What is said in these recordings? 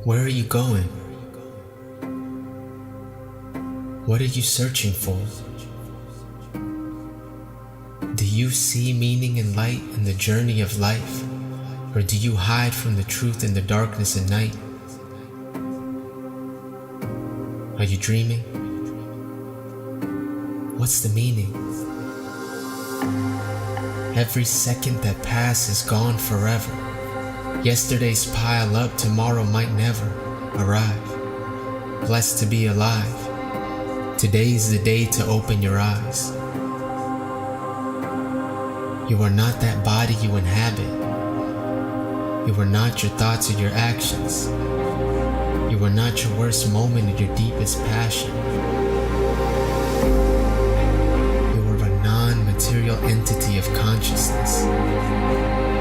Where are you going? What are you searching for? Do you see meaning and light in the journey of life? Or do you hide from the truth in the darkness at night? Are you dreaming? What's the meaning? Every second that passes is gone forever. Yesterday's pile up, tomorrow might never arrive. Blessed to be alive. Today's the day to open your eyes. You are not that body you inhabit. You are not your thoughts or your actions. You are not your worst moment or your deepest passion. You are a non-material entity of consciousness.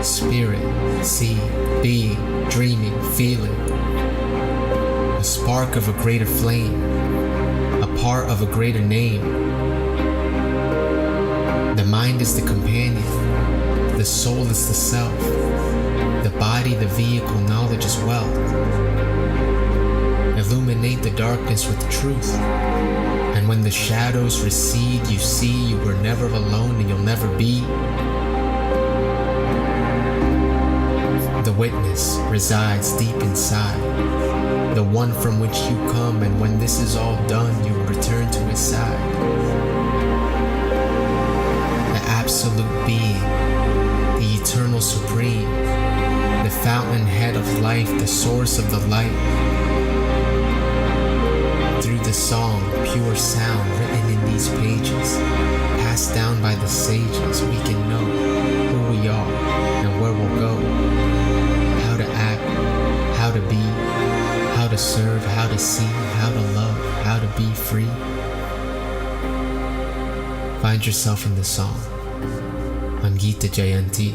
Spirit, seeing, being, dreaming, feeling. A spark of a greater flame. A part of a greater name. The mind is the companion. The soul is the self. The body, the vehicle, knowledge is wealth. Illuminate the darkness with truth. And when the shadows recede, you see you were never alone and you'll never be. The witness resides deep inside, the one from which you come, and when this is all done, you will return to his side. The absolute being, the eternal supreme, the fountainhead of life, the source of the light. Through the song, pure sound written in these pages, passed down by the sages, we can know who we are and where we'll go, how to act, how to be, how to serve, how to see, how to love, how to be free. Find yourself in the song on Gita Jayanti.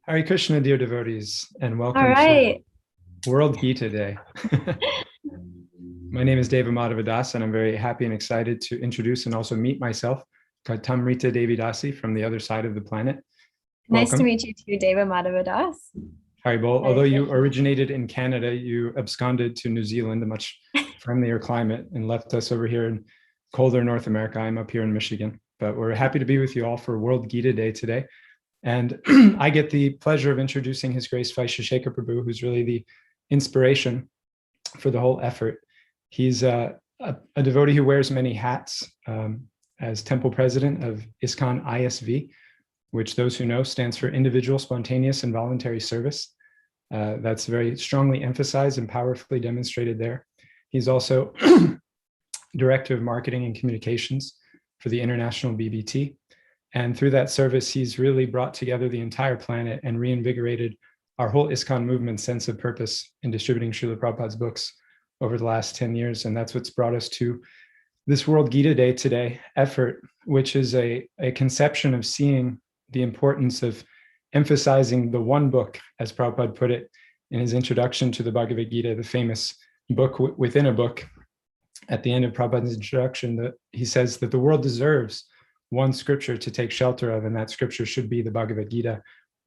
Hare Krishna, dear devotees, and welcome All right. to World Gita Day. My name is Deva Madhavadas, and I'm very happy and excited to introduce and also meet myself, Tamrita Devi Dasi, from the other side of the planet. Nice Welcome. to meet you too, Deva Madhavadas. Haribol. Although you originated in Canada, you absconded to New Zealand, a much friendlier climate, and left us over here in colder North America. I'm up here in Michigan, but we're happy to be with you all for World Gita Day today. And I get the pleasure of introducing His Grace Vaishya Shekhar Prabhu, who's really the inspiration for the whole effort. He's a devotee who wears many hats as temple president of ISKCON ISV, which those who know stands for Individual, Spontaneous, and Voluntary Service. That's very strongly emphasized and powerfully demonstrated there. He's also Director of Marketing and Communications for the International BBT. And through that service, he's really brought together the entire planet and reinvigorated our whole ISKCON movement sense of purpose in distributing Srila Prabhupada's books over the last 10 years. And that's what's brought us to this World Gita Day today effort, which is a conception of seeing the importance of emphasizing the one book, as Prabhupada put it in his introduction to the Bhagavad Gita, the famous book within a book. At the end of Prabhupada's introduction, that he says that the world deserves one scripture to take shelter of, and that scripture should be the Bhagavad Gita.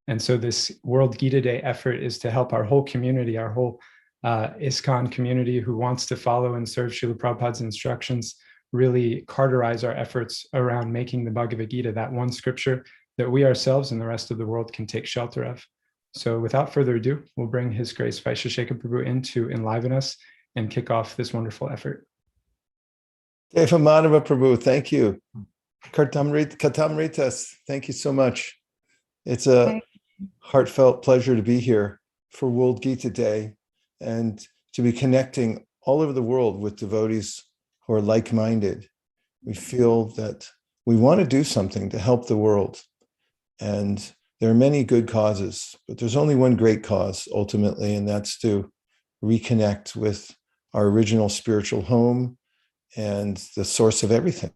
And so this World Gita Day effort is to help our whole community, our whole ISKCON community who wants to follow and serve Srila Prabhupada's instructions, really carterize our efforts around making the Bhagavad Gita that one scripture that we ourselves and the rest of the world can take shelter of. So without further ado, we'll bring His Grace Vaishya Shekhar Prabhu in to enliven us and kick off this wonderful effort. Deva Madhava Prabhu, thank you. Katamritas, thank you so much. It's a heartfelt pleasure to be here for World Gita Day and to be connecting all over the world with devotees who are like-minded. We feel that we want to do something to help the world. And there are many good causes, but there's only one great cause ultimately, and that's to reconnect with our original spiritual home and the source of everything.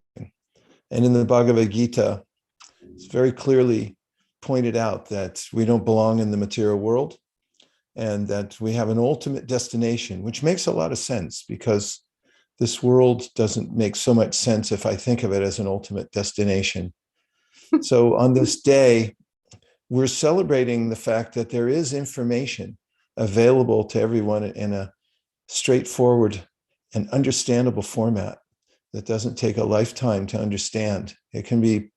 And in the Bhagavad Gita, it's very clearly pointed out that we don't belong in the material world and that we have an ultimate destination, which makes a lot of sense because this world doesn't make so much sense if I think of it as an ultimate destination. So on this day, we're celebrating the fact that there is information available to everyone in a straightforward and understandable format that doesn't take a lifetime to understand. It can be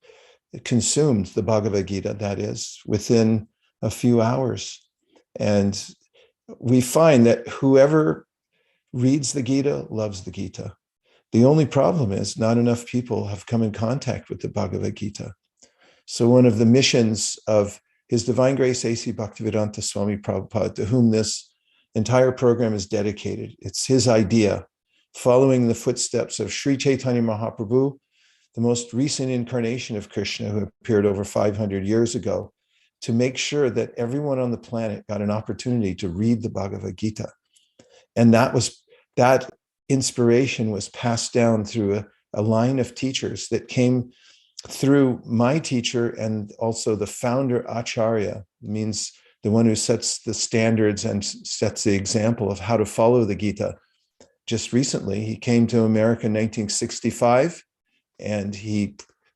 consumed, the Bhagavad Gita, that is, within a few hours. And we find that whoever reads the Gita loves the Gita. The only problem is not enough people have come in contact with the Bhagavad Gita. So one of the missions of His Divine Grace A.C. Bhaktivedanta Swami Prabhupada, to whom this entire program is dedicated, it's his idea, following the footsteps of Sri Chaitanya Mahaprabhu, the most recent incarnation of Krishna, who appeared over 500 years ago, to make sure that everyone on the planet got an opportunity to read the Bhagavad Gita. And that inspiration was passed down through a line of teachers that came through my teacher and also the founder Acharya, means the one who sets the standards and sets the example of how to follow the Gita. Just recently, he came to America in 1965, and he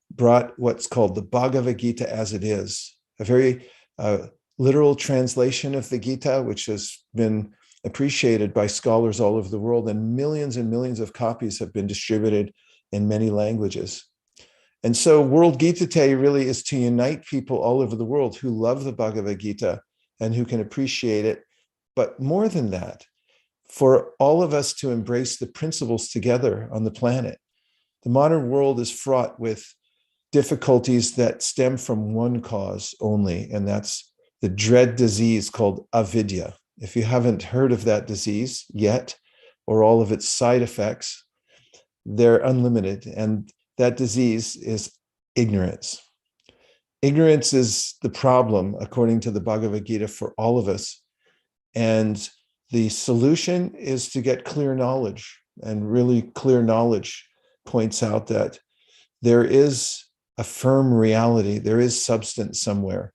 brought what's called the Bhagavad Gita as it is, a very literal translation of the Gita, which has been appreciated by scholars all over the world, and millions of copies have been distributed in many languages. And so World Gita Day really is to unite people all over the world who love the Bhagavad Gita and who can appreciate it. But more than that, for all of us to embrace the principles together on the planet. The modern world is fraught with difficulties that stem from one cause only, and that's the dread disease called avidya. If you haven't heard of that disease yet, or all of its side effects, they're unlimited. And that disease is ignorance. Ignorance is the problem, according to the Bhagavad Gita, for all of us. And the solution is to get clear knowledge. And really clear knowledge points out that there is a firm reality, there is substance somewhere.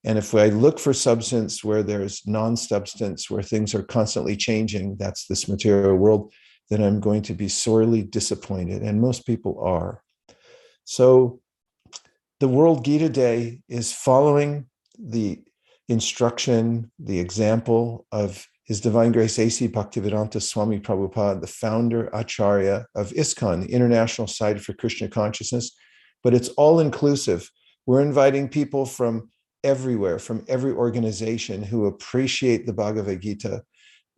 And if I look for substance where there's non-substance, where things are constantly changing, that's this material world, then I'm going to be sorely disappointed. And most people are. So the World Gita Day is following the instruction, the example of His Divine Grace A.C. Bhaktivedanta Swami Prabhupada, the founder Acharya of ISKCON, the International Society for Krishna Consciousness. But it's all inclusive. We're inviting people from everywhere, from every organization who appreciate the Bhagavad Gita,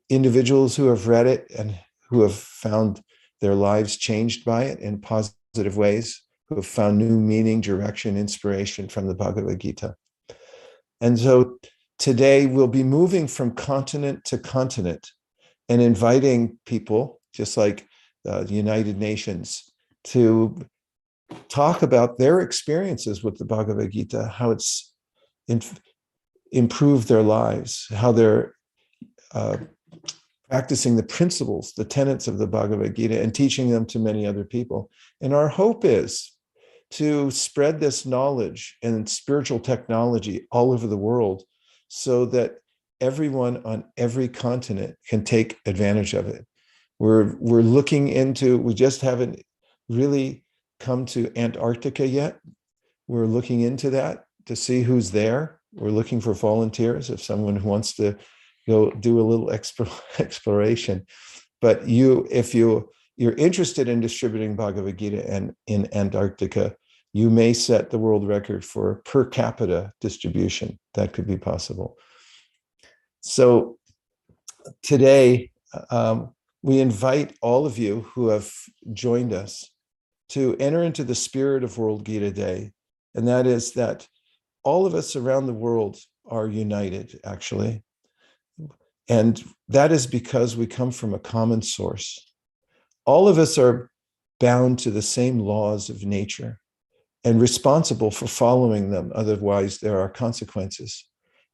individuals who have read it and who have found their lives changed by it in positive ways, who have found new meaning, direction, inspiration from the Bhagavad Gita. And so today we'll be moving from continent to continent and inviting people, just like the United Nations, to talk about their experiences with the Bhagavad Gita, how it's improved their lives, how they're practicing the principles, the tenets of the Bhagavad Gita, and teaching them to many other people. And our hope is to spread this knowledge and spiritual technology all over the world so that everyone on every continent can take advantage of it. We're looking into, we just haven't really come to Antarctica yet. We're looking into that to see who's there. We're looking for volunteers, if someone who wants to go do a little exploration. But if you're interested in distributing Bhagavad Gita and in Antarctica, you may set the world record for per capita distribution. That could be possible. So today, we invite all of you who have joined us to enter into the spirit of World Gita Day. And that is that all of us around the world are united, actually. And that is because we come from a common source. All of us are bound to the same laws of nature and responsible for following them. Otherwise, there are consequences.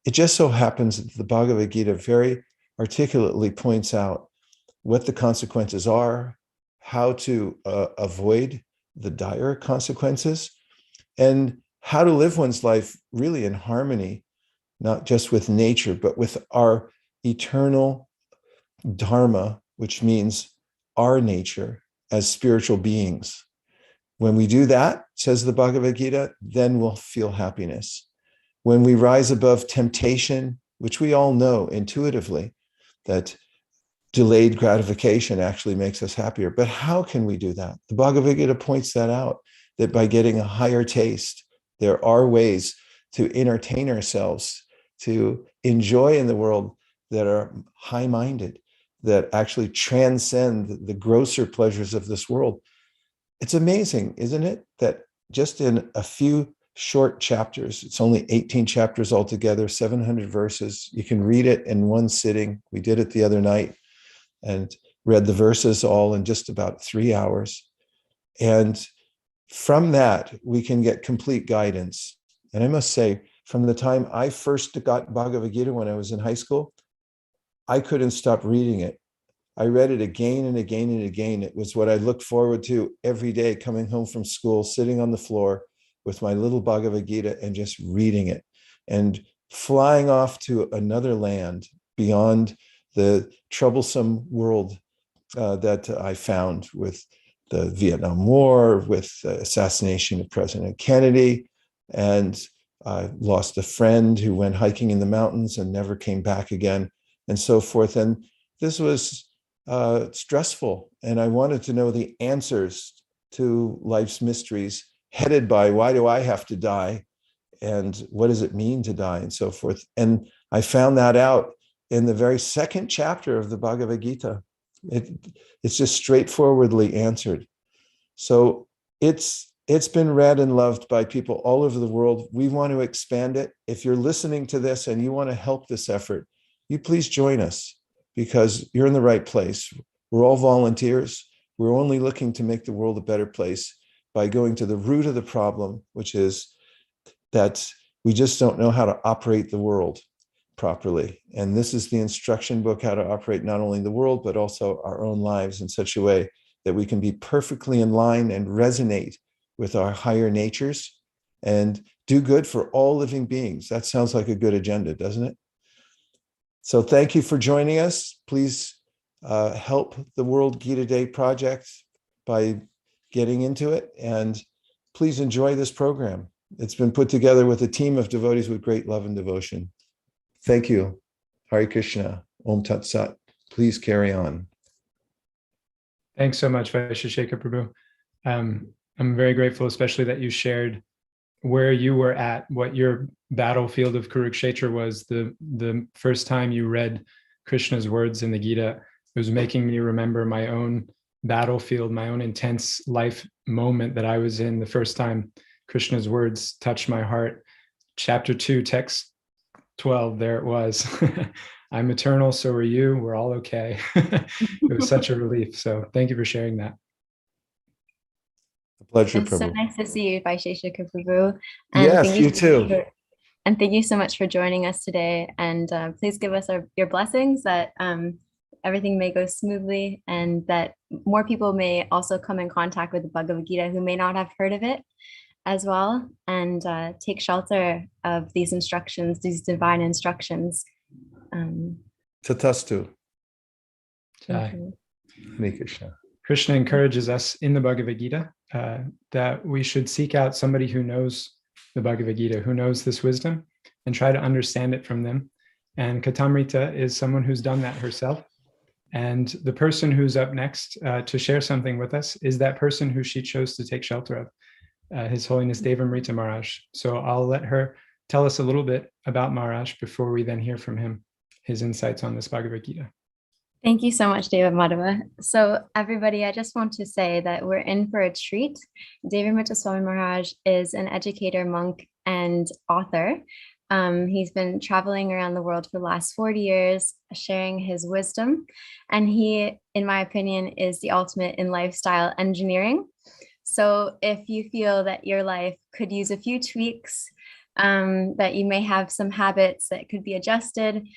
It just so happens that the Bhagavad Gita very articulately points out what the consequences are, how to avoid the dire consequences. And how to live one's life really in harmony, not just with nature, but with our eternal dharma, which means our nature as spiritual beings. When we do that, says the Bhagavad Gita, then we'll feel happiness. When we rise above temptation, which we all know intuitively, that delayed gratification actually makes us happier. But how can we do that? The Bhagavad Gita points that out, that by getting a higher taste, there are ways to entertain ourselves, to enjoy in the world that are high-minded, that actually transcend the grosser pleasures of this world. It's amazing, isn't it? That just in a few short chapters, it's only 18 chapters altogether, 700 verses. You can read it in one sitting. We did it the other night and read the verses all in just about 3 hours. And from that, we can get complete guidance. And I must say, from the time I first got Bhagavad Gita when I was in high school, I couldn't stop reading it. I read it again and again and again. It was what I looked forward to every day, coming home from school, sitting on the floor with my little Bhagavad Gita and just reading it and flying off to another land beyond the troublesome world that I found with the Vietnam War, with the assassination of President Kennedy. And I lost a friend who went hiking in the mountains and never came back again, and so forth. And this was stressful. And I wanted to know the answers to life's mysteries, headed by why do I have to die? And what does it mean to die? And so forth. And I found that out in the very second chapter of the Bhagavad Gita. It's just straightforwardly answered. So it's been read and loved by people all over the world. We want to expand it. If you're listening to this and you want to help this effort, you please join us, because you're in the right place. We're all volunteers. We're only looking to make the world a better place by going to the root of the problem, which is that we just don't know how to operate the world properly. And this is the instruction book, how to operate not only the world, but also our own lives in such a way that we can be perfectly in line and resonate with our higher natures and do good for all living beings. That sounds like a good agenda, doesn't it? So thank you for joining us. Please help the World Gita Day project by getting into it, and please enjoy this program. It's been put together with a team of devotees with great love and devotion. Thank you. Hare Krishna. Om Tat Sat. Please carry on. Thanks so much, Vaisheshika Prabhu. I'm very grateful, especially that you shared where you were at, what your battlefield of Kurukshetra was the first time you read Krishna's words in the Gita. It was making me remember my own battlefield, my own intense life moment that I was in the first time Krishna's words touched my heart. Chapter 2, text 12, there it was. I'm eternal, so are you. We're all okay. It was such a relief. So thank you for sharing that. A pleasure, It's so Prabhu. nice to see you, Vaisheshika Prabhu. Yes, thank you too. And thank you so much for joining us today. And please give us your blessings that everything may go smoothly, and that more people may also come in contact with the Bhagavad Gita who may not have heard of it as well, and take shelter of these instructions, these divine instructions. Tatastu. Jai. Hare Krishna. Krishna encourages us in the Bhagavad Gita that we should seek out somebody who knows the Bhagavad Gita, who knows this wisdom, and try to understand it from them. And Katamrita is someone who's done that herself. And the person who's up next to share something with us is that person who she chose to take shelter of, His Holiness Devamrita Maharaj. So I'll let her tell us a little bit about Maharaj before we then hear from him, his insights on this Bhagavad Gita. Thank you so much, Deva Madhava. So everybody, I just want to say that we're in for a treat. Devamrita Swami Maharaj is an educator, monk, and author. He's been traveling around the world for the last 40 years, sharing his wisdom. And he, in my opinion, is the ultimate in lifestyle engineering. So if you feel that your life could use a few tweaks, that you may have some habits that could be adjusted,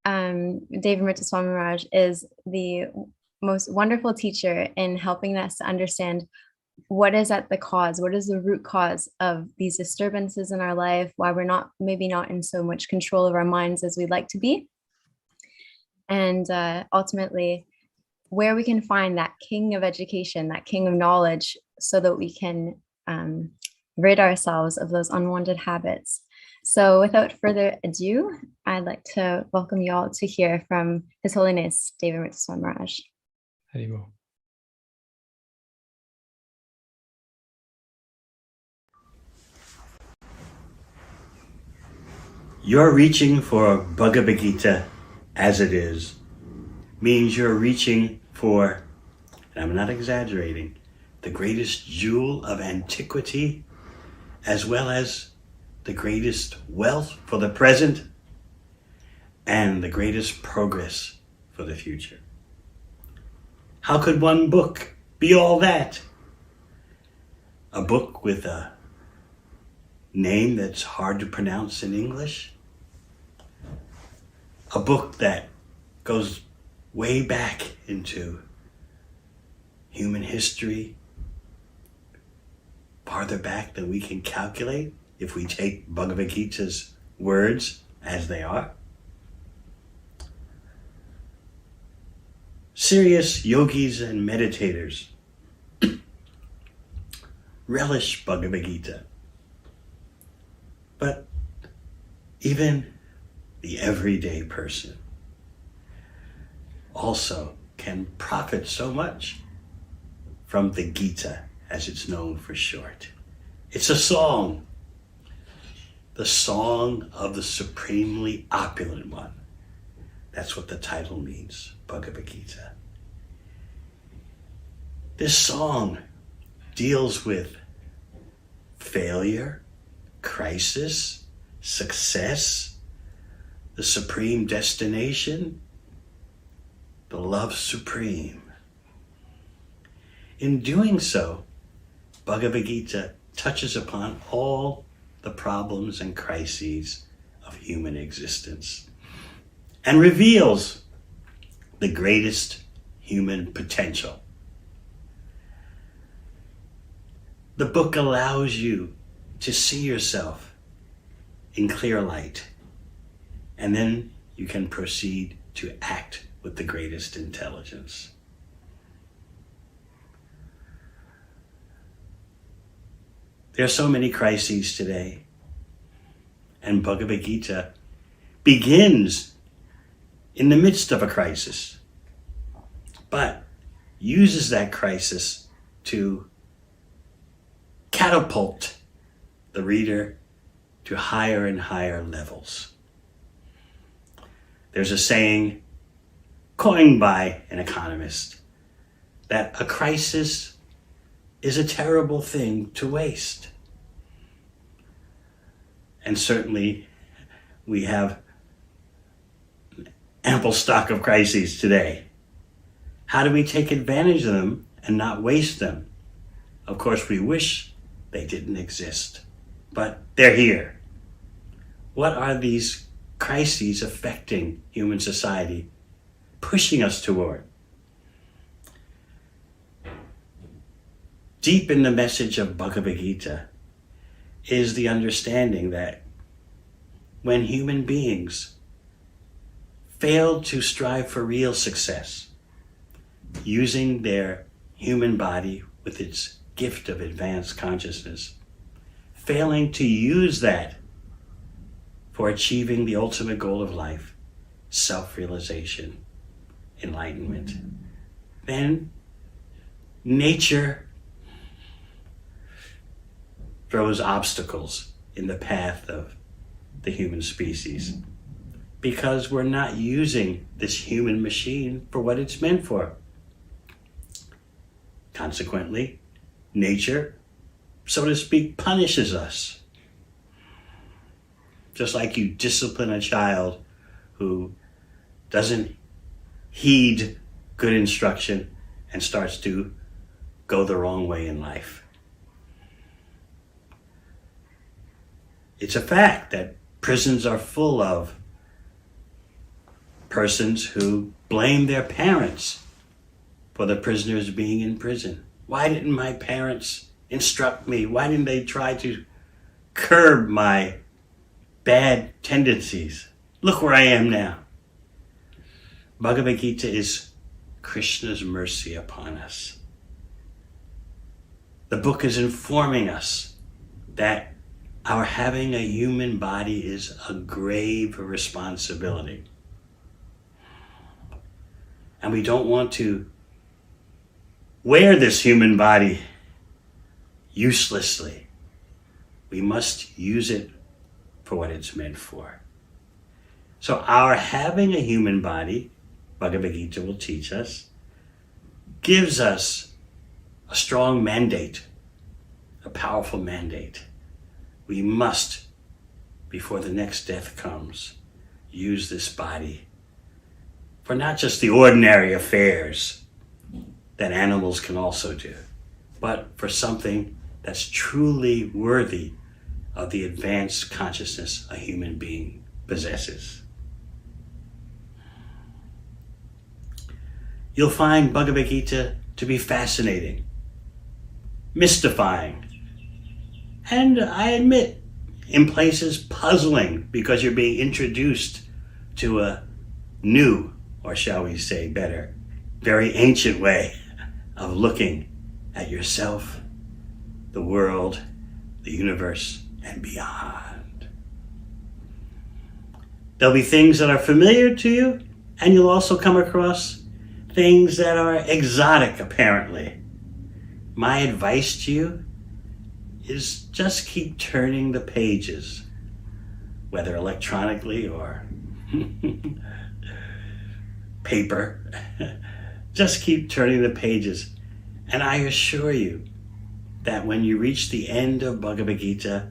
Devamrita Swami Maharaj is the most wonderful teacher in helping us to understand what is at the cause? What is the root cause of these disturbances in our life? Why we're maybe not in so much control of our minds as we'd like to be? And ultimately, where we can find that king of education, that king of knowledge, so that we can rid ourselves of those unwanted habits. So without further ado, I'd like to welcome you all to hear from His Holiness David Swami Maharaj. Haribol. You're reaching for Bhagavad Gita as it is means you're reaching for, and I'm not exaggerating, the greatest jewel of antiquity, as well as the greatest wealth for the present and the greatest progress for the future. How could one book be all that? A book with a name that's hard to pronounce in English? A book that goes way back into human history, farther back than we can calculate if we take Bhagavad Gita's words as they are? Serious yogis and meditators relish Bhagavad Gita. But even the everyday person also can profit so much from the Gita, as it's known for short. It's a song, the song of the supremely opulent one. That's what the title means, Bhagavad Gita. This song deals with failure, crisis, success, the supreme destination, the love supreme. In doing so, Bhagavad Gita touches upon all the problems and crises of human existence and reveals the greatest human potential. The book allows you to see yourself in clear light, and then you can proceed to act with the greatest intelligence. There are so many crises today, and Bhagavad Gita begins in the midst of a crisis, but uses that crisis to catapult the reader to higher and higher levels. There's a saying coined by an economist that a crisis is a terrible thing to waste. And certainly we have ample stock of crises today. How do we take advantage of them and not waste them? Of course, we wish they didn't exist, but they're here. What are these crises affecting human society, pushing us toward? Deep in the message of Bhagavad Gita is the understanding that when human beings fail to strive for real success, using their human body with its gift of advanced consciousness, failing to use that for achieving the ultimate goal of life, self-realization, enlightenment, then nature throws obstacles in the path of the human species because we're not using this human machine for what it's meant for. Consequently, nature, so to speak, punishes us. Just like you discipline a child who doesn't heed good instruction and starts to go the wrong way in life. It's a fact that prisons are full of persons who blame their parents for the prisoners being in prison. Why didn't my parents instruct me? Why didn't they try to curb my bad tendencies? Look where I am now. Bhagavad Gita is Krishna's mercy upon us. The book is informing us that our having a human body is a grave responsibility. And we don't want to wear this human body uselessly. We must use it for what it's meant for. So our having a human body, Bhagavad Gita will teach us, gives us a strong mandate, a powerful mandate. We must, before the next death comes, use this body for not just the ordinary affairs that animals can also do, but for something that's truly worthy of the advanced consciousness a human being possesses. You'll find Bhagavad Gita to be fascinating, mystifying, and I admit, in places puzzling, because you're being introduced to a new, or shall we say better, very ancient way of looking at yourself, the world, the universe, and beyond. There'll be things that are familiar to you, and you'll also come across things that are exotic, apparently. My advice to you is just keep turning the pages, whether electronically or paper. Just keep turning the pages. And I assure you that when you reach the end of Bhagavad Gita,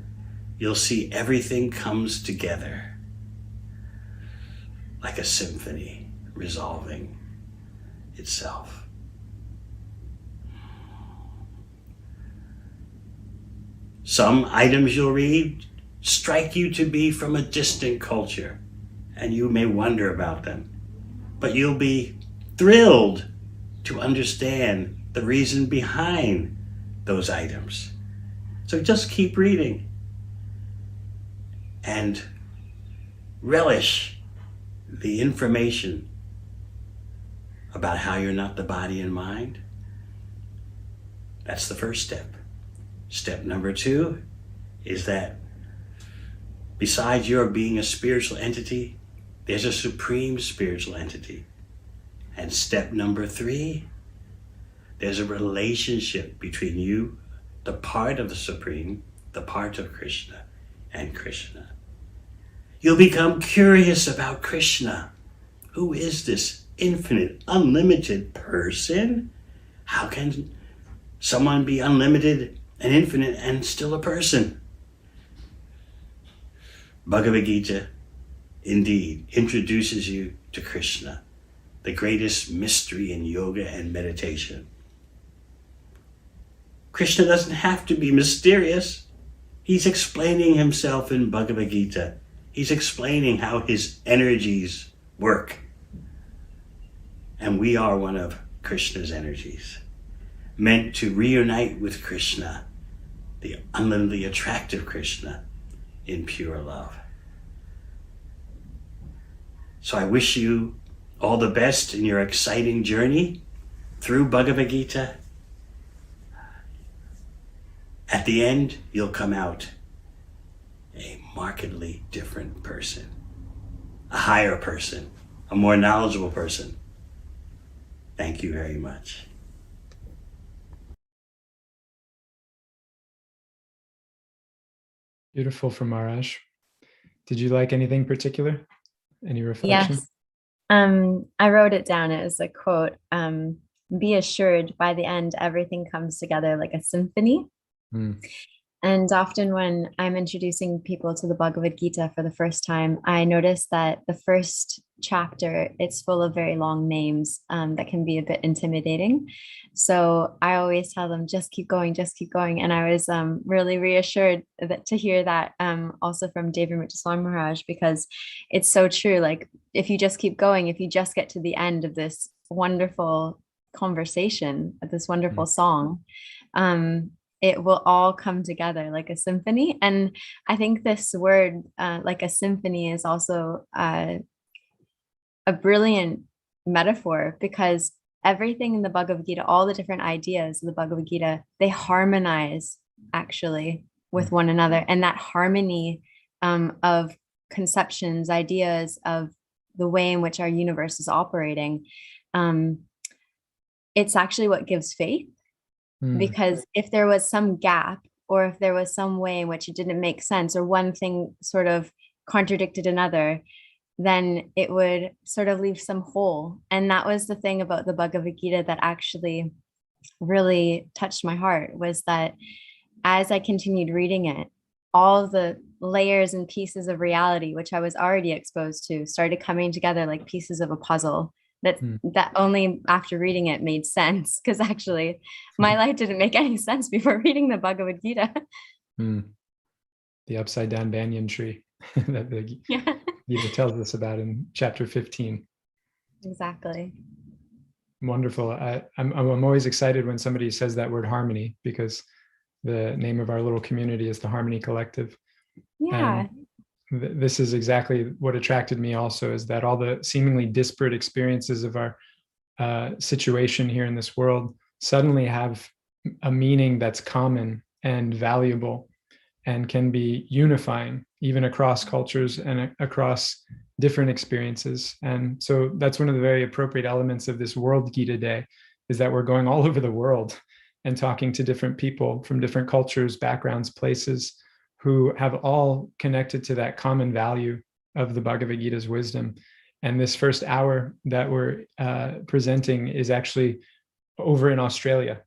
you'll see everything comes together like a symphony resolving itself. Some items you'll read strike you to be from a distant culture, and you may wonder about them, but you'll be thrilled to understand the reason behind those items. So just keep reading and relish the information about how you're not the body and mind. That's the first step. Step number 2 is that besides your being a spiritual entity, there's a supreme spiritual entity. And step number 3, there's a relationship between you, the part of the Supreme, the part of Krishna, and Krishna. You'll become curious about Krishna. Who is this infinite, unlimited person? How can someone be unlimited and infinite and still a person? Bhagavad Gita indeed introduces you to Krishna, the greatest mystery in yoga and meditation. Krishna doesn't have to be mysterious. He's explaining himself in Bhagavad Gita. He's explaining how his energies work. And we are one of Krishna's energies, meant to reunite with Krishna, the unlimitedly attractive Krishna, in pure love. So I wish you all the best in your exciting journey through Bhagavad Gita. At the end, you'll come out a markedly different person, a higher person, a more knowledgeable person. Thank you very much. Beautiful from Maharaj. Did you like anything particular? Any reflection? Yes. I wrote it down as a quote. Be assured by the end, everything comes together like a symphony. And often when I'm introducing people to the Bhagavad Gita for the first time, I notice that the first chapter, it's full of very long names that can be a bit intimidating. So I always tell them, just keep going, just keep going. And I was really reassured to hear that also from Devamrita Swami Maharaj, because it's so true. Like if you just keep going, if you just get to the end of this wonderful conversation, this wonderful song, it will all come together like a symphony. And I think this word, like a symphony, is also a brilliant metaphor, because everything in the Bhagavad Gita, all the different ideas of the Bhagavad Gita, they harmonize actually with one another. And that harmony of conceptions, ideas of the way in which our universe is operating, it's actually what gives faith. Because if there was some gap, or if there was some way in which it didn't make sense, or one thing sort of contradicted another, then it would sort of leave some hole. And that was the thing about the Bhagavad Gita that actually really touched my heart, was that as I continued reading it, all the layers and pieces of reality, which I was already exposed to, started coming together like pieces of a puzzle. That only after reading it made sense, because actually my life didn't make any sense before reading the Bhagavad Gita. The upside down banyan tree that the Gita tells us about in chapter 15. Exactly. Wonderful. I'm always excited when somebody says that word harmony, because the name of our little community is the Harmony Collective. Yeah. This is exactly what attracted me also, is that all the seemingly disparate experiences of our situation here in this world suddenly have a meaning that's common and valuable and can be unifying even across cultures and across different experiences. And so that's one of the very appropriate elements of this World Gita Day, is that we're going all over the world and talking to different people from different cultures, backgrounds, places, who have all connected to that common value of the Bhagavad Gita's wisdom. And this first hour that we're presenting is actually over in Australia.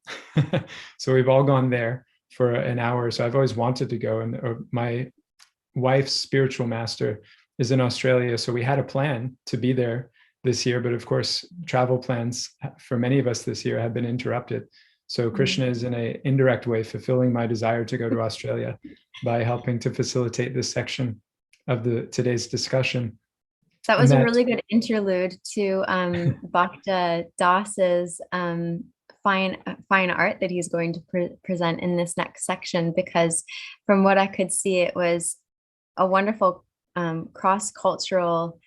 So we've all gone there for an hour. So I've always wanted to go, and my wife's spiritual master is in Australia. So we had a plan to be there this year, but of course, travel plans for many of us this year have been interrupted. So Krishna is in an indirect way fulfilling my desire to go to Australia by helping to facilitate this section of today's discussion. That was a really good interlude to Bhakta Das's fine art that he's going to present in this next section, because from what I could see, it was a wonderful cross-cultural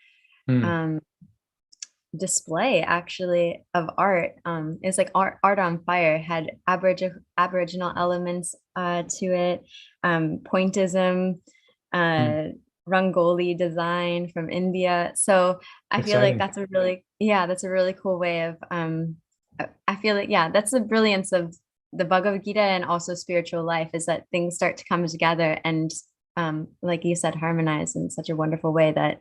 display actually of art. It's like art on fire, had Aboriginal elements to it, pointism, Rangoli design from India. So I feel like that's a really cool way of I feel like that's the brilliance of the Bhagavad Gita and also spiritual life, is that things start to come together and like you said, harmonize in such a wonderful way that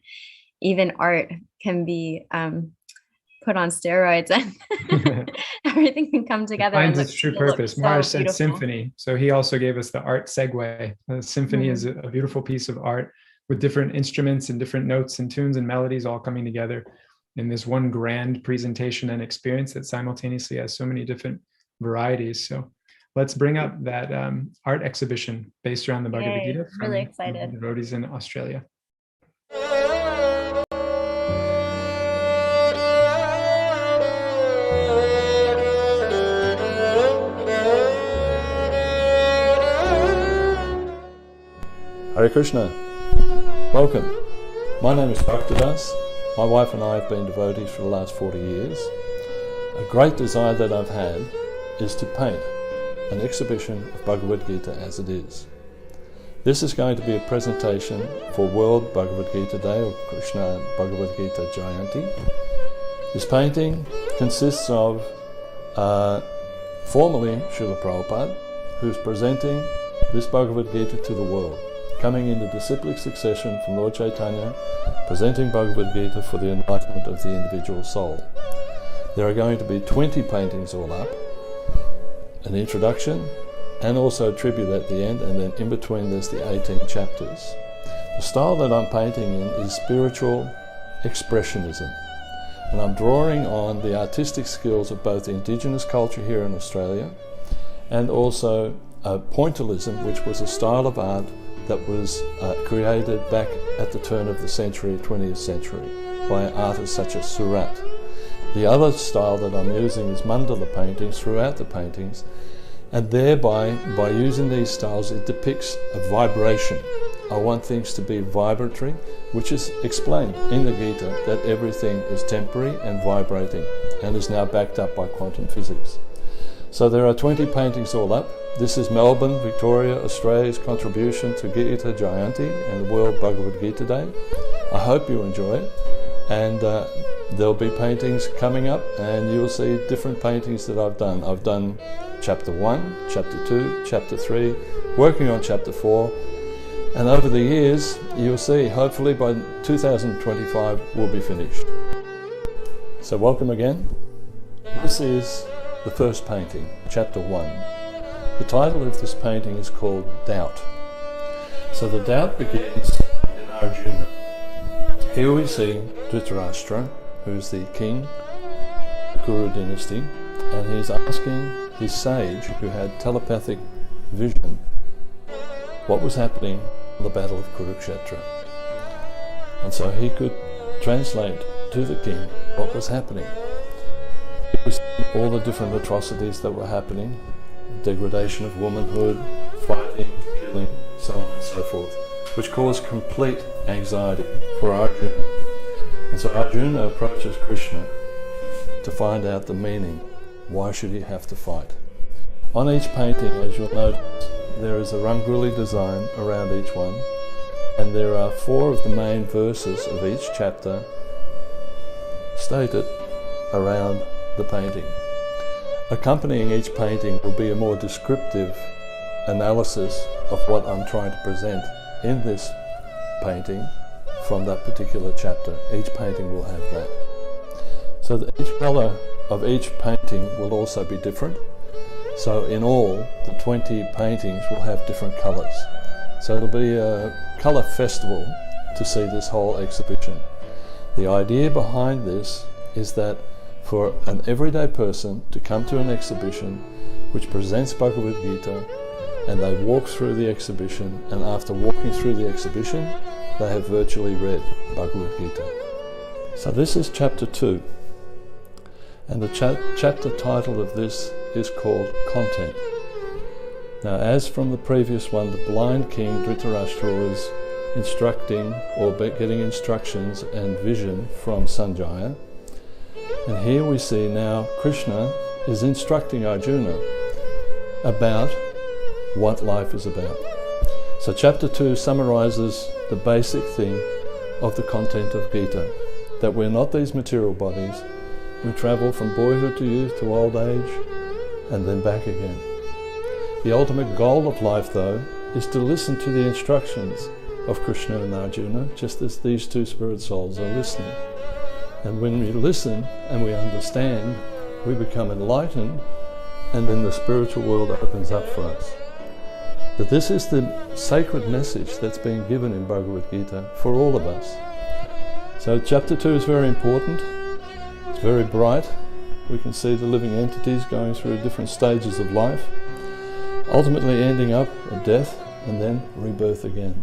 even art can be put on steroids and everything can come together. It finds its true purpose. Maharaj said symphony. So he also gave us the art segue. The symphony is a beautiful piece of art with different instruments and different notes and tunes and melodies all coming together in this one grand presentation and experience that simultaneously has so many different varieties. So let's bring up that art exhibition based around the Bhagavad Gita. Really excited. Devotees in Australia. Hare Krishna. Welcome. My name is Bhakta Das. My wife and I have been devotees for the last 40 years. A great desire that I've had is to paint an exhibition of Bhagavad Gita as it is. This is going to be a presentation for World Bhagavad Gita Day, or Krishna Bhagavad Gita Jayanti. This painting consists of formerly Srila Prabhupada, who's presenting this Bhagavad Gita to the world, coming in the disciplic succession from Lord Chaitanya, presenting Bhagavad Gita for the enlightenment of the individual soul. There are going to be 20 paintings all up, an introduction, and also a tribute at the end, and then in between there's the 18 chapters. The style that I'm painting in is spiritual expressionism, and I'm drawing on the artistic skills of both the indigenous culture here in Australia and also pointillism, which was a style of art that was created back at the turn of the century, 20th century, by artists such as Surat. The other style that I'm using is mandala paintings throughout the paintings, and thereby, by using these styles, it depicts a vibration. I want things to be vibratory, which is explained in the Gita that everything is temporary and vibrating, and is now backed up by quantum physics. So there are 20 paintings all up. This is Melbourne, Victoria, Australia's contribution to Gita Jayanti and the World Bhagavad Gita Day. I hope you enjoy it, and there'll be paintings coming up, and you'll see different paintings that I've done. I've done chapter 1, chapter 2, chapter 3, working on chapter 4, and over the years you'll see, hopefully by 2025 we'll be finished. So welcome again. This is the first painting, chapter 1. The title of this painting is called Doubt. So the doubt begins in Arjuna. Here we see Dhritarashtra, who's the king, the Kuru dynasty, and he's asking his sage, who had telepathic vision, what was happening in the battle of Kurukshetra. And so he could translate to the king what was happening. He was seeing all the different atrocities that were happening, degradation of womanhood, fighting, killing, so on and so forth, which caused complete anxiety for Arjuna. And so Arjuna approaches Krishna to find out the meaning. Why should he have to fight? On each painting, as you'll notice, there is a rangoli design around each one, and there are 4 of the main verses of each chapter stated around the painting. Accompanying each painting will be a more descriptive analysis of what I'm trying to present in this painting from that particular chapter. Each painting will have that. So that each colour of each painting will also be different. So in all, the 20 paintings will have different colours. So it'll be a colour festival to see this whole exhibition. The idea behind this is that for an everyday person to come to an exhibition which presents Bhagavad Gita, and they walk through the exhibition, and after walking through the exhibition, they have virtually read Bhagavad Gita. So this is chapter 2, and the chapter title of this is called Content. Now, as from the previous one, the blind king Dhritarashtra was instructing or getting instructions and vision from Sanjaya. And here we see now Krishna is instructing Arjuna about what life is about. So chapter 2 summarizes the basic thing of the content of Gita, that we're not these material bodies. We travel from boyhood to youth to old age and then back again. The ultimate goal of life, though, is to listen to the instructions of Krishna and Arjuna, just as these 2 spirit souls are listening. And when we listen and we understand, we become enlightened, and then the spiritual world opens up for us. But this is the sacred message that's being given in Bhagavad Gita for all of us. So chapter 2 is very important. It's very bright. We can see the living entities going through different stages of life, ultimately ending up at death and then rebirth again.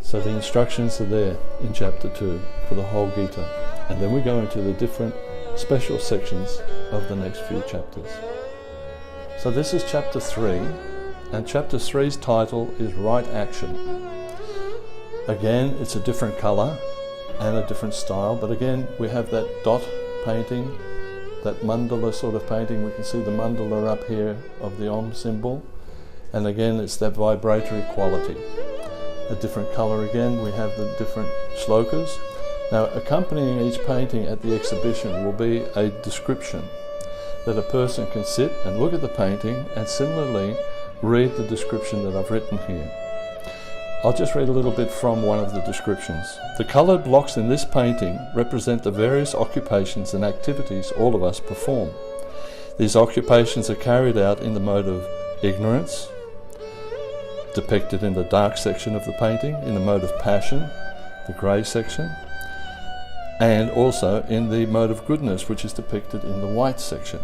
So the instructions are there in chapter 2 for the whole Gita. And then we go into the different special sections of the next few chapters. So this is chapter 3, and chapter 3's title is Right Action. Again, it's a different colour and a different style, but again we have that dot painting, that mandala sort of painting. We can see the mandala up here of the Om symbol, and again it's that vibratory quality. A different colour again, we have the different shlokas. Now, accompanying each painting at the exhibition will be a description that a person can sit and look at the painting and similarly read the description that I've written here. I'll just read a little bit from one of the descriptions. The coloured blocks in this painting represent the various occupations and activities all of us perform. These occupations are carried out in the mode of ignorance, depicted in the dark section of the painting, in the mode of passion, the grey section, and also in the mode of goodness, which is depicted in the white section.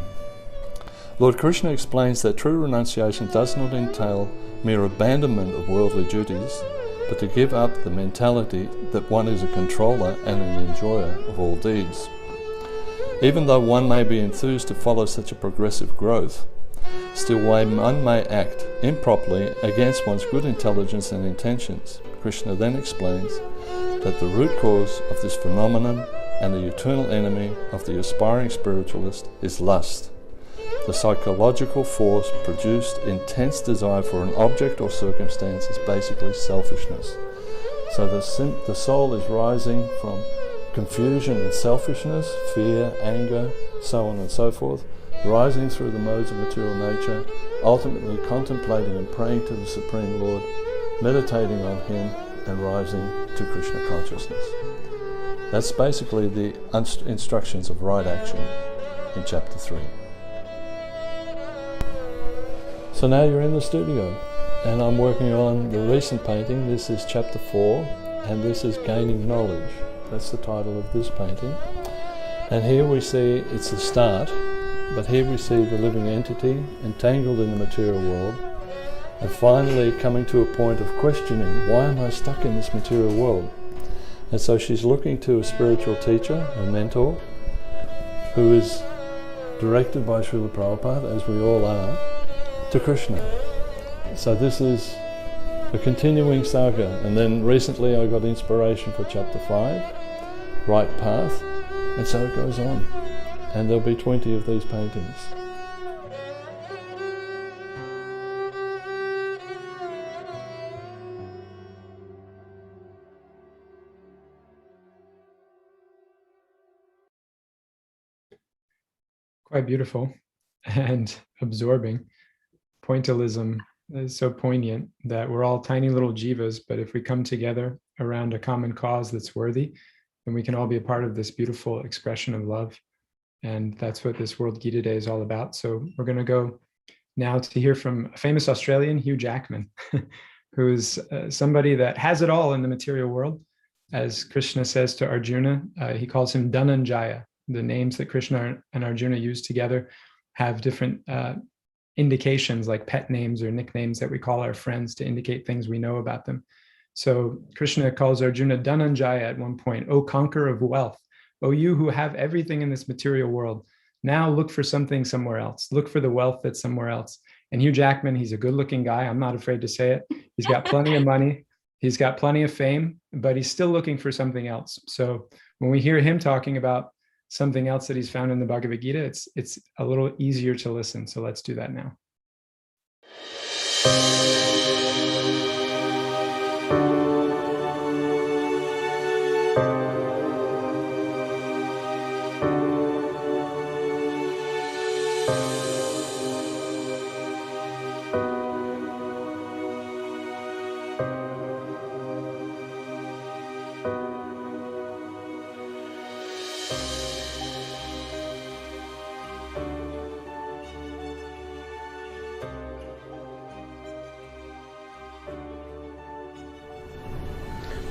Lord Krishna explains that true renunciation does not entail mere abandonment of worldly duties, but to give up the mentality that one is a controller and an enjoyer of all deeds. Even though one may be enthused to follow such a progressive growth, still one may act improperly against one's good intelligence and intentions. Krishna then explains that the root cause of this phenomenon and the eternal enemy of the aspiring spiritualist is lust. The psychological force produced intense desire for an object or circumstance is basically selfishness. So the soul is rising from confusion and selfishness, fear, anger, so on and so forth, rising through the modes of material nature, ultimately contemplating and praying to the Supreme Lord, meditating on Him, and rising to Krishna consciousness. That's basically the instructions of right action in chapter 3. So now you're in the studio, and I'm working on the recent painting. This is chapter 4, and this is Gaining Knowledge. That's the title of this painting. And here we see it's the start, but here we see the living entity entangled in the material world, and finally coming to a point of questioning, why am I stuck in this material world? And so she's looking to a spiritual teacher, a mentor, who is directed by Srila Prabhupada, as we all are, to Krishna. So this is a continuing saga. And then recently I got inspiration for chapter 5, Right Path, and so it goes on. And there'll be 20 of these paintings. Quite beautiful and absorbing. Pointillism is so poignant that we're all tiny little jivas, but if we come together around a common cause that's worthy, then we can all be a part of this beautiful expression of love. And that's what this World Gita Day is all about. So we're going to go now to hear from a famous Australian, Hugh Jackman, who's somebody that has it all in the material world. As Krishna says to Arjuna, he calls him Dhananjaya. The names that Krishna and Arjuna use together have different indications, like pet names or nicknames that we call our friends to indicate things we know about them. So Krishna calls Arjuna Dhananjaya at one point, O conqueror of wealth, O you who have everything in this material world, now look for something somewhere else. Look for the wealth that's somewhere else. And Hugh Jackman, he's a good-looking guy. I'm not afraid to say it. He's got plenty of money. He's got plenty of fame, but he's still looking for something else. So when we hear him talking about something else that he's found in the Bhagavad Gita, it's a little easier to listen. So let's do that now.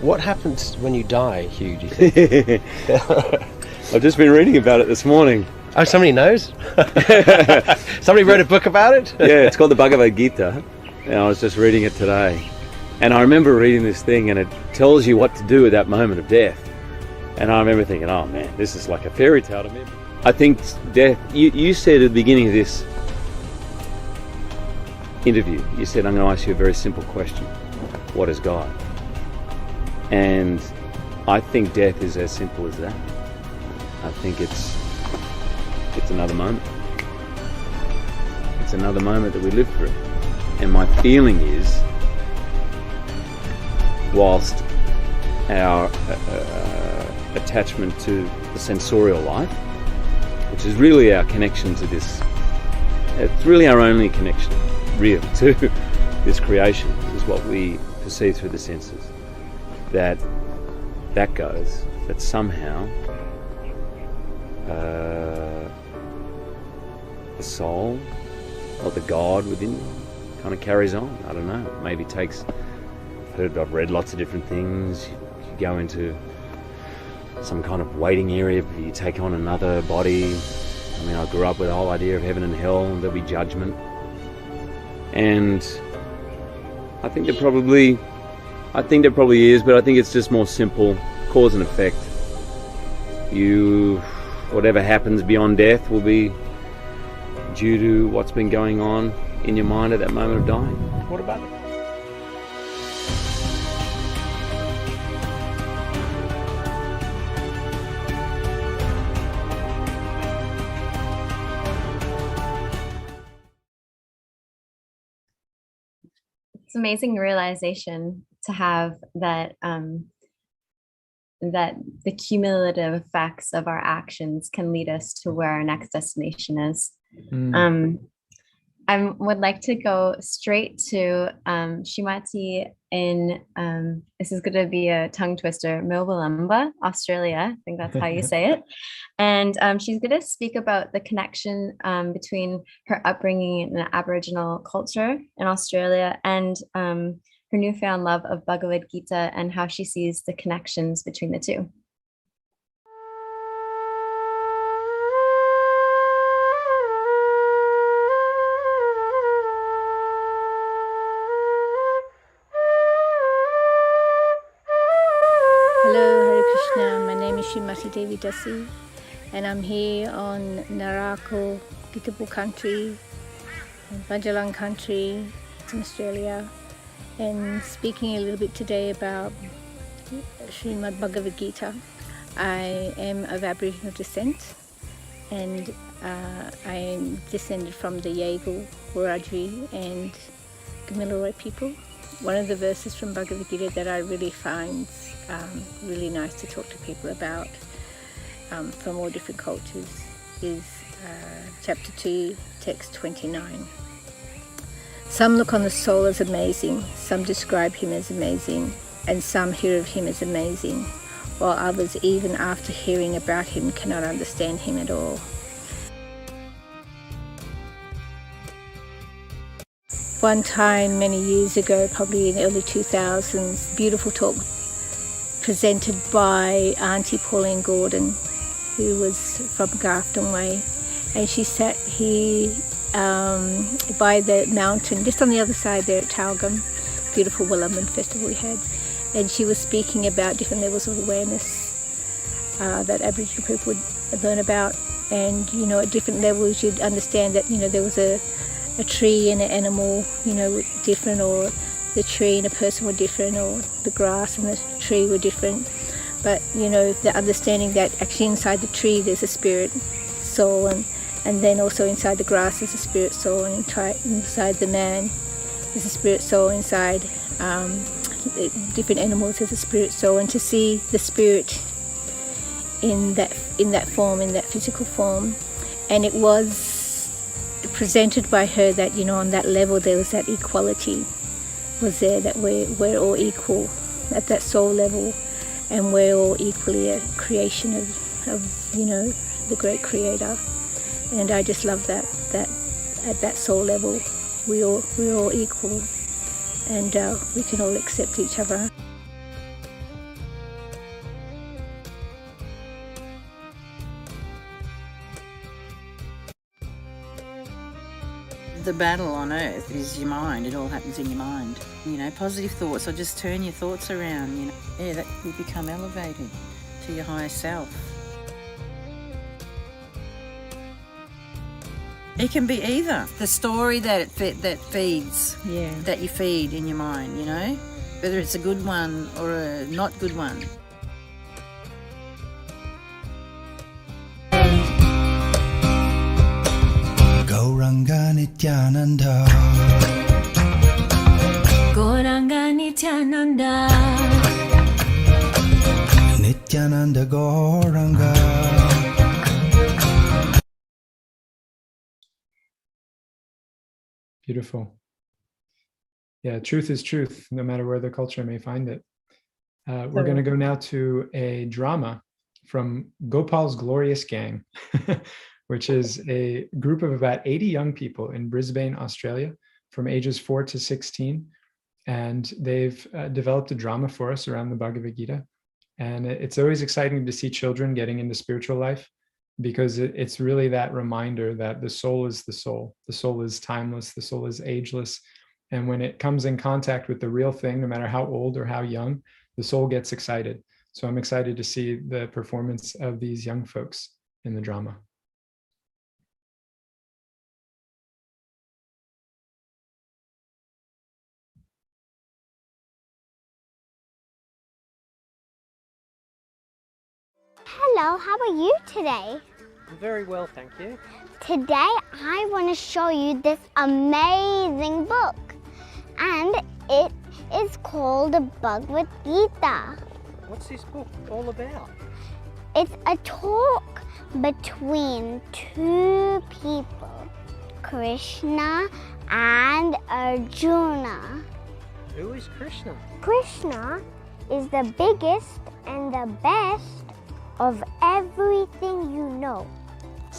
What happens when you die, Hugh, do you think? I've just been reading about it this morning. Oh, somebody knows? Somebody wrote a book about it? Yeah, it's called the Bhagavad Gita, and I was just reading it today. And I remember reading this thing, and it tells you what to do at that moment of death. And I remember thinking, oh man, this is like a fairy tale to me. I think death, you said at the beginning of this interview, you said, I'm going to ask you a very simple question. What is God? And I think death is as simple as that. I think it's another moment. It's another moment that we live through. And my feeling is, whilst our attachment to the sensorial life, which is really our connection to this, it's really our only connection, really, to this creation, is what we perceive through the senses. That goes, that somehow the soul or the God within you kind of carries on. I don't know, maybe takes, I've read lots of different things. You go into some kind of waiting area, you take on another body. I mean, I grew up with the whole idea of heaven and hell, and there'll be judgment. And I think there probably is, but I think it's just more simple, cause and effect. whatever happens beyond death will be due to what's been going on in your mind at that moment of dying. What about it? It's amazing realization to have that that the cumulative effects of our actions can lead us to where our next destination is. I would like to go straight to Shimati in, this is going to be a tongue twister, Mobalamba, Australia. I think that's how you say it. And she's going to speak about the connection between her upbringing in an Aboriginal culture in Australia and her newfound love of Bhagavad Gita and how she sees the connections between the two. Hello, Hare Krishna. My name is Srimati Devi Dasi, and I'm here on Narako, Gitabu country, Banjalang country in Australia, and speaking a little bit today about Srimad Bhagavad Gita. I am of Aboriginal descent, and I am descended from the Yagal, Wiradjuri and Gamilaroi people. One of the verses from Bhagavad Gita that I really find really nice to talk to people about from all different cultures is chapter 2, text 29. Some look on the soul as amazing, some describe him as amazing, and some hear of him as amazing, while others, even after hearing about him, cannot understand him at all. One time, many years ago, probably in the early 2000s, beautiful talk presented by Auntie Pauline Gordon, who was from Grafton Way, and she sat here by the mountain, just on the other side there at Talgum, beautiful Willamman festival we had, and she was speaking about different levels of awareness that Aboriginal people would learn about, and at different levels you'd understand that there was a tree and an animal different, or the tree and a person were different, or the grass and the tree were different, but the understanding that actually inside the tree there's a spirit soul, and then also inside the grass is a spirit soul, and inside the man is a spirit soul, inside different animals is a spirit soul, and to see the spirit in that form, in that physical form. And it was presented by her that on that level there was that equality was there, that we're all equal at that soul level, and we're all equally a creation of the great creator. And I just love that at that soul level we're all equal, and we can all accept each other. The battle on earth is your mind. It all happens in your mind. Positive thoughts, or just turn your thoughts around, that you become elevated to your higher self. It can be either. The story that feeds, that you feed in your mind, whether it's a good one or a not good one. Gauranga Nityananda, Gauranga Nityananda, Nityananda Gauranga. Beautiful. Yeah, truth is truth, no matter where the culture may find it. We're going to go now to a drama from Gopal's Glorious Gang, which is a group of about 80 young people in Brisbane, Australia, from ages 4 to 16. And they've developed a drama for us around the Bhagavad Gita. And it's always exciting to see children getting into spiritual life, because it's really that reminder that the soul is the soul. The soul is timeless. The soul is ageless. And when it comes in contact with the real thing, no matter how old or how young, the soul gets excited. So I'm excited to see the performance of these young folks. in the drama. Hello, how are you today? Very well, thank you. Today I want to show you this amazing book, and it is called the Bhagavad Gita. What's this book all about? It's a talk between two people, Krishna and Arjuna. Who is Krishna? Krishna is the biggest and the best of everything you know.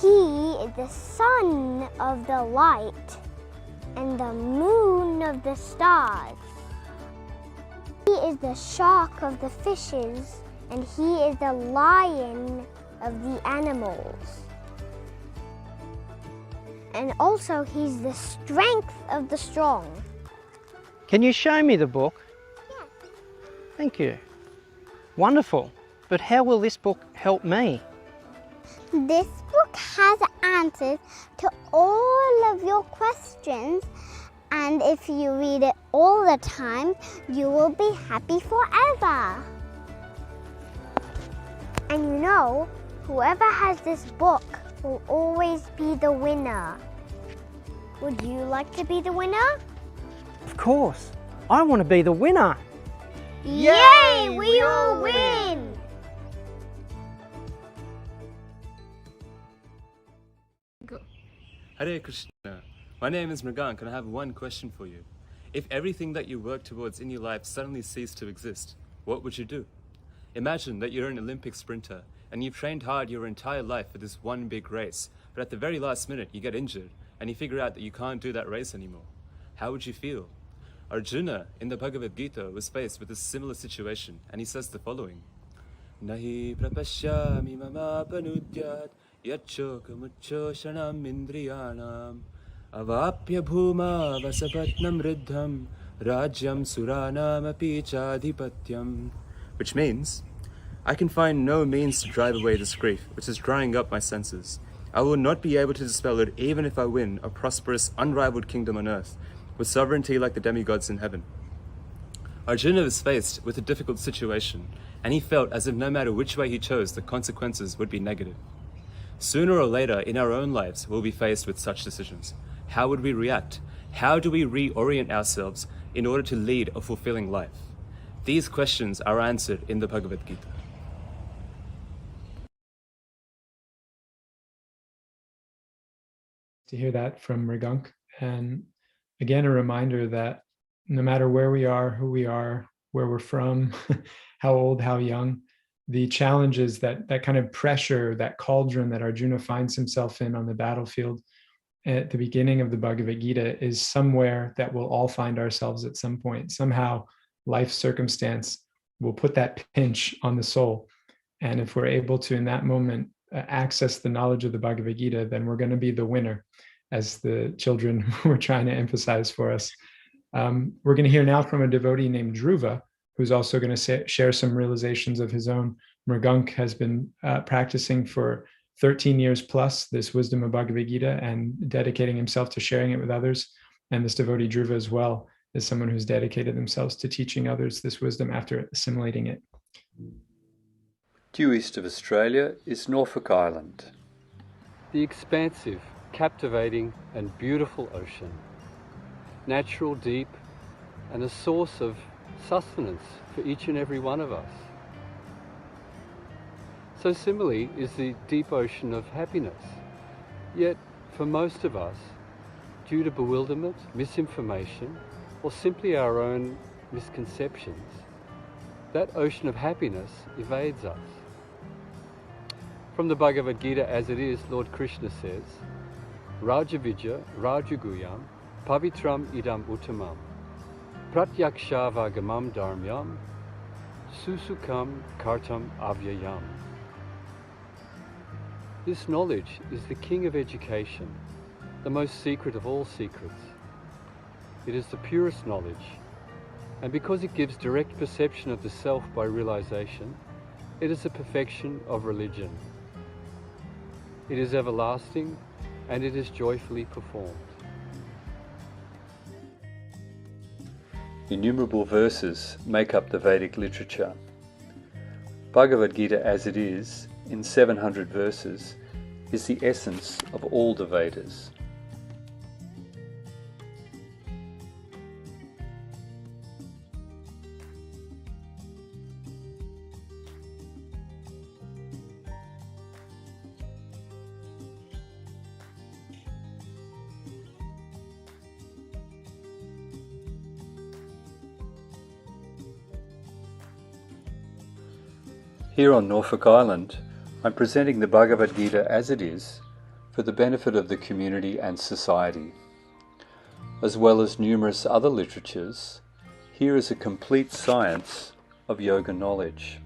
He is the sun of the light and the moon of the stars. He is the shark of the fishes, and he is the lion of the animals. And also he's the strength of the strong. Can you show me the book? Yes. Thank you. Wonderful. But how will this book help me? This book has answers to all of your questions, and if you read it all the time, you will be happy forever. And you know, whoever has this book will always be the winner. Would you like to be the winner? Of course. I want to be the winner. Yay! We all win! Hare Krishna. My name is Mrigank and I have one question for you. If everything that you work towards in your life suddenly ceased to exist, what would you do? Imagine that you're an Olympic sprinter and you've trained hard your entire life for this one big race, but at the very last minute you get injured and you figure out that you can't do that race anymore. How would you feel? Arjuna in the Bhagavad Gita was faced with a similar situation and he says the following: Nahi prapashyami mama panudyat yachokumucho shanam indriyanam avapya bhuma vasapatnam riddham rajyam suranam api chadhipatyam. Which means, I can find no means to drive away this grief, which is drying up my senses. I will not be able to dispel it even if I win a prosperous, unrivaled kingdom on earth, with sovereignty like the demigods in heaven. Arjuna was faced with a difficult situation, and he felt as if no matter which way he chose, the consequences would be negative. Sooner or later in our own lives, we'll be faced with such decisions. How would we react? How do we reorient ourselves in order to lead a fulfilling life? These questions are answered in the Bhagavad Gita. To hear that from Mrigank, and again, a reminder that no matter where we are, who we are, where we're from, how old, how young, the challenges that kind of pressure, that cauldron that Arjuna finds himself in on the battlefield at the beginning of the Bhagavad Gita is somewhere that we'll all find ourselves at some point. Somehow life circumstance will put that pinch on the soul. And if we're able to, in that moment, access the knowledge of the Bhagavad Gita, then we're going to be the winner, as the children were trying to emphasize for us. We're going to hear now from a devotee named Dhruva, who's also going to share some realizations of his own. Mrigank has been practicing for 13 years plus this wisdom of Bhagavad Gita and dedicating himself to sharing it with others. And this devotee Dhruva as well is someone who's dedicated themselves to teaching others this wisdom after assimilating it. Due east of Australia is Norfolk Island. The expansive, captivating and beautiful ocean. Natural, deep, and a source of sustenance for each and every one of us. So similarly is the deep ocean of happiness. Yet, for most of us, due to bewilderment, misinformation, or simply our own misconceptions, that ocean of happiness evades us. From the Bhagavad Gita as it is, Lord Krishna says, Rajavidya Rajaguyam Pavitram idam uttamam Pratyakshavagamam dharmyam Susukam kartam avyayam. This knowledge is the king of education, the most secret of all secrets. It is the purest knowledge, and because it gives direct perception of the self by realization, it is the perfection of religion. It is everlasting, and it is joyfully performed. Innumerable verses make up the Vedic literature. Bhagavad Gita as it is, in 700 verses, is the essence of all the Vedas. Here on Norfolk Island, I'm presenting the Bhagavad Gita as it is for the benefit of the community and society. As well as numerous other literatures, here is a complete science of yoga knowledge.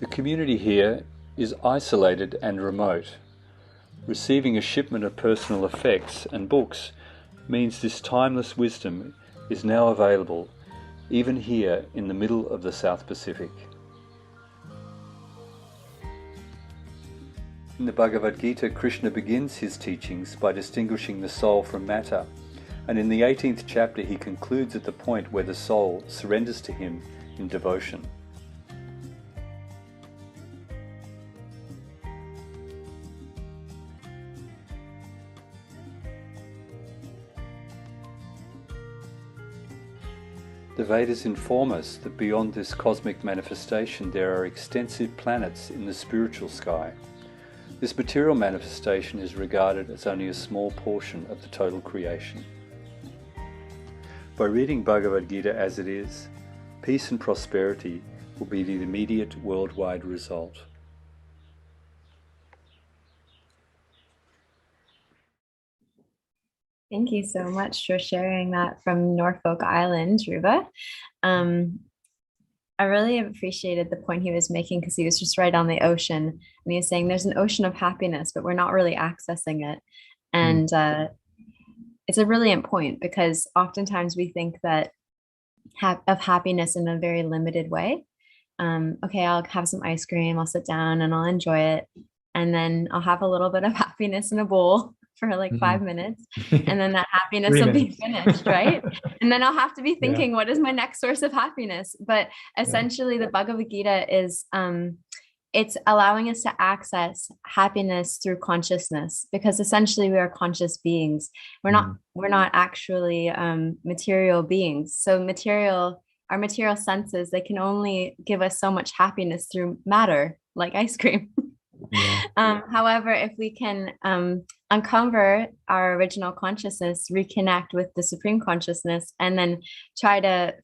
The community here is isolated and remote. Receiving a shipment of personal effects and books means this timeless wisdom is now available even here in the middle of the South Pacific. In the Bhagavad Gita, Krishna begins his teachings by distinguishing the soul from matter, and in the 18th chapter he concludes at the point where the soul surrenders to him in devotion. The Vedas inform us that beyond this cosmic manifestation there are extensive planets in the spiritual sky. This material manifestation is regarded as only a small portion of the total creation. By reading Bhagavad Gita as it is, peace and prosperity will be the immediate worldwide result. Thank you so much for sharing that from Norfolk Island, Ruba. I really appreciated the point he was making because he was just right on the ocean, and he was saying there's an ocean of happiness, but we're not really accessing it. And it's a brilliant point because oftentimes we think that of happiness in a very limited way. Okay, I'll have some ice cream, I'll sit down and I'll enjoy it. And then I'll have a little bit of happiness in a bowl for like 5 minutes, and then that happiness will be finished, right? And then I'll have to be thinking, what is my next source of happiness? But essentially the Bhagavad Gita is, it's allowing us to access happiness through consciousness, because essentially we are conscious beings. We're not actually material beings. So our material senses, they can only give us so much happiness through matter, like ice cream. However, if we can uncover our original consciousness, reconnect with the supreme consciousness, and then try to,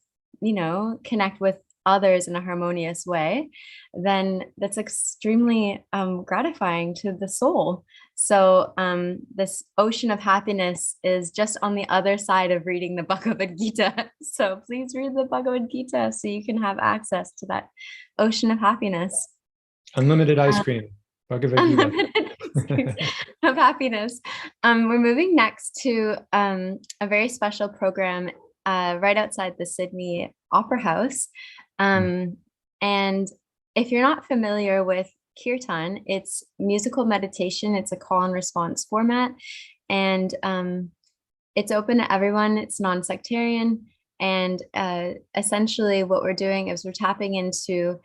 connect with others in a harmonious way, then that's extremely gratifying to the soul. So this ocean of happiness is just on the other side of reading the Bhagavad Gita. So please read the Bhagavad Gita so you can have access to that ocean of happiness. Unlimited ice cream. Unlimited of happiness. We're moving next to a very special program right outside the Sydney Opera House. And if you're not familiar with Kirtan, it's musical meditation. It's a call and response format, and it's open to everyone. It's non-sectarian, and essentially what we're doing is we're tapping into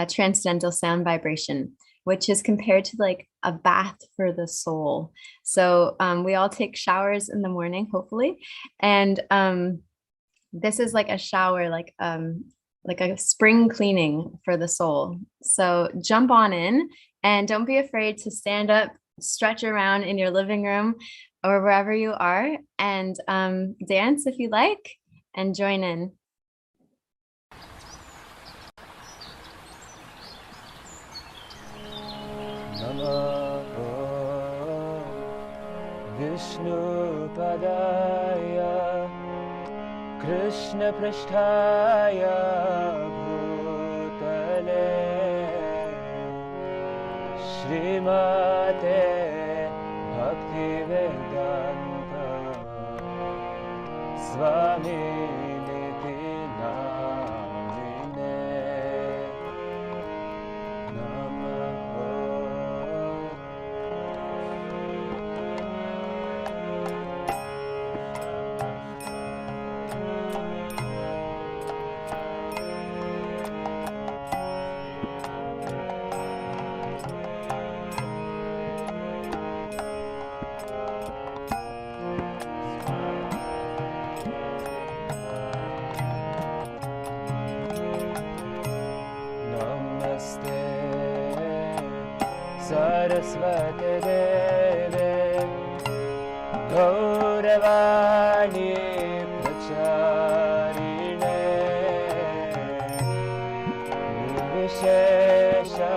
transcendental sound vibration, which is compared to like a bath for the soul. So we all take showers in the morning, hopefully. And this is like a shower, like a spring cleaning for the soul. So jump on in and don't be afraid to stand up, stretch around in your living room or wherever you are, and dance if you like, and join in. Vishnu Padaya Krishna Prishtaya Bhutale Srimate Bhakti Vedanta Swami Niti Namine Saraswati Deve Gauravani Pracharine Nirvishesha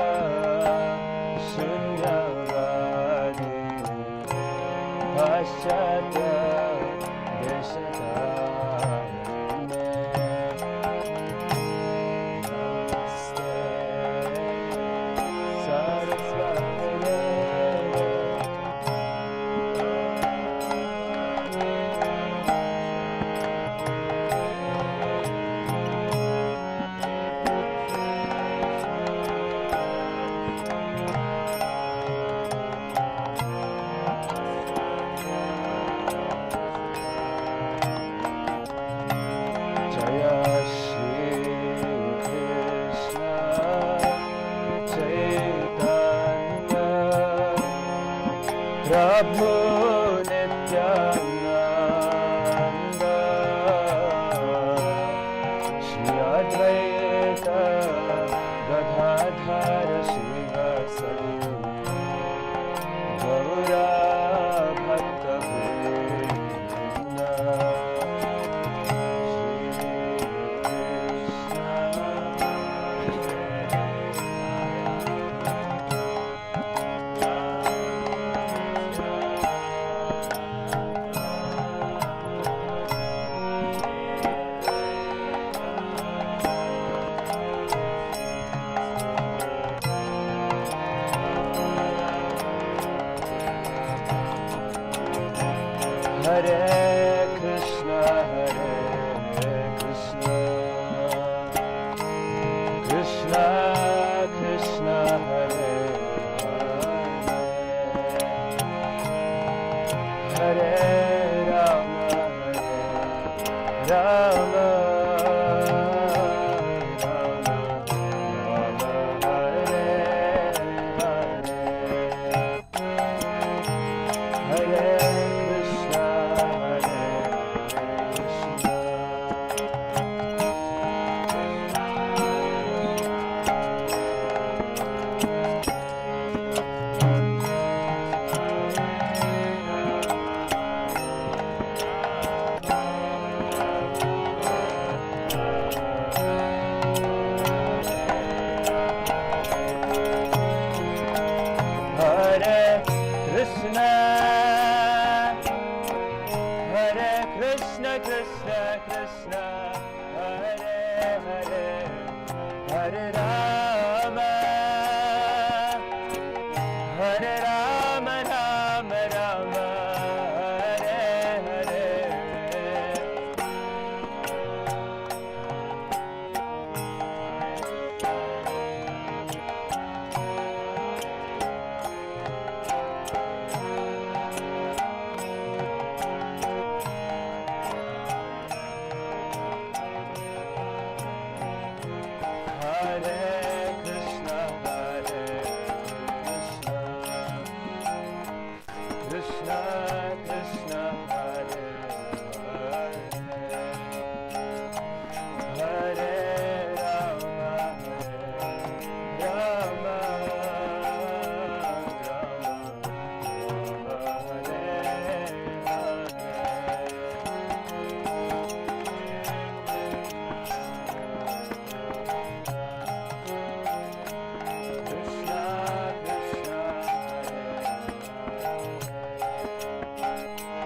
Shunyavadi Paschatya Deshatarine Namaste Saraswati Deve Jaya Shri Krishna Chaitanya Prabhu Nityananda Shri Advaita Gadadhara Srivasadi Gaura Bhakta Vrinda Hare Krishna, Krishna Krishna, Hare Hare, Hare Rama, Rama Rama, Rama Hare Hare, Hare Krishna, Hare Krishna, Hare Krishna, Krishna Krishna, Hare Hare, Hare Rama, Hare Rama, Rama Rama, Hare Hare. Hare Krishna, Krishna Krishna, Hare Hare, Hare Rama, Rama Rama, Hare Krishna Krishna, Hare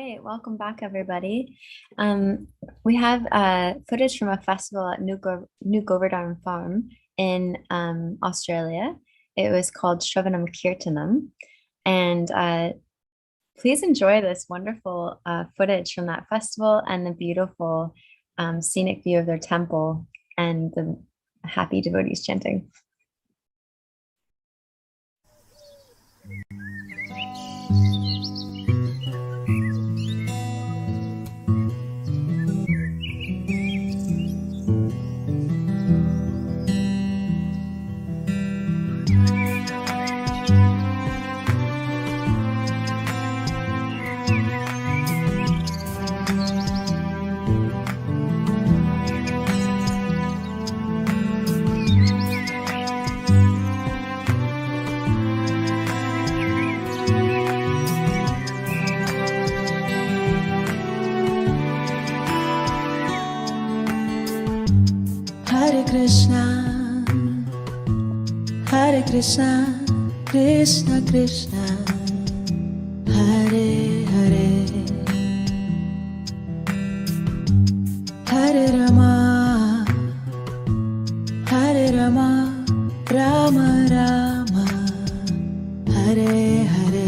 Hi, welcome back, everybody. We have footage from a festival at New Govardhan Farm in Australia. It was called Shravanam Kirtanam. And please enjoy this wonderful footage from that festival and the beautiful scenic view of their temple and the happy devotees chanting. Hare Krishna, Krishna Krishna, Hare Hare, Hare Rama, Hare Rama, Rama Rama, Hare Hare.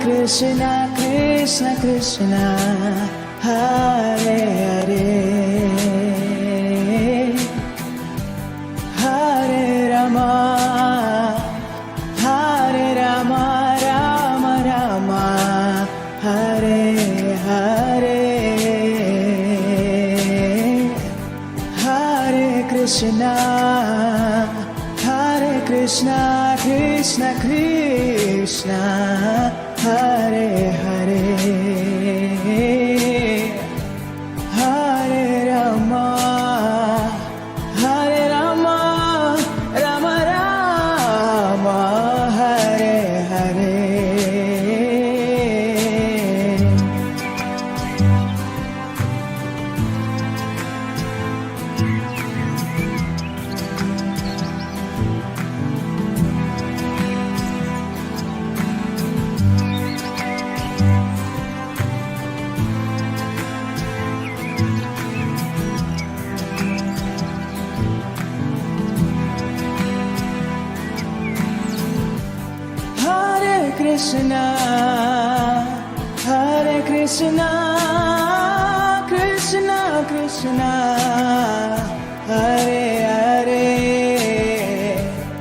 Krishna, Krishna Krishna, Hare Hare, Hare Rama, Hare Rama, Rama Rama, Hare Hare, Hare Krishna, Krishna Krishna, Hare Hare, Hare Rama, Hare Rama, Rama Rama, Hare Hare. Hare Krishna, Krishna Krishna, Hare Hare,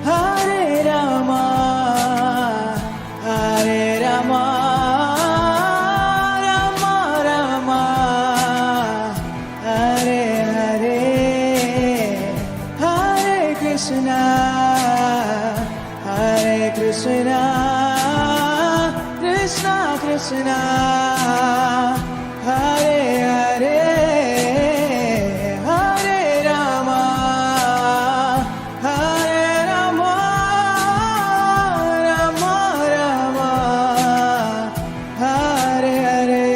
Hare Rama, Hare Rama, Rama Rama, Hare Hare, Hare Krishna, Krishna Krishna, Hare Hare, Hare Rama, Hare Rama, Rama Rama, Hare Hare.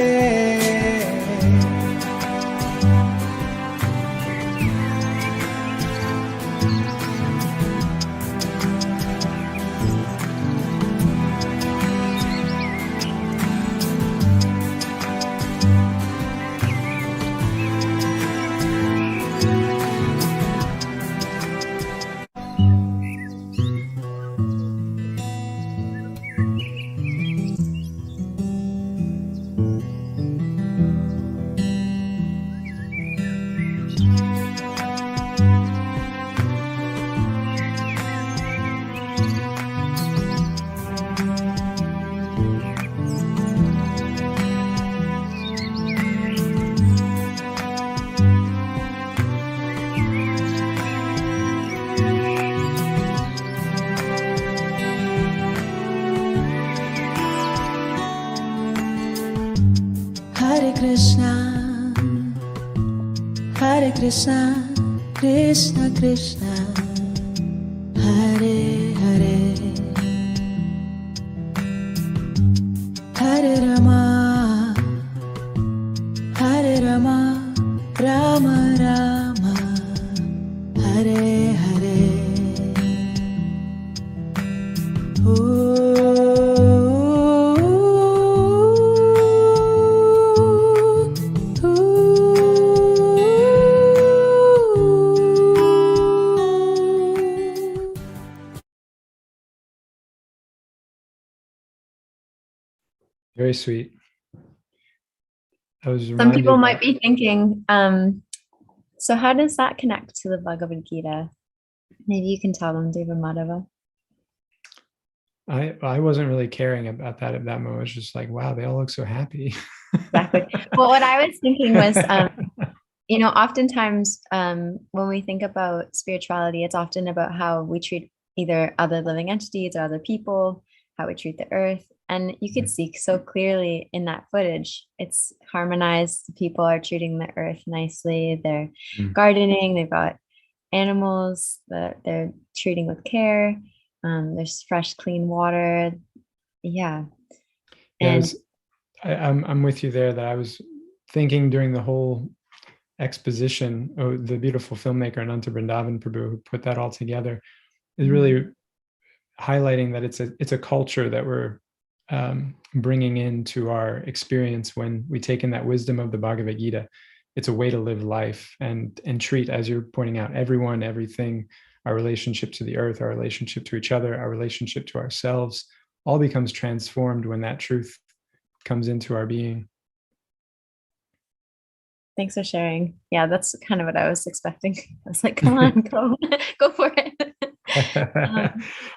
Hare Krishna, Krishna Krishna, Hare Hare, Hare Rama, Hare Rama, Rama Rama, Hare Hare. Very sweet. I was Some reminded people that- might be thinking, so how does that connect to the Bhagavad Gita? Maybe you can tell them, Deva Madhava. I wasn't really caring about that at that moment. I was just like, wow, they all look so happy. Exactly. Well, what I was thinking was, oftentimes when we think about spirituality, it's often about how we treat either other living entities or other people, how we treat the earth. And you could see so clearly in that footage, it's harmonized. People are treating the earth nicely. They're gardening. They've got animals that they're treating with care. There's fresh, clean water. Yeah. And I'm with you there, that I was thinking during the whole exposition, the beautiful filmmaker Ananta Vrindavan Prabhu, who put that all together, is really highlighting that it's a culture that we're bringing into our experience when we take in that wisdom of the Bhagavad Gita. It's a way to live life and treat, as you're pointing out, everyone, everything, our relationship to the earth, our relationship to each other, our relationship to ourselves, all becomes transformed when that truth comes into our being. Thanks for sharing. Yeah, that's kind of what I was expecting. I was like, come on, go for it.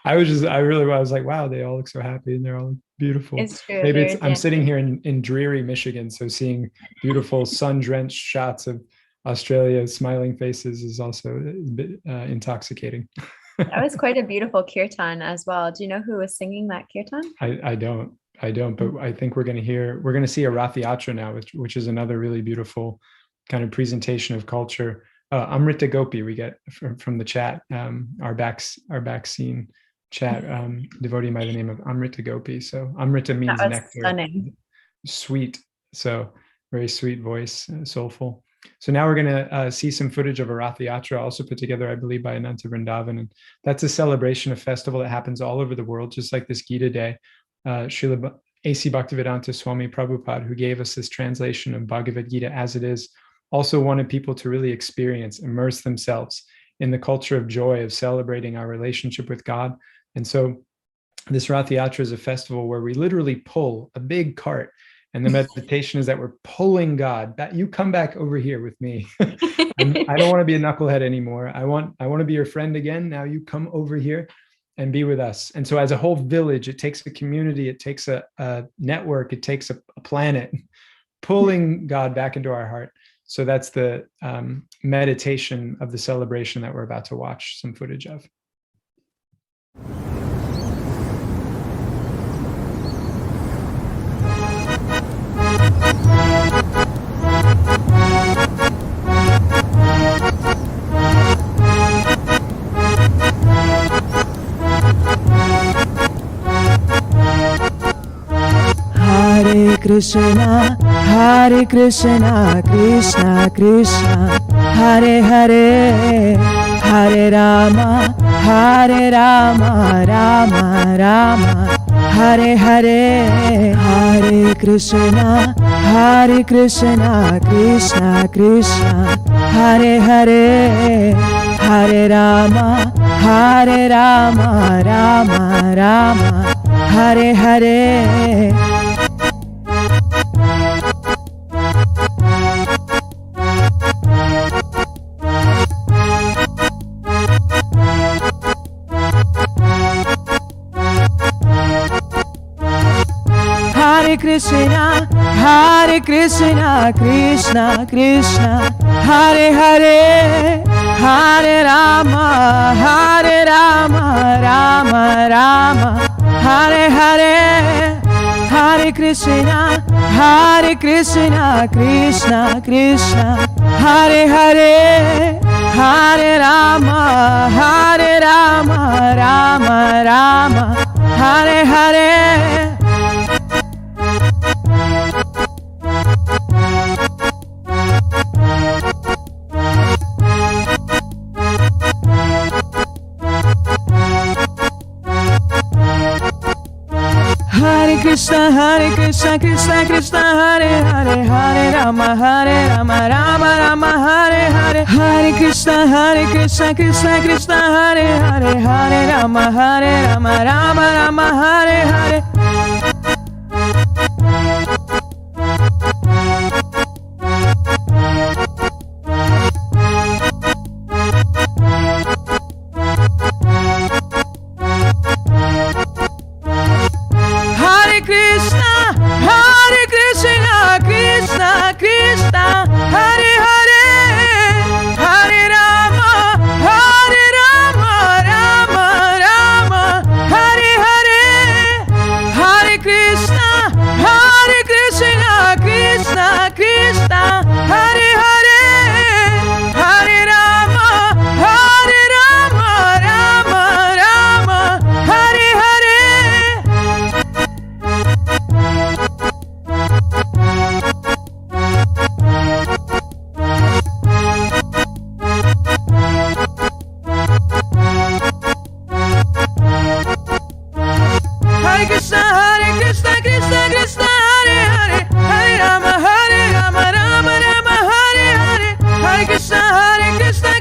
I was like, wow, they all look so happy and they're all beautiful. It's true. Maybe I'm sitting here in dreary Michigan, so seeing beautiful sun-drenched shots of Australia's smiling faces is also a bit intoxicating. That was quite a beautiful kirtan as well. Do you know who was singing that kirtan? I don't, but I think we're going to see a Rath Yatra now, which is another really beautiful kind of presentation of culture. Amrita Gopi, we get from the chat, our back scene chat, devotee by the name of Amrita Gopi. So Amrita means nectar, stunning. Sweet. So very sweet voice, soulful. So now we're going to see some footage of a Rath Yatra, also put together, I believe, by Ananta Vrindavan. And that's a celebration, a festival that happens all over the world, just like this Gita Day. Srila A.C. Bhaktivedanta Swami Prabhupada, who gave us this translation of Bhagavad Gita as it is, also wanted people to really immerse themselves in the culture of joy, of celebrating our relationship with God. And so this Rath Yatra is a festival where we literally pull a big cart. And the meditation is that we're pulling God back. You come back over here with me. I don't want to be a knucklehead anymore. I want to be your friend again. Now you come over here and be with us. And so as a whole village, it takes a community, it takes a network, it takes a planet, pulling God back into our heart. So that's the meditation of the celebration that we're about to watch some footage of. Hare Krishna, Krishna Krishna, Hare Hare, Hare Rama, Rama Rama, Hare Hare, Hare Krishna, Krishna Krishna, Hare Hare, Hare Rama, Rama Rama, Hare Hare. Hare Krishna, Krishna Krishna, Hare Hare, Hare Rama, Rama Rama, Hare Hare, Hare Krishna, Krishna Krishna, Hare Hare, Hare Rama, Rama Rama, Hare Hare. Krishna Krishna Krishna Hare Hare Hare Rama Rama Rama Hare Hare Hare Krishna Krishna Krishna Hare Hare Hare Rama Rama Hare Hare. Hare Krishna Krishna Krishna Hare Hare Hare Rama Rama Rama Hare Hare Hare Krishna Krishna Krishna Hare Hare Hare Rama Rama Rama Hare Hare. Hare Krishna Krishna Krishna Hare Hare Hare Rama Rama Rama Hare Hare Hare Krishna Krishna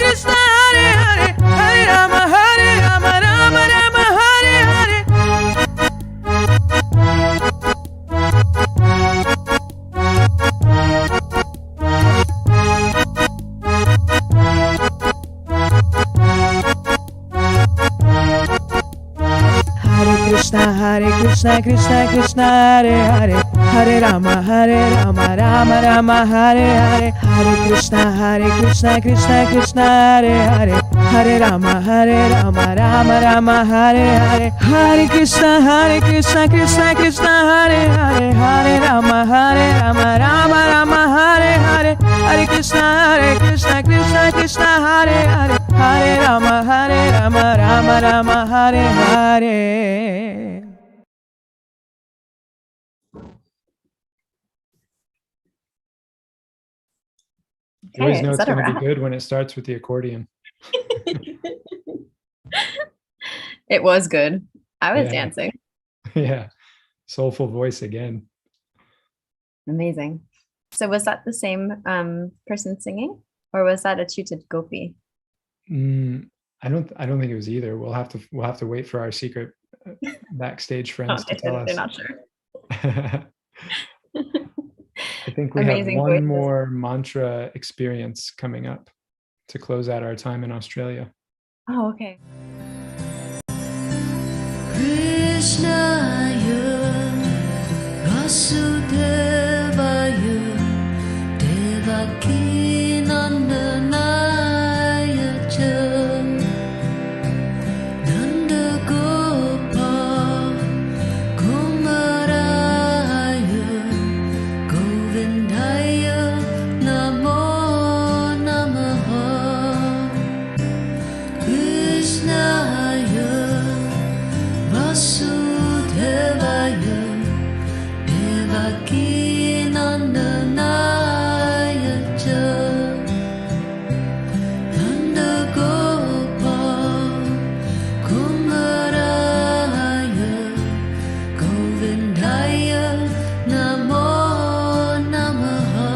Krishna Hare Hare Hare Rama Rama Rama Hare Hare. Hare Krishna Krishna Krishna Hare Hare Hare Rama Rama Rama Hare Hare Hare Krishna Krishna Krishna Hare Hare Hare Rama Rama Hare Hare Hare Krishna Krishna Krishna Hare Hare Hare Rama Rama Hare Hare Hare Krishna Krishna Krishna Hare Hare Hare Rama Rama Hare Hare. You always Okay, know is it's that a going to be wrap? good when it starts with the accordion. It was good. I was Yeah. dancing. Yeah. Soulful voice again. Amazing. So was that the same person singing, or was that a tutored gopi? I don't think it was either. We'll have to wait for our secret backstage friends to tell us. They're not sure. I think we Amazing have one voices. more mantra experience coming up to close out our time in Australia. Oh, okay. Krishnaya Vasudevaya Devaki Nandanaya Cha Nanda Gopal Kumaraya Govindaya Namo Namaha Krishnaya Vasudevaya Devaki Nandanaya Cha Nanda Gopal Kumaraya Govindaya Namo Namaha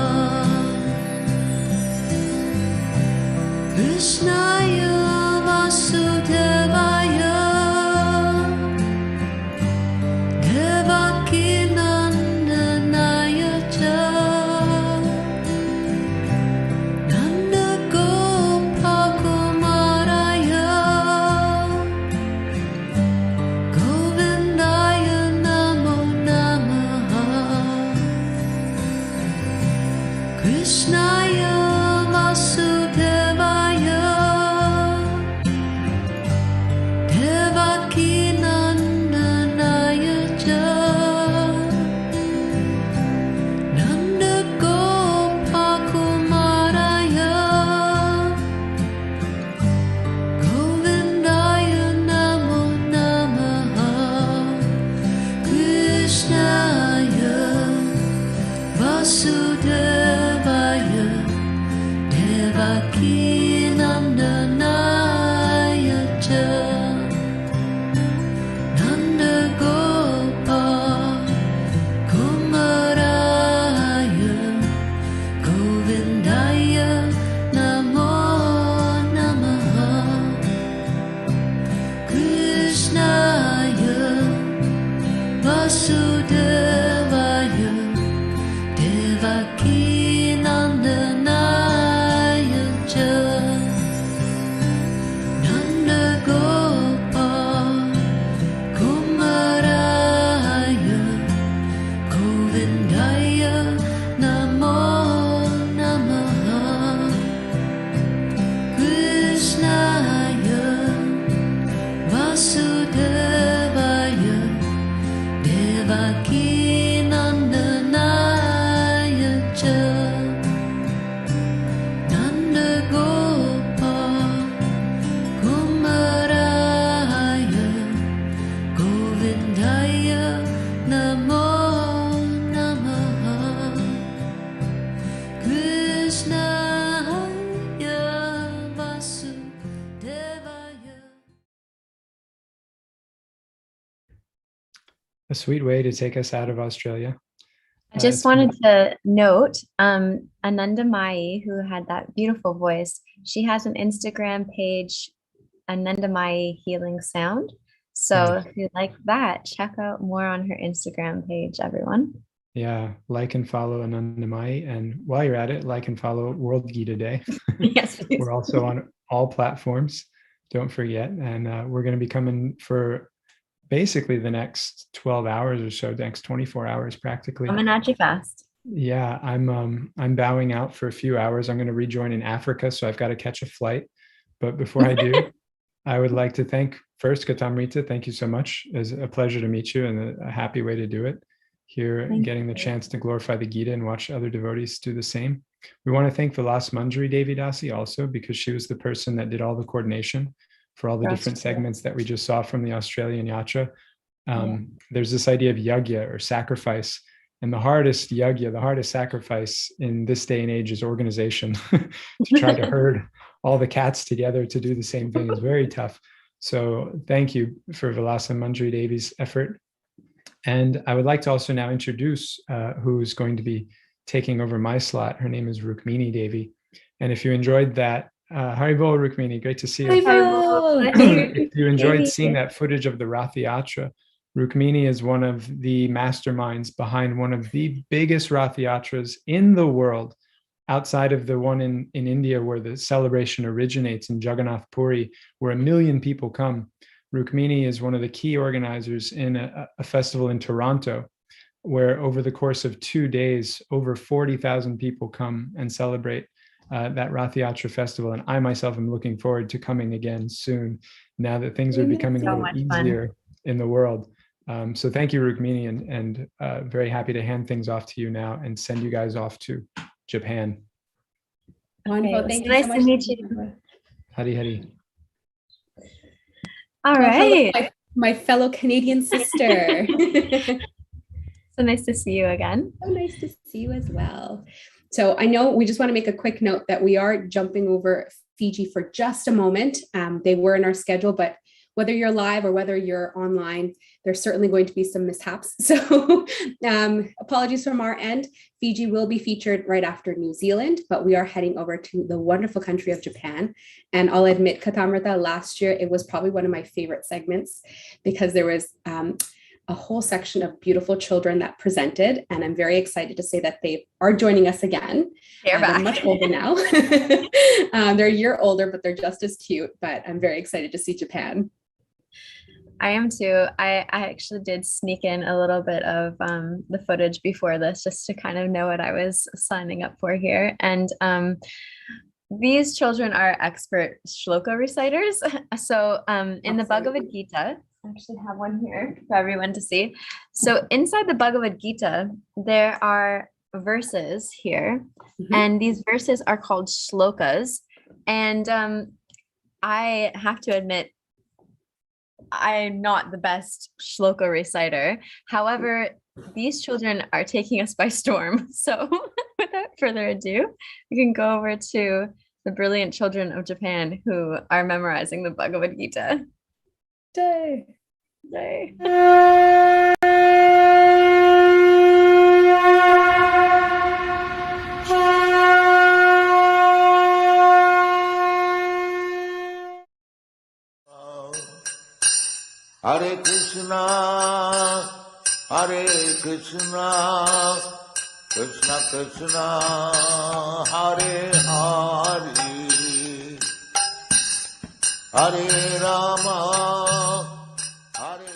Krishnaya Vasudevaya Devaki Nandanaya Cha Nanda Gopal Kumaraya Govindaya Namo Namaha Krishnaya Vasudevaya a sweet way to take us out of Australia. I just it's wanted to note Ananda Mai, who had that beautiful voice, she has an Instagram page, Ananda Mai Healing Sound. So if you like that, check out more on her Instagram page, everyone. Yeah, like and follow Ananda Mai. And while you're at it, like and follow World Gita Day. Yes, please. We're also on all platforms. Don't forget. And we're going to be coming for basically the next 12 hours or so, the next 24 hours practically. Coming at you fast. Yeah, I'm bowing out for a few hours. I'm going to rejoin in Africa, so I've got to catch a flight. But before I do, I would like to thank first Katamrita. Thank you so much. It's a pleasure to meet you and a happy way to do it. Here, getting the chance to glorify the Gita and watch other devotees do the same. We want to thank Vilas Manjari Devi Dasi also, because she was the person that did all the coordination for all the different segments that we just saw from the Australian Yatra. There's this idea of yagya or sacrifice. And the hardest yagya, the hardest sacrifice in this day and age is organization. To try to herd all the cats together to do the same thing is very tough. So thank you for Vilasa Manjari Devi's effort. And I would like to also now introduce who's going to be taking over my slot. Her name is Rukmini Devi. And if you enjoyed that, Haribol Rukmini, great to see you. If you enjoyed seeing that footage of the Rath Yatra, Rukmini is one of the masterminds behind one of the biggest Rath Yatras in the world, outside of the one in India where the celebration originates in Jagannath Puri, where 1 million people come. Rukmini is one of the key organizers in a festival in Toronto, where over the course of 2 days, over 40,000 people come and celebrate that Rath Yatra festival. And I myself am looking forward to coming again soon, now that things are becoming a little easier in the world. So thank you, Rukmini, and very happy to hand things off to you now and send you guys off to Japan. Wonderful. Okay, Thank you nice so to much. meet you. Hari Hari. All Well, hello, right. my fellow Canadian sister. So nice to see you again. So nice to see you as well. So I know we just want to make a quick note that we are jumping over Fiji for just a moment. They were in our schedule, but whether you're live or whether you're online, there's certainly going to be some mishaps. So apologies from our end. Fiji will be featured right after New Zealand, but we are heading over to the wonderful country of Japan. And I'll admit, Katamrita, last year, it was probably one of my favorite segments because there was a whole section of beautiful children that presented. And I'm very excited to say that they are joining us again. They're back. They're much older now. They're a year older, but they're just as cute. But I'm very excited to see Japan. I am too. I actually did sneak in a little bit of the footage before this just to kind of know what I was signing up for here. And these children are expert shloka reciters. So in the Bhagavad Gita, I actually have one here for everyone to see. So inside the Bhagavad Gita, there are verses here, and these verses are called shlokas. And I have to admit, I'm not the best shloka reciter. However, these children are taking us by storm. So without further ado, we can go over to the brilliant children of Japan who are memorizing the Bhagavad Gita. Day. Day. Hare Krishna, Hare Krishna, Krishna Krishna, Hare Hare, Hare Rama, Hare.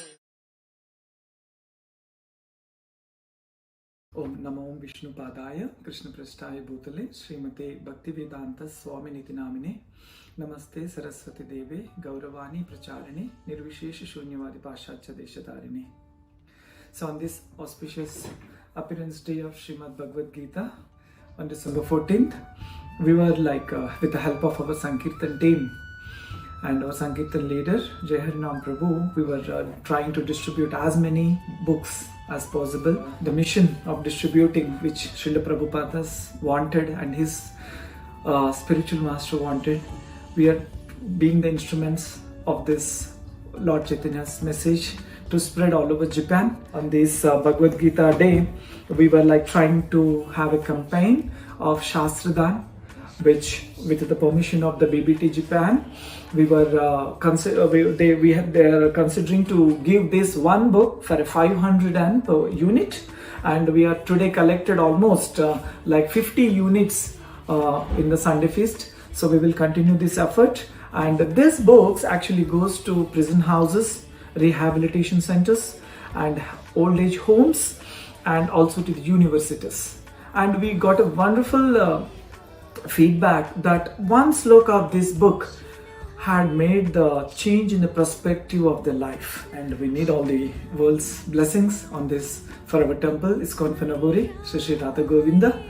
Om Namo Vishnu Padaya, Krishna Prasthaya Bhutale, Srimate Bhaktivedanta Swami Niti Namine, Namaste Saraswati Deve, Gauravani Pracharine, Nirvishesha Shunyavadi Pashacha Deshatarine. So on this auspicious appearance day of Srimad Bhagavad Gita, on December 14th, we were with the help of our Sankirtan team and our Sankirtan leader, Jai Harinam Prabhu, we were trying to distribute as many books as possible. The mission of distributing, which Srila Prabhupada wanted and his spiritual master wanted, we are being the instruments of this Lord Chaitanya's message to spread all over Japan. On this Bhagavad Gita day, we were like trying to have a campaign of Shastradan, which with the permission of the BBT Japan, we were they are considering to give this one book for a 500 Yen per unit, and we are today collected almost like 50 units in the Sunday feast. So we will continue this effort, and this books actually goes to prison houses, rehabilitation centers and old age homes, and also to the universities. And we got a wonderful feedback that one sloka of this book had made the change in the perspective of their life. And we need all the world's blessings on this for our temple, ISKCON Phanaburi, Shri Radha Govinda,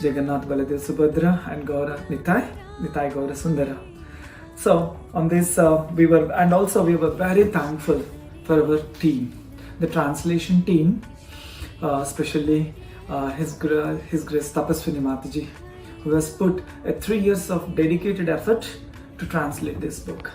Jagannath Baladev Subhadra, and Gaura Nitai Gaura Sundara. So on this we were very thankful for our team, the translation team, especially His Grace Tapaswini Mataji, who has put 3 years of dedicated effort to translate this book.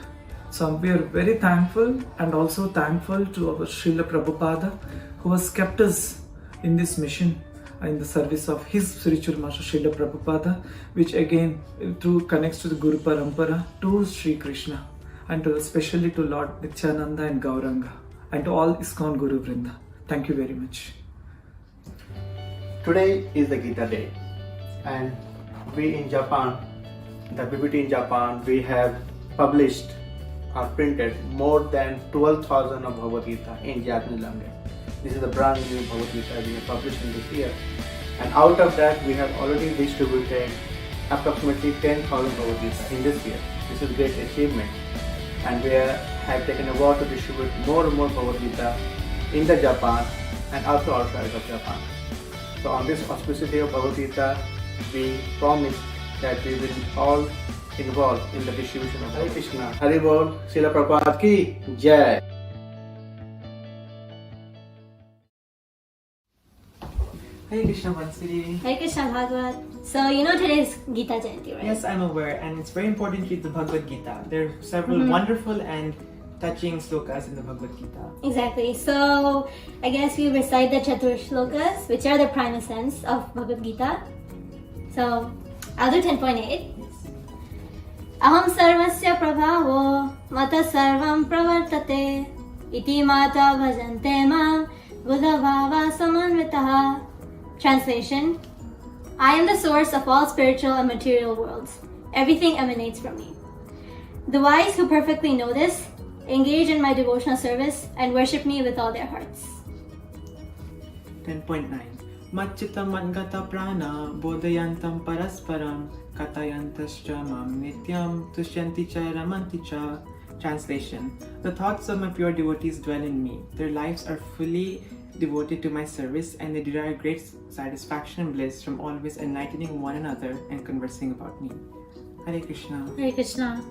So we are very thankful, and also thankful to our Srila Prabhupada, who has kept us in this mission in the service of his spiritual master Srila Prabhupada, which again connects to the Guru Parampara, to Sri Krishna, and especially to Lord Nityananda and Gauranga, and to all ISKCON Guru Vrinda. Thank you very much. Today is the Gita Day, and we in Japan, the BBT in Japan, we have published or printed more than 12,000 of Bhagavad Gita in Japanese language. This is the brand new Bhagavad Gita we have published in this year, and out of that we have already distributed approximately 10,000 Bhagavad Gita in this year. This is a great achievement, and we have taken a vow to distribute more and more Bhagavad Gita in the Japan and also outside of Japan. So on this auspicity of Bhagavad Gita, we promise that we will all involve in the distribution of Hare Krishna. Hari Bol, Srila Prabhupada ki Jai. Hare Krishna Vansiri. Hare Krishna Bhagavad. So you know today is Gita Jayanti, right? Yes, I'm aware, and it's very important to read the Bhagavad Gita. There are several wonderful and touching slokas in the Bhagavad Gita. Exactly. So I guess we recite the Chatur Shlokas, which are the prime essence of Bhagavad Gita. So I'll do 10.8. Aham sarvasya prabhavo mata sarvam pravartate iti mata bhajante mam buddha bhava samanvitaha. Translation: I am the source of all spiritual and material worlds. Everything emanates from me. The wise who perfectly know this engage in my devotional service and worship me with all their hearts. 10.9. Machchitam mangata prana bodhayantam parasparam katayantascha mam nityam tushyanti cha ramanti cha. Translation: the thoughts of my pure devotees dwell in me. Their lives are fully devoted to my service, and they derive great satisfaction and bliss from always enlightening one another and conversing about me. Hare Krishna. Hare Krishna.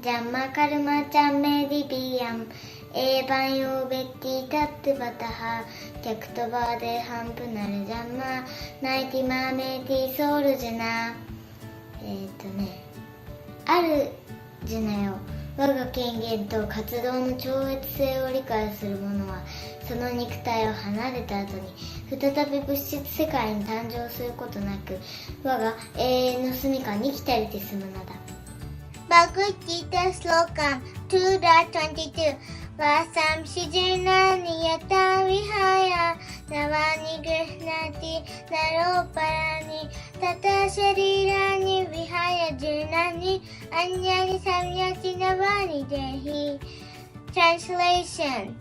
Jamma karma chamme dipiyam evan yo vetti tattvataha tyaktva deham punar jamma naiti mameti sorujana. あるジュナよ、我が権限と活動の超越性を理解する者はその肉体を離れた後に再び物質世界に誕生することなく、我が永遠の住処に来たりて済むのだ。Bhagavad Gita Slokam 2.22 Vasam Shijirna Niyata Vihaya Navani Grihnati Naroparani Tata Sharirani Vihaya Jirnani Anyani Samyati Navani Dehi. Translation: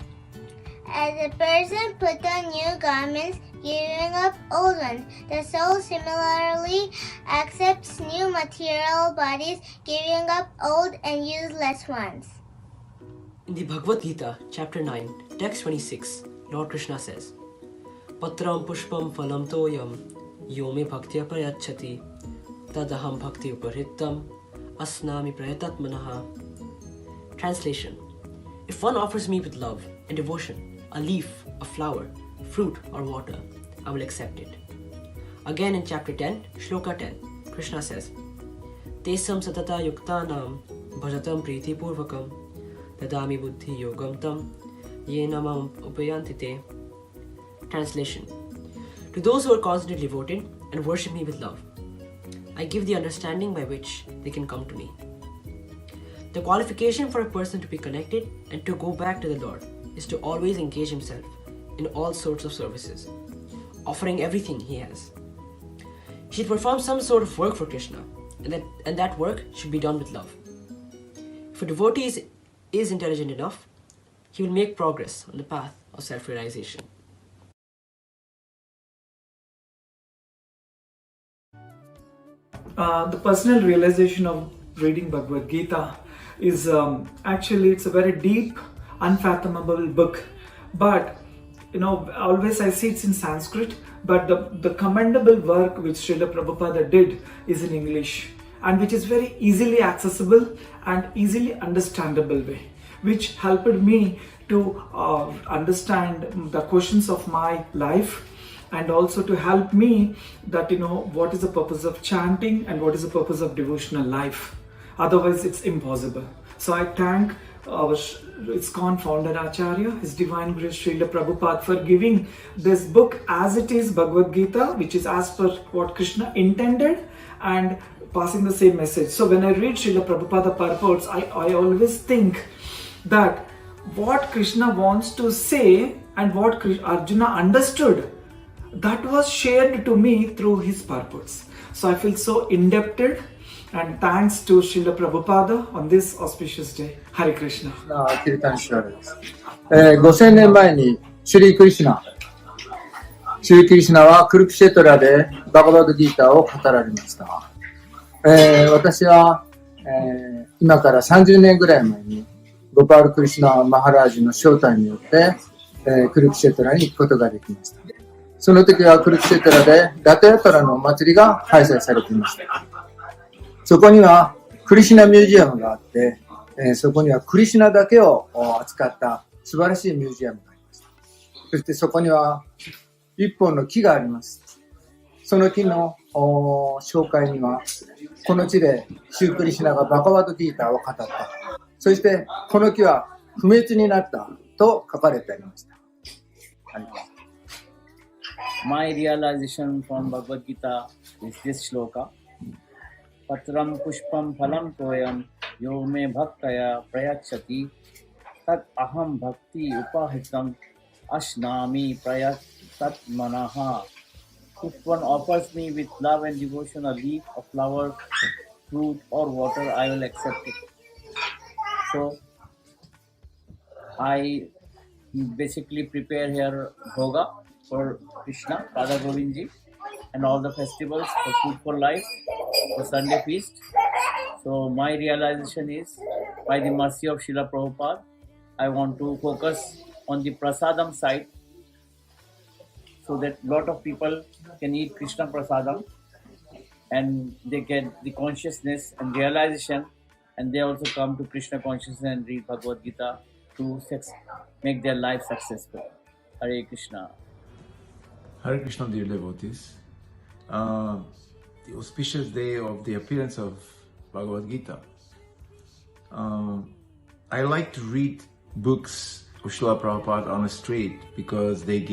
as a person puts on new garments, giving up old ones, the soul similarly accepts new material bodies, giving up old and useless ones. In the Bhagavad Gita, chapter 9, text 26, Lord Krishna says, Patram pushpam phalam toyam yomi bhaktya prayachati tadaham bhakti uparhittam asnami prayatatmanaha. Translation: if one offers me with love and devotion a leaf, a flower, fruit or water, I will accept it. Again in chapter 10, Shloka 10, Krishna says, Tesam satata yuktanam bhajatam priti purvakam dadami buddhi yogam tam ye namam upayantite. Translation: to those who are constantly devoted and worship me with love, I give the understanding by which they can come to me. The qualification for a person to be connected and to go back to the Lord is to always engage himself in all sorts of services, offering everything he has. He should perform some sort of work for Krishna, and that work should be done with love. If a devotee is intelligent enough, he will make progress on the path of self-realization. The personal realization of reading Bhagavad Gita is actually, it's a very deep, unfathomable book. But always I see it's in Sanskrit, but the commendable work which Srila Prabhupada did is in English, and which is very easily accessible and easily understandable way, which helped me to understand the questions of my life, and also to help me that what is the purpose of chanting and what is the purpose of devotional life. Otherwise it's impossible. So I thank our ISKCON founder Acharya, His Divine Grace Srila Prabhupada, for giving this book as it is, Bhagavad Gita, which is as per what Krishna intended, and passing the same message. So when I read Srila Prabhupada purports, I always think that what Krishna wants to say and what Arjuna understood, that was shared to me through his purports. So I feel so indebted, and thanks to Srila Prabhupada on this auspicious day. Hare Krishna. 5000年前にシュリー・クリシュナはクルクシェトラでバガバッドギーターを語られました。私は、今から30年ぐらい前にゴパール・クリシュナ・マハラージの招待によって、クルクシェトラに行くことができました。その時はクルクシェトラでラトヤトラのお祭りが開催されていました。そこにはクリシュナミュージアムがあって、そこにはクリシュナだけを扱った素晴らしいミュージアムがありました。そしてそこには一本の木があります。その木の紹介には、この地でシュークリシュナがバガバッドギーターを語った。そしてこの木は不滅になったと書かれてありました。はい。My realization from Bhagavad Gita is this shloka. Patram pushpam phalam toyam yo me bhaktaya prayachati tat aham bhakti upahitam ashnami prayatat manaha. If one offers me with love and devotion a leaf, a flower, fruit or water, I will accept it. So I basically prepare here bhoga for Krishna, Radha Govindji, and all the festivals for Food for Life, for Sunday feast. So my realization is, by the mercy of Srila Prabhupada, I want to focus on the prasadam side, so that lot of people can eat Krishna prasadam and they get the consciousness and realization, and they also come to Krishna consciousness and read Bhagavad Gita to make their life successful. Hare Krishna. Hare Krishna, dear devotees. The auspicious day of the appearance of Bhagavad Gita. I like to read books of Srila Prabhupada on the street because they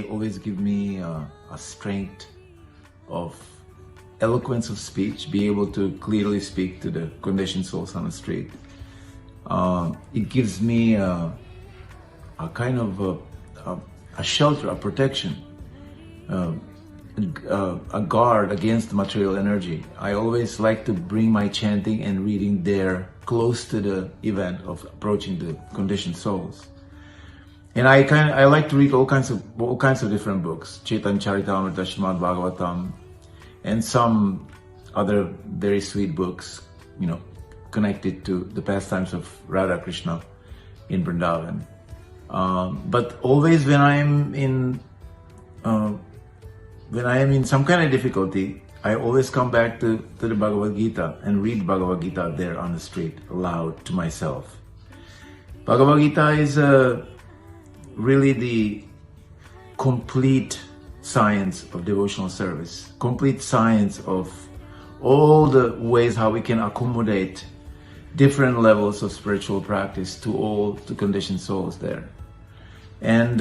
always give me a strength of eloquence of speech, be able to clearly speak to the conditioned souls on the street. It gives me a kind of a shelter, a protection, a guard against material energy. I always like to bring my chanting and reading there close to the event of approaching the conditioned souls. And I like to read all kinds of different books, Chaitanya Charitamrita, Srimad Bhagavatam, and some other very sweet books, connected to the pastimes of Radha Krishna in Vrindavan. But always when I am in some kind of difficulty, I always come back to the Bhagavad Gita and read Bhagavad Gita there on the street aloud to myself. Bhagavad Gita is really the complete science of devotional service, complete science of all the ways how we can accommodate different levels of spiritual practice to all the conditioned souls there. And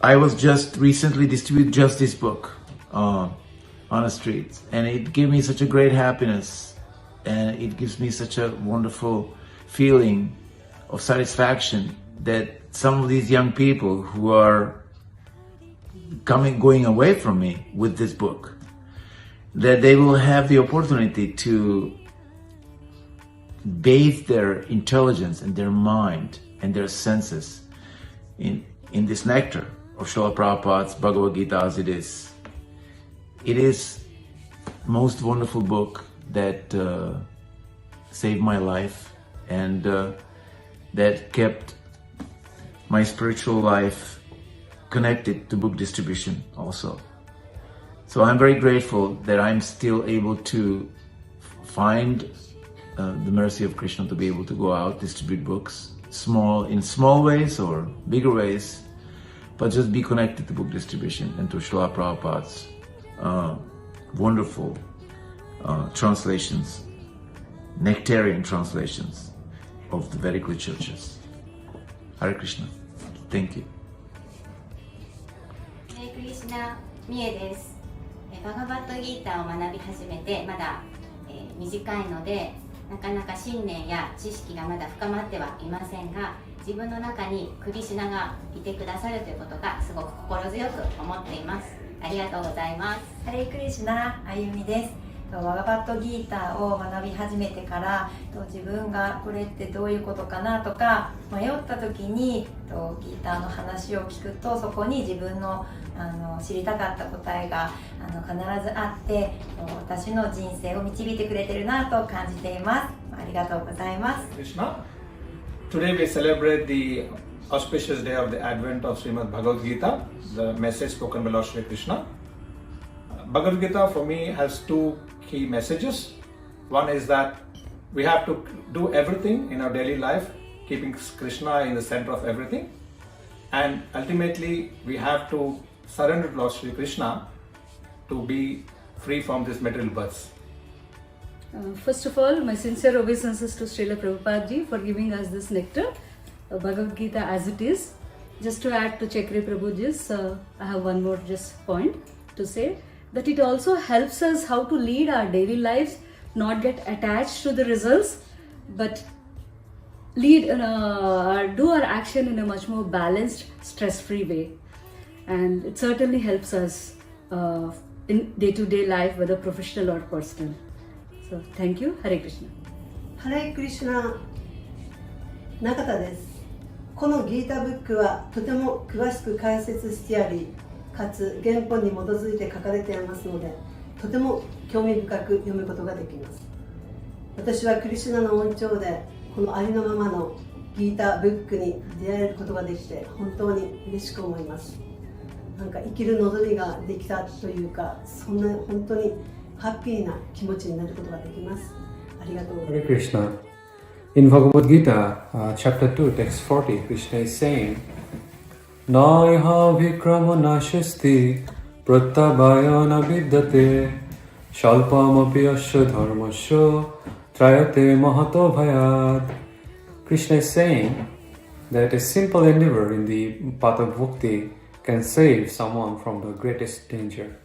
I was just recently distributed just this book on the streets, and it gave me such a great happiness, and it gives me such a wonderful feeling of satisfaction that some of these young people who are going away from me with this book, that they will have the opportunity to bathe their intelligence and their mind and their senses in this nectar of Srila Prabhupada's Bhagavad Gita as it is. It is most wonderful book that saved my life and that kept my spiritual life connected to book distribution also. So I'm very grateful that I'm still able to find the mercy of Krishna to be able to go out, distribute books, in small ways or bigger ways, but just be connected to book distribution and to Srila Prabhupada's wonderful translations, nectarian translations of the Vedic literatures. Hare Krishna. Thank you. ハレクリシナ、ミエです。バガバットギーターを学び始めてまだ、短いので、なかなか信念や知識がまだ深まってはいませんが、自分の中にクリシナがいてくださるということがすごく心強く思っています。ありがとうございます。ハレクリシナ、あゆみです。バガバットギーターを学び始めてから自分がこれってどういうことかなとか迷った時にギーターの話を聞くとそこに自分の知りたかった答えが必ずあって私の人生を導いてくれてるなと感じています。ありがとうございます。Krishna. Today we celebrate the auspicious day of the advent of Srimad Bhagavad Gita, the message spoken by Lord Shri Krishna. Bhagavad Gita for me has two key messages. One is that we have to do everything in our daily life, keeping Krishna in the center of everything. And ultimately, we have to surrender to Lord Shri Krishna to be free from this material births. First of all, my sincere obeisances to Srila Prabhupada ji for giving us this nectar, Bhagavad Gita as it is. Just to add to Chakri Prabhuji's, I have one more just point to say. That it also helps us how to lead our daily lives, not get attached to the results, but do our action in a much more balanced, stress-free way. And it certainly helps us in day-to-day life, whether professional or personal. So thank you. Hare Krishna. Hare Krishna. 中田です。このギータブックはとても詳しく解説してあり、かつ原本に基づいて書かれていますので、とても興味深く読むことができます。私はクリシュナの恩寵でこのありのままのギータブックに出会えることができて本当に嬉しく思います。なんか生きる望みができたというか、そんな本当にハッピーな気持ちになることができます。ありがとうございます。 Hare Krishna. In Bhagavad Gita, chapter 2, text 40, Krishna is saying, Naiha vikrama nashasti prattabhaya na vidyate shalpamapi asya dharmasya trayate mahato bhayat. Krishna is saying that a simple endeavor in the path of bhakti can save someone from the greatest danger.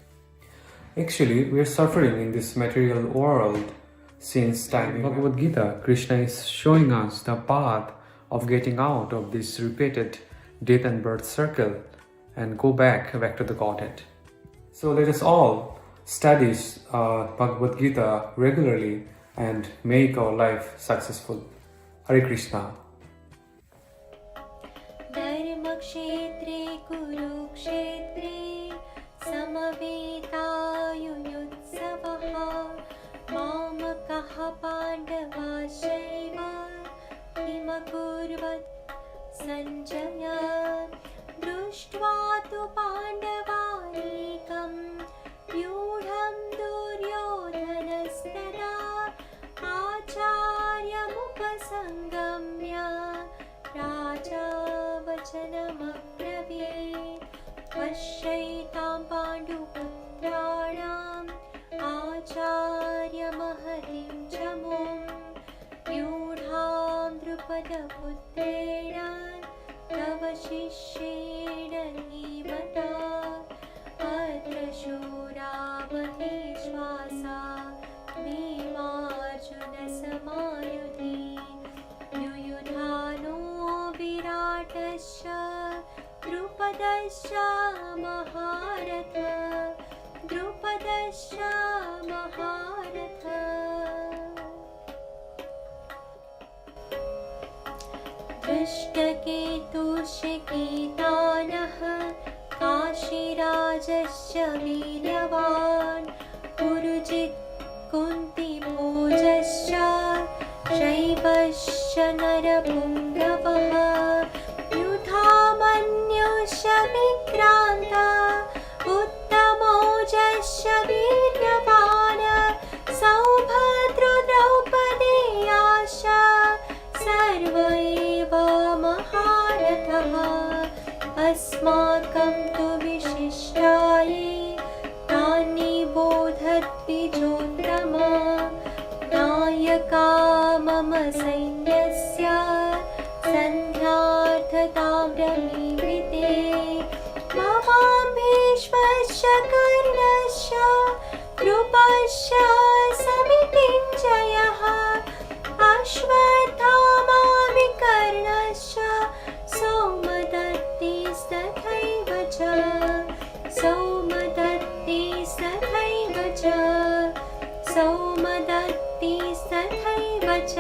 Actually, we are suffering in this material world since time. In Bhagavad Gita, Krishna is showing us the path of getting out of this repeated death and birth circle and go back to the Godhead. So let us all study Bhagavad Gita regularly and make our life successful. Hare Krishna. Dharmakshetre Kurukshetre Samavitayunyutsavaha Mamakaha Pandavashaiva Himakurvat Sanjaya Drishtva tu Pandavanekam Vyudham Duryodhanastada Acharya Mupasangamya Raja Vachanamabrave Vashaitam Panduputranam Acharya Mahatim Chamo द्रौपदपुत्रेण तव शिष्येण धीमता अत्र शूरावधेश्वासा भीमार्जुनसमायुधि युयुधानो विराटश्च द्रुपदश्च महारथ द्रुपदश्च महारथ दृष्टकेतुश्चकेतानः काशीराजश्च वीर्यवान् पुरुजित् कुन्तिभोजश्च शैवश्च नरपुङ्गवः युधामन्युश्च विक्रान्ता उत्तमौजश्च वीर्यवान् सौभद्रो द्रौपदेयाश्च सर्व एव महारथः अस्माकं तु विशिष्टाये तानि बोधद्विजोत्तमा नायका मम सैन्यस्य सन्ध्यार्थताम्रमीवृते भवान् भीष्मश्च कर्णश्च कृपश्च समितिञ्जयः अश्वत्थामा विकर्णश्च सौमदत्तिस्तथैव च सौमदत्तिस्तथैव च सौमदत्तिस्तथैव च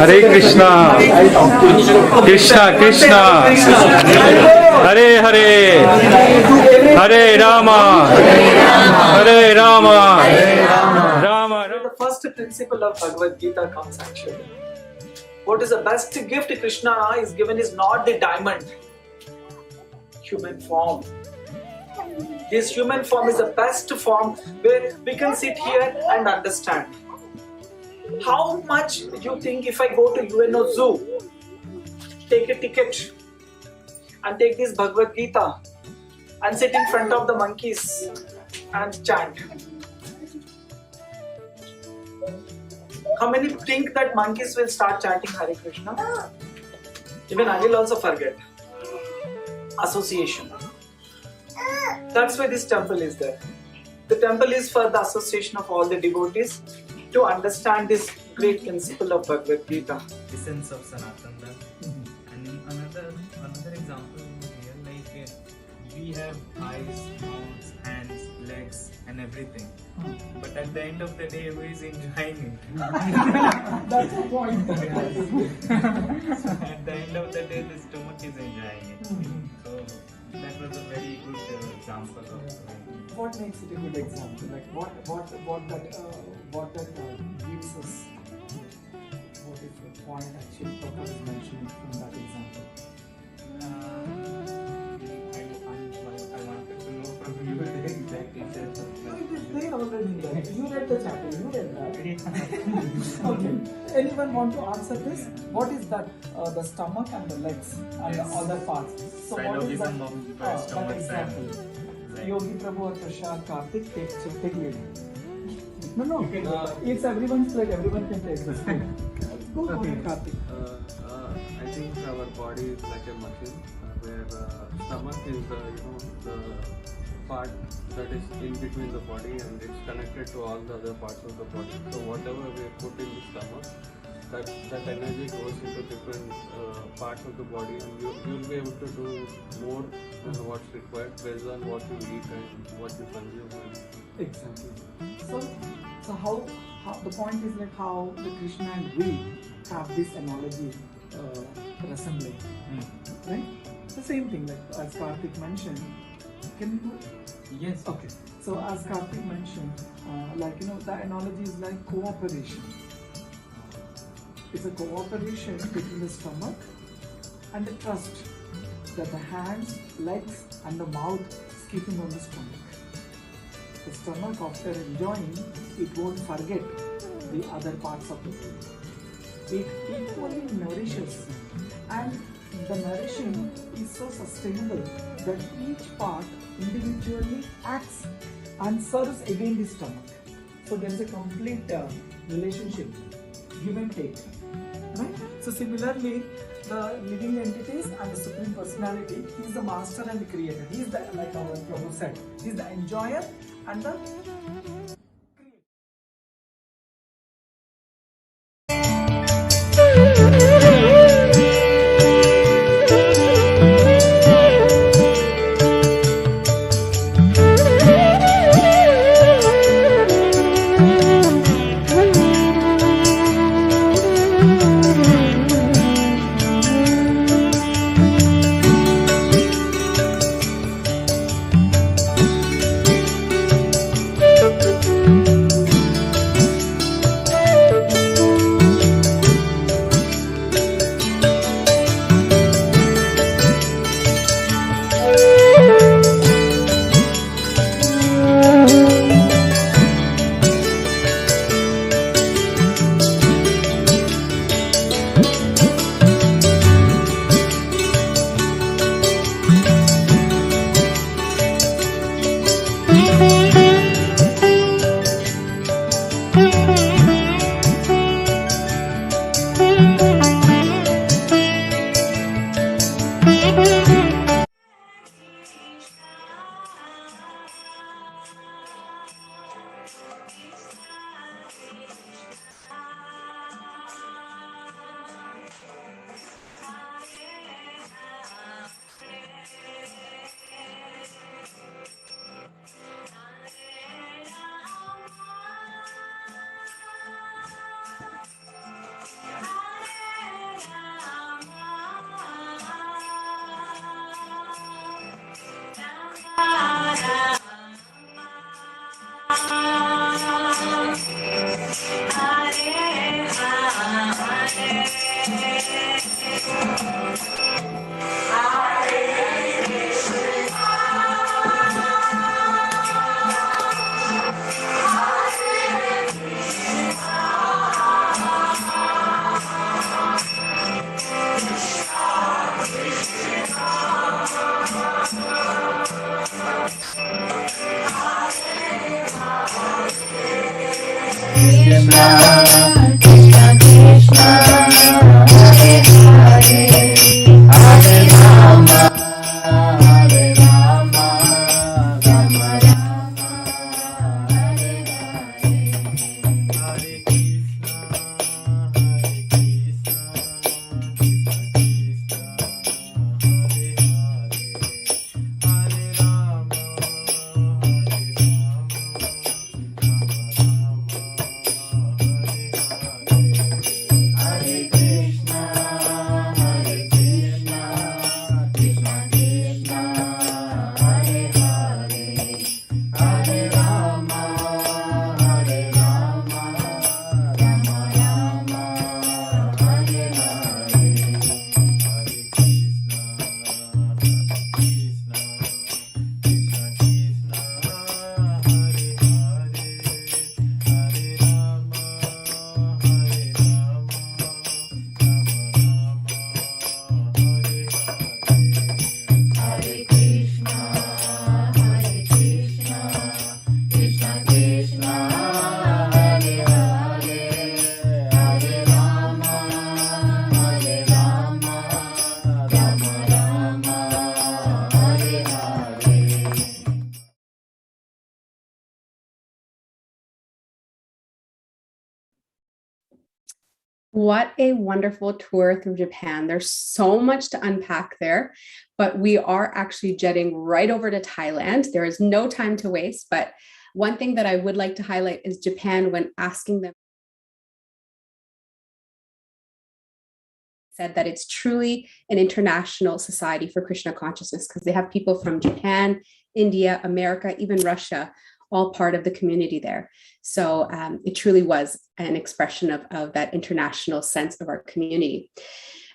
Hare Krishna, Krishna Krishna, Hare Hare, Hare Rama, Hare Rama, Rama. The first principle of Bhagavad Gita comes actually. What is the best gift Krishna is given is not the diamond, human form. This human form is the best form where we can sit here and understand. How much you think if I go to UNO Zoo, take a ticket and take this Bhagavad Gita and sit in front of the monkeys and chant? How many think that monkeys will start chanting Hare Krishna? Even I will also forget. Association. That's why this temple is there. The temple is for the association of all the devotees to understand this great principle of Bhagavad Gita. Essence of Sanatana Dharma. And another example here, like we have eyes, mouths, hands, legs, and everything. But at the end of the day, who is enjoying it? That's the point. So at the end of the day, the stomach is enjoying it. So that was a very good example of what makes it a good example? Like what that gives us? What is the point actually Papa is mentioning from that example? I wanted to know from you the exact details of that. They already read. You read the chapter. You read that. Okay. Anyone want to answer this? What is that? The stomach and the legs and the other parts. So what is that? That example. Yogi Prabhu or Prashad Karthik take lead. No. It's everyone's plate. Everyone can take this. Go ahead, Karthik. I think our body is like a machine where stomach is the part that is in between the body and it's connected to all the other parts of the body. So whatever we put in the stomach, that energy goes into different parts of the body, and you'll be able to do more than what's required based on what you eat and what you consume. Exactly. So how the point is like how the Krishna and we have this analogy resembling, right? The same thing, like as Karthik mentioned. Can you? Yes. Okay. So as Karthik mentioned, the analogy is like cooperation. It's a cooperation between the stomach and the trust that the hands, legs, and the mouth is keeping on the stomach. The stomach, after enjoying, it won't forget the other parts of the body. It equally nourishes, and the nourishing is so sustainable that each part individually acts and serves again the stomach. So there is a complete relationship, give and take. Right? So similarly, the living entities and the Supreme Personality, he is the master and the creator. He is the, like our Prabhu said, he is the enjoyer and the What a wonderful tour through Japan. There's so much to unpack there, but we are actually jetting right over to Thailand. There is no time to waste, but one thing that I would like to highlight is Japan, when asking them, said that it's truly an international society for Krishna consciousness, because they have people from Japan, India, America, even Russia, all part of the community there. So it truly was an expression of that international sense of our community.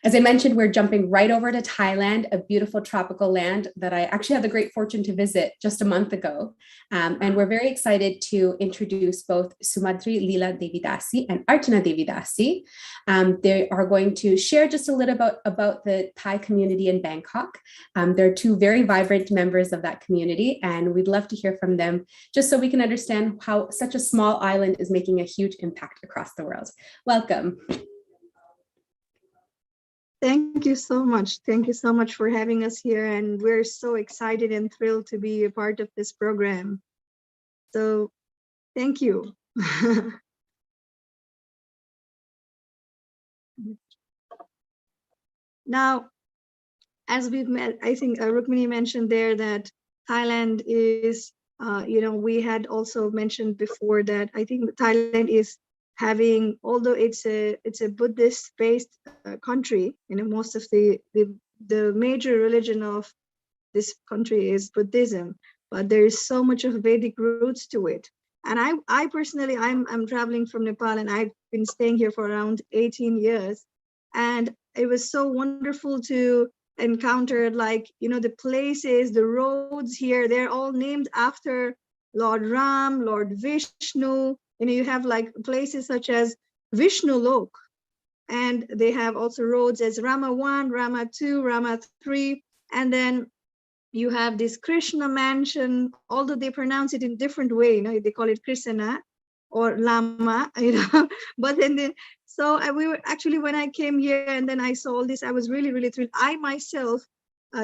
As I mentioned, we're jumping right over to Thailand, a beautiful tropical land that I actually had the great fortune to visit just a month ago. And we're very excited to introduce both Sumadri Leela Devidasi and Archana Devidasi. They are going to share just a little about the Thai community in Bangkok. They're two very vibrant members of that community, and we'd love to hear from them just so we can understand how such a small island is making a huge impact across the world. Welcome. Thank you so much. Thank you so much for having us here. And we're so excited and thrilled to be a part of this program. So thank you. Now, as we've met, I think Rukmini mentioned there that Thailand is, we had also mentioned before that I think Thailand is having, although it's a Buddhist-based country, most of the major religion of this country is Buddhism, but there is so much of Vedic roots to it. And I personally, I'm traveling from Nepal, and I've been staying here for around 18 years, and it was so wonderful to encounter, the places, the roads here, they're all named after Lord Ram, Lord Vishnu. You have places such as Vishnu Lok, and they have also roads as Rama 1, Rama 2, Rama 3, and then you have this Krishna mansion, although they pronounce it in different way, they call it Krishna or Lama, but then we were actually, when I came here and then I saw all this, I was really, really thrilled. I myself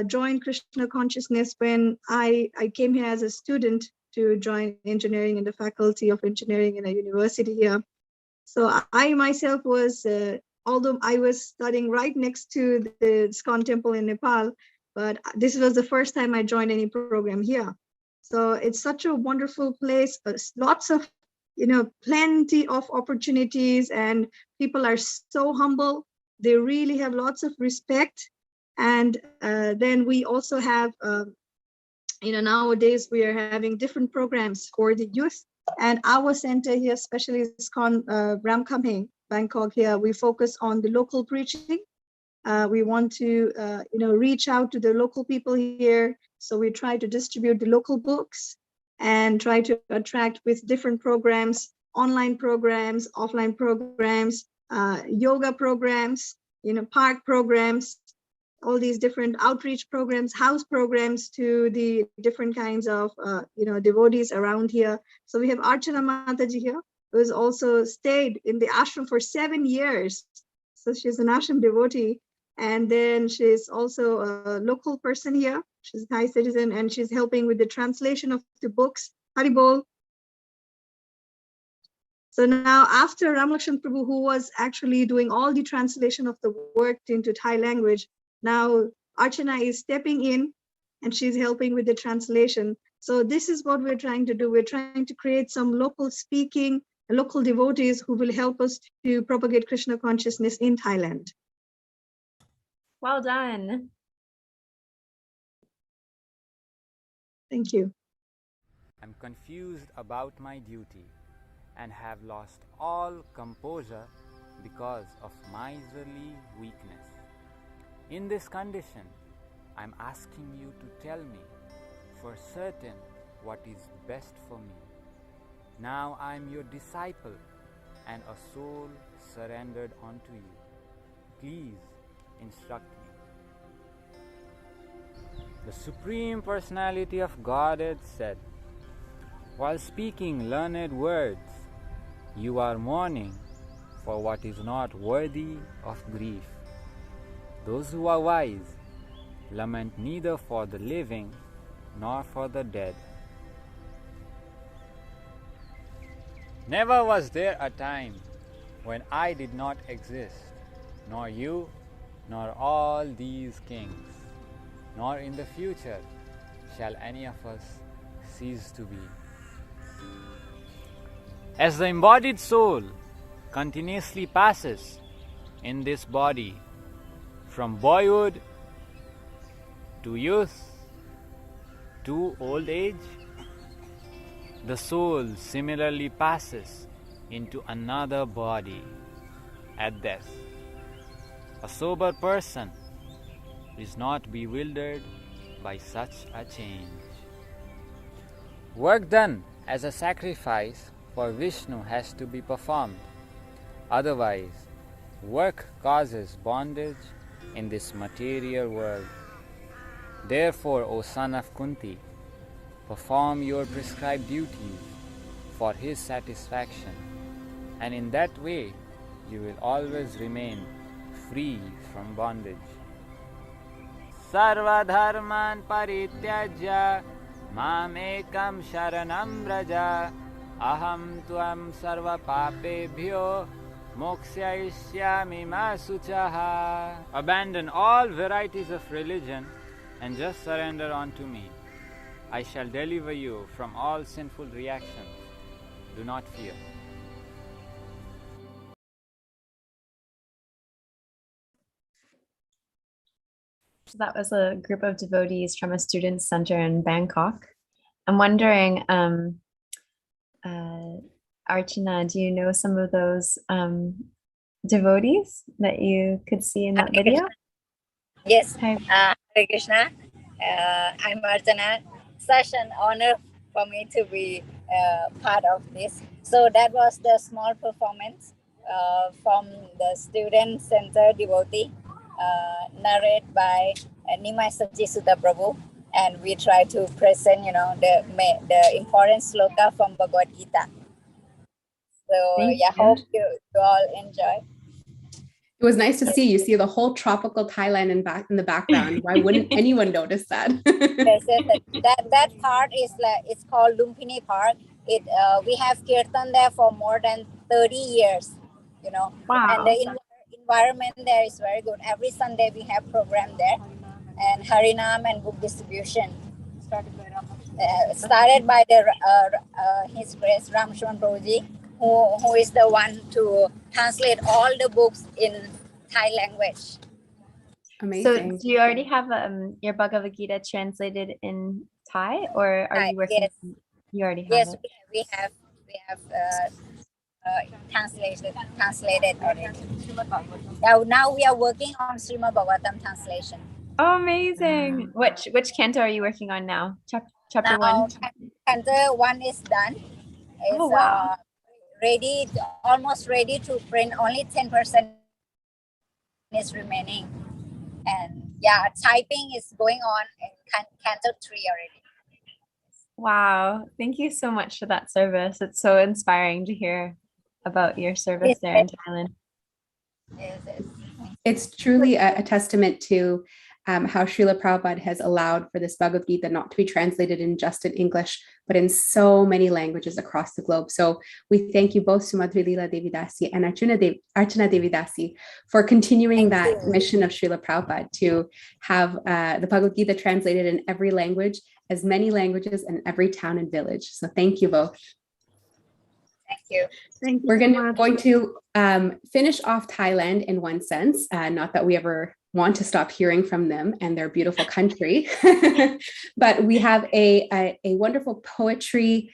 joined Krishna consciousness when I came here as a student to join engineering in the faculty of engineering in a university here. So I myself was, although I was studying right next to the ISKCON temple in Nepal, but this was the first time I joined any program here. So it's such a wonderful place, lots of, plenty of opportunities, and people are so humble. They really have lots of respect. And then we also have, nowadays we are having different programs for the youth, and our center here, especially ISKCON Ramkhamhaeng, Bangkok here, we focus on the local preaching. We want to, reach out to the local people here. So we try to distribute the local books and try to attract with different programs, online programs, offline programs, yoga programs, park programs, all these different outreach programs, house programs to the different kinds of, devotees around here. So we have Archana Mataji here, who has also stayed in the ashram for 7 years. So she's an ashram devotee. And then she's also a local person here. She's a Thai citizen, and she's helping with the translation of the books. Haribol. So now, after Ramlakshan Prabhu, who was actually doing all the translation of the work into Thai language, now Archana is stepping in, and she's helping with the translation. So this is what we're trying to do. We're trying to create some local speaking, local devotees who will help us to propagate Krishna consciousness in Thailand. Well done. Thank you. I'm confused about my duty and have lost all composure because of miserly weakness. In this condition, I'm asking you to tell me for certain what is best for me. Now I'm your disciple and a soul surrendered unto you. Please instruct me. The Supreme Personality of Godhead said, while speaking learned words, you are mourning for what is not worthy of grief. Those who are wise lament neither for the living nor for the dead. Never was there a time when I did not exist, nor you, nor all these kings, nor in the future shall any of us cease to be. As the embodied soul continuously passes in this body from boyhood to youth to old age, the soul similarly passes into another body at death. A sober person is not bewildered by such a change. Work done as a sacrifice for Vishnu has to be performed. Otherwise, work causes bondage in this material world. Therefore, O son of Kunti, perform your prescribed duties for his satisfaction, and in that way you will always remain free from bondage. Sarva dharman parityajya mam ekam sharanam vraja aham tvam sarva papebhyo mokshayishyami ma suchaha. Abandon all varieties of religion and just surrender unto me. I shall deliver you from all sinful reactions. Do not fear. So that was a group of devotees from a student center in Bangkok. I'm wondering, Archana, do you know some of those devotees that you could see in that video? Yes, Hi. Hare Krishna. I'm Archana. Such an honor for me to be part of this. So that was the small performance from the student center devotee, narrated by Nimai Satchisuta Prabhu, and we try to present, the important sloka from Bhagavad Gita. So Thank yeah, you. hope you all enjoy. It was nice to see you see the whole tropical Thailand in the background. Why wouldn't anyone notice that? Yes, that part is it's called Lumpini Park. We have kirtan there for more than 30 years, Wow. and the environment there is very good. Every Sunday we have program there, and Harinam and book distribution. Started by His Grace Ramshwan Prabhuji, who is the one to translate all the books in Thai language. Amazing. So do you already have your Bhagavad Gita translated in Thai, or are you working? Yes. You already have Yes, it. we have translated already. Now we are working on Srimad Bhagavatam translation. Oh, amazing. Which canto are you working on now? Chapter Now, 1? Canto 1 is done. It's Oh, wow. ready, almost ready to print. Only 10% is remaining. And yeah, typing is going on in Canto 3 already. Wow. Thank you so much for that service. It's so inspiring to hear about your service there in Thailand. Yes. It's truly a testament to how Srila Prabhupada has allowed for this Bhagavad Gita not to be translated in just in English, but in so many languages across the globe. So we thank you both, Sumadri Leela Devidasi and Archana Devidasi, for continuing that mission of Srila Prabhupada to have the Bhagavad Gita translated in every language, as many languages, in every town and village. So thank you both. Thank you. Thank you. We're so going much. to finish off Thailand in one sense, not that we ever want to stop hearing from them and their beautiful country, but we have a wonderful poetry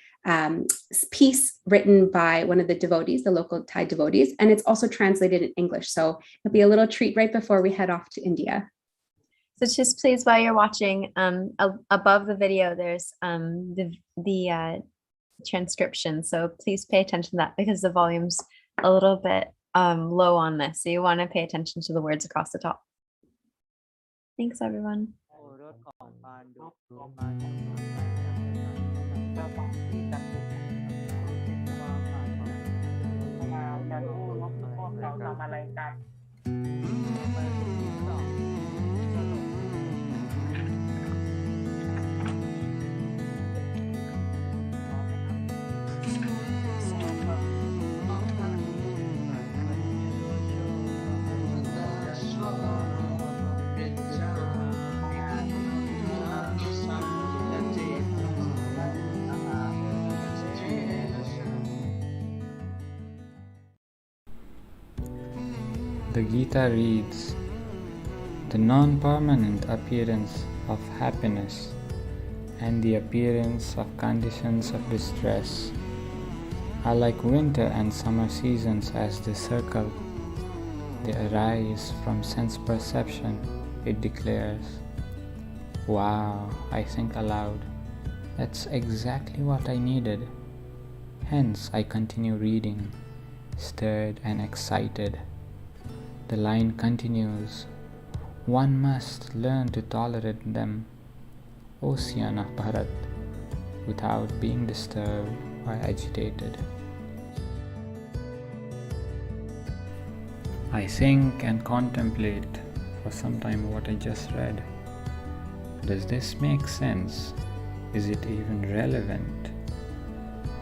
piece written by one of the devotees, the local Thai devotees, and it's also translated in English. So it'll be a little treat right before we head off to India. So just please, while you're watching, above the video, there's the transcription. So please pay attention to that because the volume's a little bit low on this. So you want to pay attention to the words across the top. Thanks, everyone. The Gita reads, "The non-permanent appearance of happiness and the appearance of conditions of distress are like winter and summer seasons as they circle. They arise from sense perception," it declares. Wow, I think aloud. That's exactly what I needed. Hence, I continue reading, stirred and excited. The line continues, "One must learn to tolerate them, ocean of Bharat, without being disturbed or agitated." I think and contemplate for some time what I just read. Does this make sense? Is it even relevant?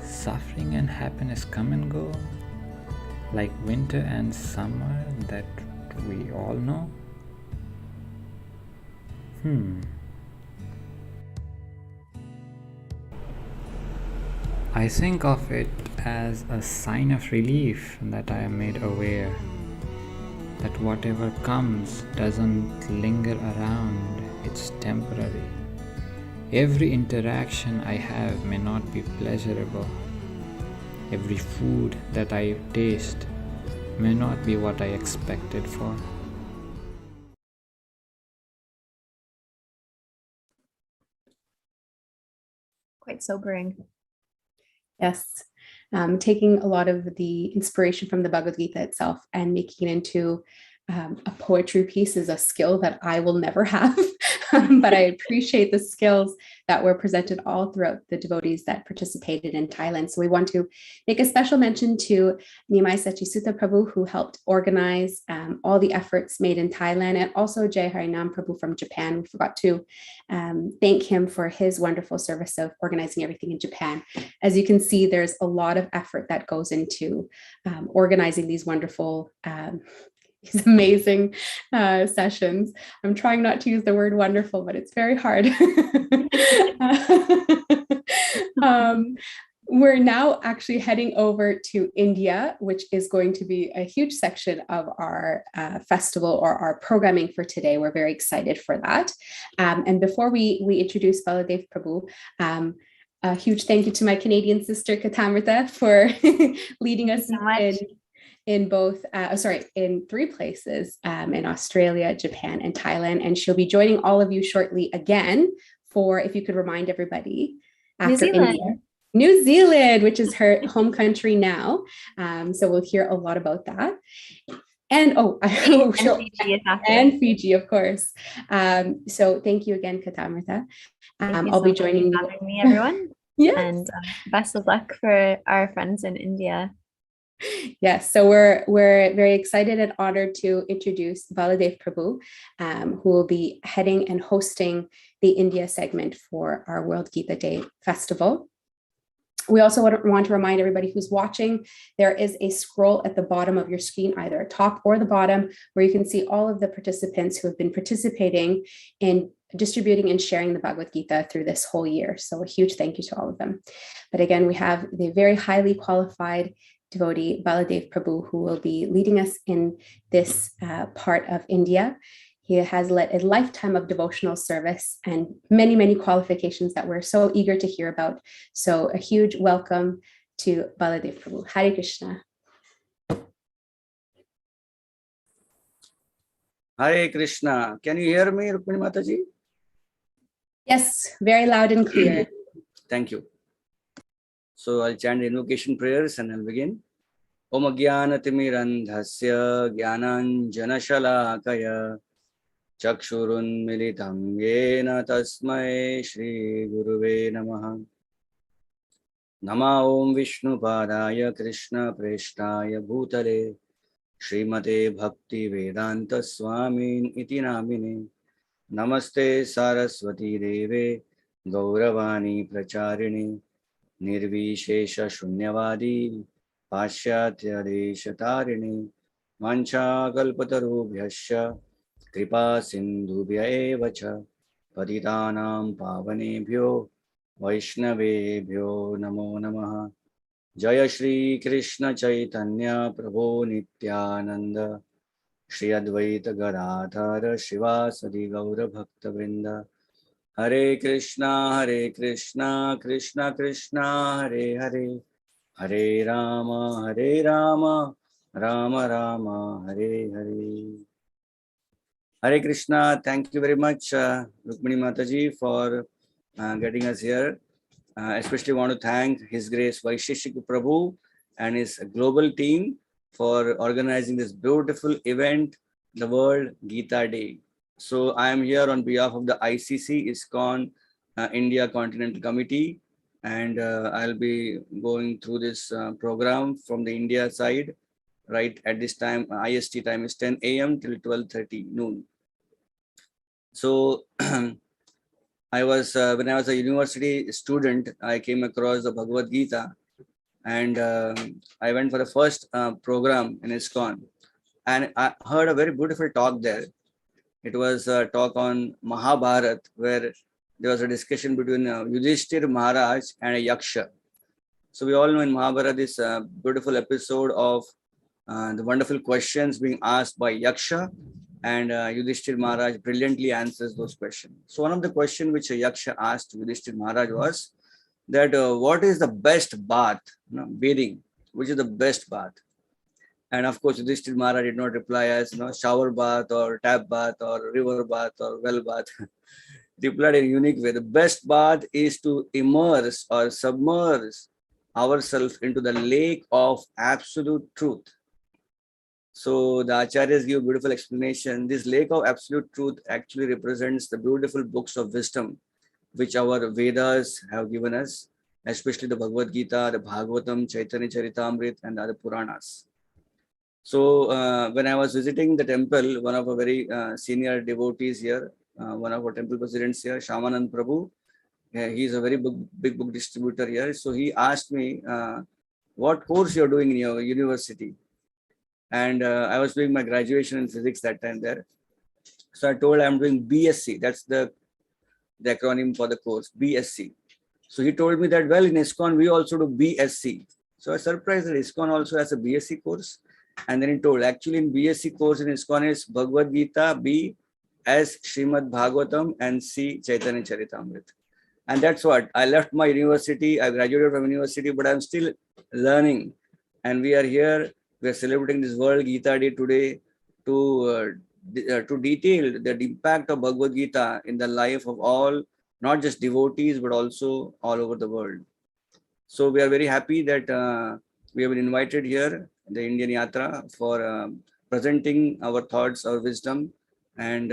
Suffering and happiness come and go, like winter and summer that we all know? I think of it as a sign of relief that I am made aware that whatever comes doesn't linger around, it's temporary. Every interaction I have may not be pleasurable. Every food that I taste may not be what I expected for. Quite sobering. Yes. Taking a lot of the inspiration from the Bhagavad Gita itself and making it into a poetry piece is a skill that I will never have, but I appreciate the skills that were presented all throughout the devotees that participated in Thailand. So we want to make a special mention to Nimai Sachisuta Prabhu, who helped organize all the efforts made in Thailand, and also Jai Harinam Prabhu from Japan. We forgot to thank him for his wonderful service of organizing everything in Japan. As you can see, there's a lot of effort that goes into organizing these wonderful these amazing sessions. I'm trying not to use the word wonderful, but it's very hard. We're now actually heading over to India, which is going to be a huge section of our festival or our programming for today. We're very excited for that. And before we introduce Baladev Prabhu, a huge thank you to my Canadian sister Katamrita for leading us in both, in 3 places, in Australia, Japan, and Thailand. And she'll be joining all of you shortly again for, if you could remind everybody, after India. New Zealand, which is her home country now. So we'll hear a lot about that. And Fiji, of course. So thank you again, Katamrita. I'll be joining you. Having me, everyone. Yes. And best of luck for our friends in India. Yes, so we're very excited and honored to introduce Baladev Prabhu, who will be heading and hosting the India segment for our World Gita Day Festival. We also want to remind everybody who's watching, there is a scroll at the bottom of your screen, either top or the bottom, where you can see all of the participants who have been participating in distributing and sharing the Bhagavad Gita through this whole year. So a huge thank you to all of them. But again, we have the very highly qualified devotee Baladev Prabhu, who will be leading us in this part of India. He has led a lifetime of devotional service and many, many qualifications that we're so eager to hear about. So a huge welcome to Baladev Prabhu. Hare Krishna. Hare Krishna. Can you hear me, Rukmini Mataji? Yes, very loud and clear. Thank you. So I'll chant the invocation prayers and I'll begin. Om Jnanatirmirandhasya Jnananjanashalakaya Chakshurun Militam Yena Tasmai Shri Guruve Namaha. Nama Om Vishnu Padaya Krishna Preshtaya Bhutale Srimate Bhakti Vedanta Swamin Iti Namine. Namaste Saraswati Deve Gauravani Pracharini Nirvishesha Shunyavadi Pashyatya Deshatarini Mancha Kalpatarubhyasya Kripa Sindhubhya Evacha Patitanam Pavanebhyo Vaishnavebhyo Namo Namaha. Jaya Shri Krishna Chaitanya Prabhu Nityananda Shri Advaita Gadadhara Shivasadi Gaura Bhakta Vrinda. Hare Krishna, Krishna Krishna, Hare Hare, Hare Rama, Rama Rama, Hare Hare. Hare Krishna, thank you very much, Rukmini Mataji, for getting us here. Especially want to thank His Grace Vaisheshik Prabhu and his global team for organizing this beautiful event, the World Gita Day. So I am here on behalf of the ICC ISKCON India Continental Committee, and I'll be going through this program from the India side. Right at this time, IST time is 10 a.m. till 12:30 noon. So I was when I was a university student, I came across the Bhagavad Gita, and I went for the first program in ISKCON, and I heard a very beautiful talk there. It was a talk on Mahabharat, where there was a discussion between Yudhishthir Maharaj and a Yaksha. So we all know in Mahabharata this beautiful episode of the wonderful questions being asked by Yaksha, and Yudhishthir Maharaj brilliantly answers those questions. So one of the questions which a Yaksha asked Yudhishthir Maharaj was that what is the best bath, bathing, which is the best bath? And of course, Yudhishthir Maharaj did not reply as shower bath or tap bath or river bath or well bath. He replied in a unique way. The best bath is to immerse or submerge ourselves into the lake of absolute truth. So the Acharyas give a beautiful explanation. This lake of absolute truth actually represents the beautiful books of wisdom which our Vedas have given us, especially the Bhagavad Gita, the Bhagavatam, Chaitanya Charitamrita, and the other Puranas. So when I was visiting the temple, one of our very senior devotees here, one of our temple presidents here, Shamanand Prabhu, he is a very big book distributor here. So he asked me, what course you're doing in your university? And I was doing my graduation in physics that time there. So I told I'm doing BSc. That's the acronym for the course, BSc. So he told me that, well, in ISKCON, we also do BSc. So I was surprised that ISKCON also has a BSc course. And then he told, actually in BSc course in ISKCON is Bhagavad Gita, B as Srimad Bhagavatam, and C Chaitanya Charitamrita. And that's what, I left my university, I graduated from university, but I'm still learning. And we are here, we are celebrating this World Gita Day today to detail the impact of Bhagavad Gita in the life of all, not just devotees, but also all over the world. So we are very happy that we have been invited here, the Indian Yatra, for presenting our thoughts, our wisdom. And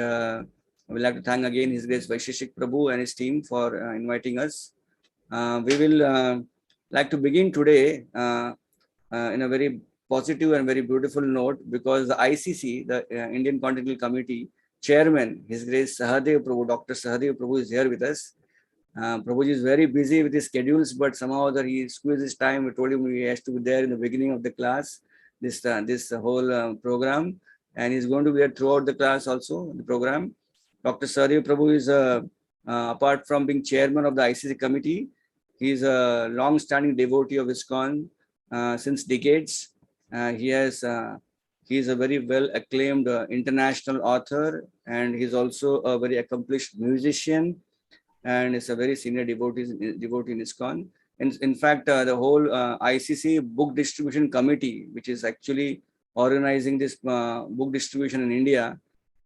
we'd like to thank again His Grace Vaisheshik Prabhu and his team for inviting us. We will like to begin today in a very positive and very beautiful note, because the ICC, the Indian Continental Committee Chairman, His Grace Sahadev Prabhu, Dr. Sahadev Prabhu is here with us. Prabhuji is very busy with his schedules, but somehow that he squeezed his time. We told him he has to be there in the beginning of the class, this whole program, and he's going to be there throughout the class also, the program. Dr. Sahadev Prabhu is, apart from being chairman of the ICC committee, he is a long-standing devotee of ISKCON since decades. He is a very well acclaimed international author, and he's also a very accomplished musician, and is a very senior devotee in ISKCON. In fact, the whole ICC book distribution committee, which is actually organizing this book distribution in India,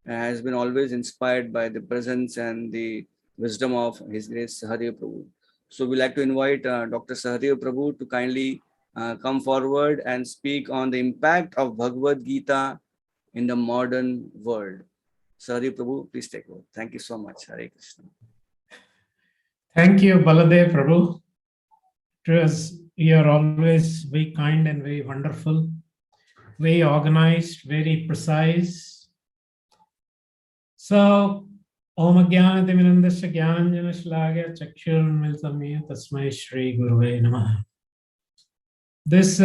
has been always inspired by the presence and the wisdom of His Grace Sahadev Prabhu. So we like to invite Dr. Sahadev Prabhu to kindly come forward and speak on the impact of Bhagavad Gita in the modern world. Sahadev Prabhu, please take over. Thank you so much. Hare Krishna. Thank you, Baladev Prabhu. You are always very kind and very wonderful, very organized, very precise. So, Om Ajnanatimirandasya Jnananjana Shlagaya Chakshurunmilitam Tasmai Shri Gurave Namaha. This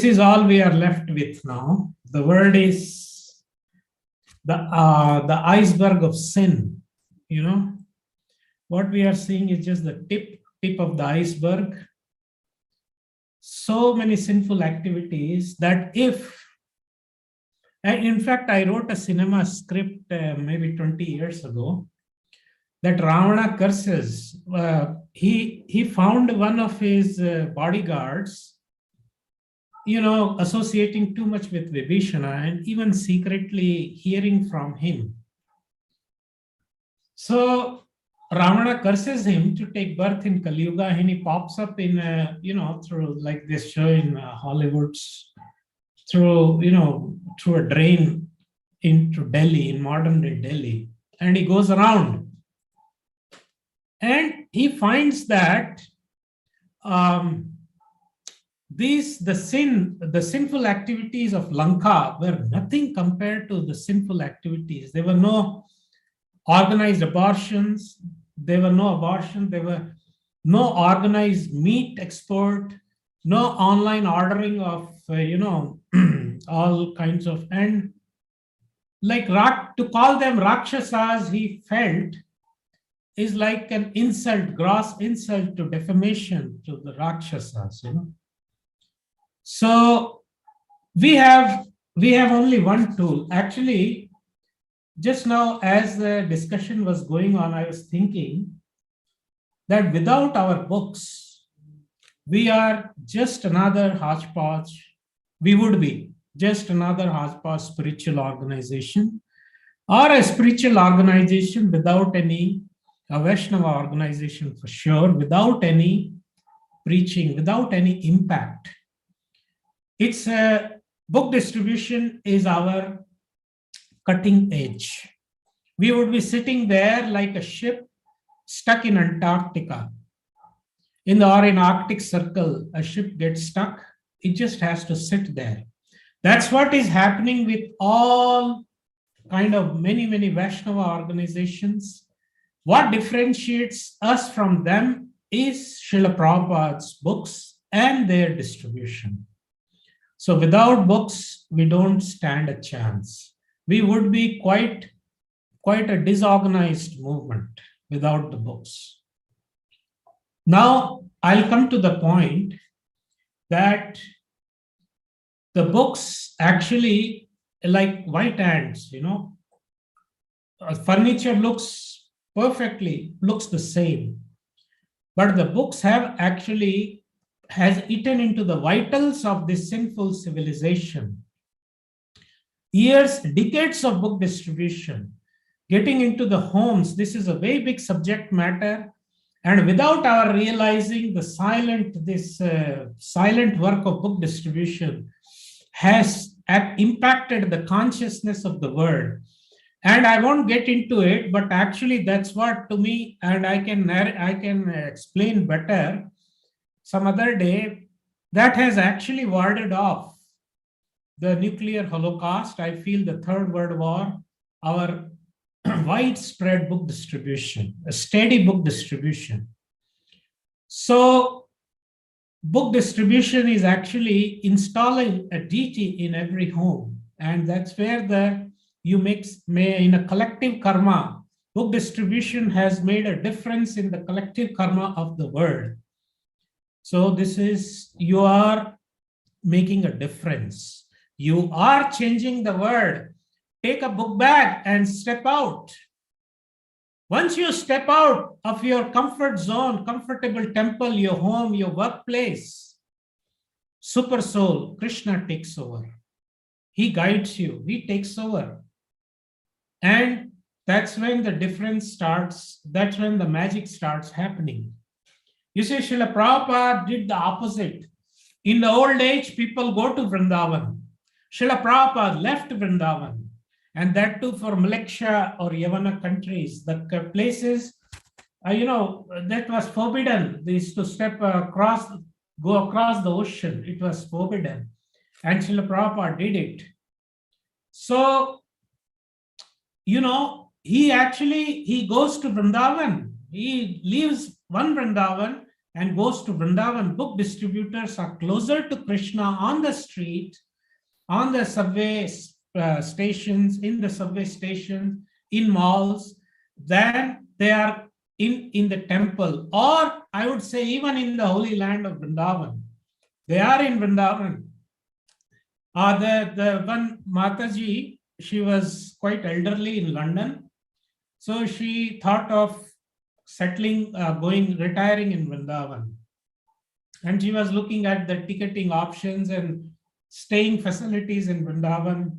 is all we are left with now. The world is the iceberg of sin. You know, what we are seeing is just the tip of the iceberg. So many sinful activities that if And in fact, I wrote a cinema script maybe 20 years ago that Ravana curses. He found one of his bodyguards, associating too much with Vibhishana and even secretly hearing from him. So Ravana curses him to take birth in Kali Yuga, and he pops up in, through like this show in Hollywood's, through a drain into Delhi, in modern day Delhi, and he goes around. And he finds that the sinful activities of Lanka were nothing compared to the sinful activities. There were no organized abortions. There were no abortions. There were no organized meat export, no online ordering of, all kinds of, and like to call them Rakshasas, he felt, is like an insult, gross insult to defamation to the Rakshasas, So we have only one tool. Actually, just now as the discussion was going on, I was thinking that without our books, we are just another hodgepodge. We would be just another hodgepodge spiritual organization, or a spiritual organization without any, a Vaishnava organization for sure, without any preaching, without any impact. It's a book distribution is our cutting edge. We would be sitting there like a ship stuck in Antarctica. In Arctic Circle, a ship gets stuck. It just has to sit there. That's what is happening with all kind of many Vaishnava organizations. What differentiates us from them is Srila Prabhupada's books and their distribution. So without books, we don't stand a chance. We would be quite a disorganized movement without the books. Now, I'll come to the point that the books actually, like white ants, furniture looks the same, but the books has eaten into the vitals of this sinful civilization. Decades of book distribution, getting into the homes. This is a very big subject matter, and without our realizing this silent work of book distribution has impacted the consciousness of the world. And I won't get into it, but actually that's what to me, and I can explain better some other day, that has actually warded off the nuclear holocaust. I feel the Third World War, our widespread book distribution, a steady book distribution. So book distribution is actually installing a deity in every home, and that's where in a collective karma, book distribution has made a difference in the collective karma of the world. So you are making a difference. You are changing the world. Take a book bag and step out. Once you step out of your comfort zone, comfortable temple, your home, your workplace, Super Soul, Krishna takes over. He guides you. He takes over. And that's when the difference starts. That's when the magic starts happening. You see, Srila Prabhupada did the opposite. In the old age, people go to Vrindavan. Srila Prabhupada left Vrindavan, and that too for Malaysia or Yavana countries, the places, that was forbidden. This to go across the ocean. It was forbidden. And Srila Prabhupada did it. So, he goes to Vrindavan. He leaves one Vrindavan and goes to Vrindavan. Book distributors are closer to Krishna on the street, on the subway stations, in the subway stations, in malls, than they are in the temple, or I would say even in the holy land of Vrindavan. They are in Vrindavan. The one Mataji, she was quite elderly in London. So she thought of settling, retiring in Vrindavan. And she was looking at the ticketing options and staying facilities in Vrindavan,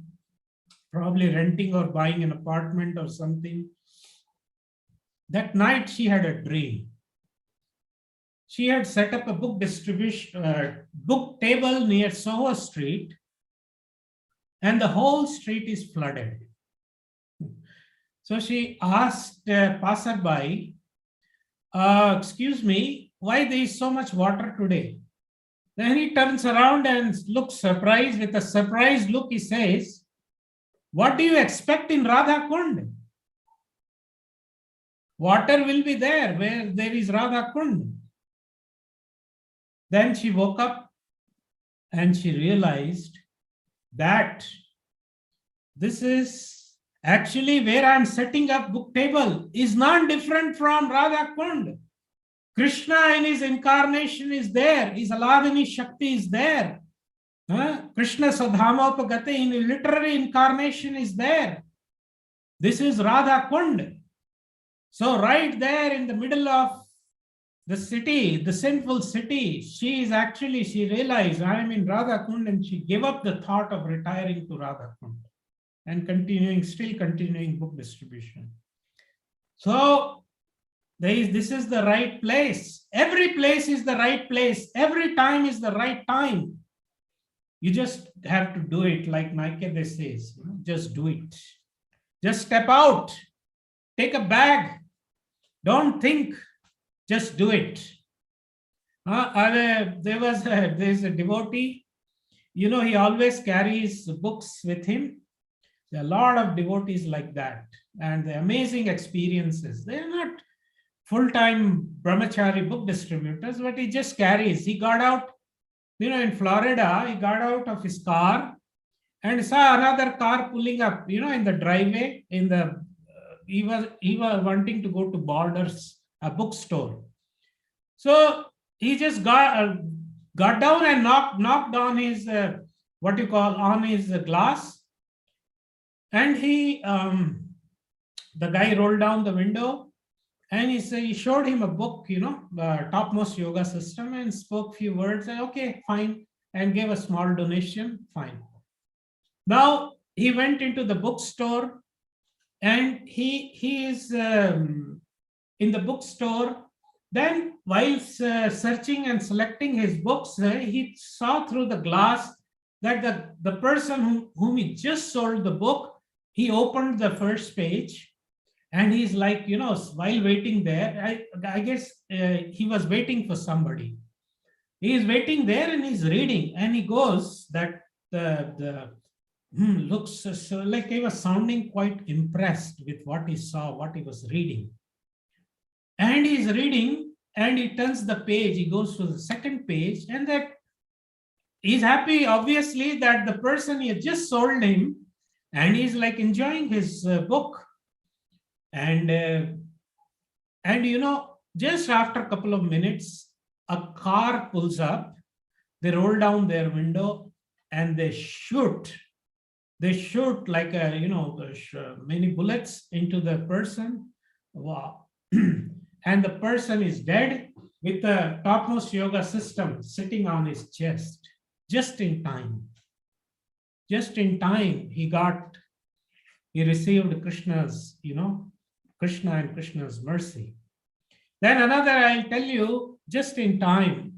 probably renting or buying an apartment or something. That night she had a dream. She had set up a book distribution, book table near Soho Street, and the whole street is flooded. So she asked a passerby, excuse me, why there is so much water today? Then he turns around and looks surprised. With a surprised look, he says, what do you expect in Radha Kund? Water will be there where there is Radha Kund. Then she woke up and she realized that this is actually where I'm setting up book table is not different from Radha Kund. Krishna in his incarnation is there. His Aladini Shakti is there. Krishna Sadhamopagate in literary incarnation is there. This is Radha Kund. So right there in the middle of the city, the sinful city, she realized I am in Radha Kund, and she gave up the thought of retiring to Radha Kund and still continuing book distribution. So this is the right place. Every place is the right place. Every time is the right time. You just have to do it, like Nike says, just do it. Just step out, take a bag, don't think, just do it. There's a devotee, he always carries books with him. There are a lot of devotees like that, and the amazing experiences. They're not full-time brahmachari book distributors, but he just carries. He got out, in Florida, he got out of his car and saw another car pulling up, in the driveway. He was wanting to go to Borders, a bookstore. So he just got down and knocked on his on his glass, and the guy rolled down the window. And he showed him a book, Topmost Yoga System, and spoke few words. And okay, fine, and gave a small donation. Fine. Now he went into the bookstore, and he is in the bookstore. Then, while searching and selecting his books, he saw through the glass that the person whom he just sold the book, he opened the first page. And he's like, while waiting there, I guess he was waiting for somebody. He is waiting there and he's reading. And he goes that looks so like he was sounding quite impressed with what he saw, what he was reading. And he's reading and he turns the page. He goes to the second page, and that he's happy, obviously, that the person he had just sold him, and he's like enjoying his book. And just after a couple of minutes, a car pulls up, they roll down their window and they shoot like many bullets into the person. Wow. And the person is dead with the Topmost Yoga System sitting on his chest. Just in time he received Krishna's, Krishna and Krishna's mercy. Then another, I'll tell you, just in time,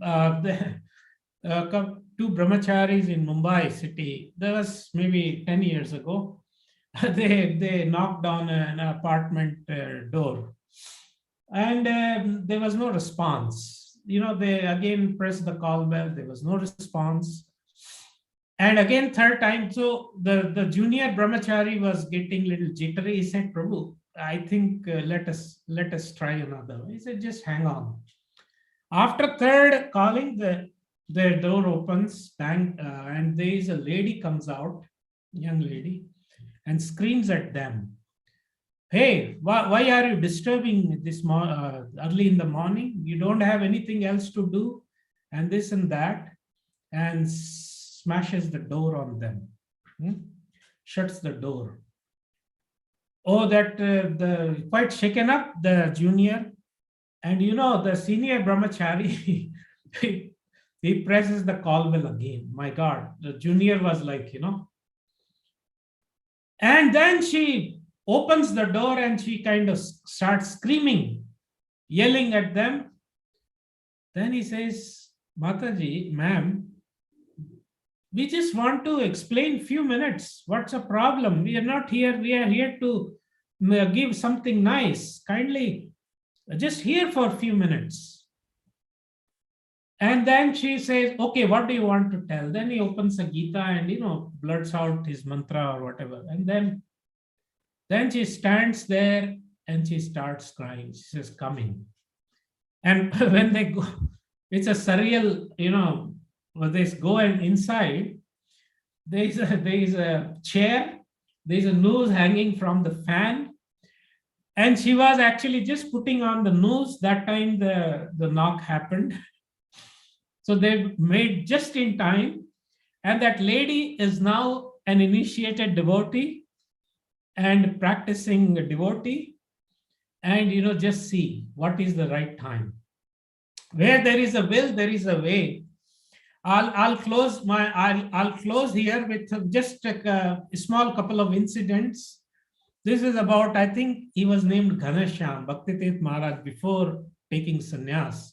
two brahmacharis in Mumbai city, that was maybe 10 years ago, they knocked on an apartment door, and there was no response. They again pressed the call bell, there was no response. And again, third time, so the junior brahmachari was getting a little jittery. He said, Prabhu, I think let us try another. He said, just hang on. After third calling, the door opens, and there is a lady comes out, young lady, and screams at them. Hey, why are you disturbing this early in the morning? You don't have anything else to do, and this and that. And smashes the door on them, shuts the door. Oh, that the quite shaken up, the junior. And the senior brahmachari, he presses the call bell again. My God, the junior was like, And then she opens the door and she kind of starts screaming, yelling at them. Then he says, Mataji, ma'am, we just want to explain few minutes. What's the problem? We are not here. We are here to give something nice. Kindly just here for a few minutes. And then she says, okay, what do you want to tell? Then he opens a Gita and, blurts out his mantra or whatever. And then she stands there and she starts crying. She says, coming. And when they go, it's a surreal, when they go inside, there is a chair, there is a noose hanging from the fan. And she was actually just putting on the noose. That time the knock happened. So they made just in time. And that lady is now an initiated devotee and practicing devotee. And, just see what is the right time. Where there is a will, there is a way. I'll close here with just a small couple of incidents. This is about, I think he was named Ghanashyam, Bhaktitirth Maharaj, before taking sannyas.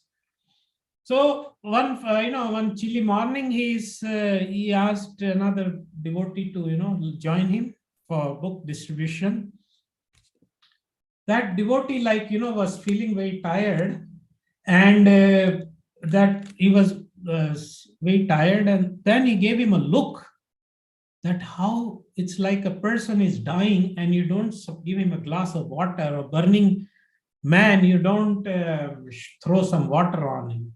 So one chilly morning, he asked another devotee to, join him for book distribution. That devotee, was feeling very tired, and that he was very tired, and then he gave him a look that how it's like a person is dying and you don't give him a glass of water, or burning man, you don't throw some water on him.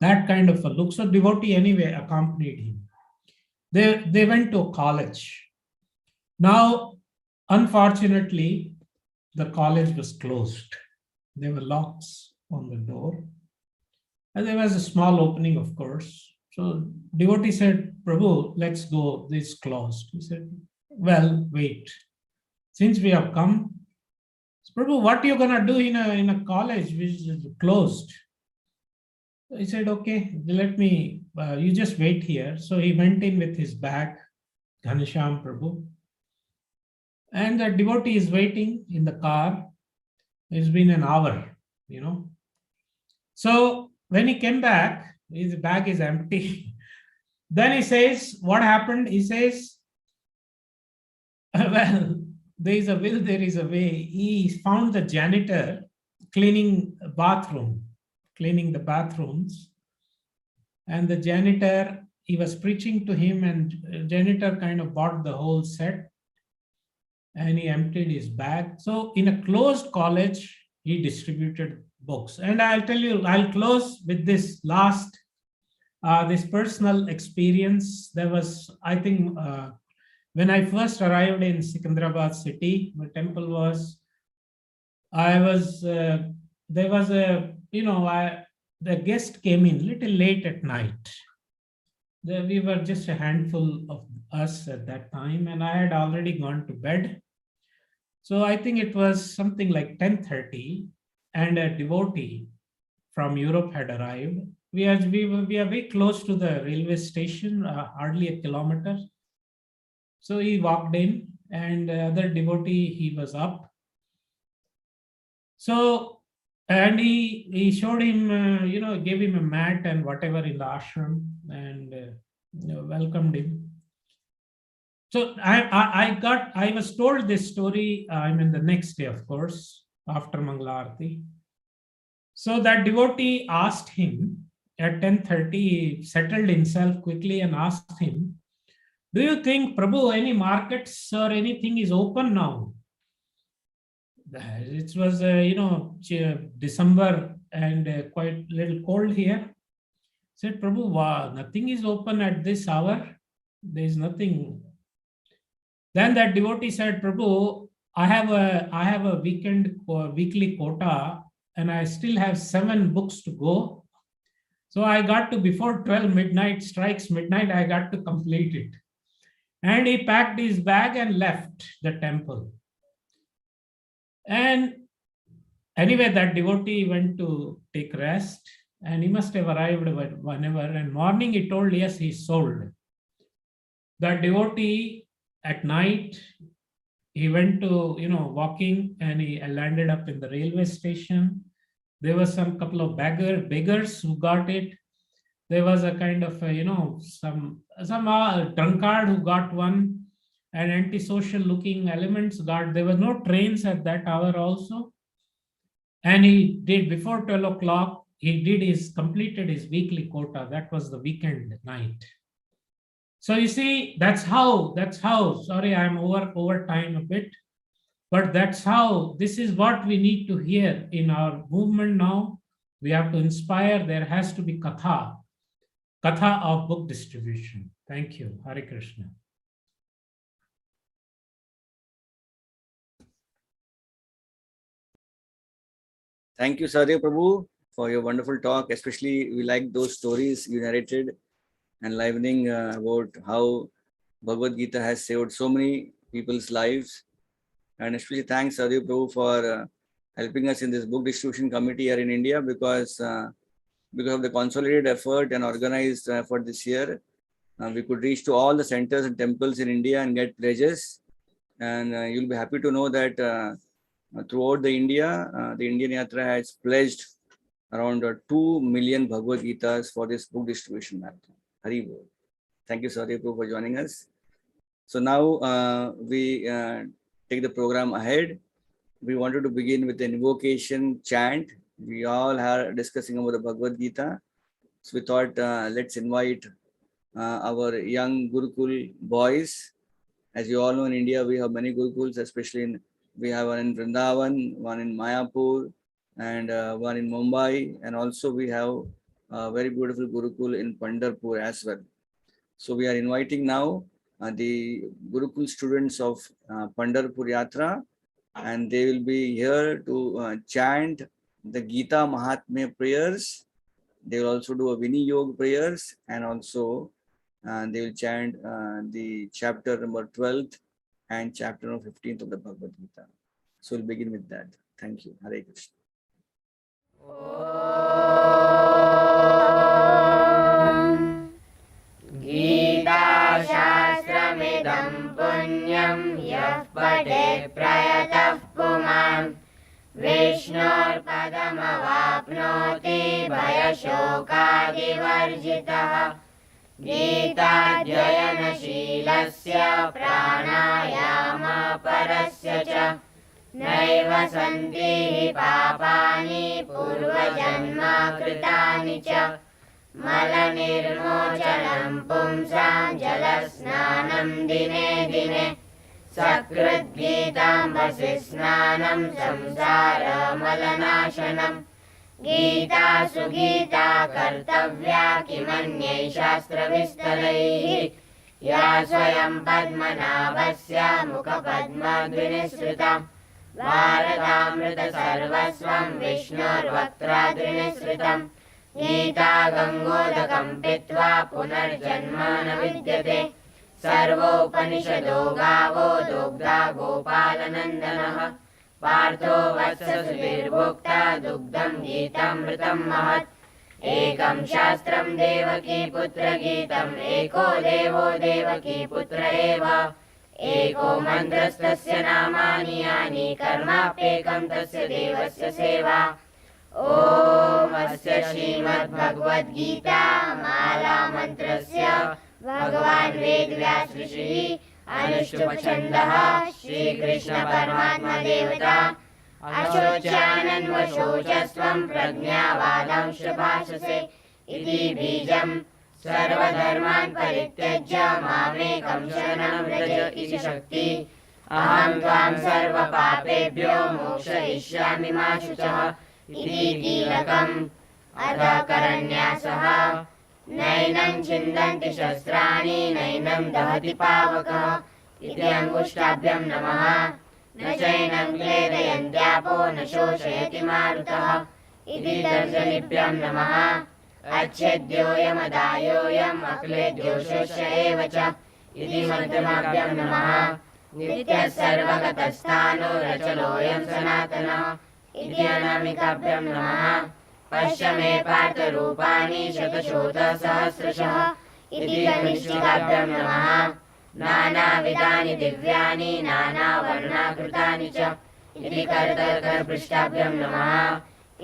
That kind of a look. So devotee anyway accompanied him. They went to college. Now, unfortunately, the college was closed. There were locks on the door. And there was a small opening, of course. So devotee said, Prabhu, let's go, this is closed. He said, well, wait. Since we have come, Prabhu, what are you going to do in a college which is closed? He said, okay, let me, you just wait here. So he went in with his bag, Ghanashyam Prabhu. And the devotee is waiting in the car. It's been an hour, So when he came back, his bag is empty. Then he says, what happened? He says, well, there is a will, there is a way. He found the janitor cleaning the bathrooms. And the janitor, he was preaching to him, and janitor kind of bought the whole set. And he emptied his bag. So in a closed college, he distributed books. And I'll tell you, I'll close with this last, this personal experience. There was, I think, when I first arrived in Secunderabad city, the temple was, there was a, the guest came in little late at night. We were just a handful of us at that time, and I had already gone to bed. So I think it was something like 10:30, and a devotee from Europe had arrived. We are very close to the railway station, hardly a kilometer. So he walked in, and the other devotee, he was up. So, and he showed him, gave him a mat and whatever in the ashram, and welcomed him. So I was told this story, the next day, of course, after Mangala-arati. So that devotee asked him at 10:30, he settled himself quickly and asked him, do you think, Prabhu, any markets or anything is open now? It was, December and quite a little cold here. Said, Prabhu, wow, nothing is open at this hour. There is nothing. Then that devotee said, Prabhu, I have a weekly quota, and I still have 7 books to go. So I got to, before 12 midnight strikes midnight, I got to complete it. And he packed his bag and left the temple. And anyway, that devotee went to take rest, and he must have arrived whenever. And morning he told, yes, he sold. That devotee at night, he went to, walking, and he landed up in the railway station. There was some couple of beggars who got it. There was a kind of, some drunkard who got one, and antisocial looking elements got. There were no trains at that hour also. And he did, before 12 o'clock, he completed his weekly quota. That was the weekend night. So you see, that's how, sorry, I'm over time a bit, but that's how, this is what we need to hear in our movement now. We have to inspire, there has to be katha of book distribution. Thank you. Hare Krishna. Thank you, Sadhya Prabhu, for your wonderful talk. Especially, we like those stories you narrated, enlivening about how Bhagavad Gita has saved so many people's lives. And especially thanks, Sadhya Prabhu, for helping us in this book distribution committee here in India, because of the consolidated effort and organized effort this year, we could reach to all the centers and temples in India and get pledges. And you'll be happy to know that throughout the India, the Indian Yatra has pledged around 2 million Bhagavad Gitas for this book distribution marathon. Hari Bol. Thank you, Sadhya Prabhu, for joining us. So now we take the program ahead. We wanted to begin with an invocation chant. We all are discussing about the Bhagavad Gita. So we thought let's invite our young Gurukul boys. As you all know, in India, we have many Gurukuls, especially we have one in Vrindavan, one in Mayapur, and one in Mumbai. And also we have a very beautiful Gurukul in Pandharpur as well. So we are inviting now the Gurukul students of Pandharpur Yatra, and they will be here to chant the Gita Mahatmya prayers. They will also do a Viniyog prayers, and also they will chant the chapter number 12th and chapter number 15th of the Bhagavad Gita. So we'll begin with that. Thank you. Hare Krishna. Gita Shastramidam Punyam Yah Pade Prayatah Puman Vishnur Padamavapnoti Bhayashokadivarjitah Gita Dhyayana Shilasya Pranayama Parasya Cha Naiva Santi Papani Purvajanma Kritani Cha Malanirmochanam Pumsam Jalasnanam Dine Dine Sakrit Gitam Vasisnanam Samsara Malanashanam Gita Sugita Kartavya Kimanyai Shastra Vistaraihi Ya Swayam Padmanabhasya Mukha Padma Dhrinisritam Bharatamrita Sarvasvam Vishnur Vaktra Dhrinisritam Gita Gangodakam Pitva Punarjanmana Vidyate Sarvopanishado Gavo Dugdha Gopalanandanaha Partho Vatsa Suvirbhukta Dugdham Gitamritam Mahat Ekam Shastram Devaki Putra Gitam Eko Devo Devaki Putra Eva Eko Mantrastasya Namani Yani Karmapekam Tasya Devasya Seva Om Asya Srimad Bhagavad Gita Mala Mantrasya Bhagavan Ved Vyas Rishi Anushtupa Shri Krishna Paramatma Devata Ashochanan Vashochastvam Pragnavadam Shabhashase Iti Bijam Sarvadharman Parityajya Mamekam Sharanam Vraja Iti Shakti Aham Tvam Sarva Papebhyo Mokshayishyami Ma Shuchah Iti Tilakam Adha Karanyasaha Nainam Chindanti Shastrani Nainam Dahati Pavakah Iti Angushtabhyam Namaha Na Chainam Kledayantyapo Na Shoshayati Marutah Iti Darjanibhyam Namaha अच्छेद्योऽयमदायोऽयम् अक्लेद्योषोष्य एव च इति मध्यमाभ्यां नमः नित्यः सर्वगतस्थानो रचलोऽयं सनातनः इति अनामिकाभ्यां नमः पश्य मे पार्थरूपाणि शतशोथसहस्रशः इति कनिष्ठिकाभ्यां नमः नानाविधानि दिव्यानि नानावर्णाकृतानि च इति करतलकरपृष्ठाभ्यां नमः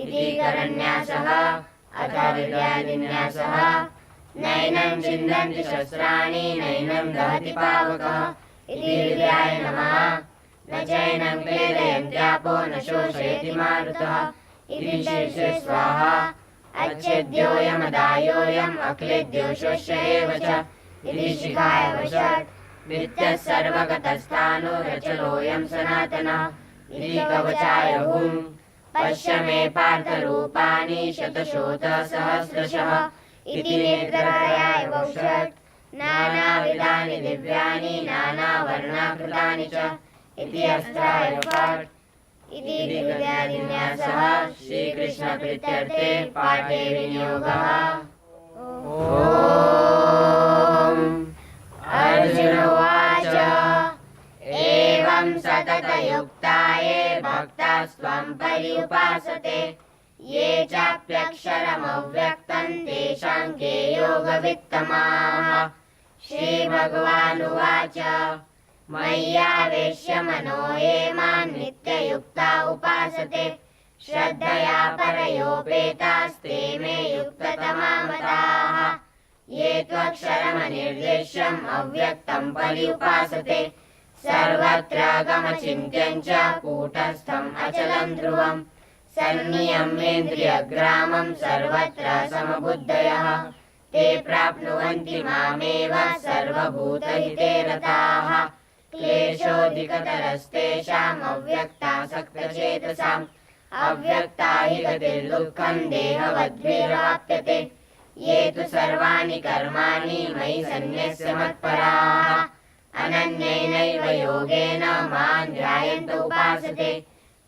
इति करन्यासः अथ विद्यान्यासः नैनं छिन्दन्ति शस्त्राणि नैनं दहति पावकः इति विद्याय नमः न चैनं क्लेदयन्त्यापो न शोषयति मारुतः इति शीर्षे स्वाहा अच्छेद्योऽयमदायोऽयम् अक्लेद्योषोष्य एव च इति शिखाय वषट् नित्यः सर्वगतस्थानो रचलोऽयं सनातनः इति कवचाय हुम् पश्य मे पार्थरूपाणि शतशोथसहस्रशः इति नेत्रत्रायाय वषट् नानाविधानि दिव्यानि नानावर्णाकृतानि च इति अस्त्राय फट् इति विद्यान्यासः श्रीकृष्णप्रीत्यर्थे पाठे विनियोगः। अर्जुन उवाच एवं सततयुक्ताये भक्तास्त्वं पर्युपासते ये चाप्यक्षरमव्यक्तं तेषां के योगवित्तमाः। श्रीभगवानुवाच मय्यावेश्य मनो ये मां नित्ययुक्ता उपासते श्रद्धया परयोपेतास्ते मे युक्ततमा मताः। ये त्वक्षरमनिर्देश्यम् अव्यक्तं पर्युपासते सर्वत्र गमचिन्त्यं च कूटस्थम् अचलं ध्रुवम् सन्नियम्येन्द्रियग्रामं सर्वत्र समबुद्धयः ते प्राप्नुवन्ति मामेव सर्वभूतहिते रताः। क्लेशोऽधिकतरस्तेषाम् अव्यक्तासक्तचेतसाम् अव्यक्ता हि गतिर्दुःखं देहवद्भिरवाप्यते ये तु सर्वाणि कर्माणि मयि सन्न्यस्य मत्पराः अनन्येनैव योगेन मां ध्यायन्त उपासते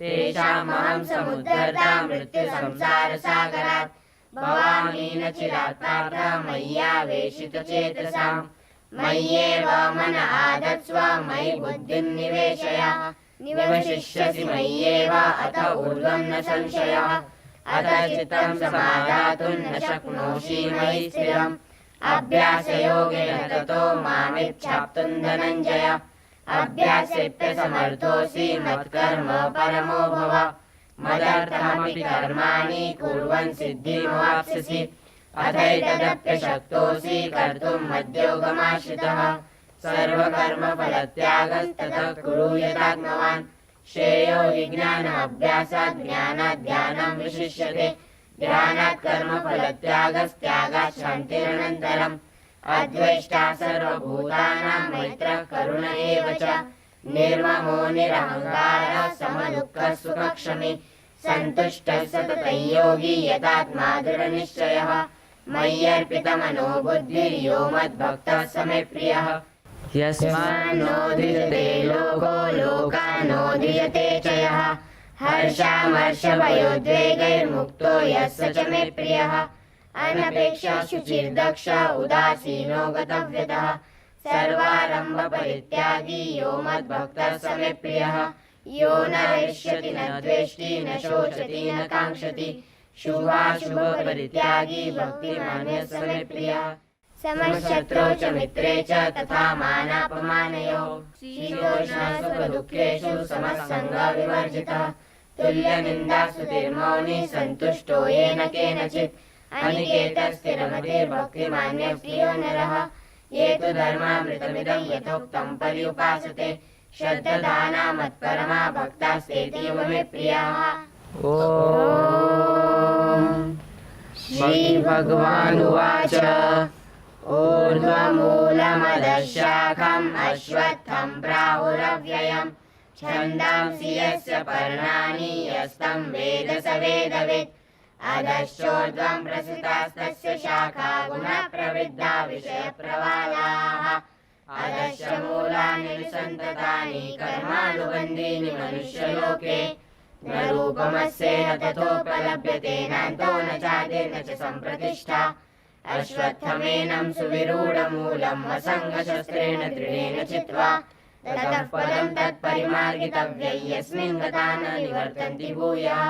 तेषामहं समुद्धर्ता मृत्युसंसारसागरात् भवामि न चिरात् पार्थ मय्यावेशितचेतसाम् मय्येव मन आधत्स्व मयि बुद्धिं निवेशय निवशिष्यसि मय्येव अथ ऊर्ध्वं न संशयः अथ चित्तं समादातुं न शक्नोषि मयि स्थिरम् अभ्यासयोगेन ततो मामिच्छाप्तुं धनञ्जय अभ्यासेऽप्यसमर्थोऽसि मत्कर्म परमो भव मदर्थमपि कर्माणि कुर्वन् सिद्धिमवाप्स्यसि अथैतदप्यशक्तोऽसि कर्तुं मद्योगमाश्रितः सर्वकर्मफलत्यागस्ततः कुरु यथात्मवान् श्रेयो हि ज्ञानमभ्यासात् ज्ञानात् ध्यानं विशिष्यते ध्यानात् कर्मफलत्यागस्त्यागात् शान्तिरनन्तरम् अद्वेष्टा सर्वभूतानां मैत्रः करुण एव च निर्ममो निरहङ्कारः समदुःखः सुखक्षमी सन्तुष्टः सततं योगी यतात्मा दृढनिश्चयः मय्यर्पितमनो बुद्धिर्यो मद्भक्तः स मे प्रियः यस्मान्नोद्रियते लोको लोकानोद्रियते च यः हर्षामर्षभयोद्वेगैर्मुक्तो यः स च मे प्रियः अनपेक्षः शुचिर्दक्ष उदासीनो गतव्यतः सर्वारम्भपरित्यागी यो मद्भक्तः स मे प्रियः यो न हृष्यति न द्वेष्टि न शोचति न काङ्क्षति शुभाशुभपरित्यागी भक्तिमान्यः स मे प्रियः समशत्रौ च मित्रे च तथा मानापमानयोः शीतोष्णसुखदुःखेषु समस्सङ्गविवर्जितः तुल्यनिन्दास्तुतिर्मौनी सन्तुष्टो येन केनचित् अनिकेतः स्थिरमतिर्भक्तिमान्यः प्रियो नरः ये तु धर्मामृतमिदं यथोक्तं पर्युपासते श्रद्धदाना मत्परमा भक्तास्तेतीव मे प्रियाः। श्रीभगवानुवाच ऊर्ध्वमूलमदशाखम् अश्वत्थं प्राहुरव्ययम् छन्दांसि यस्य पर्णानि यस्तं वेद स वेदवित् अधश्चोर्ध्वं प्रसृतास्तस्य शाखा गुणप्रवृद्धा विषयप्रवालाः अधश्च मूलानि निसन्ततानि कर्मानुबन्धीनि मनुष्यलोके न रूपमस्येह तथोपलभ्यते नान्तो न चादिर्न च सम्प्रतिष्ठा अश्वत्थमेनं सुविरूढमूलम् असङ्गशस्त्रेण दृढेन चित्वा ततः पदं तत्परिमार्गितव्यं यस्मिन् गता न निवर्तन्ति भूयः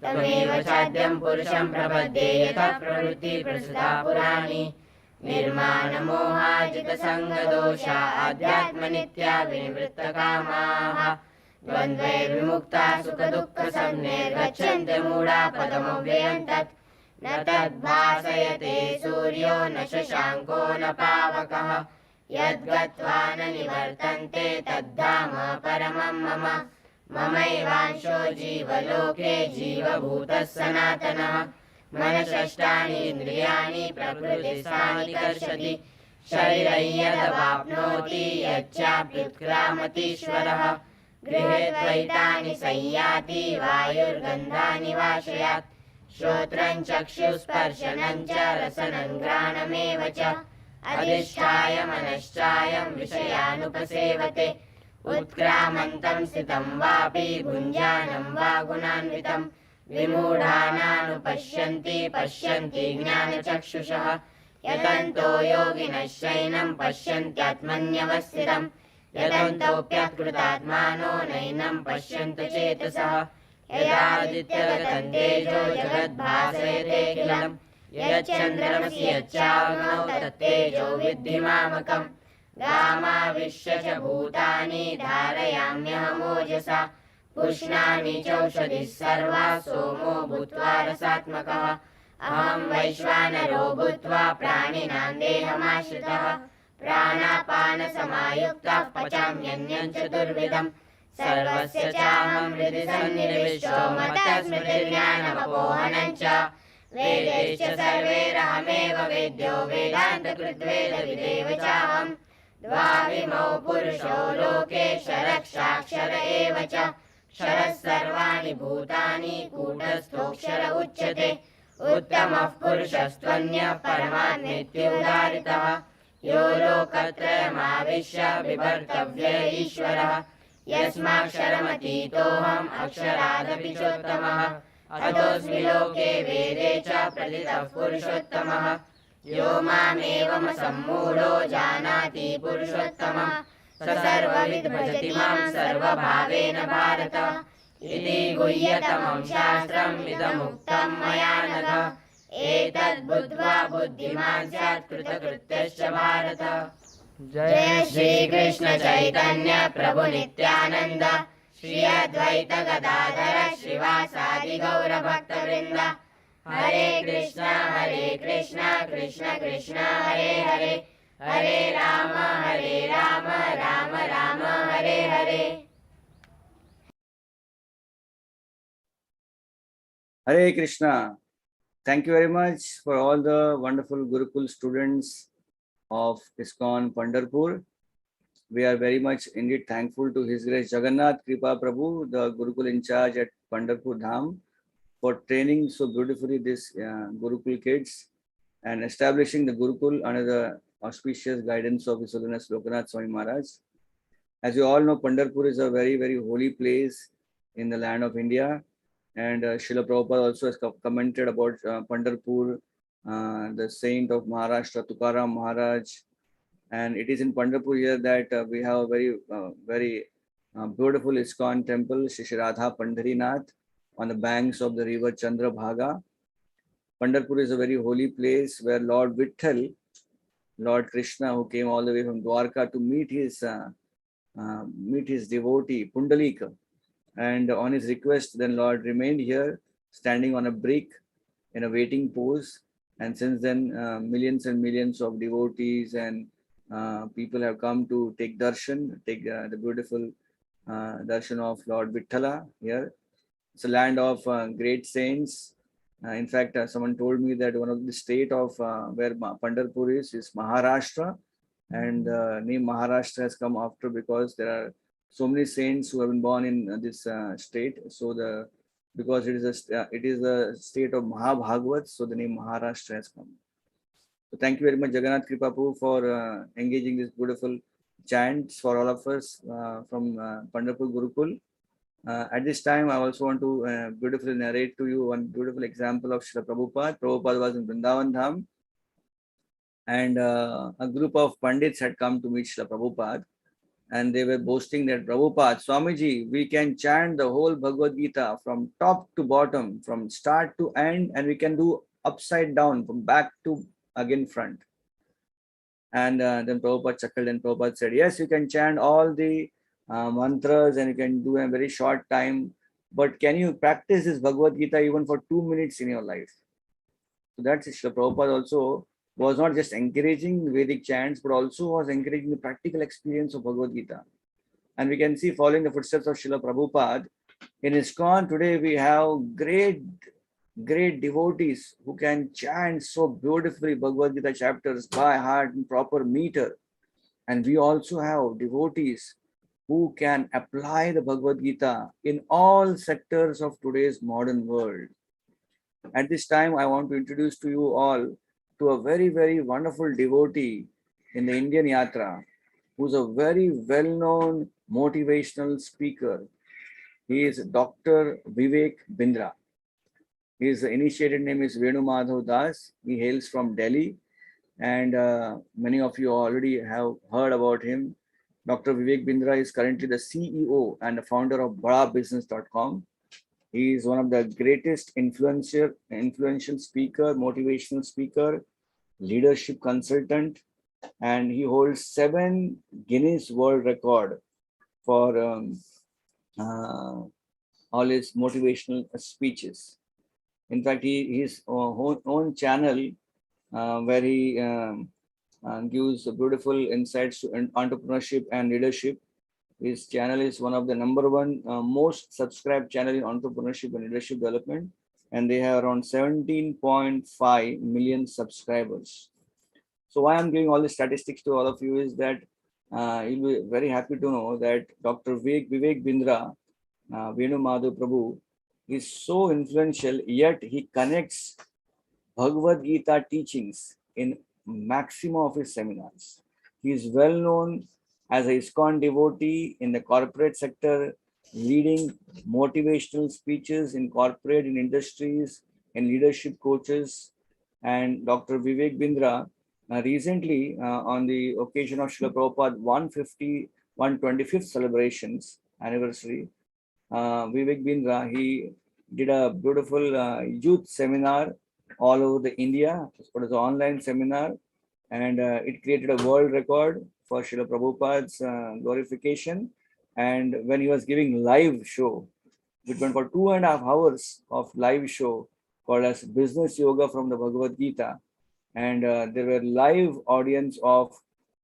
तमेव चाद्यं पुरुषं प्रपद्ये यतः प्रवृत्ति प्रसृता पुराणी निर्माणमोहाजितसङ्गदोषा आध्यात्मनित्या विनिवृत्तकामाः द्वन्द्वैर्विमुक्ता सुखदुःखसंज्ञैर्गच्छन्ति मूढा पदमव्ययं तत् न तद्भासयते सूर्यो न शशाङ्को न पावकः यद्गत्वा न निवर्तन्ते तद्धाम परमं मम ममैवांशो जीवलोके जीवभूतः सनातनः मनषष्ठानि इन्द्रियाणि प्रकृतिस्थानि कर्षति शरीरं यदवाप्नोति यच्चाप्युत्क्रामतीश्वरः गृहे त्वैतानि संयाति वायुर्गन्धानि वाशयात् श्रोत्रं चक्षुस्पर्शनं च रसनं घ्राणमेव च अधिष्ठाय मनश्चायं विषयानुपसेवते उत्क्रामन्तं स्थितं वापि भुञ्जानं वा गुणान्वितं विमूढानानुपश्यन्ति पश्यन्ति ज्ञानचक्षुषः यतन्तो योगिनः शयनं पश्यन्त्यात्मन्यवस्थितं यतन्तोऽप्यकृतात्मानो नैनं पश्यन्त चेतसः यदादित्यगतं तेजो जगद्भासयतेऽखिलं यच्चन्द्रमसि यच्चाग्नौ तत्तेजो विद्धि मामकम् गामाविश्य च भूतानि धारयाम्यहमोजसा पुष्णामि चौषधिः सर्वा सोमो भूत्वा रसात्मकः अहं वैश्वानरो भूत्वा प्राणिनां देहमाश्रितः प्राणापानसमायुक्तः पचाम्यन्नं चतुर्विधं सर्वस्य चाहं हृदि सन्निविष्टो मत्तः स्मृतिर्ज्ञानमपोहनं च वेदैश्च सर्वैरहमेव वेद्यो वेदान्तकृद्वेदविदेव चाहम् द्वाविमौ पुरुषौ लोके क्षरक्षाक्षर एव च क्षरः सर्वाणि भूतानि कूटस्थोऽक्षर उच्यते उत्तमः पुरुषस्त्वन्यः परमात्मेत्युदारितः यो लोकत्रयमाविश्य बिभर्तव्य ईश्वरः यस्माक्षरमतीतोऽहम् अक्षरादपि चोत्तमः अतोऽस्मि लोके वेदे च प्रतितः पुरुषोत्तमः यो मामेवमसम्मूढो जानाति पुरुषोत्तमः स सर्वविद् भजति मां सर्वभावेन भारत इति गुह्यतमं शास्त्रम् इदमुक्तं मया नघ एतद्बुद्ध्वा बुद्धिमान् स्यात् कृतकृत्यश्च भारत जय श्रीकृष्ण चैतन्य प्रभु नित्यानन्द श्री अद्वैत गदाधर श्रीवासादि गौरभक्तवृन्द हरे Krishna Krishna Krishna Hare Hare Hare Ram Ram Ram Hare Hare Hare Krishna. Thank you very much for all the wonderful Gurukul students of ISKCON Pandharpur. We are very much indeed thankful to His Grace Jagannath Kripa Prabhu, the Gurukul in charge at Pandharpur Dham, for training so beautifully this Gurukul kids and establishing the Gurukul under the auspicious guidance of His Holiness Lokanath Swami Maharaj. As you all know, Pandharpur is a very, very holy place in the land of India. And Srila Prabhupada also has commented about Pandharpur, the saint of Maharashtra, Tukaram Maharaj. And it is in Pandharpur here that we have a very beautiful ISKCON temple, Shri Radha Pandharinath, on the banks of the river Chandrabhaga. Pandharpur is a very holy place where Lord Vitthal, Lord Krishna, who came all the way from Dwarka to meet his devotee Pundalika, and on his request, then Lord remained here, standing on a brick in a waiting pose. And since then, millions and millions of devotees and people have come to take darshan, take the beautiful darshan of Lord Vitthala here. It's a land of great saints. In fact, someone told me that one of the state of where Pandharpur is Maharashtra, and the name Maharashtra has come after because there are so many saints who have been born in this state. So because it is a state of Mahabhagavat, so the name Maharashtra has come. So thank you very much, Jagannath Kripapu, for engaging this beautiful chants for all of us from Pandharpur Gurukul. At this time, I also want to beautifully narrate to you one beautiful example of Srila Prabhupada. Prabhupada was in Vrindavan Dham, and a group of Pandits had come to meet Srila Prabhupada, and they were boasting that Prabhupada, Swamiji, we can chant the whole Bhagavad Gita from top to bottom, from start to end, and we can do upside down, from back to again front. And then Prabhupada chuckled and Prabhupada said, yes, you can chant all the mantras and you can do in a very short time, but can you practice this Bhagavad Gita even for 2 minutes in your life? So that's it. Srila Prabhupada also was not just encouraging Vedic chants, but also was encouraging the practical experience of Bhagavad Gita. And we can see, following the footsteps of Srila Prabhupada, in ISKCON today we have great devotees who can chant so beautifully Bhagavad Gita chapters by heart in proper meter. And we also have devotees who can apply the Bhagavad Gita in all sectors of today's modern world. At this time, I want to introduce to you all to a very, very wonderful devotee in the Indian Yatra, who's a very well-known motivational speaker. He is Dr. Vivek Bindra. His initiated name is Venu Madhav Das. He hails from Delhi, and many of you already have heard about him. Dr. Vivek Bindra is currently the CEO and the founder of badabusiness.com. He is one of the greatest influential speaker, motivational speaker, leadership consultant, and he holds 7 Guinness World Record for all his motivational speeches. In fact, his own channel where he gives beautiful insights to entrepreneurship and leadership. His channel is one of the #1 most subscribed channel in entrepreneurship and leadership development, and they have around 17.5 million subscribers. So why I'm giving all the statistics to all of you is that you'll be very happy to know that Dr. Vivek Bindra, Venu Madhav Prabhu, is so influential, yet he connects Bhagavad Gita teachings in maximum of his seminars. He is well known as a ISKCON devotee in the corporate sector, leading motivational speeches in corporate, in industries, in leadership coaches. And Dr. Vivek Bindra, recently on the occasion of Srila Prabhupada 125th celebrations anniversary, Vivek Bindra, he did a beautiful youth seminar all over the India. It was an online seminar, and it created a world record for Srila Prabhupada's glorification. And when he was giving live show, it went for 2.5 hours of live show called as Business Yoga from the Bhagavad Gita. And there were live audience of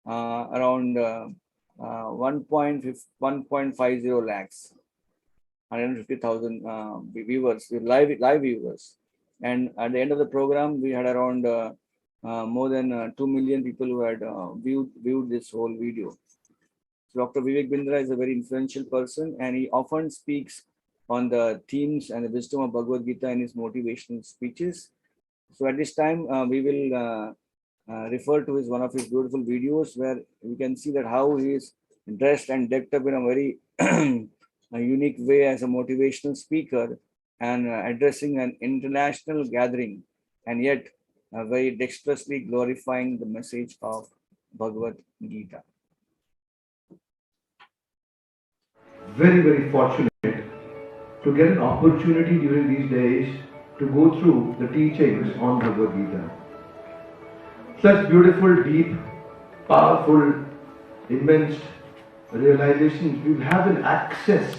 around 1.50 lakhs. 150,000 viewers, live viewers. And at the end of the program, we had around more than 2 million people who had viewed this whole video. So Dr. Vivek Bindra is a very influential person, and he often speaks on the themes and the wisdom of Bhagavad Gita in his motivational speeches. So at this time, we will refer to one of his beautiful videos where we can see that how he is dressed and decked up in a very a unique way as a motivational speaker and addressing an international gathering, and yet very dexterously glorifying the message of Bhagavad Gita. Very, very fortunate to get an opportunity during these days to go through the teachings on Bhagavad Gita. Such beautiful, deep, powerful, immense realizations. We have an access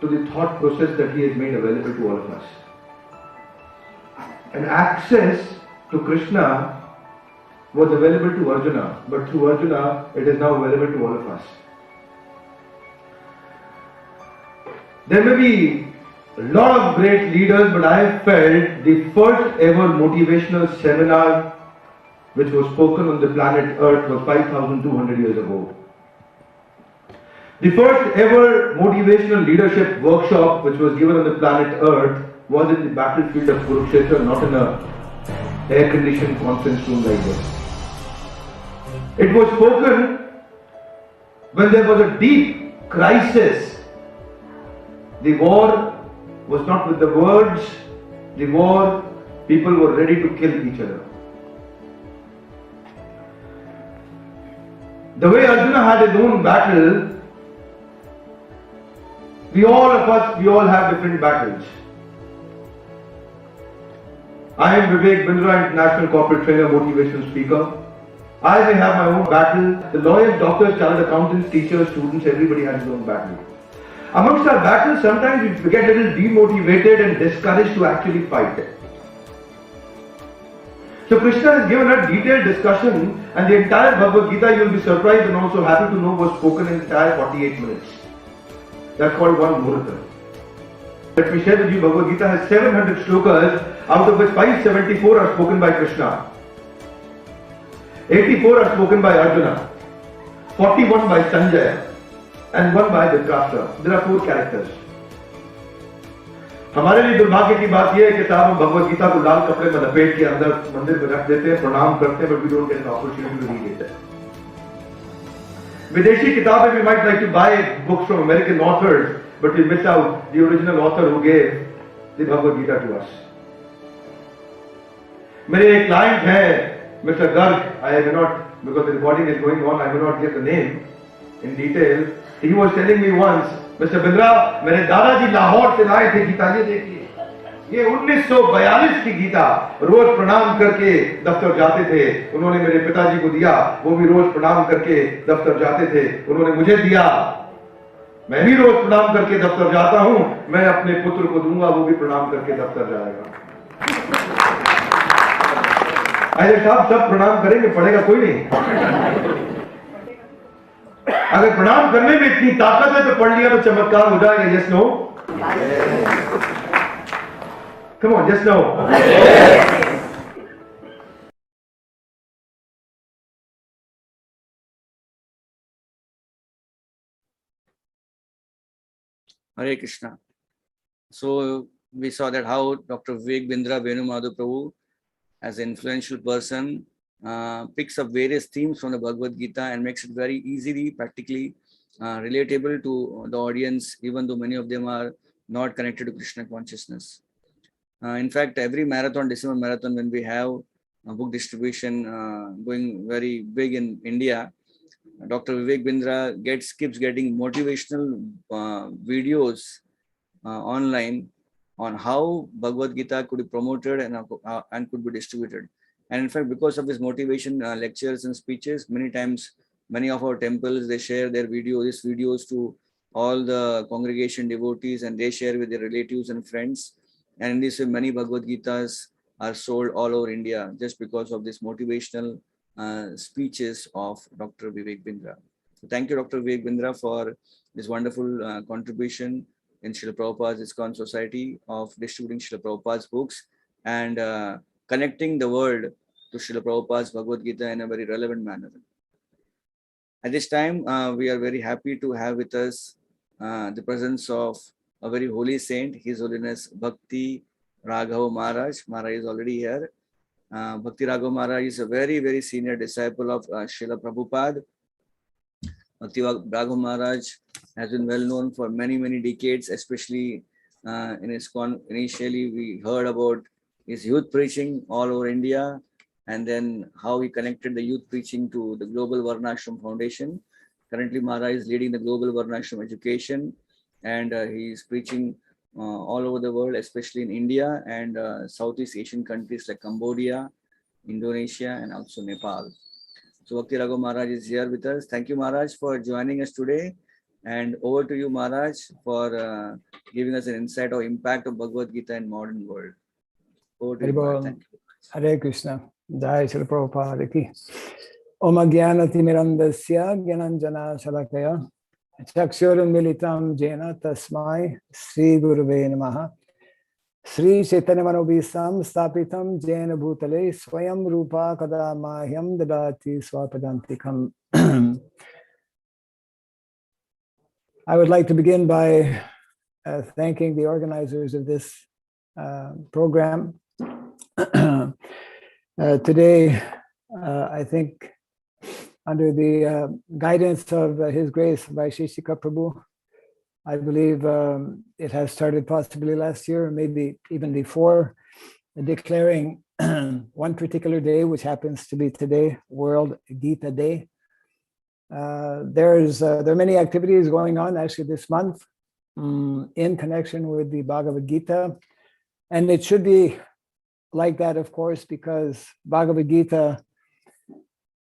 to the thought process that he has made available to all of us. An access to Krishna was available to Arjuna, but through Arjuna it is now available to all of us. There may be a lot of great leaders, but I have felt the first ever motivational seminar which was spoken on the planet Earth was 5,200 years ago. The first ever motivational leadership workshop which was given on the planet Earth was in the battlefield of Kurukshetra, not in a air-conditioned conference room like this. It was spoken when there was a deep crisis The war was not with the words, the war, people were ready to kill each other. The way Arjuna had his own battle, we all have different battles. I am Vivek Bindra, International Corporate Trainer, Motivational Speaker. I may have my own battle. The lawyers, doctors, chartered accountants, teachers, students, everybody has his own battle. Amongst our battles, sometimes we get a little demotivated and discouraged to actually fight. So Krishna has given a detailed discussion, and the entire Bhagavad Gita, you will be surprised and also happy to know, was spoken in the entire 48 minutes. That's called one Muhurta. Let me share with you, Bhagavad Gita has 700 shlokas, out of which 574 are spoken by Krishna. 84 are spoken by Arjuna, 41 by Sanjaya, and 1 by Dhritarashtra. There are 4 characters. हमारे लिए दुर्भाग्य की बात यह है कि साहब हम भगवद गीता को लाल कपड़े में लपेट के अंदर मंदिर में रख देते हैं, प्रणाम करते हैं, but we don't get an opportunity to read it. विदेशी किताबें, we might like to buy books from American authors, but we miss out the original author who gave the Bhagavad Gita to us. मेरे एक client हैं, Mr. Garg, I may not, because the recording is going on, I may not get the name in detail. He was telling me once, Mr. Bindra, मेरे दादाजी लाहौर से लाए थे गीता, ये देखिए, ये 1942 की गीता, रोज प्रणाम करके दफ्तर जाते थे, उन्होंने मेरे पिताजी को दिया, वो भी रोज प्रणाम करके दफ्तर जाते थे, उन्होंने मुझे दिया, मैं भी रोज प्रणाम करके दफ्तर जाता हूं, मैं अपने पुत्र को दूंगा, वो भी प्रणाम करके दफ्तर जाएगा। अरे साहब, सब प्रणाम करेंगे, पढ़ेगा कोई नहीं। अगर प्रणाम करने में इतनी ताकत है तो पढ़ लिया तो चमत्कार हो जाएगा। Yes no? Come on, yes no? Hare Krishna. So we saw that how Dr. Vivek Bindra Venumadu Prabhu, as an influential person, picks up various themes from the Bhagavad Gita and makes it very easily, practically relatable to the audience, even though many of them are not connected to Krishna consciousness. In fact, every marathon, December marathon, when we have a book distribution going very big in India, Dr. Vivek Bindra keeps getting motivational videos online on how Bhagavad Gita could be promoted and could be distributed. And in fact, because of his motivation lectures and speeches, many times, many of our temples, they share these videos to all the congregation devotees, and they share with their relatives and friends. And in this way, many Bhagavad Gitas are sold all over India just because of this motivational speeches of Dr. Vivek Bindra. So thank you, Dr. Vivek Bindra, for this wonderful contribution in Srila Prabhupada's ISKCON Society of distributing Srila Prabhupada's books and connecting the world to Srila Prabhupada's Bhagavad Gita in a very relevant manner. At this time, we are very happy to have with us the presence of a very holy saint, His Holiness Bhakti Raghav Maharaj. Maharaj is already here. Bhakti Raghav Maharaj is a very, very senior disciple of Srila Prabhupada. Bhakti Raghav Maharaj has been well known for many, many decades, especially in ISKCON. Initially, we heard about his youth preaching all over India, and then how he connected the youth preaching to the Global Varnashram Foundation. Currently, Maharaj is leading the Global Varnashram education, and he is preaching all over the world, especially in India and Southeast Asian countries like Cambodia, Indonesia, and also Nepal. So Bhakti Raghav Maharaj is here with us. Thank you, Maharaj, for joining us today. And over to you, Maharaj, for giving us an insight of impact of Bhagavad Gita in modern world. Over to you, Maharaj. Thank you. Hare Krishna. Jai Srila Prabhupada ki. Om Agyanati Mirandasya Gyananjana Shalakaya Chakshuram Militam Jena Tasmai Sri Guruve Namaha Sri Chaitanya Manobhisam Stapitam Jena Bhutale Swayam Rupa Kada Mahyam Dadati Swapadantikam. I would like to begin by thanking the organizers of this program. Today, I think, under the guidance of His Grace Vaisheshika Prabhu, I believe it has started possibly last year, or maybe even before, declaring one particular day, which happens to be today, World Gita Day. There are many activities going on actually this month in connection with the Bhagavad Gita. And it should be like that, of course, because Bhagavad Gita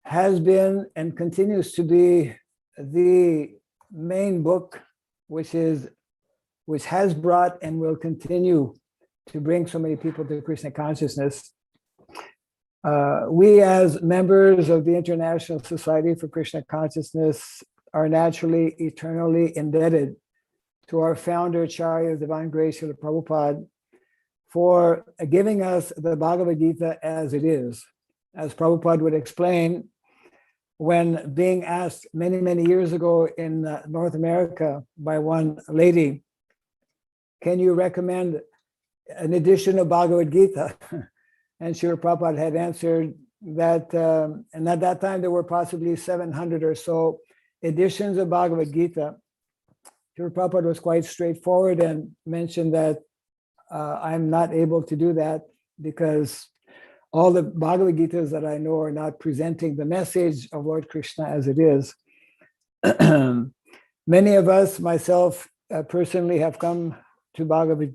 has been and continues to be the main book which has brought and will continue to bring so many people to Krishna consciousness. We as members of the International Society for Krishna Consciousness are naturally, eternally indebted to our founder, Acharya Divine Grace Srila Prabhupada, for giving us the Bhagavad Gita as it is. As Prabhupada would explain, when being asked many, many years ago in North America by one lady, can you recommend an edition of Bhagavad Gita? And Srila Prabhupada had answered that, and at that time there were possibly 700 or so editions of Bhagavad Gita. Srila Prabhupada was quite straightforward and mentioned that I'm not able to do that because all the Bhagavad Gitas that I know are not presenting the message of Lord Krishna as it is. Many of us, myself personally, have come to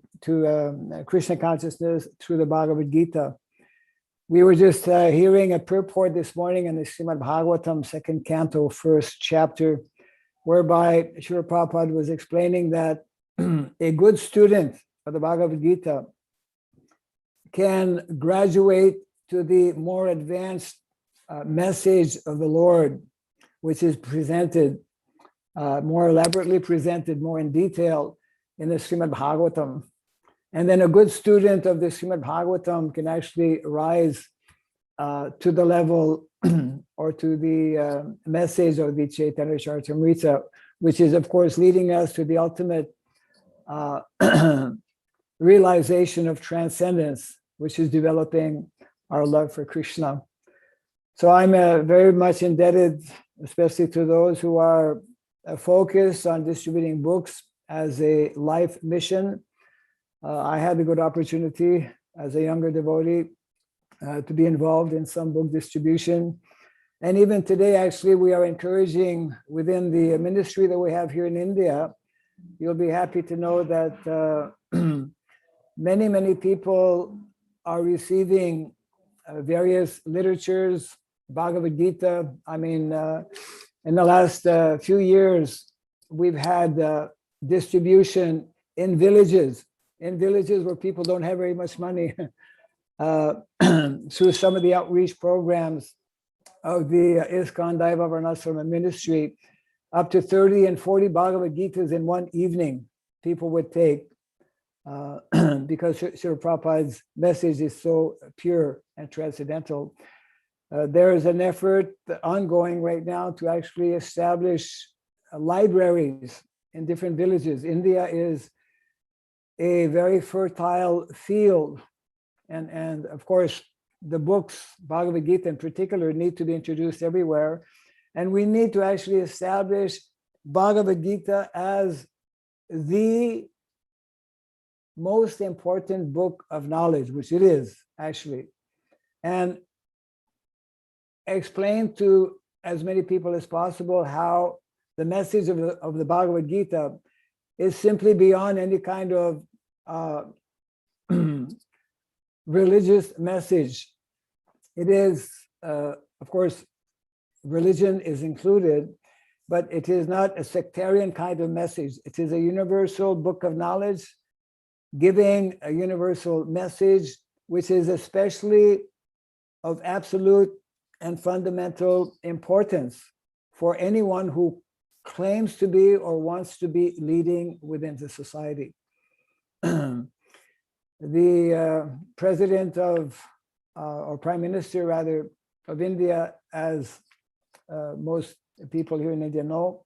Krishna consciousness through the Bhagavad Gita. We were just hearing a purport this morning in the Srimad Bhagavatam, second canto, first chapter, whereby Srila Prabhupada was explaining that a good student of the Bhagavad Gita can graduate to the more advanced message of the Lord, which is presented, more elaborately presented, more in detail in the Srimad Bhagavatam. And then a good student of the Srimad Bhagavatam can actually rise to the level or to the message of the Chaitanya Charitamrita, which is, of course, leading us to the ultimate realization of transcendence, which is developing our love for Krishna. So I'm very much indebted, especially to those who are focused on distributing books as a life mission. I had the good opportunity as a younger devotee to be involved in some book distribution. And even today, actually, we are encouraging within the ministry that we have here in India. You'll be happy to know that many, many people are receiving various literatures, Bhagavad Gita. I mean, in the last few years, we've had distribution in villages where people don't have very much money, through some of the outreach programs of the ISKCON Daiva Varnasrama ministry, up to 30 and 40 Bhagavad Gitas in one evening people would take, because Srila Prabhupada's message is so pure and transcendental. There is an effort ongoing right now to actually establish libraries in different villages. India is a very fertile field. And of course, the books, Bhagavad Gita in particular, need to be introduced everywhere. And we need to actually establish Bhagavad Gita as the most important book of knowledge, which it is actually, and explain to as many people as possible how the message of the Bhagavad Gita is simply beyond any kind of religious message. It is, of course, religion is included, but it is not a sectarian kind of message. It is a universal book of knowledge, giving a universal message, which is especially of absolute and fundamental importance for anyone who claims to be or wants to be leading within the society. The president of, or prime minister rather, of India, as most people here in India know,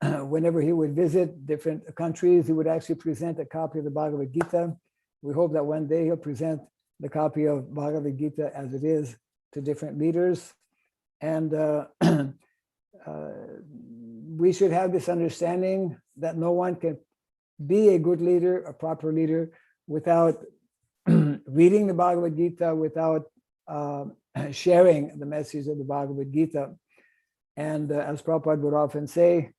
whenever he would visit different countries, he would actually present a copy of the Bhagavad Gita. We hope that one day he'll present the copy of Bhagavad Gita as it is to different leaders. And we should have this understanding that no one can be a good leader, a proper leader, without reading the Bhagavad Gita, without sharing the message of the Bhagavad Gita. And as Prabhupada would often say,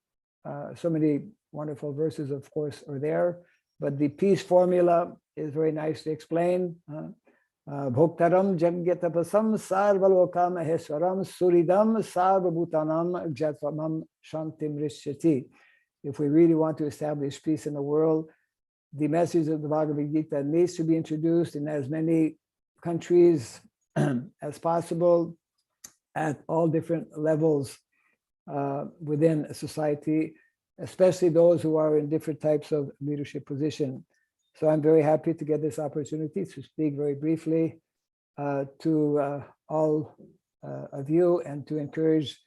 so many wonderful verses, of course, are there, but the peace formula is very nicely explained. Bhoktaram jagyatapasam sarvalokam maheswaram suridam sarvabhutanam jatvam shantim rishyati. If we really want to establish peace in the world, the message of the Bhagavad Gita needs to be introduced in as many countries as possible, at all different levels within a society, especially those who are in different types of leadership position. So I'm very happy to get this opportunity to speak very briefly to all of you, and to encourage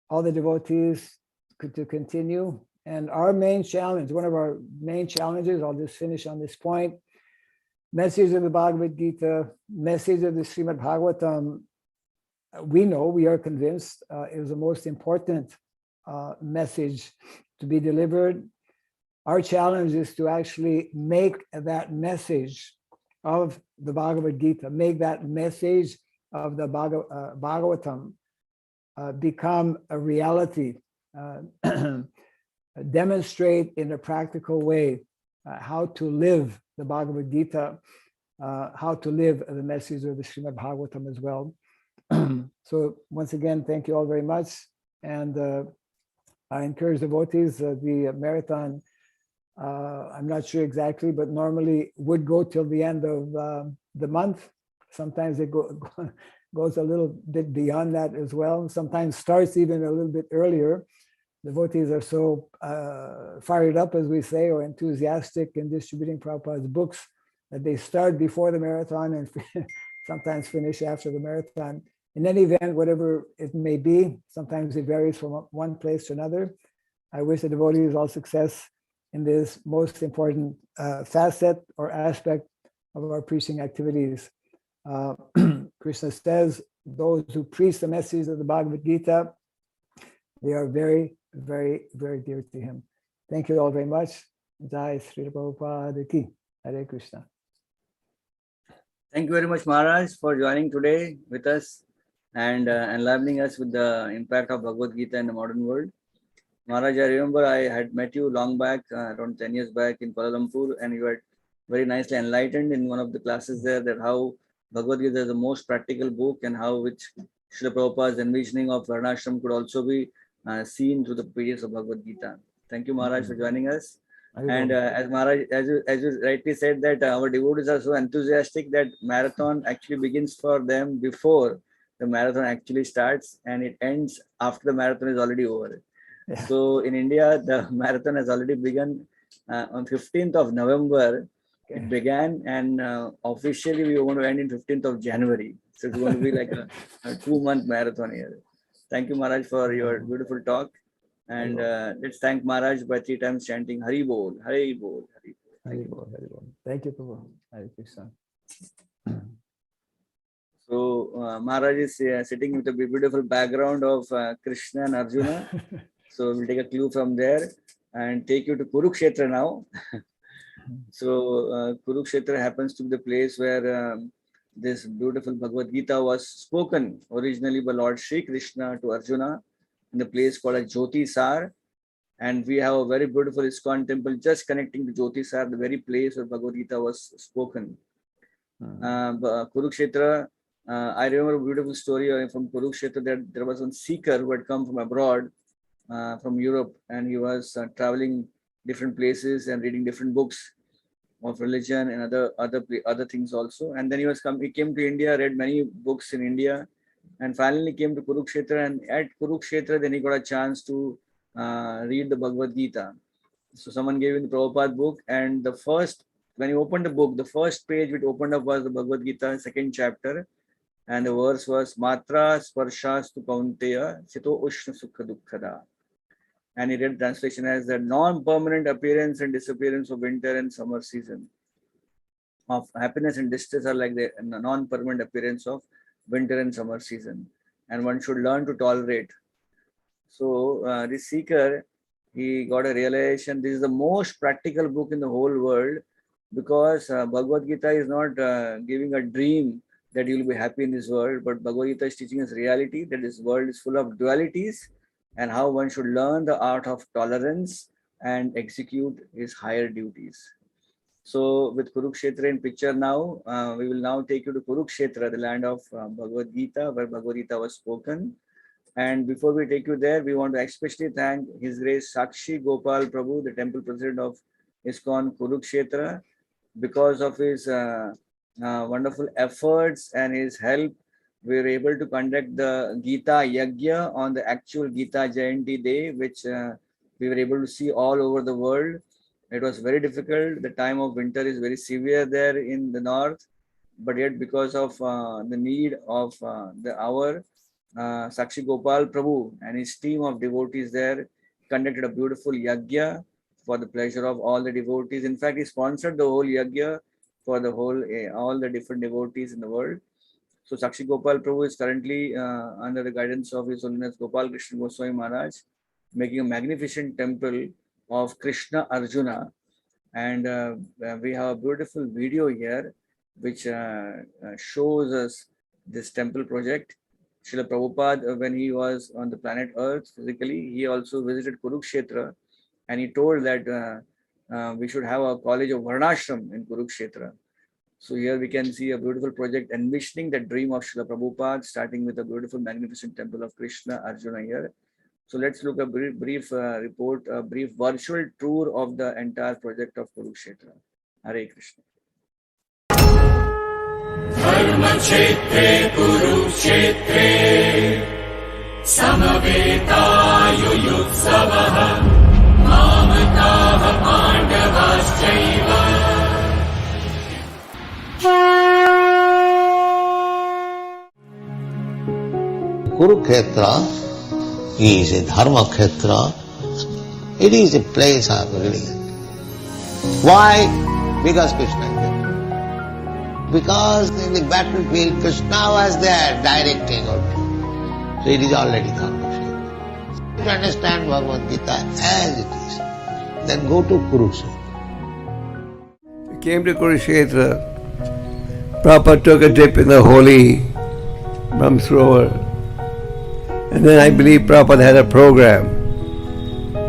all the devotees to continue. And our main challenge, one of our main challenges, I'll just finish on this point, message of the Bhagavad Gita, message of the Srimad Bhagavatam, we know, we are convinced, is the most important message to be delivered. Our challenge is to actually make that message of the Bhagavad Gita, make that message of the Bhagavatam become a reality, demonstrate in a practical way how to live the Bhagavad Gita, how to live the message of the Srimad Bhagavatam as well. So once again, thank you all very much. And I encourage devotees, the marathon, I'm not sure exactly, but normally would go till the end of the month. Sometimes it goes a little bit beyond that as well. Sometimes starts even a little bit earlier. Devotees are so fired up, as we say, or enthusiastic in distributing Prabhupada's books, that they start before the marathon and sometimes finish after the marathon. In any event, whatever it may be, sometimes it varies from one place to another. I wish the devotees all success in this most important facet or aspect of our preaching activities. Krishna says, those who preach the message of the Bhagavad Gita, they are very, very, very dear to him. Thank you all very much. Jai Sri Prabhupada ki. Hare Krishna. Thank you very much, Maharaj, for joining today with us and enlivening us with the impact of Bhagavad Gita in the modern world. Maharaj, I remember I had met you long back, around 10 years back in Kuala Lumpur, and you had very nicely enlightened in one of the classes there that how Bhagavad Gita is the most practical book, and how which Srila Prabhupada's envisioning of Varnashram could also be seen through the pages of Bhagavad Gita. Thank you, Maharaj, for joining us. And as Maharaj, as you rightly said, that our devotees are so enthusiastic that marathon actually begins for them before the marathon actually starts, and it ends after the marathon is already over. Yeah. So in India, the marathon has already begun on 15th of November. Okay. It began, and officially we are going to end in 15th of January. So it's going to be like a 2-month marathon here. Thank you, Maharaj, for your beautiful talk. And let's thank Maharaj by 3 times chanting Hari Bol, Hari Bol, Hari Bol. Hari Bol, Hari Bol. Thank you, Prabhu. Hare Krishna. So Maharaj is sitting with a beautiful background of Krishna and Arjuna. So we'll take a clue from there and take you to Kurukshetra now. So Kurukshetra happens to be the place where this beautiful Bhagavad Gita was spoken originally by Lord Shri Krishna to Arjuna in the place called a Jyoti Sar. And we have a very beautiful ISKCON temple just connecting to Jyoti Sar, the very place where Bhagavad Gita was spoken. Kurukshetra, I remember a beautiful story from Kurukshetra that there was one seeker who had come from abroad, from Europe, and he was traveling different places and reading different books of religion and other things also. And then he came to India, read many books in India, and finally came to Kurukshetra. And at Kurukshetra, then he got a chance to read the Bhagavad Gita. So someone gave him the Prabhupada book, and when he opened the book, the first page which opened up was the Bhagavad Gita, 2nd chapter, and the verse was Matra Sparshas tu Kaunteya Chito Ushna Sukha Dukkhada. And he read translation as the non-permanent appearance and disappearance of winter and summer season. Of happiness and distress are like the non-permanent appearance of winter and summer season, and one should learn to tolerate. So this seeker, he got a realization this is the most practical book in the whole world, because Bhagavad Gita is not giving a dream that you will be happy in this world, but Bhagavad Gita is teaching us reality, that this world is full of dualities and how one should learn the art of tolerance and execute his higher duties. So with Kurukshetra in picture now, we will now take you to Kurukshetra, the land of Bhagavad Gita, where Bhagavad Gita was spoken. And before we take you there, we want to especially thank His Grace Sakshi Gopal Prabhu, the temple president of ISKCON Kurukshetra. Because of his wonderful efforts and his help, we were able to conduct the Gita Yagya on the actual Gita Jayanti day, which we were able to see all over the world. It was very difficult. The time of winter is very severe there in the north, but yet because of the need of the hour, Sakshi Gopal Prabhu and his team of devotees there conducted a beautiful yagya for the pleasure of all the devotees. In fact, he sponsored the whole yagya for the whole all the different devotees in the world. So Sakshi Gopal Prabhu is currently under the guidance of His Holiness Gopal Krishna Goswami Maharaj, making a magnificent temple of Krishna Arjuna. And we have a beautiful video here which shows us this temple project. Srila Prabhupada, when he was on the planet Earth physically, he also visited Kurukshetra, and he told that we should have a college of Varnashram in Kurukshetra. So here we can see a beautiful project envisioning the dream of Srila Prabhupada, starting with a beautiful, magnificent temple of Krishna Arjuna here. So let's look at a brief report, a brief virtual tour of the entire project of Kurukshetra. Hare Krishna. धर्मक्षेत्रे कुरुक्षेत्रे समवेतायुयुत्सवः मामकाः पाण्डवाश्चैव Kurukshetra is a dharma kshetra. It is a place of religion. Why? Because Krishna is there. Because in the battlefield, Krishna was there directing only. So it is already dharma kshetra. If you understand Bhagavad Gita as it is, then go to Kurukshetra. We came to Kurukshetra. Prabhupada took a dip in the holy Brahmsrovar. And then I believe Prabhupada had a program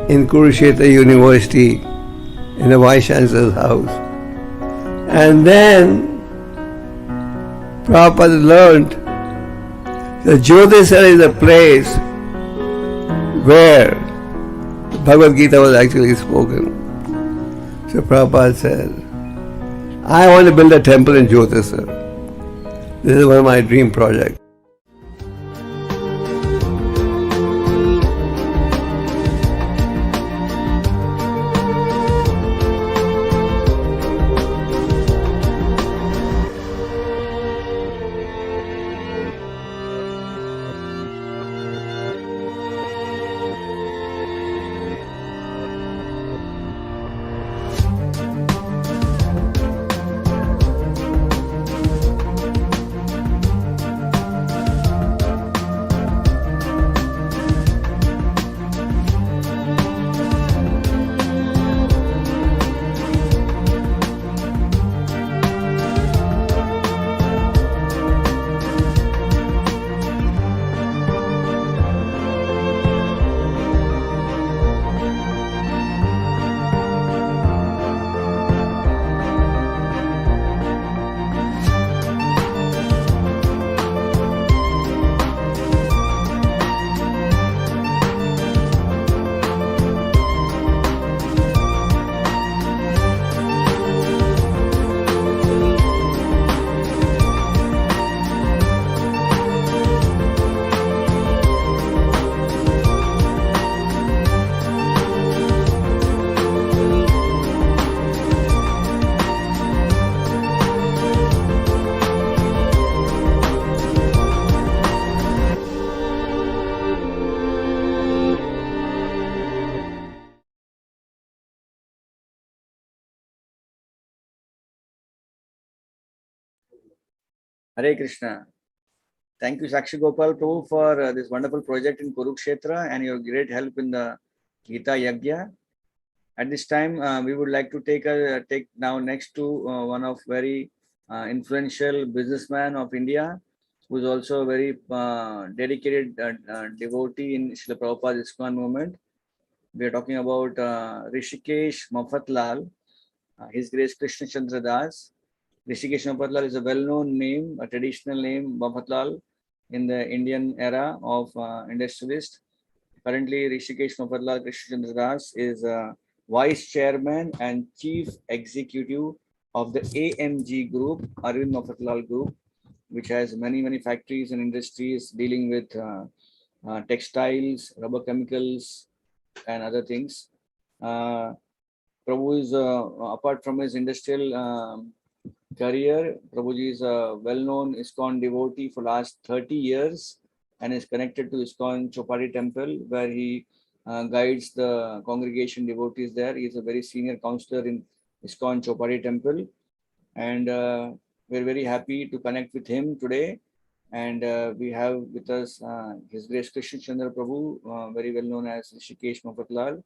in Kurukshetra University in the Vice Chancellor's house. And then Prabhupada learned that Jyotisar is a place where the Bhagavad Gita was actually spoken. So Prabhupada said, I want to build a temple in Jyotisar. This is one of my dream projects. Hare Krishna. Thank you, Sakshi Gopal Prabhu, for this wonderful project in Kurukshetra and your great help in the Gita Yagya. At this time, we would like to take now next to one of very influential businessman of India, who is also a very dedicated devotee in Srila Prabhupada's ISKCON movement. We are talking about Rishikesh Mafatlal, His Grace Krishna Chandra Das. Rishikesh Mafatlal is a well-known name, a traditional name, Mafatlal, in the Indian era of industrialist. Currently, Rishikesh Mafatlal Krishna Chandra Das is Vice Chairman and Chief Executive of the AMG Group, Arvind Mafatlal Group, which has many factories and industries dealing with textiles, rubber chemicals, and other things. Prabhu is, apart from his industrial career, Prabhuji is a well-known ISKCON devotee for last 30 years and is connected to ISKCON Chopadi Temple, where he guides the congregation devotees there. He is a very senior counselor in ISKCON Chopadi Temple, and we're very happy to connect with him today. And we have with us His Grace Krishna Chandra Prabhu, very well known as Rishikesh Mafatlal,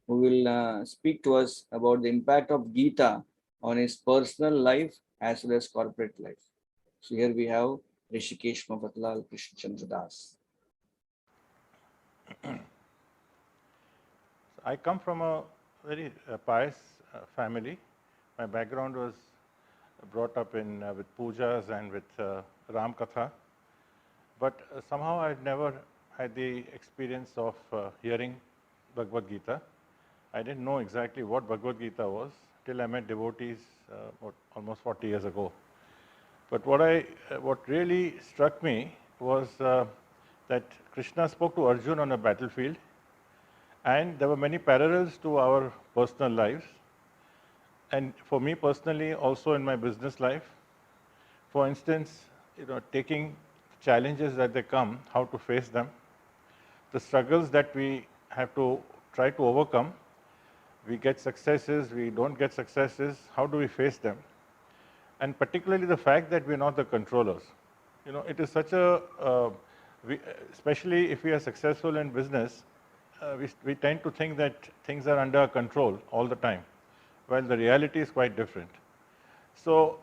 who will speak to us about the impact of Gita on his personal life as well as corporate life. So here we have Rishikesh Mafatlal Krishna Chandra Das. I come from a very pious family. My background was brought up in with pujas and with Ram Katha, but somehow I've never had the experience of hearing Bhagavad Gita. I didn't know exactly what Bhagavad Gita was till I met devotees almost 40 years ago. But what really struck me was that Krishna spoke to Arjuna on a battlefield, and there were many parallels to our personal lives. And for me personally, also in my business life, for instance, taking challenges that they come, how to face them, the struggles that we have to try to overcome. We get successes, we don't get successes, how do we face them? And particularly the fact that we're not the controllers. It is such a, especially if we are successful in business, we tend to think that things are under control all the time, while the reality is quite different. So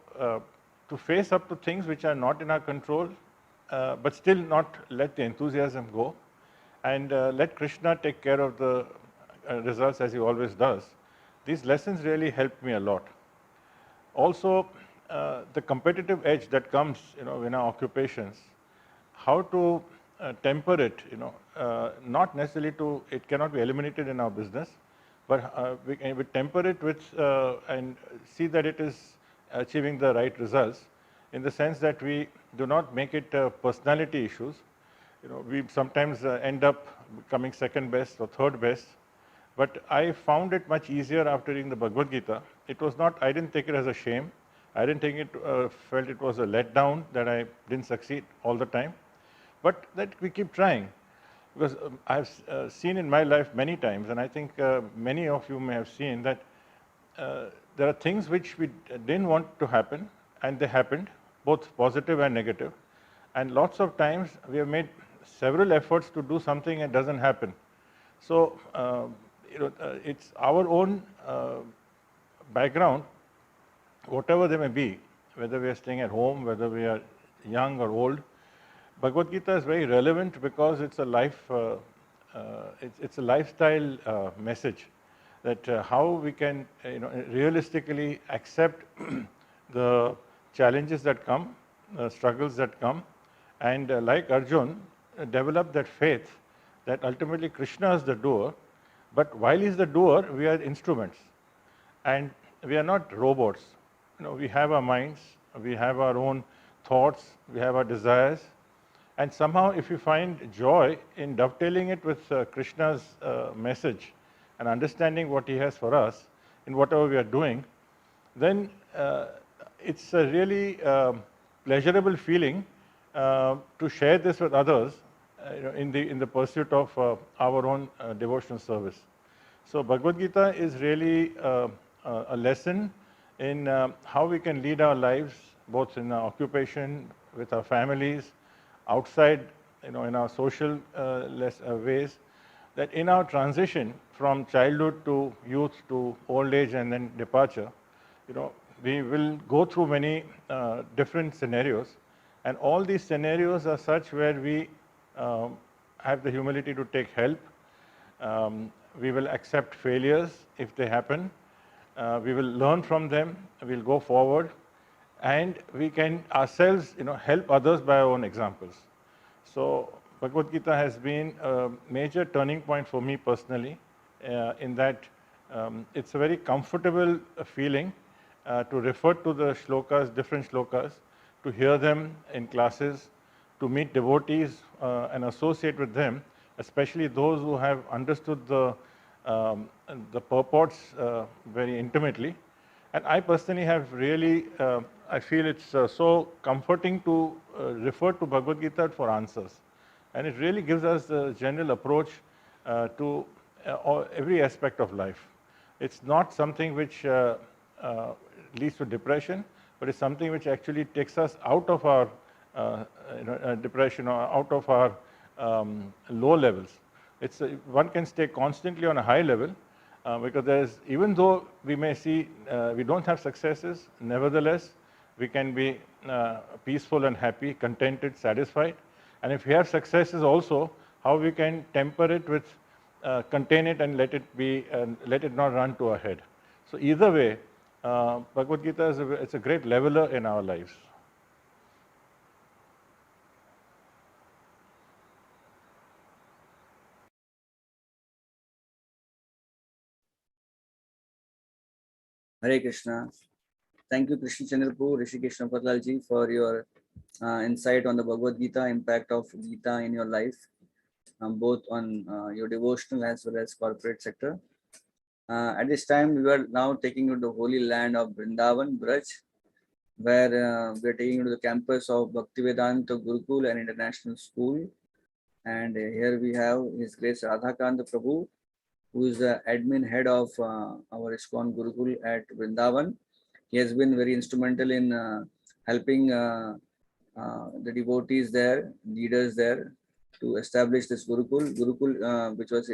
to face up to things which are not in our control, but still not let the enthusiasm go, and let Krishna take care of the results as he always does. These lessons really helped me a lot. Also, the competitive edge that comes, in our occupations, how to temper it, not necessarily it cannot be eliminated in our business, but we temper it with and see that it is achieving the right results, in the sense that we do not make it personality issues. We sometimes end up becoming second best or third best. But I found it much easier after reading the Bhagavad Gita. It was not, I didn't take it as a shame. I didn't think felt it was a letdown that I didn't succeed all the time. But that we keep trying. Because I've seen in my life many times, and I think many of you may have seen that there are things which we didn't want to happen, and they happened, both positive and negative. And lots of times we have made several efforts to do something and it doesn't happen. So, it's our own background, whatever they may be, whether we are staying at home, whether we are young or old. Bhagavad Gita is very relevant because it's a life, it's a lifestyle message, that how we can, realistically accept the challenges that come, the struggles that come, and like Arjun, develop that faith that ultimately Krishna is the doer. But while he's the doer, we are instruments, and we are not robots. We have our minds, we have our own thoughts, we have our desires, and somehow if we find joy in dovetailing it with Krishna's message and understanding what he has for us in whatever we are doing, then it's a really pleasurable feeling to share this with others in the pursuit of our own devotional service. So Bhagavad Gita is really a lesson in how we can lead our lives, both in our occupation, with our families, outside, in our social ways, that in our transition from childhood to youth to old age and then departure, we will go through many different scenarios, and all these scenarios are such where we have the humility to take help. We will accept failures if they happen. We will learn from them. We'll go forward, and we can ourselves, help others by our own examples. So Bhagavad Gita has been a major turning point for me personally, in that it's a very comfortable feeling to refer to the shlokas, different shlokas, to hear them in classes, to meet devotees and associate with them, especially those who have understood the purports very intimately. And I personally have really, I feel it's so comforting to refer to Bhagavad Gita for answers. And it really gives us the general approach to every aspect of life. It's not something which leads to depression, but it's something which actually takes us out of our depression or out of our low levels. One can stay constantly on a high level because even though we may see we don't have successes, nevertheless we can be peaceful and happy, contented, satisfied. And if we have successes also, how we can temper it with, contain it and let it not run to our head. So either way, Bhagavad Gita it's a great leveler in our lives. Hare Krishna. Thank you, Krishna Chandrapur, Rishi Krishna Patlalji, for your insight on the Bhagavad Gita, impact of Gita in your life, both on your devotional as well as corporate sector. At this time, we are now taking you to the holy land of Vrindavan, Braj, where we are taking you to the campus of Bhaktivedanta Gurukul and International School. And here we have His Grace Radhakanta Prabhu, who is the admin head of our ISKCON Gurukul at Vrindavan. He has been very instrumental in helping the devotees there, leaders there, to establish this Gurukul. Gurukul, which was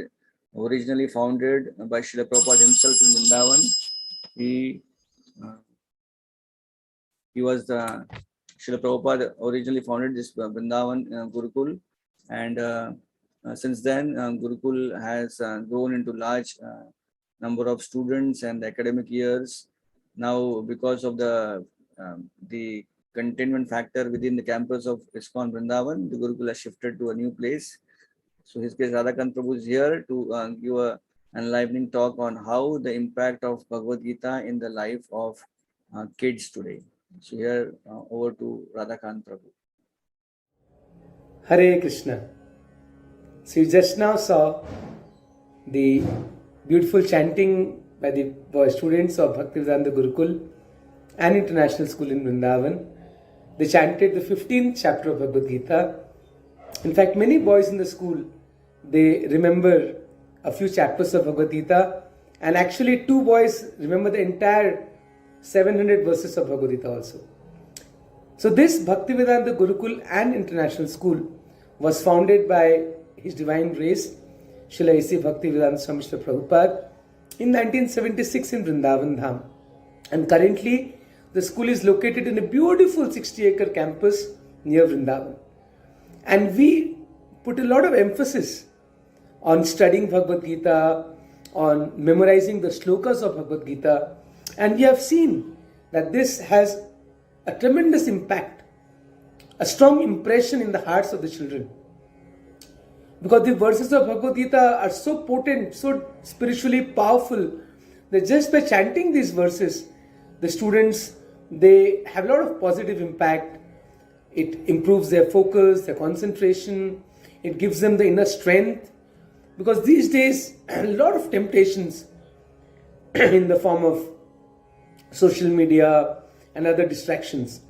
originally founded by Srila Prabhupada himself in Vrindavan. He was the Srila Prabhupada originally founded this Vrindavan Gurukul, and since then Gurukul has grown into large number of students and academic years. Now, because of the containment factor within the campus of ISKCON Vrindavan, the Gurukul has shifted to a new place. So His Grace Radhakant Prabhu is here to give an enlivening talk on how the impact of Bhagavad Gita in the life of kids today. So here, over to Radhakant Prabhu. Hare Krishna. So you just now saw the beautiful chanting by the students of Bhaktivedanta Gurukul and International School in Vrindavan. They chanted the 15th chapter of Bhagavad Gita. In fact, many boys in the school, they remember a few chapters of Bhagavad Gita, and actually 2 boys remember the entire 700 verses of Bhagavad Gita also. So this Bhaktivedanta Gurukul and International School was founded by His Divine Grace, Srila A.C. Bhaktivedanta Swami Srila Prabhupada, in 1976 in Vrindavan Dham. And currently, the school is located in a beautiful 60-acre campus near Vrindavan. And we put a lot of emphasis on studying Bhagavad Gita, on memorizing the shlokas of Bhagavad Gita. And we have seen that this has a tremendous impact, a strong impression in the hearts of the children. Because the verses of Bhagavad Gita are so potent, so spiritually powerful, that just by chanting these verses, the students, they have a lot of positive impact. It improves their focus, their concentration. It gives them the inner strength. Because these days, a lot of temptations in the form of social media and other distractions.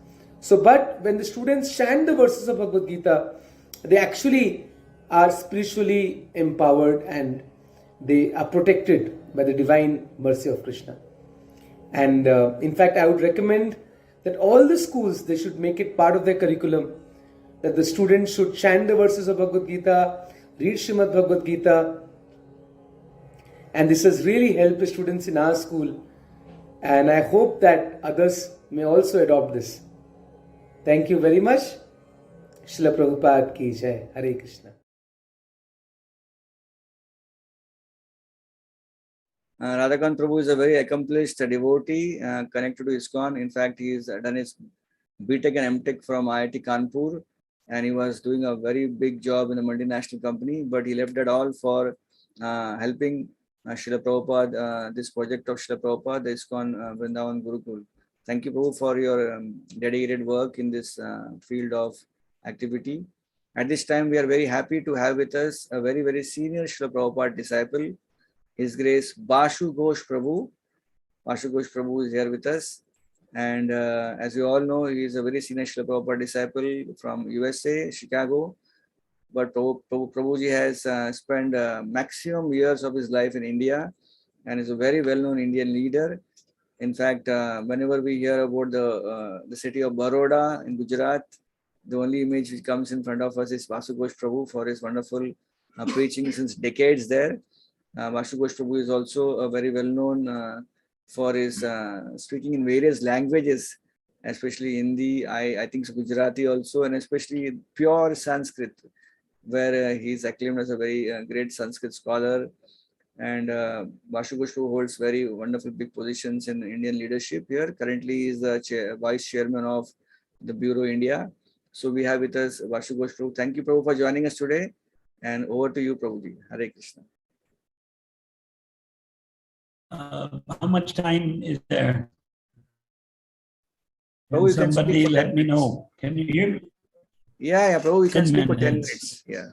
So, but when the students chant the verses of Bhagavad Gita, they actually are spiritually empowered and they are protected by the divine mercy of Krishna. And in fact, I would recommend that all the schools, they should make it part of their curriculum, that the students should chant the verses of Bhagavad Gita, read Srimad Bhagavad Gita, And this has really helped the students in our school. And I hope that others may also adopt this. Thank you very much. Srila Prabhupada ki jai. Hare Krishna. Radhakant Prabhu is a very accomplished devotee connected to ISKCON. In fact, he has done his BTech and MTech from IIT Kanpur, and he was doing a very big job in a multinational company, but he left that all for helping Srila Prabhupada, this project of Srila Prabhupada, the ISKCON Vrindavan Gurukul. Thank you, Prabhu, for your dedicated work in this field of activity. At this time, we are very happy to have with us a very, very senior Srila Prabhupada disciple, His Grace Bashu Ghosh Prabhu. Bashu Ghosh Prabhu is here with us. And as you all know, he is a very senior Srila Prabhupada disciple from USA, Chicago. But Prabhuji has spent maximum years of his life in India and is a very well-known Indian leader. In fact, whenever we hear about the city of Baroda in Gujarat, the only image which comes in front of us is Bashu Ghosh Prabhu for his wonderful preaching since decades there. Bashu Ghosh Prabhu is also a very well-known for his speaking in various languages, especially Hindi, I think so Gujarati also, and especially pure Sanskrit, where he is acclaimed as a very great Sanskrit scholar. And Bashu Ghosh Prabhu holds very wonderful big positions in Indian leadership here. Currently, he is the vice chairman of the Bureau India. So we have with us Bashu Ghosh Prabhu. Thank you, Prabhu, for joining us today. And over to you, Prabhuji. Hare Krishna. How much time is there? Prabhu, Can somebody let me know? Can you hear me? Yeah, Prabhu, you can 10 speak for 10 minutes. minutes. Yeah.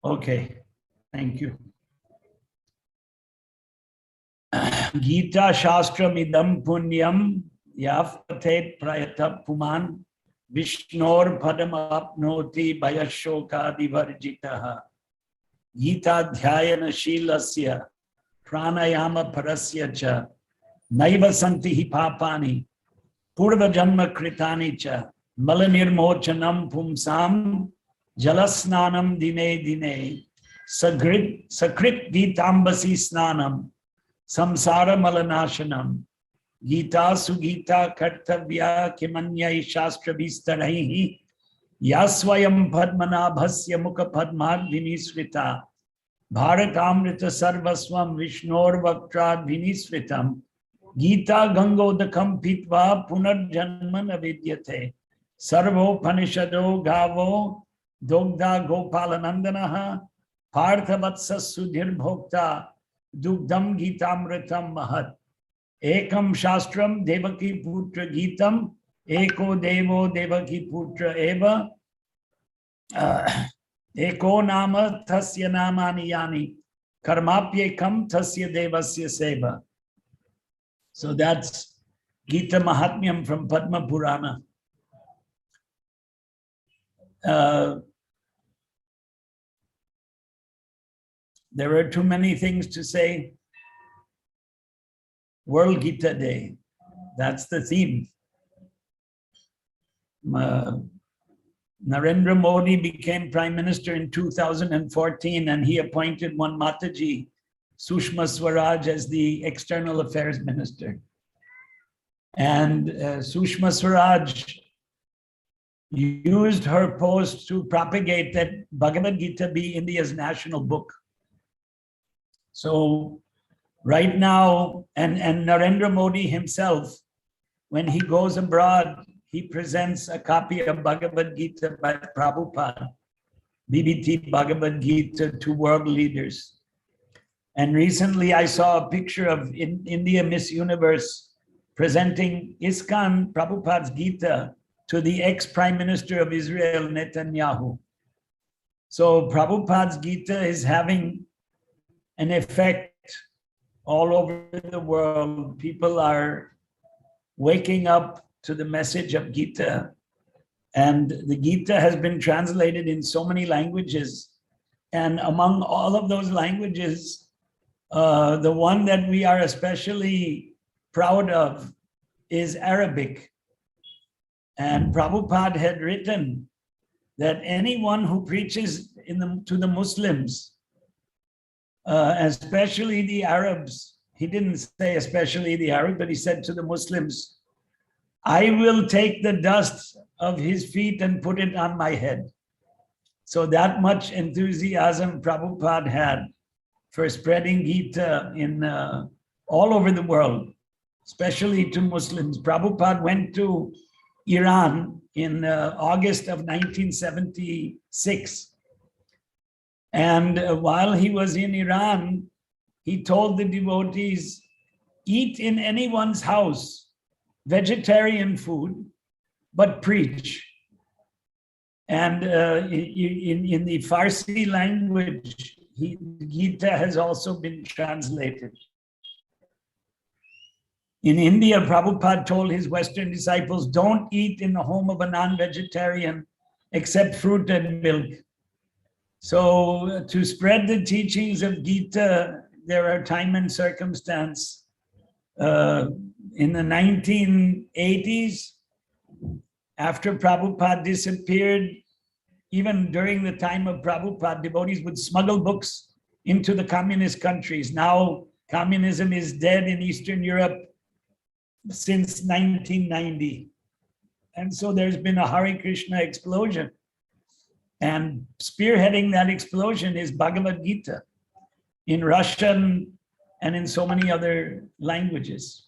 Okay, thank you. Gita Shastram idam punyam yafatet prayata puman Vishnor padam apnoti bayashokadi varjitaha Gita dhyayana shilasya pranayama parasya cha naiva santi hi papani purva janma kritani cha malanirmochanam pumsam jalasnanam dine dine sakrit gitambasi snanam samsara malanashanam Gita sugita kartavya kimanyai shastra vistaraihi yasvayam padmanabhasya mukha padmadhini srita Bharatamrita sarvasvam Vishnor Vaktrad Vinisritam Gita Gangodakam Pitva Punarjanman Avidyate Sarvo Panishado Gavo Dogda Gopalanandanaha Parthavatsa Sudhir Bhokta Dugdam Gitamritam Mahat Ekam Shastram Devaki Putra Gitam Eko Devo Devaki Putra Eva Eko nama tasya namani yani karmapyekam tasya devasya seva. So that's Gita Mahatmyam from Padma Purana. There are too many things to say. World Gita Day, that's the theme. Narendra Modi became Prime Minister in 2014 and he appointed one Mataji, Sushma Swaraj, as the External Affairs Minister. And Sushma Swaraj used her post to propagate that Bhagavad Gita be India's national book. So right now, and Narendra Modi himself, when he goes abroad, he presents a copy of Bhagavad Gita by Prabhupada, BBT Bhagavad Gita to world leaders. And recently I saw a picture of India Miss Universe presenting ISKCON Prabhupada's Gita to the ex-Prime Minister of Israel, Netanyahu. So Prabhupada's Gita is having an effect all over the world. People are waking up to the message of Gita. And the Gita has been translated in so many languages. And among all of those languages, the one that we are especially proud of is Arabic. And Prabhupada had written that anyone who preaches to the Muslims especially the Arabs. He didn't say especially the Arabs, but he said to the Muslims, I will take the dust of his feet and put it on my head. So that much enthusiasm Prabhupada had for spreading Gita in all over the world, especially to Muslims. Prabhupada went to Iran in August of 1976. And while he was in Iran, he told the devotees, eat in anyone's house vegetarian food, but preach. And in the Farsi language, Gita has also been translated. In India, Prabhupada told his Western disciples, don't eat in the home of a non-vegetarian except fruit and milk. So to spread the teachings of Gita, there are time and circumstance. In the 1980s, after Prabhupada disappeared, even during the time of Prabhupada, devotees would smuggle books into the communist countries. Now, communism is dead in Eastern Europe since 1990. And so there's been a Hare Krishna explosion. And spearheading that explosion is Bhagavad Gita in Russian and in so many other languages.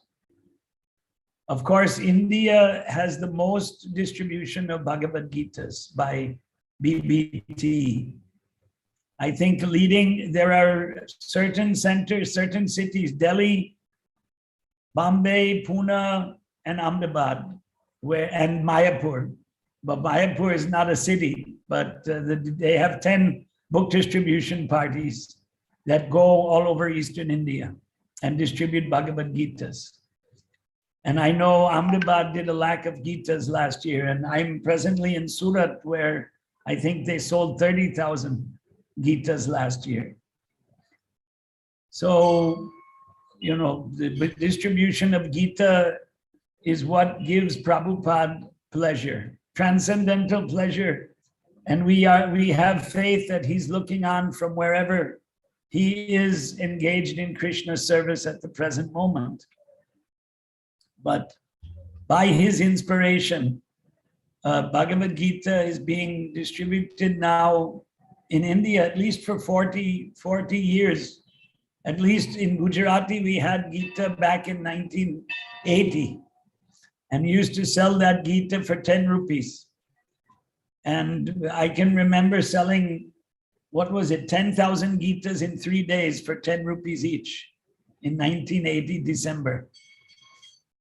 Of course, India has the most distribution of Bhagavad Gitas by BBT. I think there are certain centers, certain cities, Delhi, Bombay, Pune, and Ahmedabad, and Mayapur. But Mayapur is not a city, but they have 10 book distribution parties that go all over Eastern India and distribute Bhagavad Gitas. And I know Ahmedabad did a lack of Gitas last year, and I'm presently in Surat, where I think they sold 30,000 Gitas last year. So, you know, the distribution of Gita is what gives Prabhupada pleasure, transcendental pleasure. And we have faith that he's looking on from wherever he is engaged in Krishna service at the present moment. But by his inspiration, Bhagavad Gita is being distributed now in India, at least for 40 years. At least in Gujarati, we had Gita back in 1980 and used to sell that Gita for 10 rupees. And I can remember selling, 10,000 Gitas in 3 days for 10 rupees each in 1980, December.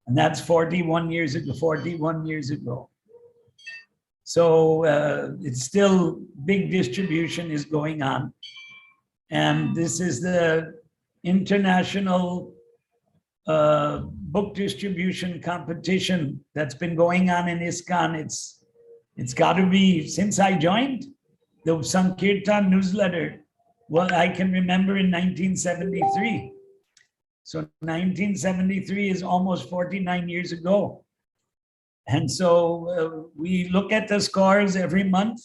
And that's 41 years ago. So it's still, big distribution is going on. And this is the international book distribution competition that's been going on in ISKCON. It's got to be, since I joined, the Sankirtan newsletter, well, I can remember in 1973. So 1973 is almost 49 years ago. And so we look at the scores every month,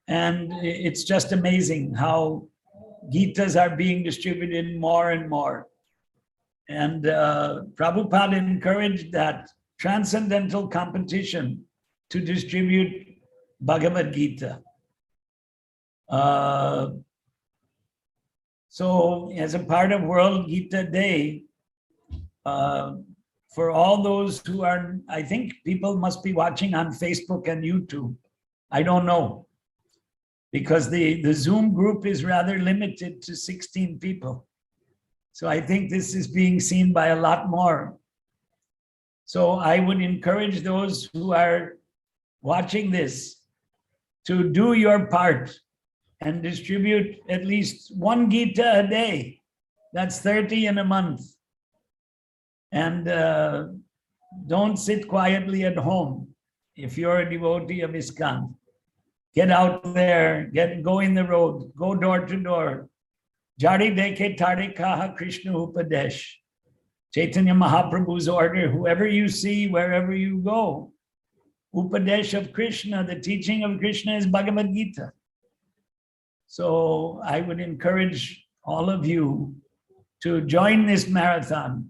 and it's just amazing how Gitas are being distributed more and more. And Prabhupada encouraged that transcendental competition to distribute Bhagavad Gita. So as a part of World Gita Day, for all those who are, I think people must be watching on Facebook and YouTube. I don't know, because the Zoom group is rather limited to 16 people. So I think this is being seen by a lot more. So I would encourage those who are watching this to do your part and distribute at least 1 Gita a day. That's 30 in a month. And don't sit quietly at home if you're a devotee of ISKCON. Get out there, go in the road, go door to door. Jari deke tare kaha Krishna Upadesh. Chaitanya Mahaprabhu's order, whoever you see, wherever you go. Upadesh of Krishna, the teaching of Krishna is Bhagavad Gita. So I would encourage all of you, to join this marathon.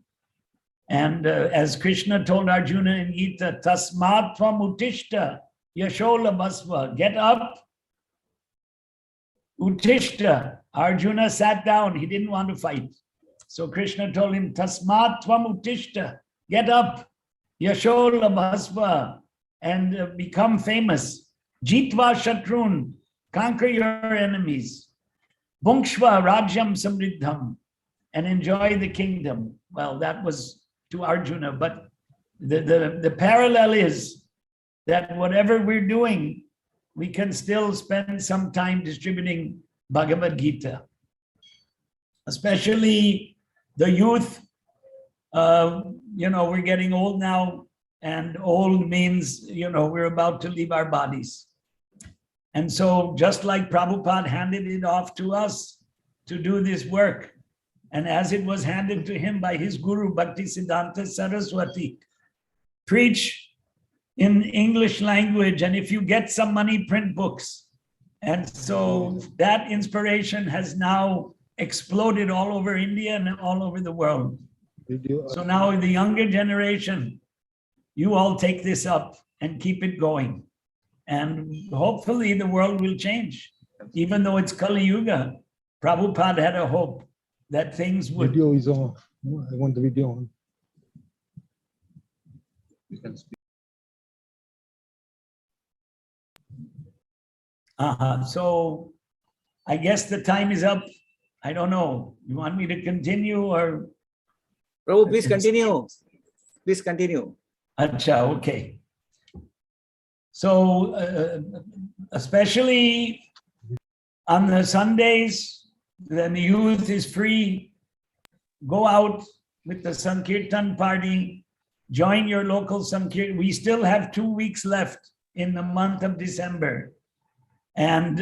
And as Krishna told Arjuna in Gita, Tasmat tvam utishta yashola basva, get up. Utishta, Arjuna sat down, he didn't want to fight. So Krishna told him, Tasmat tvam utishta, get up, yashola basva, and become famous. Jitva shatrun, conquer your enemies. Bhunkshva rajyam samriddham, and enjoy the kingdom. Well, that was to Arjuna, but the parallel is that whatever we're doing, we can still spend some time distributing Bhagavad Gita. Especially the youth, we're getting old now, and old means, we're about to leave our bodies. And so just like Prabhupada handed it off to us to do this work, and as it was handed to him by his guru, Bhaktisiddhanta Saraswati, preach in English language, and if you get some money, print books. And so that inspiration has now exploded all over India and all over the world. So now the younger generation, you all take this up and keep it going. And hopefully the world will change. Even though it's Kali Yuga, Prabhupada had a hope that things would. Video is on. I want the video on. You can speak. So I guess the time is up. I don't know. You want me to continue or? Prabhu, please continue. Please continue. Acha, okay. So especially on the Sundays, when the youth is free, go out with the Sankirtan party, join your local Sankirtan. We still have 2 weeks left in the month of December. And,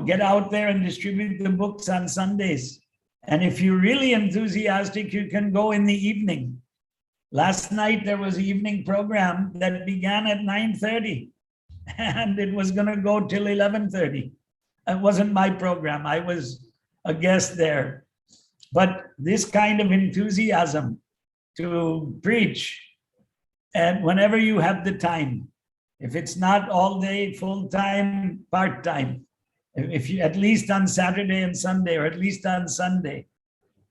get out there and distribute the books on Sundays. And if you're really enthusiastic, you can go in the evening. Last night, there was an evening program that began at 9:30 and it was going to go till 11:30. It wasn't my program. I was a guest there. But this kind of enthusiasm to preach, and whenever you have the time, if it's not all day, full time, part time, if you at least on Saturday and Sunday, or at least on Sunday,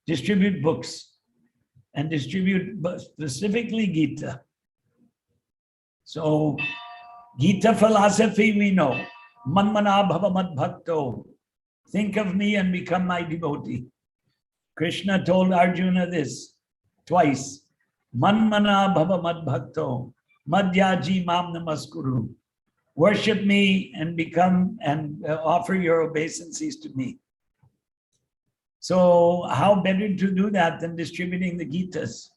distribute books and distribute specifically Gita. So Gita philosophy we know. Manmana bhava mad bhakto. Think of me and become my devotee. Krishna told Arjuna this twice. Manmana bhava mad bhakto. Madhyaji mam namaskuru. Worship me and become and offer your obeisances to me. So how better to do that than distributing the Gitas?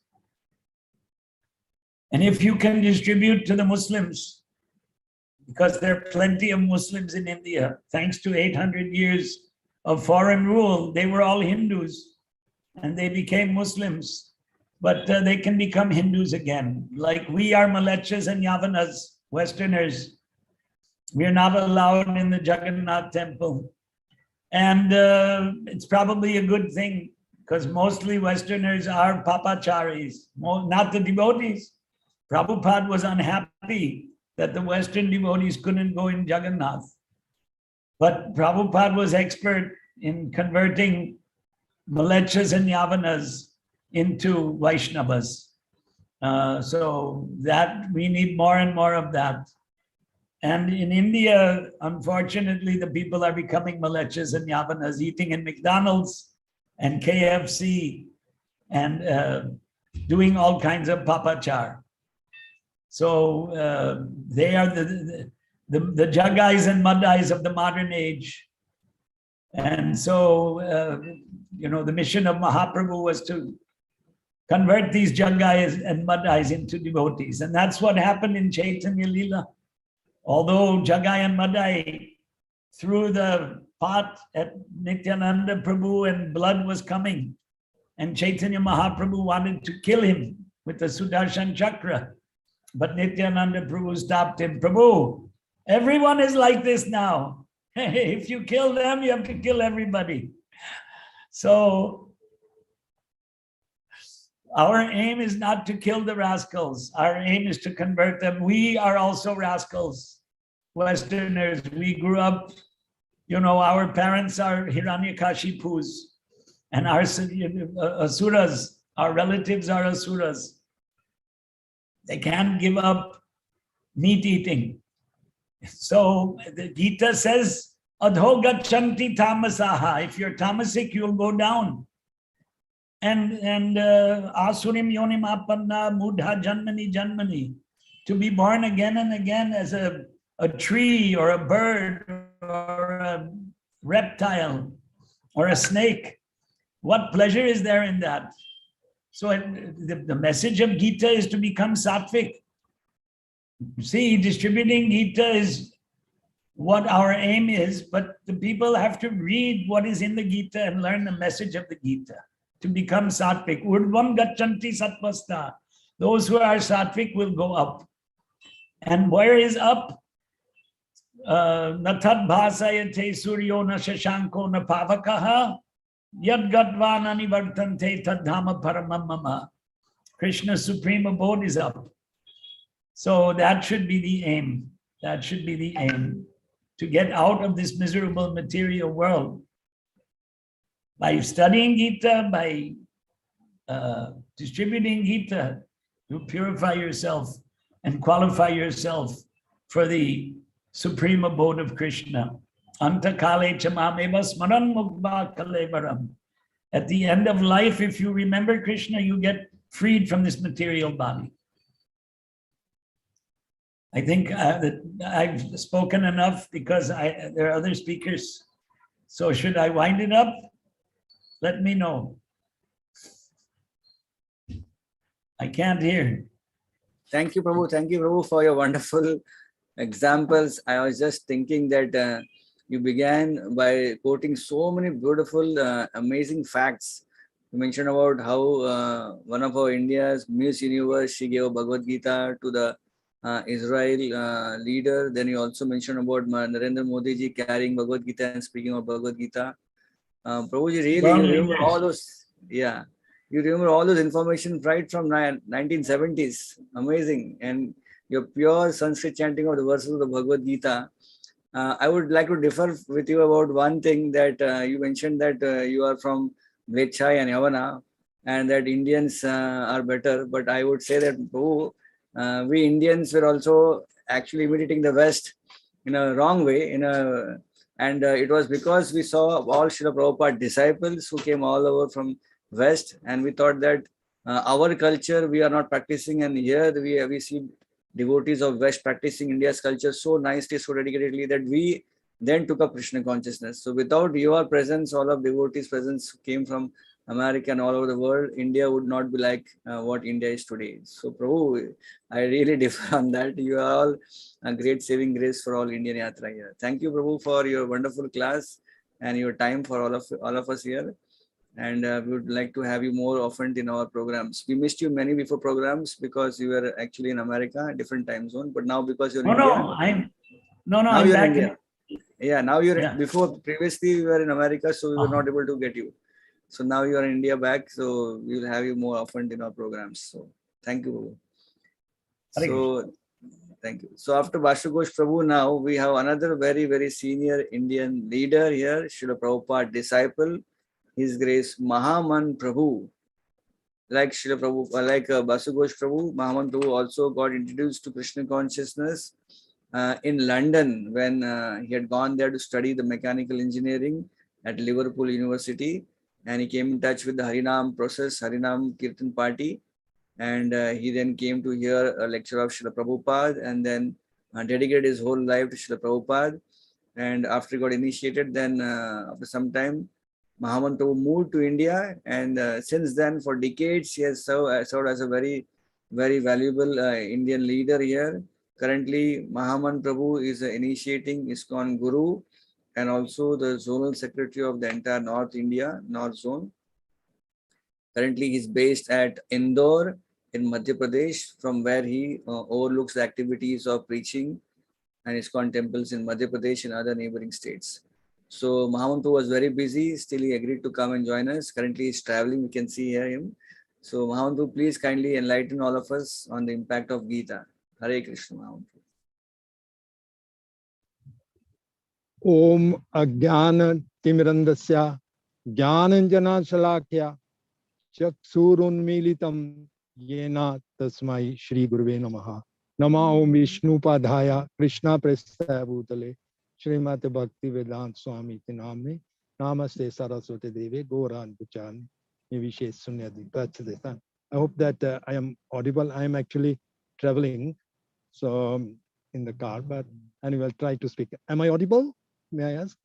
And if you can distribute to the Muslims, because there are plenty of Muslims in India, thanks to 800 years of foreign rule, they were all Hindus and they became Muslims, but they can become Hindus again. Like we are Malechas and Yavanas, Westerners. We are not allowed in the Jagannath temple. And it's probably a good thing because mostly Westerners are papacharis, not the devotees. Prabhupada was unhappy that the Western devotees couldn't go in Jagannath. But Prabhupada was expert in converting Malechas and Yavanas into Vaishnavas. So that we need more and more of that. And in India, unfortunately, the people are becoming Malechas and Yavanas, eating in McDonald's and KFC and doing all kinds of papachar. So they are the Jagais and Madais of the modern age. And so, the mission of Mahaprabhu was to convert these Jagais and Madais into devotees. And that's what happened in Chaitanya Leela. Although Jagai and Madai threw the pot at Nityananda Prabhu and blood was coming, and Chaitanya Mahaprabhu wanted to kill him with the Sudarshan Chakra. But Nityananda Prabhu stopped him. Prabhu, everyone is like this now. If you kill them, you have to kill everybody. So our aim is not to kill the rascals. Our aim is to convert them. We are also rascals, Westerners. We grew up, our parents are Hiranyakashipus, and our asuras, our relatives are asuras. They can't give up meat eating. So the Gita says, Adho gachanti tamasaha. If you're tamasic, you'll go down. And asurim yonim apanna mudha janmani. To be born again and again as a tree or a bird or a reptile or a snake. What pleasure is there in that? So the message of Gita is to become sattvic. See, distributing Gita is what our aim is, but the people have to read what is in the Gita and learn the message of the Gita to become sattvic. Urdvam gachanti sattvasta. Those who are sattvic will go up. And where is up? Natad bhasayate suryo na shashanko na pavakaha yad gatvana nivartante tadhama paramam mama. Krishna's supreme abode is up. So that should be the aim. That should be the aim. To get out of this miserable material world. By studying Gita, by distributing Gita, you purify yourself and qualify yourself for the supreme abode of Krishna. Antakale chamameva smaran mukba kalevaram. At the end of life, if you remember Krishna, you get freed from this material body. I think that I've spoken enough because there are other speakers. So should I wind it up? Let me know. I can't hear. Thank you, Prabhu. Thank you, Prabhu, for your wonderful examples. I was just thinking that you began by quoting so many beautiful, amazing facts. You mentioned about how one of our India's Miss Universe, she gave a Bhagavad Gita to the Israel leader. Then you also mentioned about Narendra Modi ji carrying Bhagavad Gita and speaking of Bhagavad Gita. Prabhu ji, really, you remember all those? Yeah, you remember all those information right from 1970s. Amazing. And your pure Sanskrit chanting of the verses of the Bhagavad Gita. I would like to differ with you about one thing that you mentioned that you are from Vechai and Yavana and that Indians are better. But I would say that Prabhu, we Indians were also actually imitating the West in a wrong way, and it was because we saw all Srila Prabhupada disciples who came all over from West, and we thought that our culture we are not practicing, and here we see devotees of West practicing India's culture so nicely, so dedicatedly that we then took up Krishna consciousness. So without your presence, all of devotees' presence came from America and all over the world, India would not be like what India is today. So Prabhu, I really differ on that. You are all a great saving grace for all Indian Yatra here. Thank you, Prabhu, for your wonderful class and your time for all of us here. And we would like to have you more often in our programs. We missed you many before programs because you were actually in America, different time zone. But now because you're in India, I'm back in India. Yeah, now you're before previously you were in America, so we were not able to get you. So now you are in India back, so we will have you more often in our programs. So thank you, Prabhu. So thank you. So after Vashugosh Prabhu, now we have another very, very senior Indian leader here, Srila Prabhupada disciple, His Grace Mahaman Prabhu. Like Srila Prabhu, like Vashugosh Prabhu, Mahaman Prabhu also got introduced to Krishna consciousness in London when he had gone there to study the mechanical engineering at Liverpool University. And he came in touch with the Harinam process, Harinam Kirtan party. And he then came to hear a lecture of Srila Prabhupada and then dedicated his whole life to Srila Prabhupada. And after he got initiated, then after some time, Mahaman Prabhu moved to India. And since then, for decades, he has served as a very, very valuable Indian leader here. Currently, Mahaman Prabhu is initiating ISKCON Guru and also the zonal secretary of the entire North India, North Zone. Currently, he is based at Indore in Madhya Pradesh, from where he overlooks the activities of preaching and ISKCON temples in Madhya Pradesh and other neighboring states. So Mahamantu was very busy, still he agreed to come and join us. Currently he's traveling, we can see here him. So Mahamantu, please kindly enlighten all of us on the impact of Gita. Hare Krishna, Mahamantu. Om Ajnana Timirandasya Jnananjana Shalakya Chaksurunmilitam Yena Tasmai Shri Gurve Namaha. Nama Om Vishnu Padhaya Krishna Prestaya Bhutale Srimati Bhakti Vedant Swami Tinamne Namaste Saraswati Deve Goran Puchan Nivishes Sunyadi. I hope that I am audible. I am actually traveling, so in the car, but anyway, I'll try to speak. Am I audible? May I ask?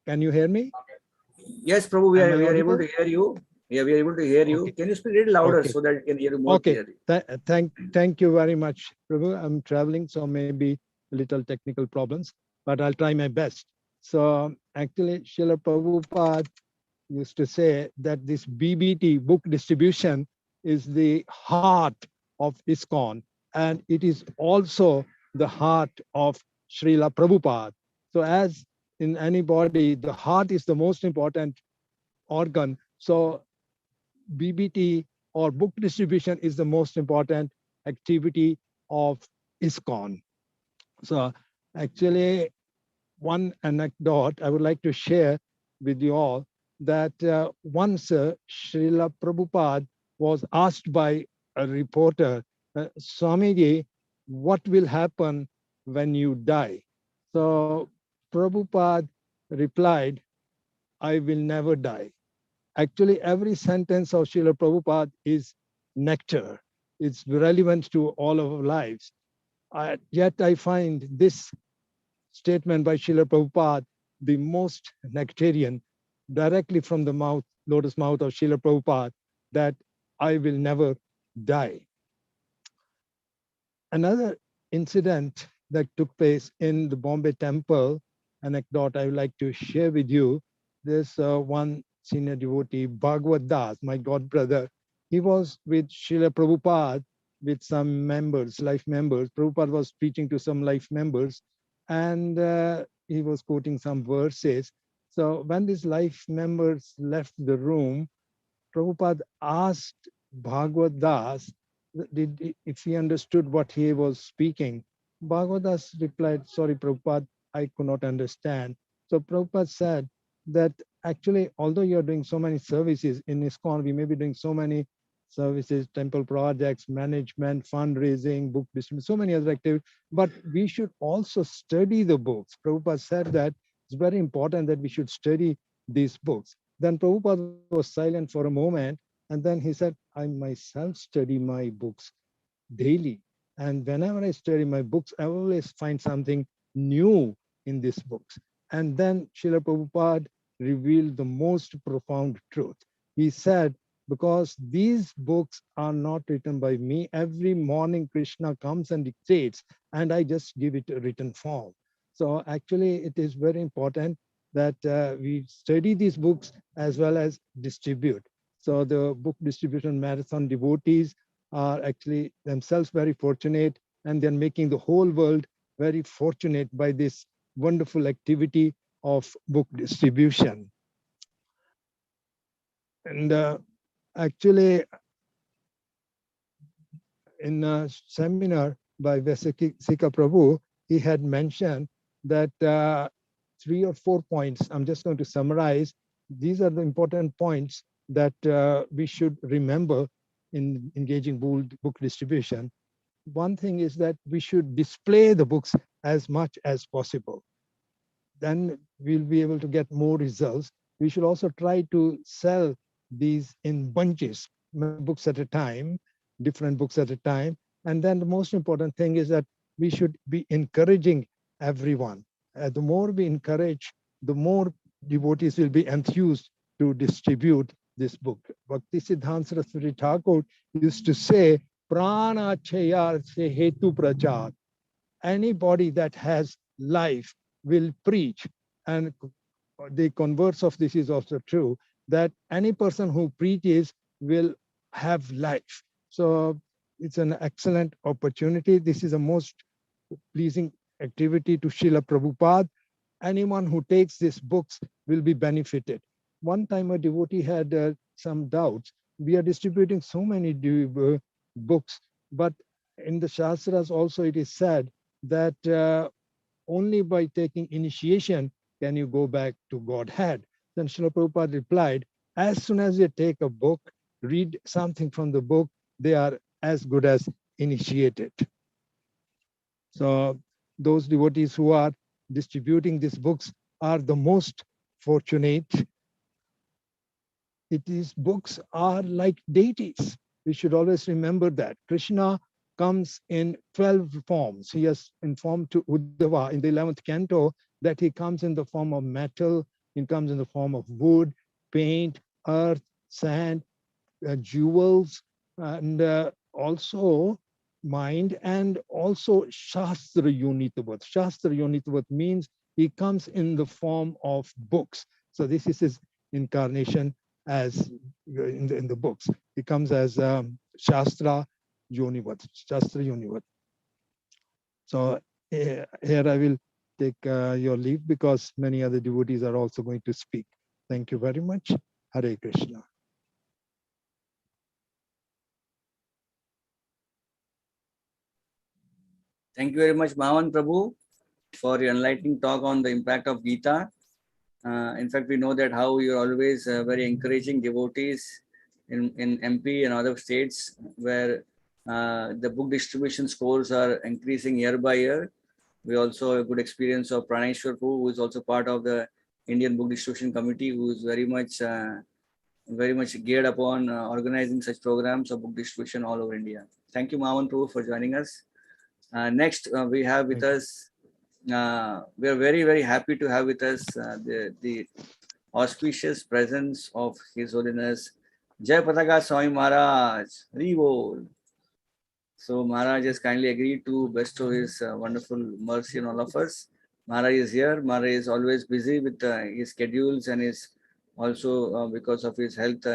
Can you hear me? Yes, Prabhu, we Am are, I we are able audible? to hear you. Yeah, we are able to hear you. Okay. Can you speak a little louder Okay. so that we can hear you more Okay. clearly? Thank you very much, Prabhu. I'm traveling, so maybe little technical problems, but I'll try my best. So actually, Srila Prabhupada used to say that this BBT, book distribution, is the heart of ISKCON, and it is also the heart of Srila Prabhupada. So as in any body, the heart is the most important organ. So BBT or book distribution is the most important activity of ISKCON. So actually, one anecdote I would like to share with you all, that once Srila Prabhupada was asked by a reporter, Swamiji, what will happen when you die? So Prabhupada replied, I will never die. Actually, every sentence of Srila Prabhupada is nectar. It's relevant to all of our lives. Yet I find this statement by Srila Prabhupada the most nectarian, directly from the mouth, lotus mouth of Srila Prabhupada, that I will never die. Another incident that took place in the Bombay temple, anecdote I would like to share with you. There's one senior devotee, Bhagavad Das, my god brother. He was with Srila Prabhupada with some members, life members. Prabhupada was preaching to some life members, and he was quoting some verses. So when these life members left the room, Prabhupada asked Bhagavad Das if he understood what he was speaking. Bhagavad Das replied, sorry, Prabhupada, I could not understand. So Prabhupada said that actually, although you're doing so many services in ISKCON, we may be doing so many services, temple projects, management, fundraising, book distribution, so many other activities, but we should also study the books. Prabhupada said that it's very important that we should study these books. Then Prabhupada was silent for a moment, and then he said, I myself study my books daily. And whenever I study my books, I always find something new in these books. And then Srila Prabhupada revealed the most profound truth. He said, because these books are not written by me, every morning Krishna comes and dictates, and I just give it a written form. So actually, it is very important that we study these books as well as distribute. So the book distribution marathon devotees are actually themselves very fortunate, and they're making the whole world very fortunate by this wonderful activity of book distribution. And actually, in a seminar by Vesika Prabhu, he had mentioned that 3 or 4 points, I'm just going to summarize. These are the important points that we should remember in engaging book distribution. One thing is that we should display the books as much as possible. Then we'll be able to get more results. We should also try to sell these in bunches, many books at a time, different books at a time. And then the most important thing is that we should be encouraging everyone. The more we encourage, the more devotees will be enthused to distribute this book. Bhakti Siddhanta Saraswati Thakur used to say, Prana Chayar Se Hetu Prachar. Anybody that has life will preach. And the converse of this is also true, that any person who preaches will have life. So it's an excellent opportunity. This is a most pleasing activity to Srila Prabhupada. anyone who takes these books will be benefited. One time a devotee had some doubts. We are distributing so many books, but in the Shastras also it is said that only by taking initiation can you go back to Godhead. Then Srila Prabhupada replied, as soon as you take a book, read something from the book, they are as good as initiated. So those devotees who are distributing these books are the most fortunate. These books are like deities. We should always remember that. Krishna comes in 12 forms. He has informed to Uddhava in the 11th canto that he comes in the form of metal, he comes in the form of wood, paint, earth, sand, jewels, and also mind, and also Shastra Yonitavat. Shastra Yonitavat means he comes in the form of books. So this is his incarnation as in the books. He comes as Shastra Yonivat, Shastra Yonivat. So here I will take your leave because many other devotees are also going to speak. Thank you very much. Hare Krishna. Thank you very much, Mahan Prabhu, for your enlightening talk on the impact of Gita. In fact, we know that how you're always very encouraging devotees in MP and other states where the book distribution scores are increasing year by year. We also have a good experience of Praneshwar Prabhu, who is also part of the Indian Book Distribution Committee, who is very much geared upon organizing such programs of book distribution all over India. Thank you, Mahan Prabhu, for joining us. Next, we have with us, we are very, very happy to have with us the auspicious presence of His Holiness Jai Pataka Swami Maharaj. Hari Bol. So Maharaj has kindly agreed to bestow his wonderful mercy on all of us. Maharaj is here. Maharaj is always busy with his schedules and is also because of his health.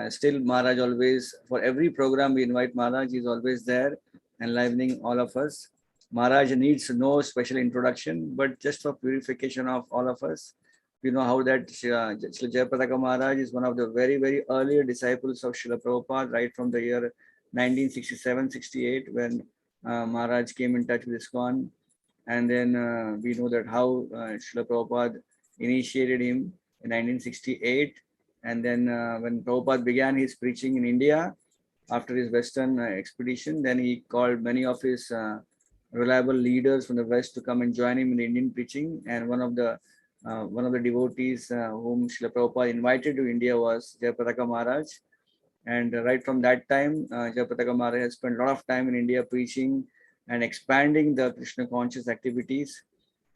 Still, Maharaj always, for every program we invite Maharaj, he is always there, enlivening all of us. Maharaj needs no special introduction, but just for purification of all of us. We know how that Srila Jayapataka Maharaj is one of the very, very earlier disciples of Srila Prabhupada, right from the year 1967-68, when Maharaj came in touch with ISKCON. And then we know that how Srila Prabhupada initiated him in 1968. And then when Prabhupada began his preaching in India, after his Western expedition, then he called many of his reliable leaders from the West to come and join him in the Indian preaching. And one of the devotees whom Srila Prabhupada invited to India was Jayapataka Maharaj. And right from that time, Jayapataka Maharaj has spent a lot of time in India preaching and expanding the Krishna conscious activities.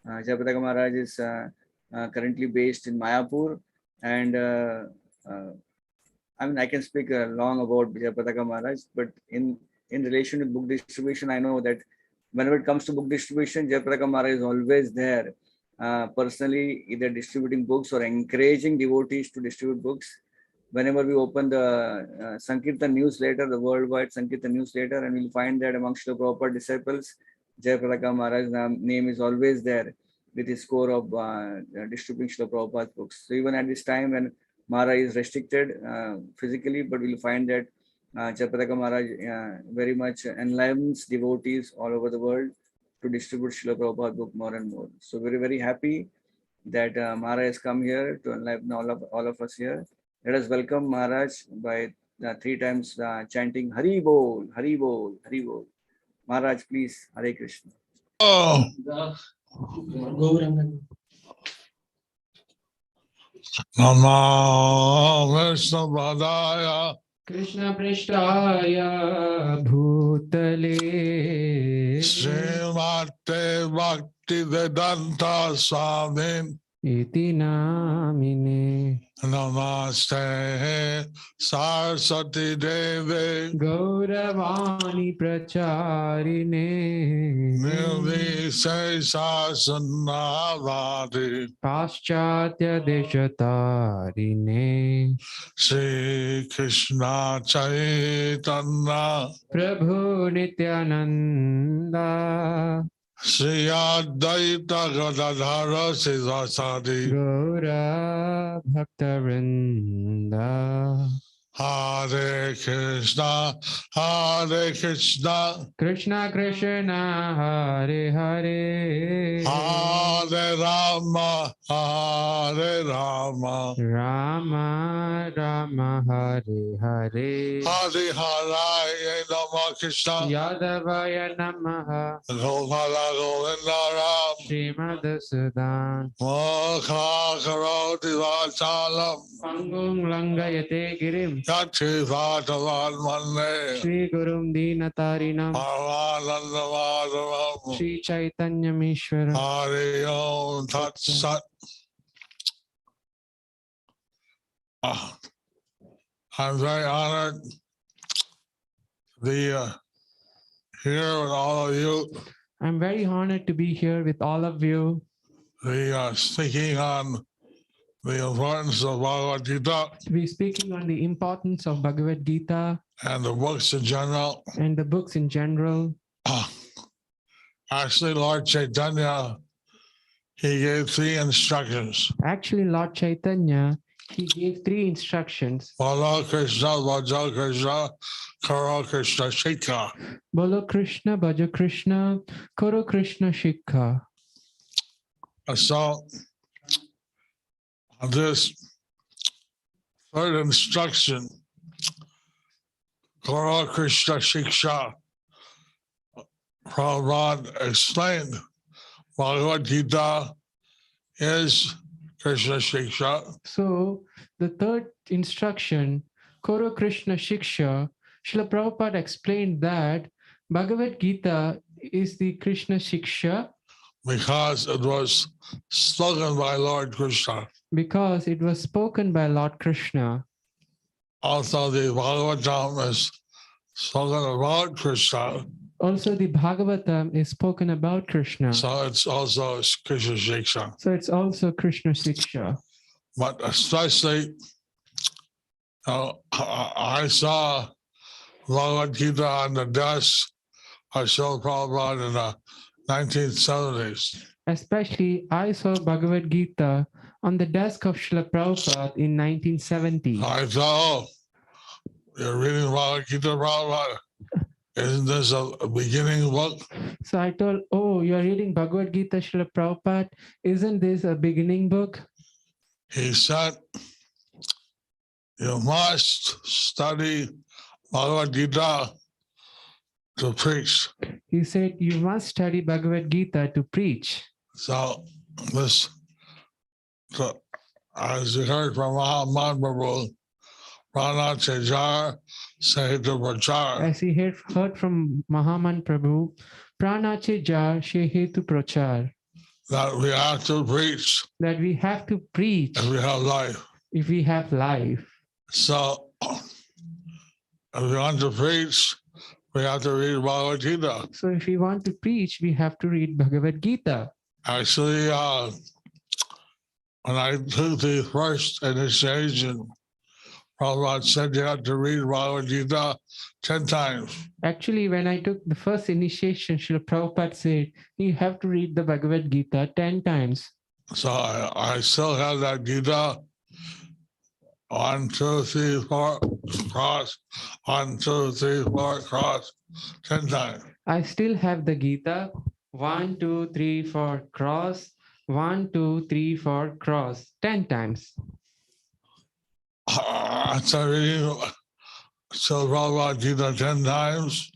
Jayapataka Maharaj is currently based in Mayapur. And I mean, I can speak long about Jayapataka Maharaj, but in relation to book distribution, I know that whenever it comes to book distribution, Jayapataka Maharaj is always there, personally, either distributing books or encouraging devotees to distribute books. Whenever we open the Sankirtan newsletter, the worldwide Sankirtan newsletter, and we'll find that amongst the proper disciples, Jayapataka Maharaj's name is always there with his score of distributing Srila Prabhupada's books. So even at this time when Maharaj is restricted physically, but we'll find that Jayapataka Maharaj very much enlivens devotees all over the world to distribute Srila Prabhupada's book more and more. So very, very happy that Maharaj has come here to enliven all of us here. Let us welcome Maharaj by 3 times chanting Hari Bol, Hari Bol, Hari Bol. Maharaj, please, Hare Krishna. Oh. Namo Vishnu Padaya Krishna Prishtaya Bhutale Srimate Bhakti Vedanta Swami Iti Namine Namaste Saraswati Devi Gauravani Pracharine Nirvishesha Sunnavadi Paschatya Deshatarine Sri Krishna Chaitanya Prabhu Nityananda Sriyadaita Gadadhara Sivasadi Gaura Bhaktarinda. Hare Krishna, Krishna Krishna, Hare Hare, Hare Rama, Rama Rama, Hare Hare, Hare Hare Rama Krishna, Yadavaya Namaha, Gopala Govindaram, Srimad Sudan, Mokha Karoti Vachalam, Pangum Langayate Girim, Yati Vatavan Mane, Shri Gurum Dinatarinam, Paramananda Madhavam, Shri Chaitanya Mishwaram. Hare Om Tat Sat. I'm very honored to be here with all of you. I'm very honored to be here with all of you. We are speaking on the importance of Bhagavad Gita To be speaking on the importance of Bhagavad Gita and the books in general. and the books in general. Actually, Lord Chaitanya, he gave 3 instructions. Actually, Lord Chaitanya, he gave 3 instructions. Bala Krishna, Bhaja Krishna, Karo Krishna Shikha. Bolo Krishna, Bhaja Krishna, Koro Krishna Shikha. So, this 3rd instruction, Karo Krishna Shiksha, Prabhupada explained Bhagavad Gita is Krishna Shiksha. So, the 3rd instruction, Koro Krishna Shiksha, Srila Prabhupada explained that Bhagavad Gita is the Krishna Shiksha because it was spoken by Lord Krishna. Because it was spoken by Lord Krishna. Also, the Bhagavatam is spoken about Krishna. Also, the Bhagavatam is spoken about Krishna. So it's also Krishna Shiksha. So it's also Krishna Shiksha. But especially, I saw Bhagavad Gita on the desk of Srila Prabhupada in the 1970s. Especially, I saw Bhagavad Gita on the desk of Srila Prabhupada in 1970. I thought, oh, you're reading Bhagavad Gita, Prabhupada. Isn't this a beginning book? So I told, oh, you're reading Bhagavad Gita, Srila Prabhupada. Isn't this a beginning book? He said, you must study Bhagavad Gita to preach. He said, you must study Bhagavad Gita to preach. So this, as you heard from Mahaman Prabhu, Pranachajar Sahitu Prachar. As he heard from Mahaman Prabhu, Pranachajar Shehetu Prachar. That we have to preach. That we have to preach. If we have life. If we have life. So, if we want to preach, we have to read Bhagavad Gita. So if we want to preach, we have to read Bhagavad Gita. Actually, when I took the first initiation, Prabhupada said you have to read Bhagavad Gita 10 times. Actually, when I took the first initiation, Srila Prabhupada said, you have to read the Bhagavad Gita 10 times. So I still have that Gita. 1, 2, 3, 4, cross. 1, 2, 3, 4, cross. 10 times. I still have the Gita. 1, 2, 3, 4, cross. 1, 2, 3, 4, cross. 10 times. After reading so Bhagavad Gita 10 times,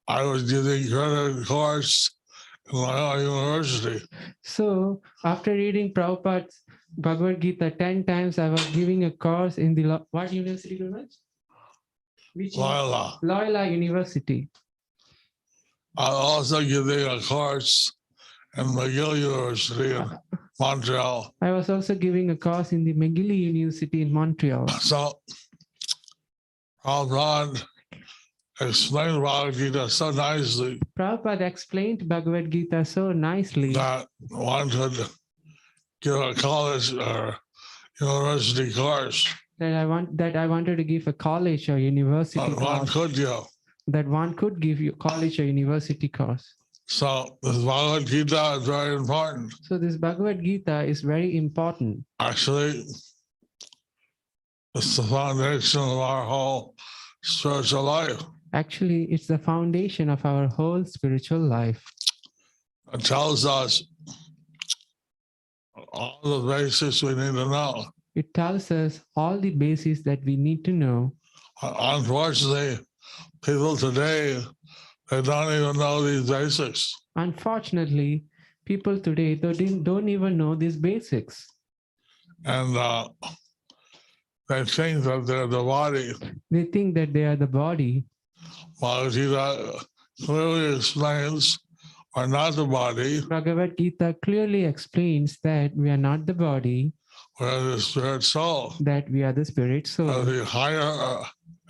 I was giving credit course in Loyola University. So after reading Prabhupada's Bhagavad Gita 10 times, I was giving a course in the what university? Loyola. Loyola University. I'm also giving a course in McGill University in Montreal. I was also giving a course in the McGill University in Montreal. So Prabhupada explained Bhagavad Gita so nicely. Prabhupada explained Bhagavad Gita so nicely that one could give a college or university course. That I wanted to give a college or university course. One could give. That one could give you college or university course. So this Bhagavad Gita is very important. So this Bhagavad Gita is very important. Actually, it's the foundation of our whole spiritual life. Actually, it's the foundation of our whole spiritual life. It tells us all the basics we need to know. It tells us all the basics that we need to know. Unfortunately, people today, they don't even know these basics. Unfortunately, people today don't even know these basics. And they think that they're the body. They think that they are the body. Bhagavad Gita clearly explains we're not the body. Bhagavad Gita clearly explains that we are not the body. We're the spirit soul. That we are the spirit soul. We're the higher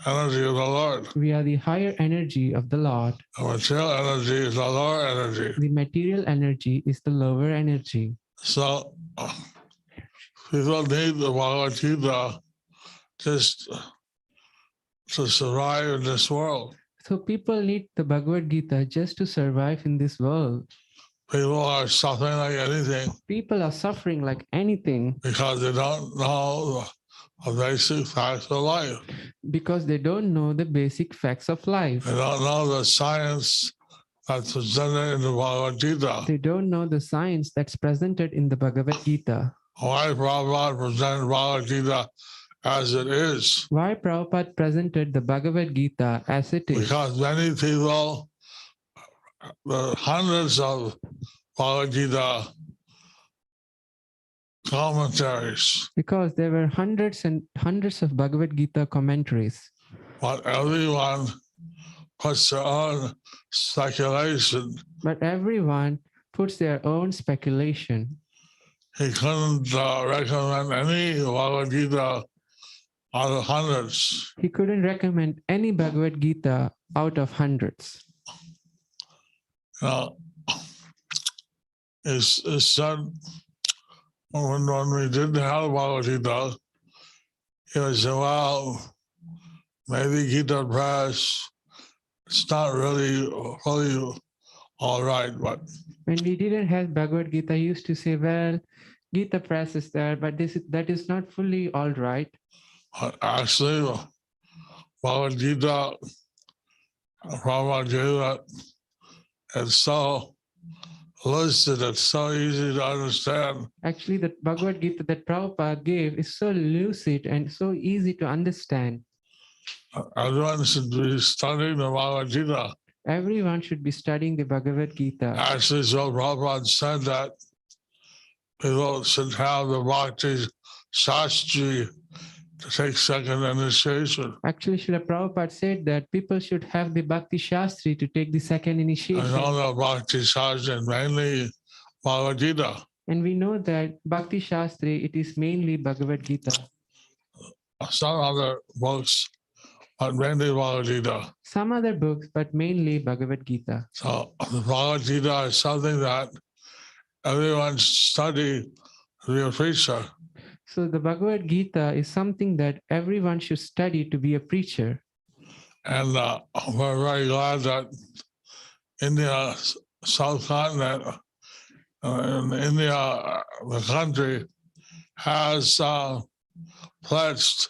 energy of the Lord. We are the higher energy of the Lord. The material energy is the lower energy. The material energy is the lower energy. So people need the Bhagavad Gita just to survive in this world. So people need the Bhagavad Gita just to survive in this world. People are suffering like anything. People are suffering like anything. Because they don't know the basic facts of life. Because they don't know the basic facts of life. They don't know the science that's presented in the Bhagavad Gita. They don't know the science that's presented in the Bhagavad Gita. Why Prabhupada presented Bhagavad Gita as it is? Why Prabhupada presented the Bhagavad Gita as it is? Because many people, the hundreds of Bhagavad Gita commentaries. Because there were hundreds and hundreds of Bhagavad Gita commentaries. But everyone puts their own speculation. But everyone puts their own speculation. He couldn't recommend any Bhagavad Gita out of hundreds. He couldn't recommend any Bhagavad Gita out of hundreds. He said, when we didn't have Bhagavad Gita, he would say, well, maybe Gita Press, it's not really all right, but when we didn't have Bhagavad Gita, he used to say, well, Gita Press is there, but that is not fully all right. Actually, Bhagavad Gita, Prabhupada gave it, it's so listed, it's so easy to understand. Actually, the Bhagavad Gita that Prabhupada gave is so lucid and so easy to understand. Everyone should be studying the Bhagavad Gita. Everyone should be studying the Bhagavad Gita. Actually, so Prabhupada said that people should have the Bhakti Shastri to take second initiation. Actually, Srila Prabhupada said that people should have the Bhakti Shastri to take the second initiation. I know that Bhakti Shastri is mainly Bhagavad Gita. And we know that Bhakti Shastri, it is mainly Bhagavad Gita. Some other books, but mainly Bhagavad Gita. Some other books, but mainly Bhagavad Gita. So the Bhagavad Gita is something that everyone should study to be a preacher. So the Bhagavad Gita is something that everyone should study to be a preacher. And we're very glad that India, subcontinent, in India, the country, has pledged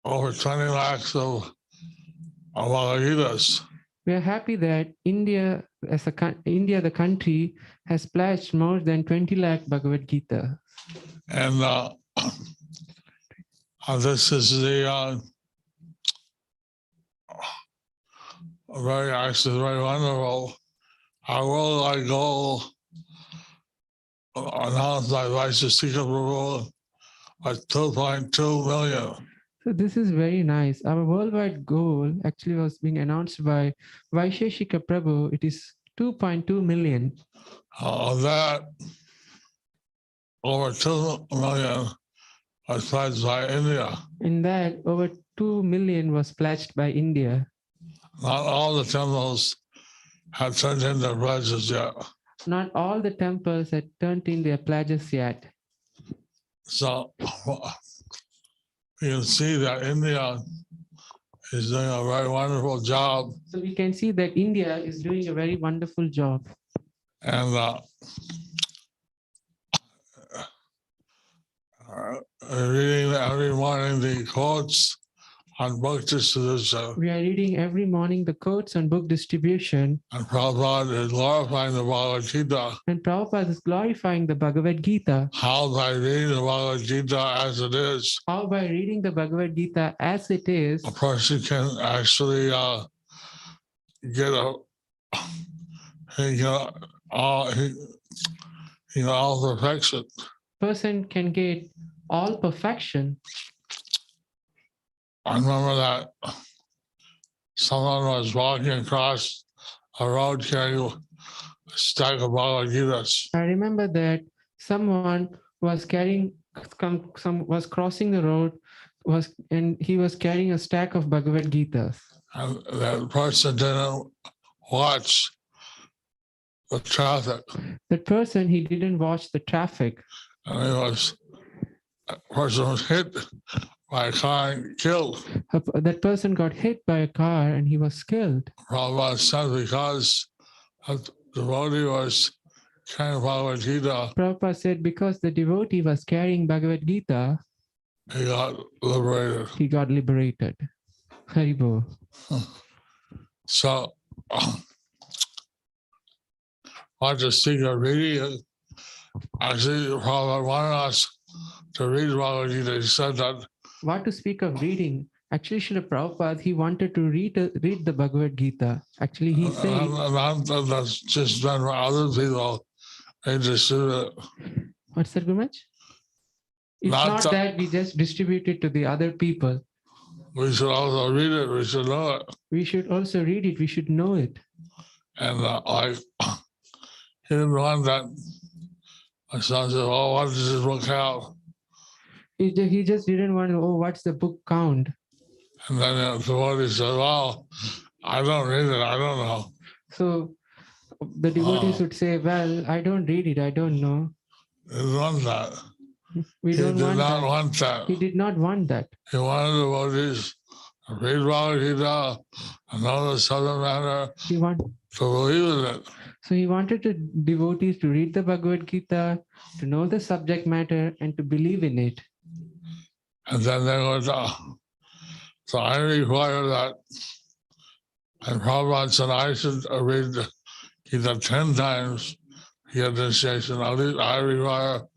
over 20 lakhs of Bhagavad Gitas. We are happy that India, the country, has pledged more than 20 lakh Bhagavad Gita. And this is the very wonderful. Our worldwide goal announced by Vice Speaker Prabhu was 2.2 million. So this is very nice. Our worldwide goal actually was being announced by Vaisheshika Prabhu. It is 2.2 million. Of that, over 2 million was pledged by India. In that, over 2 million was pledged by India. Not all the temples have turned in their pledges yet. Not all the temples had turned in their pledges yet. So you can see that India is doing a very wonderful job. So we can see that India is doing a very wonderful job. And reading every morning the quotes on book distribution. We are reading every morning the quotes on book distribution. And Prabhupada is glorifying the Bhagavad Gita. And Prabhupada is glorifying the Bhagavad Gita. How by reading the Bhagavad Gita as it is. How by reading the Bhagavad Gita as it is. A person can actually get all perfection. Person can get all perfection. I remember that someone was walking across a road carrying a stack of Bhagavad Gitas. I remember that someone was was crossing the road and he was carrying a stack of Bhagavad Gitas. And that person didn't watch the traffic. That person, he didn't watch the traffic. And that person was hit by a car and killed. That person got hit by a car and he was killed. Prabhupada said because the devotee was carrying Bhagavad Gita. Prabhupada said because the devotee was carrying Bhagavad Gita, he got liberated. He got liberated. Haribo. So, what to speak of reading? Actually, Prabhupada wanted us to read Bhagavad Gita. He said that. What to speak of reading? Actually, Srila Prabhupada, he wanted to read the Bhagavad Gita. Actually, he said. That's just done for other people. They distribute it. What's that, Gurumaj? It's not that we just distribute it to the other people. We should also read it. We should know it. We should also read it. We should know it. And he didn't want that. My son said, "Oh, what does this book have?" He just didn't want to, what's the book count? And then the devotee said, "Well, I don't read it. I don't know." So the devotees would say, "Well, I don't read it. I don't know." He didn't want that. He did not want that. He did not want that. He wanted the devotees to read Bhagavad Gita and know the subject matter to believe in it. So he wanted the devotees to read the Bhagavad Gita, to know the subject matter, and to believe in it. And then they would, so I require that. And Prabhupada said I should read the Gita 10 times to get initiation. At least I require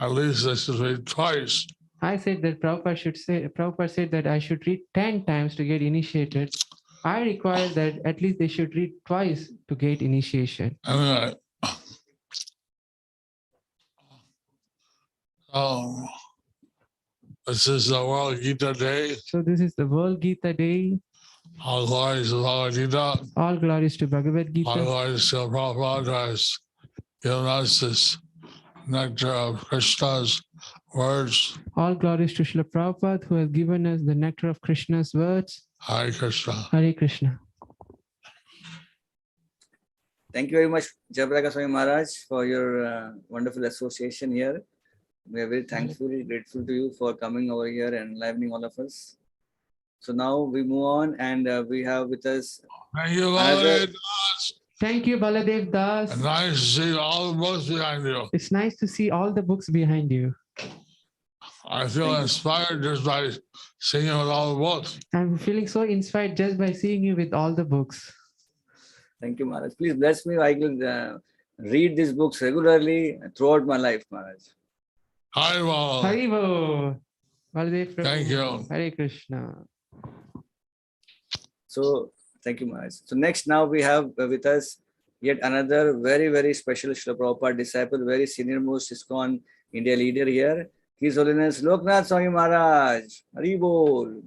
at least they should read twice. I said that Prabhupada said that I should read 10 times to get initiated. I require that at least they should read twice to get initiation. Anyway, this is the World Gita Day. So this is the World Gita Day. All glories to Bhagavad Gita. All glories to Bhagavad Gita. All glories to Prabhupada has given us this nectar of Krishna's words. All glories to Srila Prabhupada who has given us the nectar of Krishna's words. Hare Krishna. Hare Krishna. Thank you very much, Jayaprakash Swami Maharaj, for your wonderful association here. We are very thankful, grateful to you for coming over here and enlivening all of us. So now we move on and we have with us. Thank you, Baladev Das. Thank you, Baladev Das. Nice to see all the books behind you. It's nice to see all the books behind you. I feel inspired just by seeing you with all the books. I'm feeling so inspired just by seeing you with all the books. Thank you, Maharaj. Please bless me. I will read these books regularly throughout my life, Maharaj. Haribo. Haribo. Baladev Prabhu. Thank you. Hare Krishna. So, thank you, Maharaj. So next now we have with us yet another very, very special Srila Prabhupada disciple, very senior most ISKCON India leader here. His Holiness Loknath Swami Maharaj. Haribol.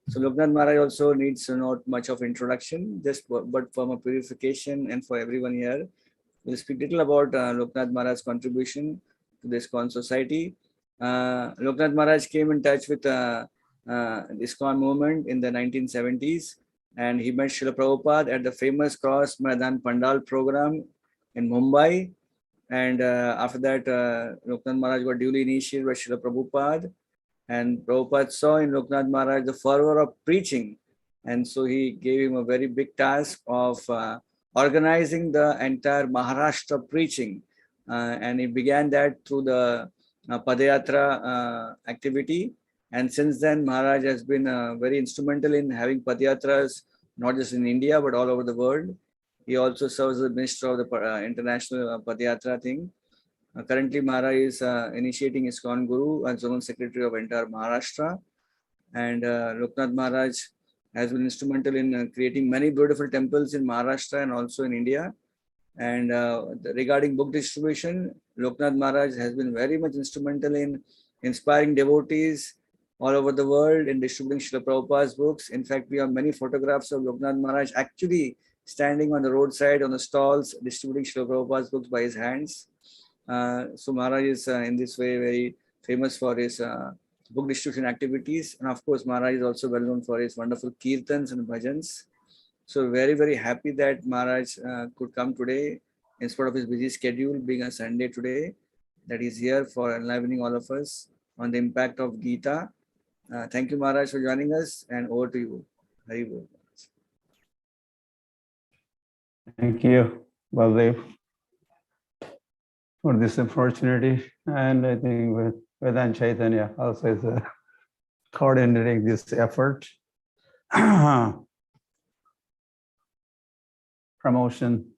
So Loknath Maharaj also needs not much of introduction, just but from a purification and for everyone here. We'll speak little about Loknath Maharaj's contribution to the ISKCON society. Loknath Maharaj came in touch with the ISKCON movement in the 1970s, and he met Srila Prabhupada at the famous Cross Maidan Pandal program in Mumbai. And after that, Loknath Maharaj got duly initiated by Srila Prabhupada. And Prabhupada saw in Loknath Maharaj the fervor of preaching And so he gave him a very big task of organizing the entire Maharashtra preaching. And he began that through the Padayatra activity. And since then, Maharaj has been very instrumental in having Padayatras, not just in India, but all over the world. He also serves as the minister of the international Padayatra thing. Currently, Maharaj is initiating ISKCON Guru and Zonal Secretary of entire Maharashtra. And Loknath Maharaj has been instrumental in creating many beautiful temples in Maharashtra and also in India. And regarding book distribution, Loknath Maharaj has been very much instrumental in inspiring devotees all over the world in distributing Srila Prabhupada's books. In fact, we have many photographs of Loknath Maharaj actually standing on the roadside on the stalls distributing Srila Prabhupada's books by his hands. So Maharaj is in this way very famous for his book distribution activities. And of course, Maharaj is also well known for his wonderful kirtans and bhajans. So very, very happy that Maharaj could come today in spite of his busy schedule, being a Sunday today, that he's here for enlivening all of us on the impact of Gita. Thank you, Maharaj, for joining us, and over to you. Hari Bol. Thank you, Baldev, for this opportunity. And I think Vedant Chaitanya also is coordinating this effort. Promotion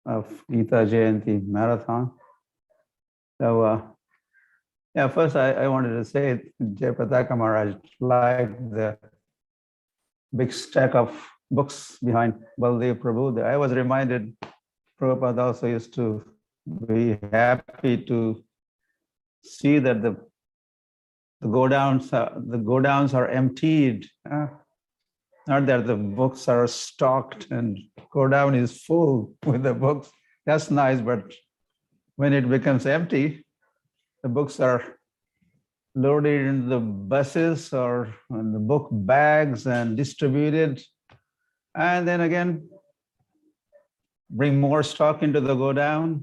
of Gita Jayanti Marathon. So, yeah, first I wanted to say Jayapataka Maharaj liked the big stack of books behind Baldev Prabhu. I was reminded Prabhupada also used to be happy to see that the godowns are emptied. Not that the books are stocked and godown is full with the books. That's nice, but when it becomes empty, the books are loaded in the buses or in the book bags and distributed. And then again, bring more stock into the godown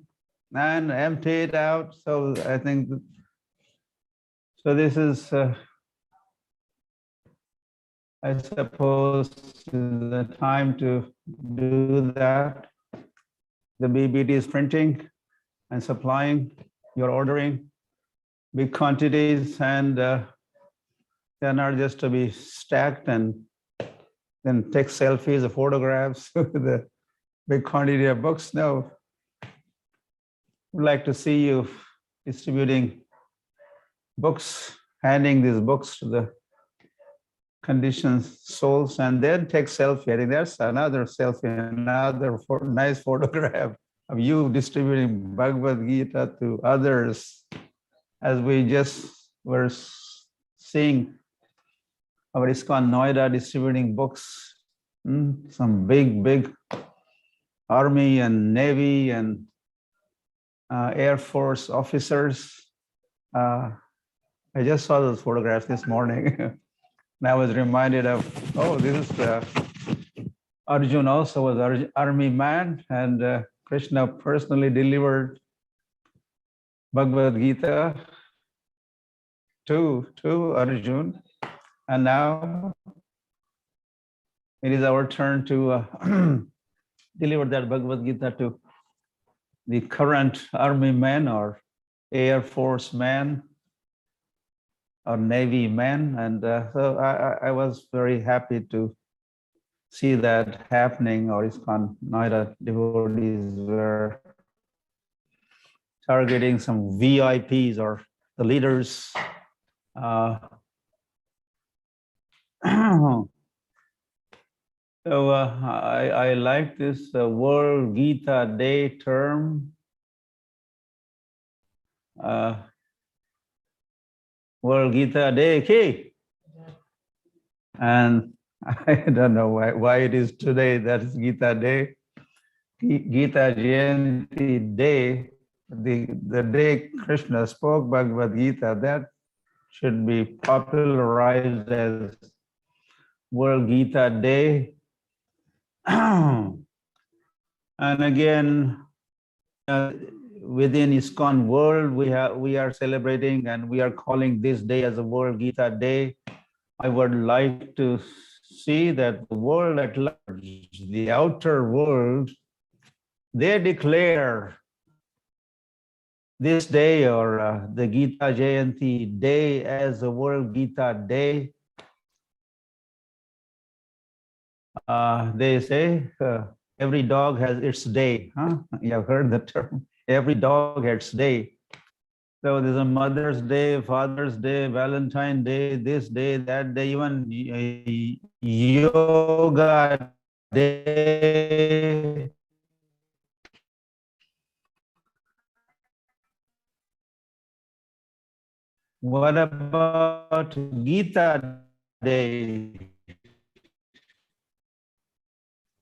and empty it out. So I think, so this is, I suppose, the time to do that. The BBT is printing and supplying, you're ordering big quantities, and they're not just to be stacked and then take selfies or photographs with the big quantity of books. No, we'd like to see you distributing books, handing these books to the conditioned souls, and then take selfie. I think that's another selfie, another nice photograph of you distributing Bhagavad Gita to others, as we just were seeing our ISKCON Noida distributing books. Some big Army and Navy and Air Force officers. I just saw those photographs this morning. And I was reminded of, oh, this is Arjun also was an army man, and Krishna personally delivered Bhagavad Gita to Arjun. And now it is our turn to deliver that Bhagavad Gita to the current army man or Air Force man or Navy man. And so I was very happy to see that happening. Or ISKCON Noida devotees were targeting some VIPs or the leaders. So I like this World Gita Day term. World Gita Day Ki. And I don't know why it is today that is Gita Day. Gita Jayanti Day, the day Krishna spoke Bhagavad Gita, that should be popularized as World Gita Day. And again, within ISKCON world, we are celebrating and we are calling this day as a World Gita Day. I would like to see that the world at large, the outer world, they declare this day or the Gita Jayanti day as the World Gita Day. They say every dog has its day. Huh? You have heard the term. Every dog has its day. So there's a Mother's Day, Father's Day, Valentine's Day, this day, that day, even Yoga Day. What about Gita Day?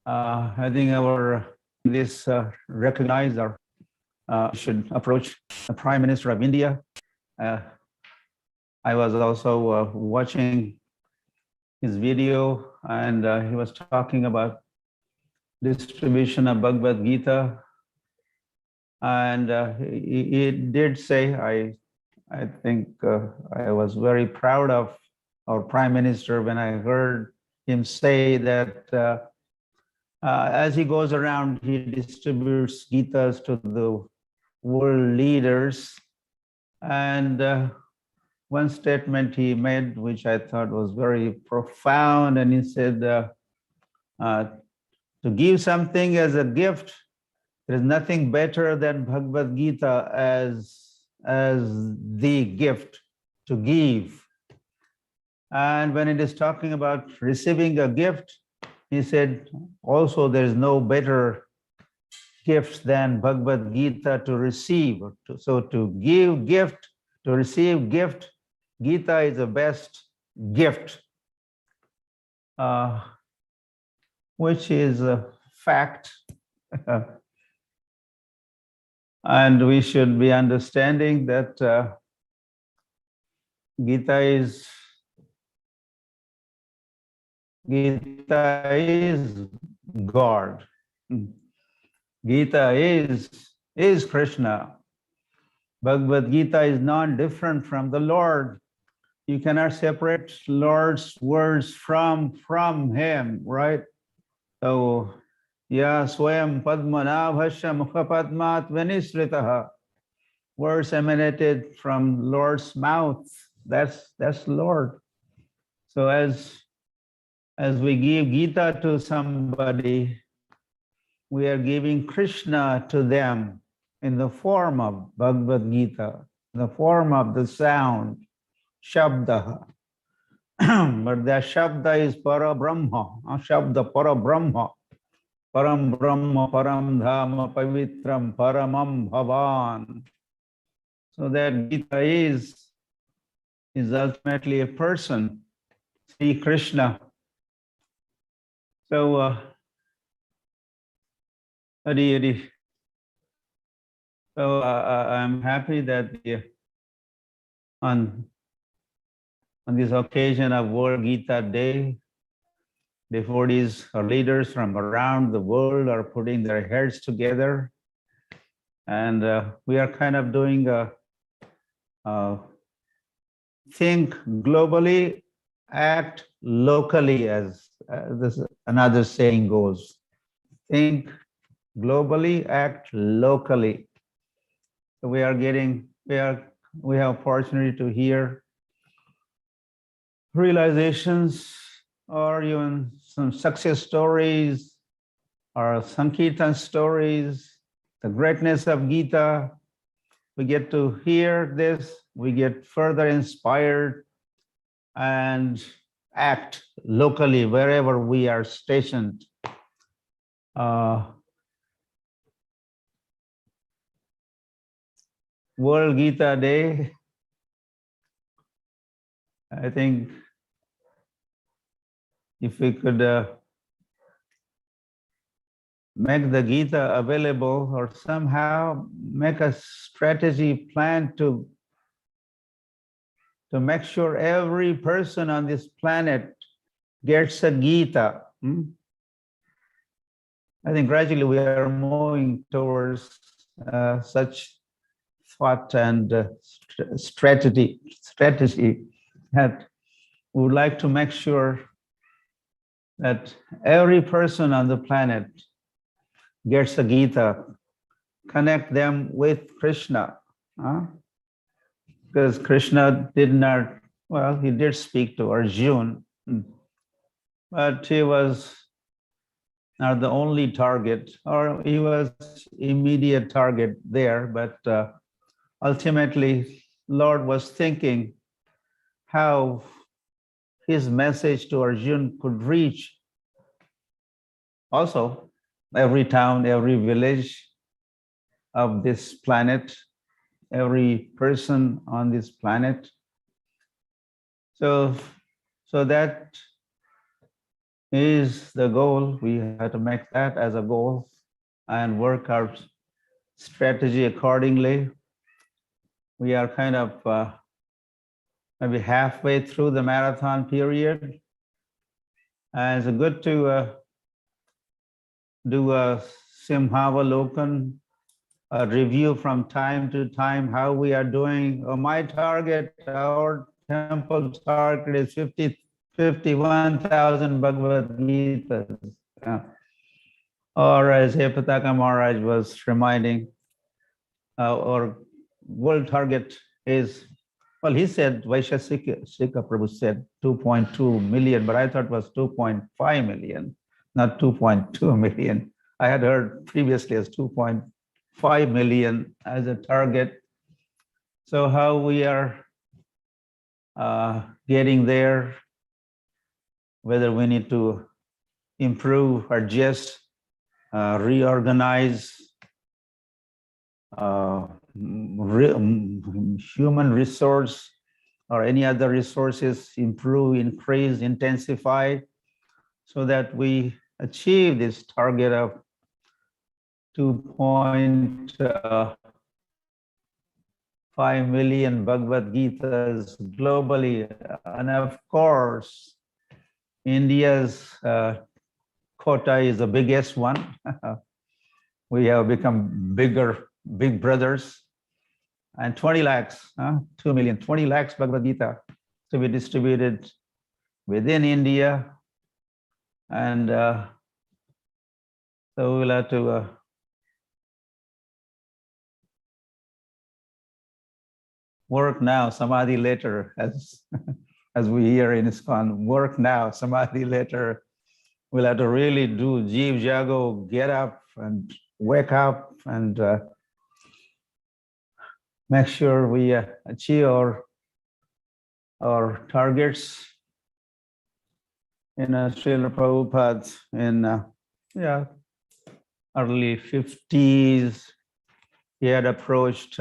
I think this recognize our should approach the Prime Minister of India. I was also watching his video, and he was talking about distribution of Bhagavad Gita, and he did say, I think I was very proud of our Prime Minister when I heard him say that as he goes around, he distributes Gitas to the world leaders. And one statement he made, which I thought was very profound, and he said, to give something as a gift, there is nothing better than Bhagavad Gita as the gift to give. And when it is talking about receiving a gift, he said, also there is no better gifts than Bhagavad Gita to receive. So to give gift, to receive gift, Gita is the best gift, which is a fact. And we should be understanding that Gita is God. Gita is Krishna. Bhagavad Gita is not different from the Lord. You cannot separate Lord's words from him, right? So, ya swayam padmanabhasya mukhapadmat vinisritaha. Words emanated from Lord's mouth. That's Lord. So as we give Gita to somebody, we are giving Krishna to them in the form of Bhagavad Gita, in the form of the sound, Shabda. But that Shabda is Para Brahma, Shabda Para Brahma, Param Brahma, Param Dhama, Pavitram, Paramam Bhavan. So that Gita is ultimately a person, Sri Krishna. So, Hari. So I'm happy that on this occasion of World Gita Day, devotees or leaders from around the world are putting their heads together, and we are kind of doing a think globally, act locally, as this another saying goes. Think globally, act locally. So we have opportunity to hear realizations or even some success stories or Sankirtan stories, the greatness of Gita. We get to hear this, we get further inspired and act locally wherever we are stationed. World Gita Day, I think if we could make the Gita available or somehow make a strategy plan to make sure every person on this planet gets a Gita. I think gradually we are moving towards such thought and strategy that we would like to make sure that every person on the planet gets a Gita, connect them with Krishna. Because Krishna did not, well, he did speak to Arjuna, but he was not the only target, or he was immediate target there, but ultimately, Lord was thinking how his message to Arjuna could reach also every town, every village of this planet, every person on this planet. So that is the goal. We have to make that as a goal and work our strategy accordingly. We are kind of maybe halfway through the marathon period. And it's good to do a Simhavalokan, a review from time to time how we are doing. My target, our temple target is 51,000 Bhagavad Gitas. Or as Hepataka Maharaj was reminding, our world target is, well, he said, Vaishya Sikha Prabhu said 2.2 million, but I thought it was 2.5 million, not 2.2 million. I had heard previously as 2.5 million as a target. So how we are getting there, whether we need to improve or just reorganize human resource or any other resources, improve, increase, intensify, so that we achieve this target of 2.5 million Bhagavad Gitas globally. And of course, India's quota is the biggest one. We have become big brothers. And 20 lakhs, 2 million, 20 lakhs Bhagavad Gita to be distributed within India. And so we'll have to work now, samadhi later, as we hear in ISKCON, work now, samadhi later. We'll have to really do Jeev Jago, get up and wake up and make sure we achieve our targets. In Srila Prabhupada in early 50s, he had approached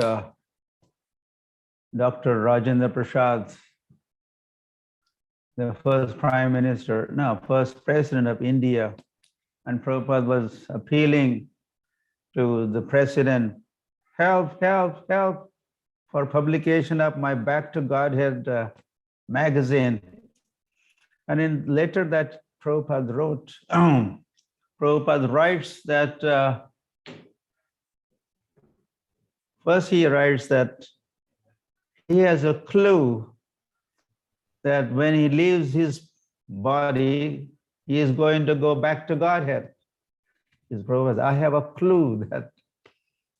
Dr. Rajendra Prasad, the first first president of India. And Prabhupada was appealing to the president, help for publication of my Back to Godhead magazine. And in later that Prabhupada wrote, Prabhupada writes that, first he writes that he has a clue that when he leaves his body, he is going to go back to Godhead. His Prabhupada, I have a clue that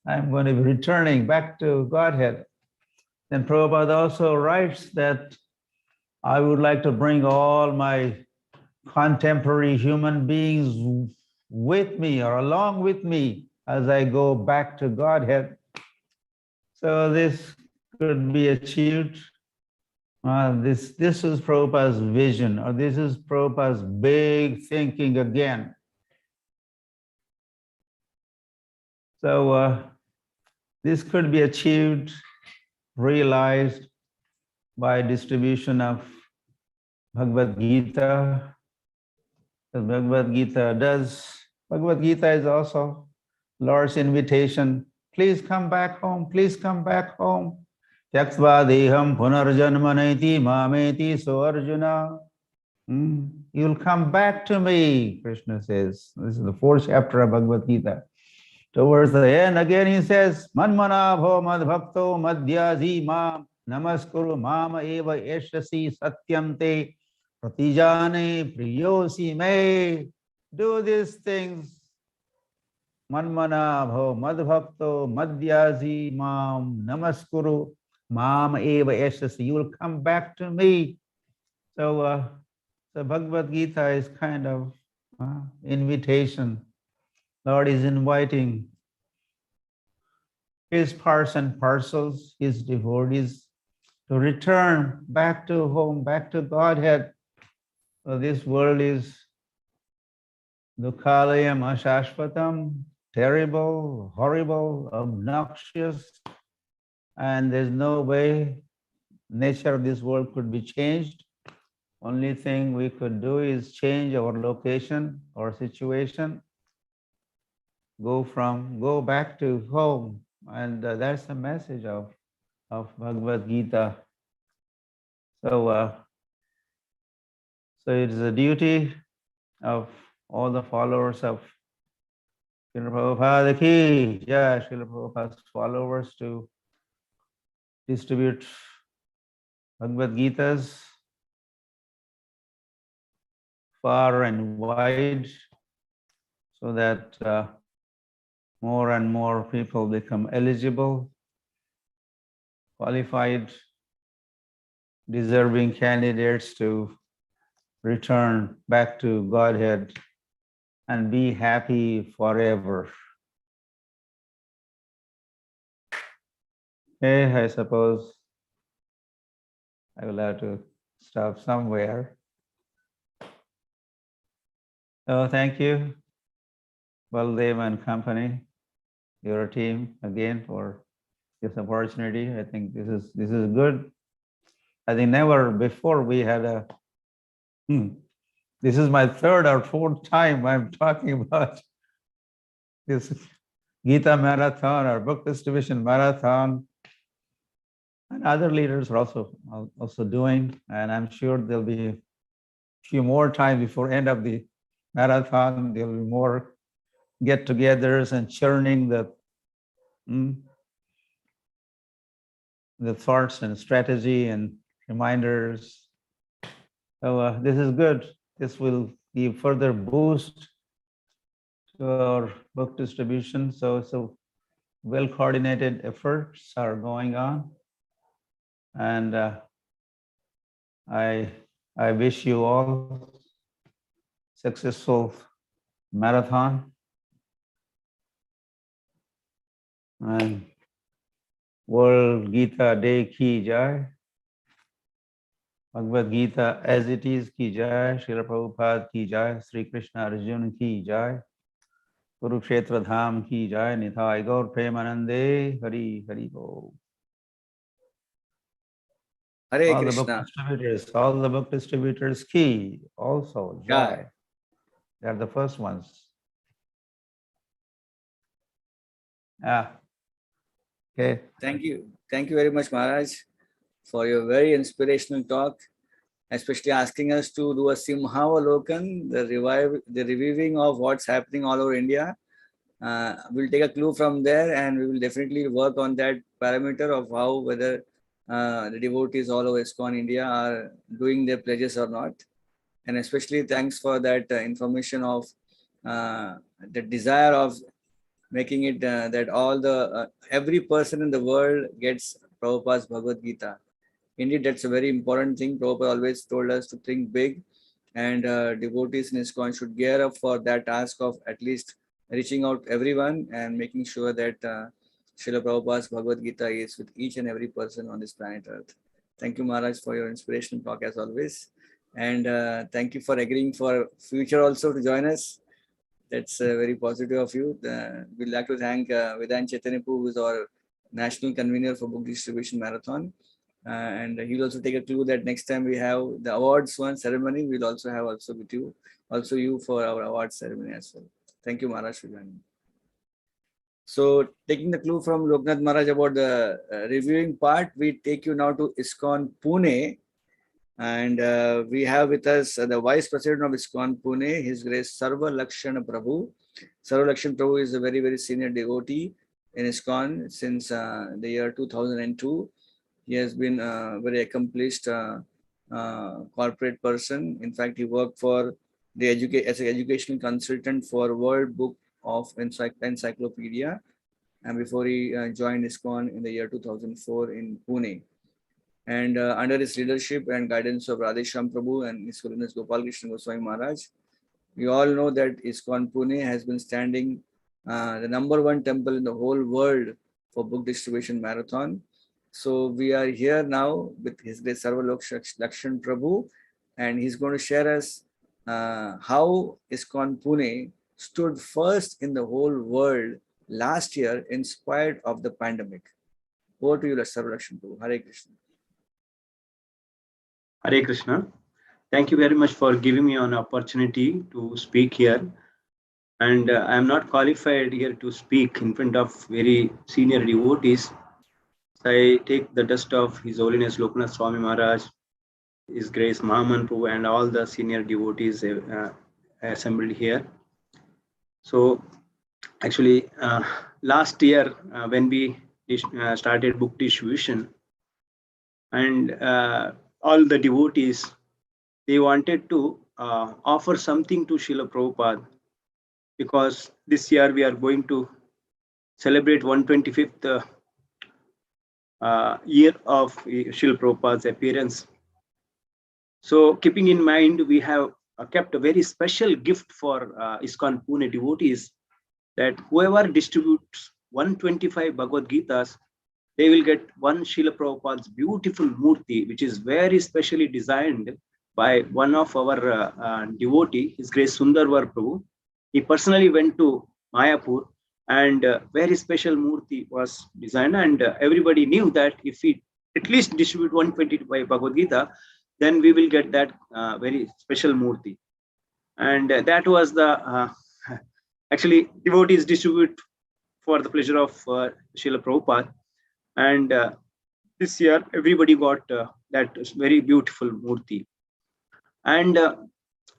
I'm going to be returning back to Godhead. Then Prabhupada also writes that I would like to bring all my contemporary human beings with me or along with me as I go back to Godhead. So this could be achieved. This is Prabhupada's vision, or this is Prabhupada's big thinking again. So this could be achieved, realized by distribution of Bhagavad Gita. Bhagavad Gita is also Lord's invitation. Please come back home. Please come back home. Tyaktva deham punarjanmanaiti mameti so Arjuna. You'll come back to me, Krishna says. This is the 4th chapter of Bhagavad Gita. Towards the end, again he says, Manmanabho madbhakto madhyazi mam namaskuru mama eva eshasi satyam te Pratijane priyosi me. Do these things. Manmana bhav madbhakto madhyazi mam namaskuru mam eva yashasi. You will come back to me. So, the Bhagavad Gita is kind of invitation. Lord is inviting his parts and parcels, his devotees, to return back to home, back to Godhead. So this world is dukhalayam ashashvatam, terrible, horrible, obnoxious, and there's no way nature of this world could be changed. Only thing we could do is change our location or situation, go back to home, and that's the message of Bhagavad Gita. So, so it is a duty of all the followers of Srila Prabhupada ki jai, Srila Prabhupada's followers, to distribute Bhagavad Gitas far and wide, so that more and more people become eligible, qualified, deserving candidates to return back to Godhead and be happy forever. Okay, I suppose I will have to stop somewhere. So thank you, Baldev and company, your team, again, for this opportunity. I think this is good. I think never before we had a this is my third or fourth time I'm talking about this Gita Marathon or book distribution marathon, and other leaders are also doing, and I'm sure there'll be a few more times before end of the marathon. There'll be more get-togethers and churning the thoughts and strategy and reminders. So this is good. This will give further boost to our book distribution. So well-coordinated efforts are going on, and I wish you all successful marathon, and World Gita Day ki jai, Bhagavad Gita as it is ki jai, Srila Prabhupada ki jai, Sri Krishna Arjuna ki jai, Kurukshetra Dham ki jai, Nithai Gaur Premanande, Hari Hari Bol. Hare All Krishna. the book distributors ki also jai. They are the first ones. Okay. Thank you very much, Maharaj, for your very inspirational talk, especially asking us to do a Simhavalokan, the reviewing of what's happening all over India. We'll take a clue from there, and we will definitely work on that parameter of how whether the devotees all over ISKCON India are doing their pledges or not. And especially thanks for that information of the desire of making it that all the every person in the world gets Prabhupada's Bhagavad Gita. Indeed, that's a very important thing. Prabhupada always told us to think big, and devotees in ISKCON should gear up for that task of at least reaching out everyone and making sure that Srila Prabhupada's Bhagavad Gita is with each and every person on this planet Earth. Thank you, Maharaj, for your inspirational talk as always. And thank you for agreeing for future also to join us. That's very positive of you. We'd like to thank Vedant Chaitanya, who is our national convener for Book Distribution Marathon. And he'll also take a clue that next time we have the awards ceremony, we'll also have with you, you for our awards ceremony as well. Thank you, Maharaj, for joining. So taking the clue from Loknath Maharaj about the reviewing part, we take you now to ISKCON Pune. And we have with us the Vice President of ISKCON Pune, His Grace Sarva Lakshana Prabhu. Sarva Lakshana Prabhu is a very, very senior devotee in ISKCON since the year 2002. He has been very accomplished corporate person. In fact, he worked for the as an educational consultant for World Book of Encyclopedia, and before he joined ISKCON in the year 2004 in Pune. And under his leadership and guidance of Radhesham Prabhu and His Holiness Gopal Krishna Goswami Maharaj, we all know that ISKCON Pune has been standing the #1 temple in the whole world for book distribution marathon. So we are here now with His Grace Sarvalok Lakshan Prabhu, and he's going to share us how ISKCON Pune stood first in the whole world last year in spite of the pandemic. Over to you, Sarvalok Prabhu. Hare Krishna. Hare Krishna. Thank you very much for giving me an opportunity to speak here. And I am not qualified here to speak in front of very senior devotees. So I take the dust of His Holiness Lokanath Swami Maharaj, His Grace Mahaman Prabhu, and all the senior devotees assembled here. So actually, last year when we started book distribution, and all the devotees, they wanted to offer something to Srila Prabhupada, because this year we are going to celebrate 125th year of Srila Prabhupada's appearance. So keeping in mind, we have kept a very special gift for ISKCON Pune devotees, that whoever distributes 125 Bhagavad Gitas, they will get one Srila Prabhupada's beautiful murti, which is very specially designed by one of our devotee, His Grace Sundarvar Prabhu. He personally went to Mayapur, and very special murti was designed, and everybody knew that if we at least distribute 125 Bhagavad Gita, then we will get that very special murti. And that was the actually devotees distribute for the pleasure of Srila Prabhupada. And this year, everybody got that very beautiful murti. And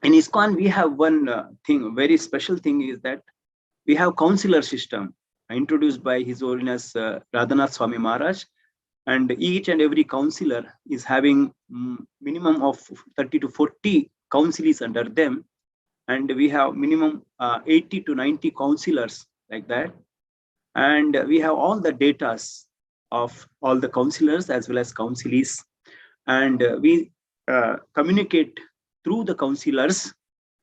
in ISKCON, we have one thing, very special thing is that we have counselor system introduced by His Holiness Radhanath Swami Maharaj. And each and every counselor is having minimum of 30 to 40 counselees under them. And we have minimum 80 to 90 counselors like that. And we have all the datas of all the counselors as well as counselees. And we communicate through the counselors,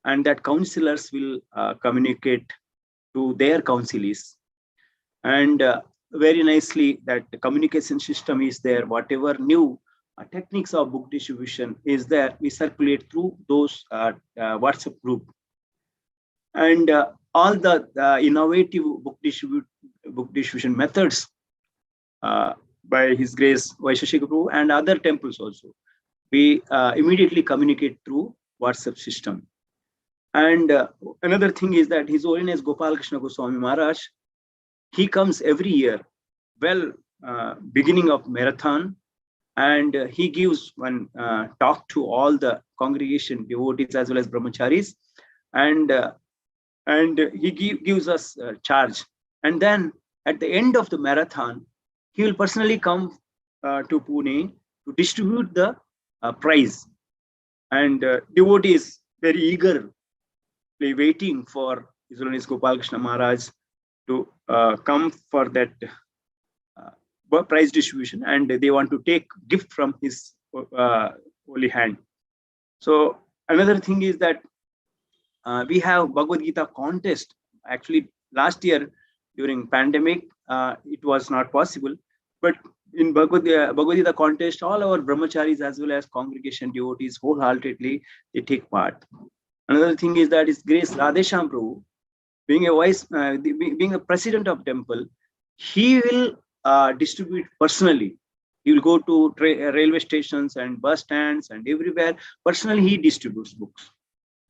and that counselors will communicate to their counselees. And very nicely, that the communication system is there. Whatever new techniques of book distribution is there, we circulate through those WhatsApp group. And all the innovative book distribution methods by His Grace Vaisheshika Prabhu and other temples also, we immediately communicate through WhatsApp system. And another thing is that His Holiness Gopal Krishna Goswami Maharaj, he comes every year, beginning of marathon, and he gives one talk to all the congregation devotees as well as brahmacharis, and he gives us charge. And then at the end of the marathon, he will personally come to Pune to distribute the prize. And devotees very eagerly waiting for His Holiness Gopal Krishna Maharaj to come for that prize distribution, and they want to take gift from his holy hand. So another thing is that we have Bhagavad Gita contest. Actually, last year during pandemic, it was not possible, but in Bhagavad Gita contest, all our brahmacharis as well as congregation devotees wholeheartedly they take part. Another thing is that His Grace Radhesham Prabhu, being a president of temple, he will distribute personally. He will go to railway stations and bus stands and everywhere. Personally, he distributes books.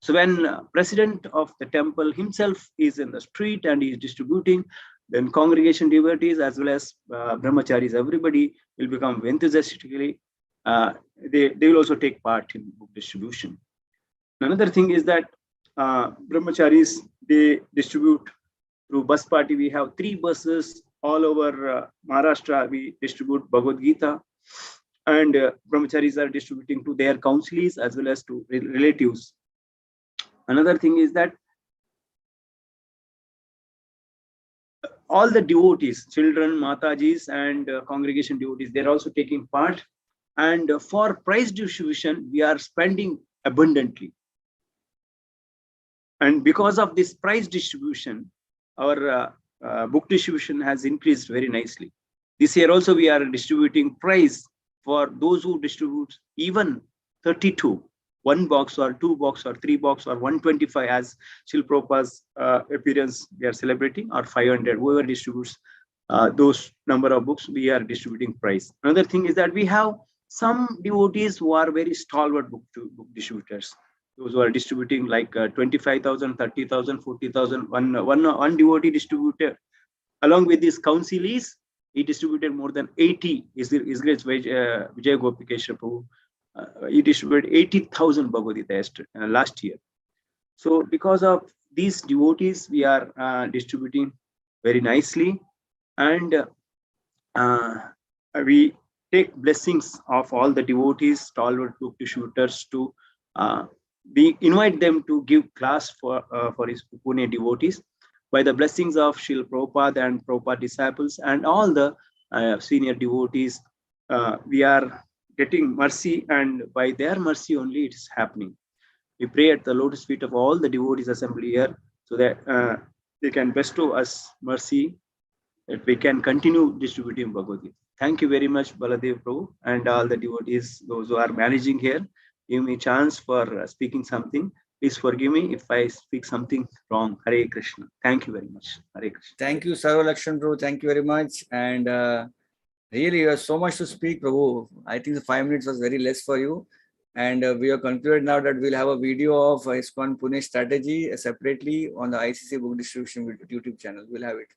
So when president of the temple himself is in the street and he is distributing, then congregation devotees as well as brahmacharis, everybody will become enthusiastically. They will also take part in book distribution. Another thing is that brahmacharis, they distribute through bus party. We have 3 buses all over Maharashtra. We distribute Bhagavad Gita. and brahmacharis are distributing to their counselees as well as to relatives. Another thing is that all the devotees, children, matajis, and congregation devotees, they're also taking part. And for prize distribution, we are spending abundantly. And because of this prize distribution, our book distribution has increased very nicely. This year also we are distributing prize for those who distribute even 32, 1 box or 2 box or 3 box or 125 as Srila Prabhupada's appearance we are celebrating, or 500, whoever distributes those number of books, we are distributing prize. Another thing is that we have some devotees who are very stalwart book distributors. Those who are distributing like 25,000, 30,000, 40,000, one devotee distributor. Along with these counselees, he distributed more than 80. His Grace Vijay Gopikeshwar Prabhu, he distributed 80,000 Bhagavad Gita last year. So because of these devotees, we are distributing very nicely, and we take blessings of all the devotees, stalwart book distributors, to we invite them to give class for his Pune devotees. By the blessings of Srila Prabhupada and Prabhupada disciples and all the senior devotees, we are getting mercy, and by their mercy only it is happening. We pray at the lotus feet of all the devotees assembled here, so that they can bestow us mercy, that we can continue distributing Bhagavad Gita. Thank you very much, Baladev Prabhu, and all the devotees, those who are managing here. Give me a chance for speaking something. Please forgive me if I speak something wrong. Hare Krishna. Thank you very much. Hare Krishna. Thank you, Sarva Lakshan Prabhu. Thank you very much. And really, you have so much to speak, Prabhu. I think the 5 minutes was very less for you. And we have concluded now that we'll have a video of ISKCON Pune strategy separately on the ICC book distribution YouTube channel. We'll have it.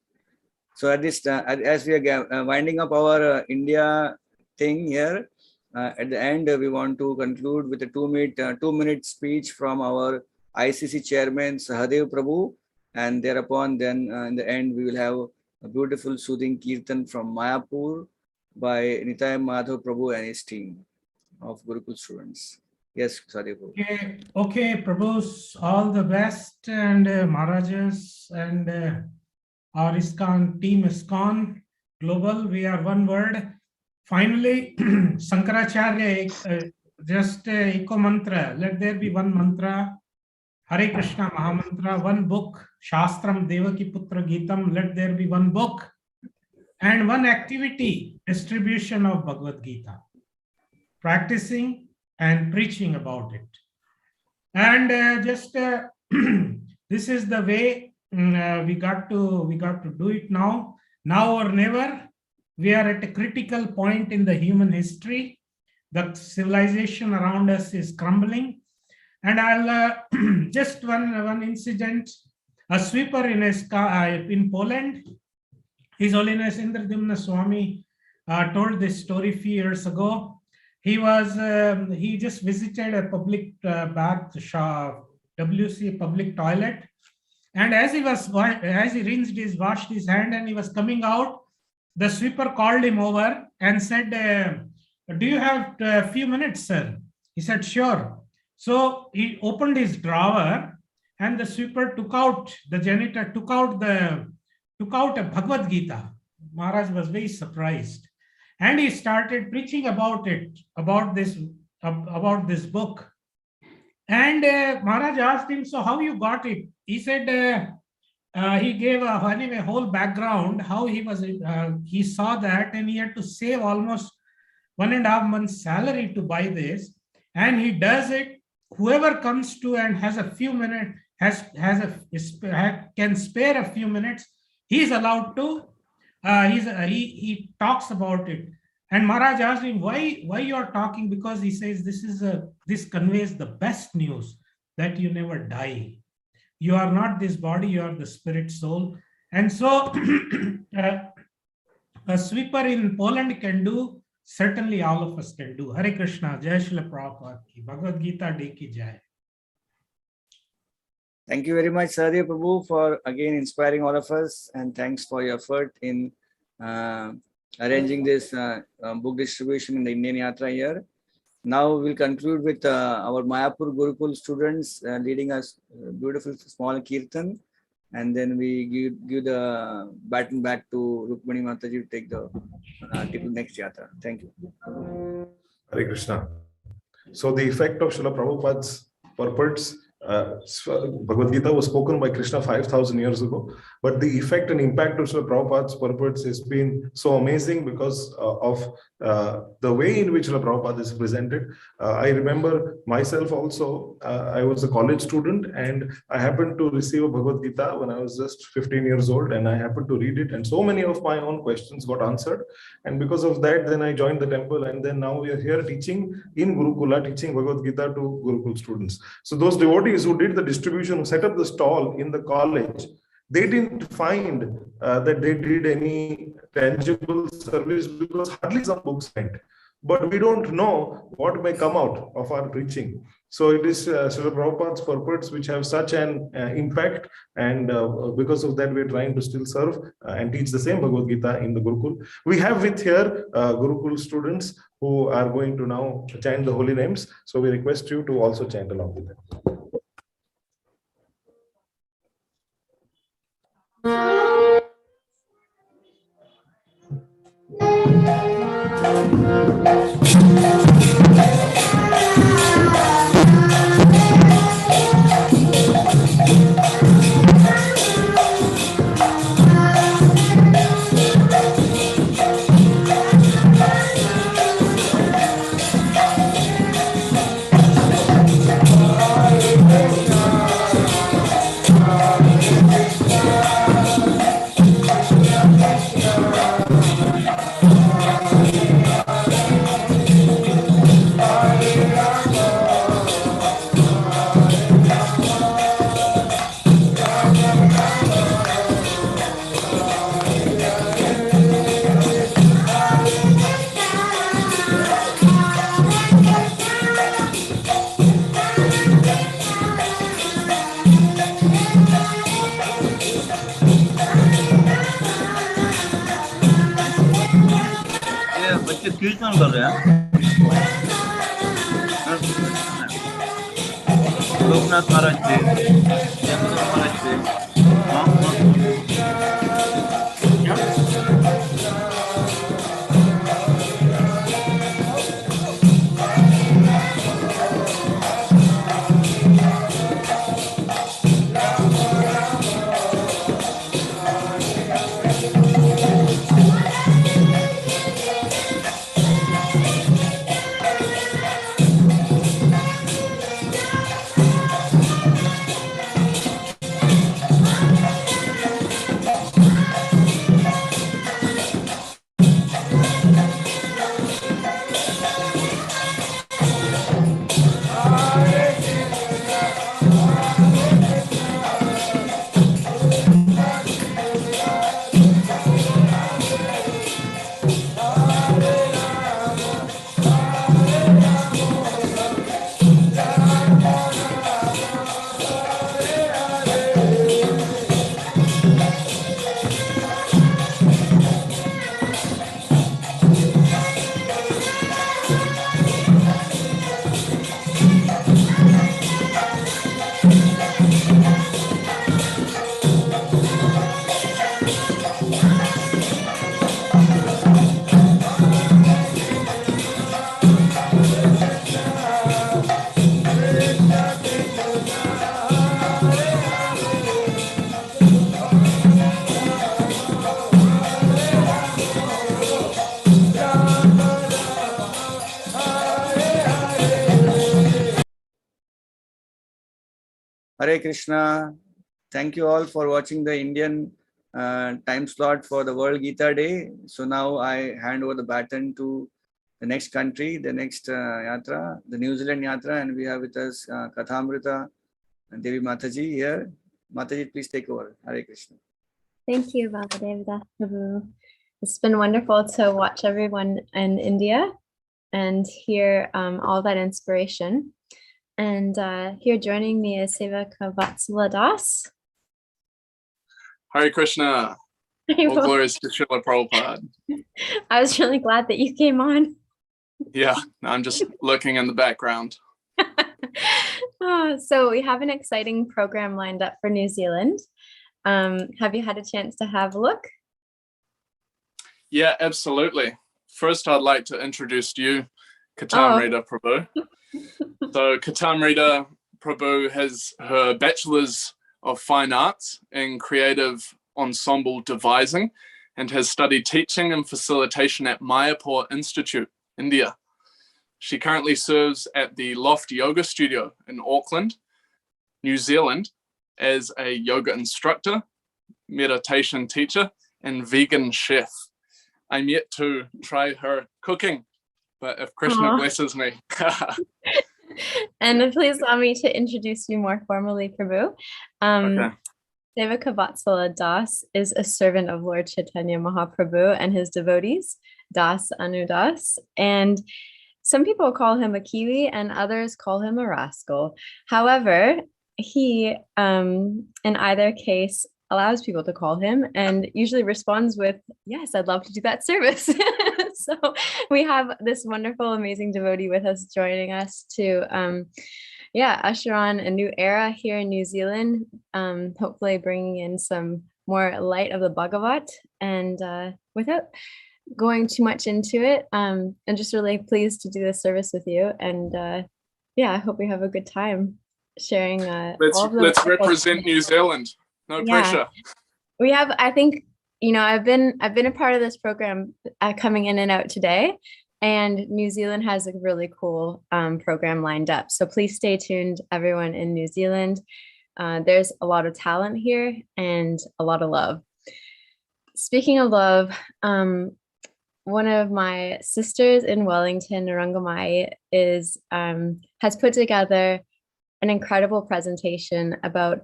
So at this, as we are winding up our India thing here, at the end, we want to conclude with a 2-minute speech from our ICC chairman, Sahadev Prabhu. And thereupon, then in the end, we will have a beautiful soothing kirtan from Mayapur by Nitai Madhav Prabhu and his team of Gurukul students. Yes, Sahadev Prabhu. Okay, Prabhus, all the best, and Maharajas, and our ISKCON team, ISKCON Global, we are one word. Finally, Shankaracharya, just Eko Mantra, let there be one mantra, Hare Krishna Mahamantra, one book, Shastram Devaki Putra Gitam, let there be one book, and one activity, distribution of Bhagavad Gita, practicing and preaching about it. And this is the way we got to do it now or never. We are at a critical point in the human history. The civilization around us is crumbling. And I'll just one incident. A sweeper in Poland, His Holiness Indradimna Swami told this story a few years ago. He just visited a public bath shop, WC public toilet, and as he washed his hand and he was coming out, the sweeper called him over and said, "Do you have a few minutes, sir?" He said, "Sure." So he opened his drawer, and the sweeper the janitor took out a Bhagavad Gita. Maharaj was very surprised, and he started preaching about this book. And Maharaj asked him, "So how you got it?" He said, he gave a whole background, how he saw that, and he had to save almost 1.5 months' salary to buy this. And he does it. Whoever comes to and has a few minutes, can spare a few minutes, he's allowed to. He talks about it. And Maharaj asked him, why you are talking? Because he says this conveys the best news, that you never die. You are not this body, you are the spirit soul. And so a sweeper in Poland can do, certainly all of us can do. Hare Krishna, Jai Srila Prabhupada ki, Bhagavad Gita Day ki Jai. Thank you very much, Sahadev Prabhu, for again inspiring all of us, and thanks for your effort in arranging this book distribution in the Indian Yatra here. Now we'll conclude with our Mayapur Gurukul students leading us beautiful small kirtan, and then we give the baton back to Rukmani Mataji to take the next yatra. Thank you. Hare Krishna. So the effect of Srila Prabhupada's purports, Bhagavad Gita was spoken by Krishna 5,000 years ago, but the effect and impact of Srila Prabhupada's purports has been so amazing because of the way in which Srila Prabhupada is presented. I remember myself also, I was a college student and I happened to receive a Bhagavad Gita when I was just 15 years old, and I happened to read it, and so many of my own questions got answered. And because of that, then I joined the temple, and then now we are here teaching in Gurukula, teaching Bhagavad Gita to Gurukul students. So those devotees who did the distribution, who set up the stall in the college, they didn't find that they did any tangible service because hardly some books went. But we don't know what may come out of our preaching. So it is Srila Prabhupada's purports which have such an impact, and because of that we are trying to still serve and teach the same Bhagavad Gita in the Gurukul. We have with here Gurukul students who are going to now chant the holy names. So we request you to also chant along with them. बच्चे कीर्तन कर रहे हैं लोकनाथ महाराज थे, महाराज थे। Hare Krishna. Thank you all for watching the Indian time slot for the World Gita Day. So now I hand over the baton to the next country, the next yatra, the New Zealand yatra, and we have with us Kathamrita and Devi Mataji here. Mataji, please take over. Hare Krishna. Thank you, Baladev Prabhu. It's been wonderful to watch everyone in India and hear all that inspiration. And here joining me is Sevaka Vatsala Das. Hare Krishna. All glories to Srila Prabhupada. I was really glad that you came on. Yeah, I'm just looking in the background. So we have an exciting program lined up for New Zealand. Have you had a chance to have a look? Yeah, absolutely. First, I'd like to introduce you, Katamrita Prabhu. So Katamrita Prabhu has her Bachelor's of Fine Arts in Creative Ensemble Devising and has studied teaching and facilitation at Mayapur Institute, India. She currently serves at the Loft Yoga Studio in Auckland, New Zealand, as a yoga instructor, meditation teacher, and vegan chef. I'm yet to try her cooking, but if Krishna blesses me. And please allow me to introduce you more formally, Prabhu. Okay. Sevaka Vatsala Das is a servant of Lord Chaitanya Mahaprabhu and his devotees, Das Anudas. And some people call him a Kiwi and others call him a rascal. However, he, in either case, allows people to call him and usually responds with, yes, I'd love to do that service. So we have this wonderful, amazing devotee with us joining us to, usher on a new era here in New Zealand, hopefully bringing in some more light of the Bhagavat. And without going too much into it, I'm just really pleased to do this service with you. And I hope we have a good time sharing. Let's represent New Zealand. No pressure. We have, I think, I've been a part of this program coming in and out today, and New Zealand has a really cool program lined up. So please stay tuned, everyone in New Zealand. There's a lot of talent here and a lot of love. Speaking of love, one of my sisters in Wellington, Narangamai, has put together an incredible presentation about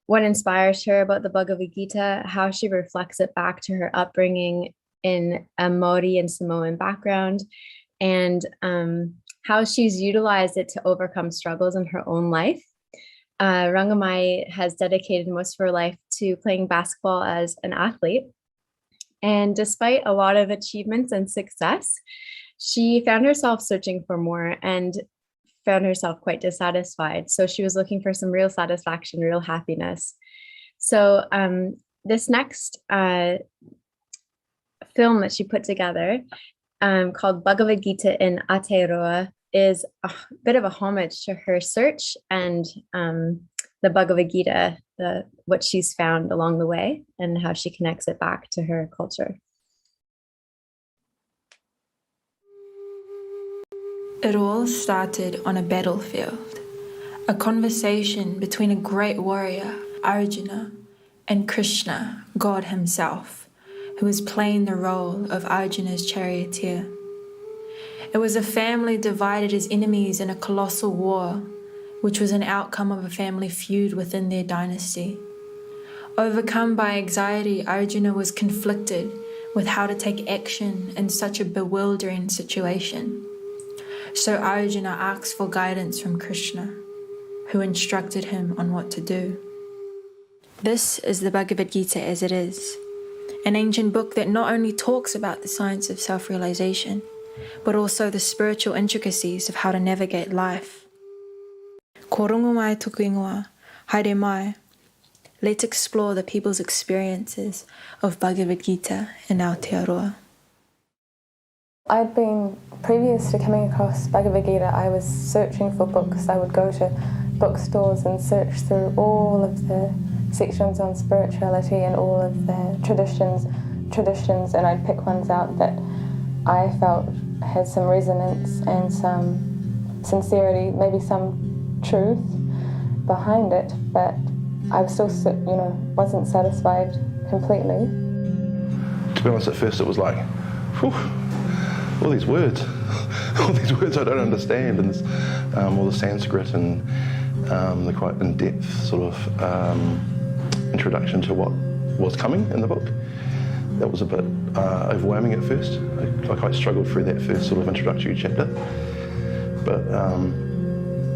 what inspires her about the Bhagavad Gita, how she reflects it back to her upbringing in a Maori and Samoan background, and how she's utilized it to overcome struggles in her own life. Rangamai has dedicated most of her life to playing basketball as an athlete. And despite a lot of achievements and success, she found herself searching for more and found herself quite dissatisfied. So she was looking for some real satisfaction, real happiness. So this next film that she put together called Bhagavad Gita in Aotearoa is a bit of a homage to her search and the Bhagavad Gita, what she's found along the way and how she connects it back to her culture. It all started on a battlefield, a conversation between a great warrior, Arjuna, and Krishna, God himself, who was playing the role of Arjuna's charioteer. It was a family divided as enemies in a colossal war, which was an outcome of a family feud within their dynasty. Overcome by anxiety, Arjuna was conflicted with how to take action in such a bewildering situation. So Arjuna asked for guidance from Krishna, who instructed him on what to do. This is the Bhagavad Gita as it is, an ancient book that not only talks about the science of self-realization, but also the spiritual intricacies of how to navigate life. Ko rongo mai tuku ingoa, haere mai. Let's explore the people's experiences of Bhagavad Gita in Aotearoa. I'd been, previous to coming across Bhagavad Gita, I was searching for books. I would go to bookstores and search through all of the sections on spirituality and all of the traditions, and I'd pick ones out that I felt had some resonance and some sincerity, maybe some truth behind it, but I was still, wasn't satisfied completely. To be honest, at first it was like, whew, all these words I don't understand, and all the Sanskrit and the quite in-depth sort of introduction to what was coming in the book. That was a bit overwhelming at first. I quite struggled through that first sort of introductory chapter. But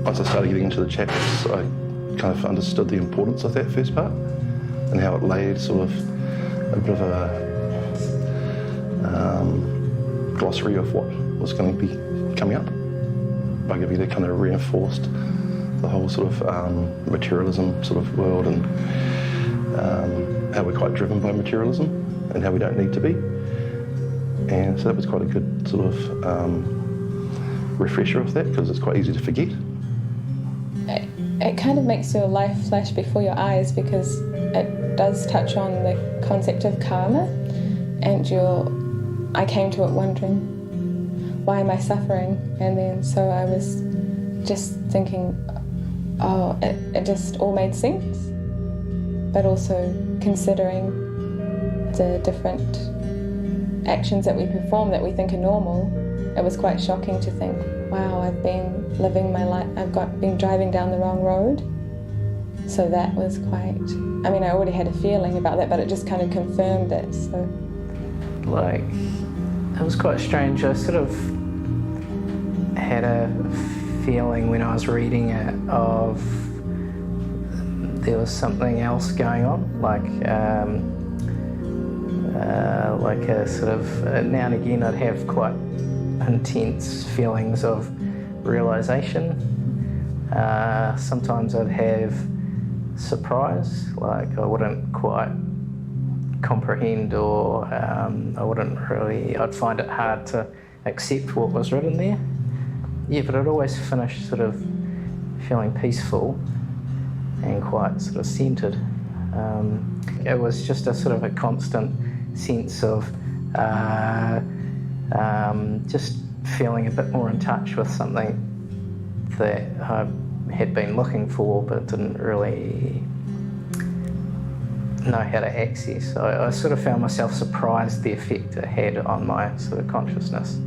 once I started getting into the chapters, I kind of understood the importance of that first part and how it laid sort of a bit of a glossary of what was going to be coming up. Bhagavad Gita kind of reinforced the whole sort of materialism sort of world, and how we're quite driven by materialism and how we don't need to be. And so that was quite a good sort of refresher of that, because it's quite easy to forget. It kind of makes your life flash before your eyes, because it does touch on the concept of karma, and I came to it wondering, why am I suffering? And then so I was just thinking, oh, it just all made sense, but also considering the different actions that we perform that we think are normal, it was quite shocking to think, wow, I've been living my life, been driving down the wrong road. So that was quite, I mean, I already had a feeling about that, but it just kind of confirmed it, so. Like, it was quite strange. I sort of had a feeling when I was reading it of there was something else going on, like a sort of, now and again I'd have quite intense feelings of realization. Sometimes I'd have surprise, like I wouldn't quite comprehend, or I'd find it hard to accept what was written there. Yeah, but I'd always finish sort of feeling peaceful and quite sort of centered. It was just a sort of a constant sense of just feeling a bit more in touch with something that I had been looking for but didn't really know how to access. I sort of found myself surprised the effect it had on my sort of consciousness.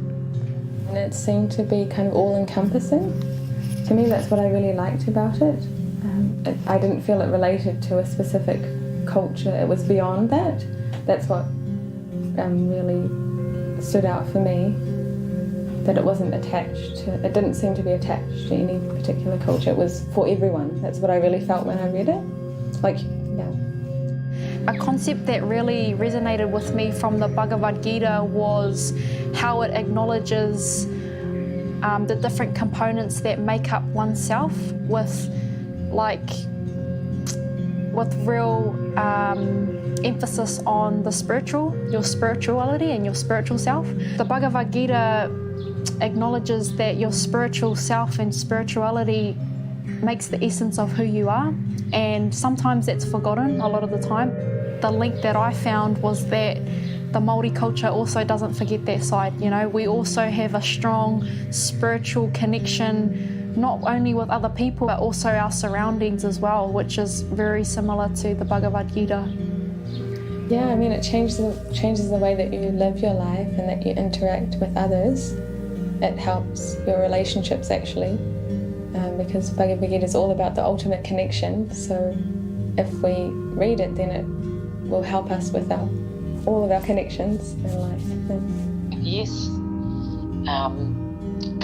And it seemed to be kind of all-encompassing. To me, that's what I really liked about it. I didn't feel it related to a specific culture. It was beyond that. That's what really stood out for me, that it wasn't attached to, it didn't seem to be attached to any particular culture. It was for everyone. That's what I really felt when I read it. Like, yeah. A concept that really resonated with me from the Bhagavad Gita was how it acknowledges the different components that make up oneself with real emphasis on the spiritual, your spirituality and your spiritual self. The Bhagavad Gita acknowledges that your spiritual self and spirituality makes the essence of who you are, and sometimes that's forgotten a lot of the time. The link that I found was that the Māori culture also doesn't forget that side. You know, we also have a strong spiritual connection, not only with other people, but also our surroundings as well, which is very similar to the Bhagavad Gita. Yeah, I mean, it changes the way that you live your life and that you interact with others. It helps your relationships, actually, because Bhagavad Gita is all about the ultimate connection. So if we read it, then it will help us with all of our connections in life. Yes,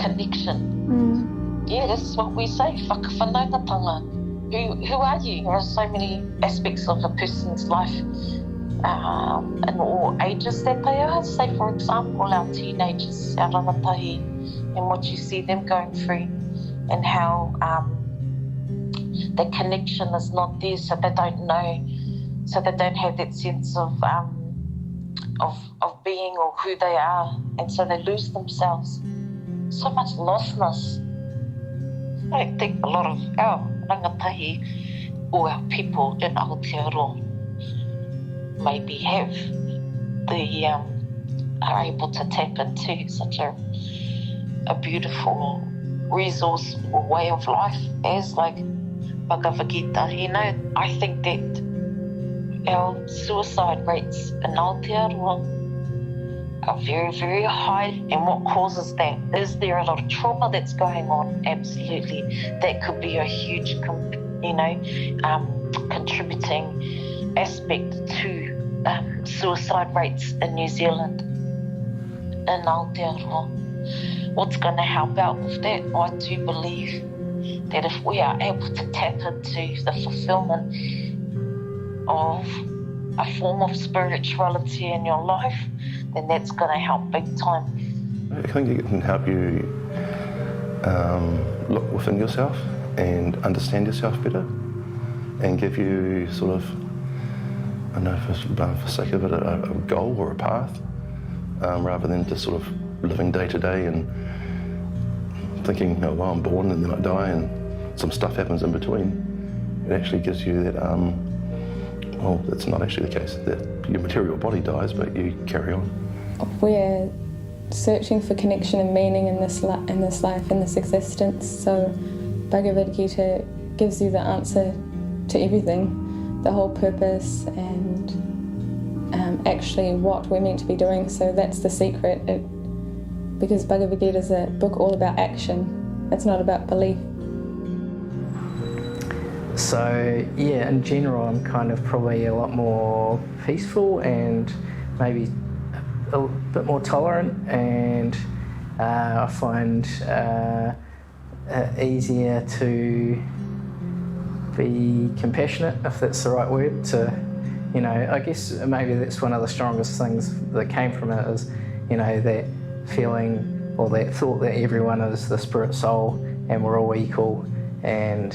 connection. Yeah, that's what we say, whakawhanaungatanga. Who are you? There are so many aspects of a person's life in all ages that they are. Say, for example, our teenagers, our rangatahi, and what you see them going through, and how the connection is not there, so they don't know, so they don't have that sense of being or who they are, and so they lose themselves. So much lostness. I think a lot of our rangatahi or our people in Aotearoa maybe have are able to tap into such a beautiful resource or way of life as like Bhagavad Gita. You know, I think that our suicide rates in Aotearoa are very, very high, and what causes that? Is there a lot of trauma that's going on? Absolutely. That could be a huge, contributing aspect to suicide rates in New Zealand, in Aotearoa. What's going to help out with that? I do believe that if we are able to tap into the fulfillment of a form of spirituality in your life, then that's going to help big time. I think it can help you look within yourself and understand yourself better, and give you sort of, I don't know, for sake of it, a goal or a path, rather than just sort of living day to day and thinking, oh, well, I'm born and then I die and some stuff happens in between. It actually gives you that, well, that's not actually the case, that your material body dies, but you carry on. We're searching for connection and meaning in this life, in this existence. So Bhagavad Gita gives you the answer to everything, the whole purpose and actually what we're meant to be doing. So that's the secret, because Bhagavad Gita is a book all about action. It's not about belief. So yeah, in general, I'm kind of probably a lot more peaceful and maybe a bit more tolerant, and I find easier to be compassionate, if that's the right word. To, you know, I guess maybe that's one of the strongest things that came from it is, you know, that feeling or that thought that everyone is the spirit soul and we're all equal, and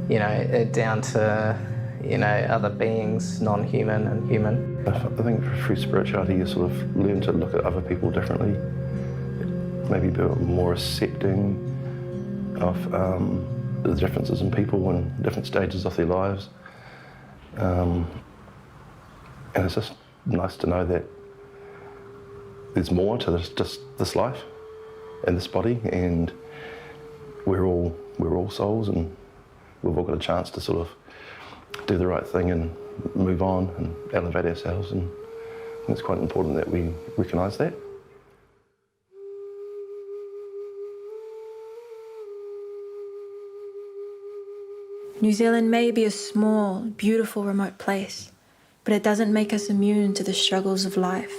you know, down to, you know, other beings, non-human and human. I think through spirituality you sort of learn to look at other people differently, maybe be more accepting of the differences in people in different stages of their lives. And it's just nice to know that there's more to this life and this body, and we're all souls, and we've all got a chance to sort of do the right thing and move on and elevate ourselves, and I think it's quite important that we recognise that. New Zealand may be a small, beautiful, remote place, but it doesn't make us immune to the struggles of life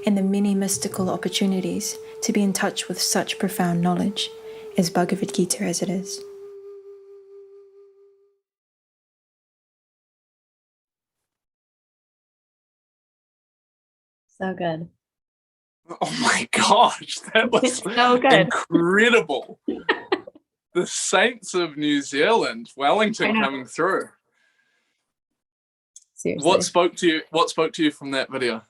and the many mystical opportunities to be in touch with such profound knowledge as Bhagavad Gita as it is. So good. Oh my gosh, that was so good. Incredible. The Saints of New Zealand, Wellington coming through. Seriously. What spoke to you from that video?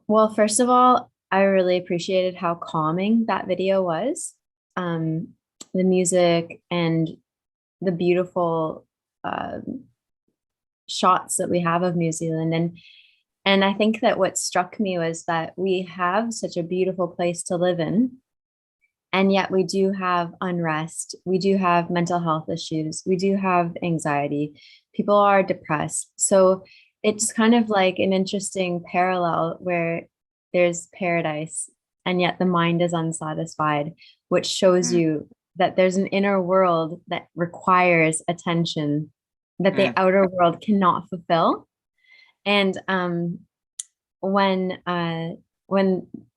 Well, first of all, I really appreciated how calming that video was. The music and the beautiful shots that we have of New Zealand. And I think that what struck me was that we have such a beautiful place to live in, and yet we do have unrest. We do have mental health issues. We do have anxiety. People are depressed. So it's kind of like an interesting parallel where there's paradise and yet the mind is unsatisfied, which shows you that there's an inner world that requires attention that the outer world cannot fulfill. And when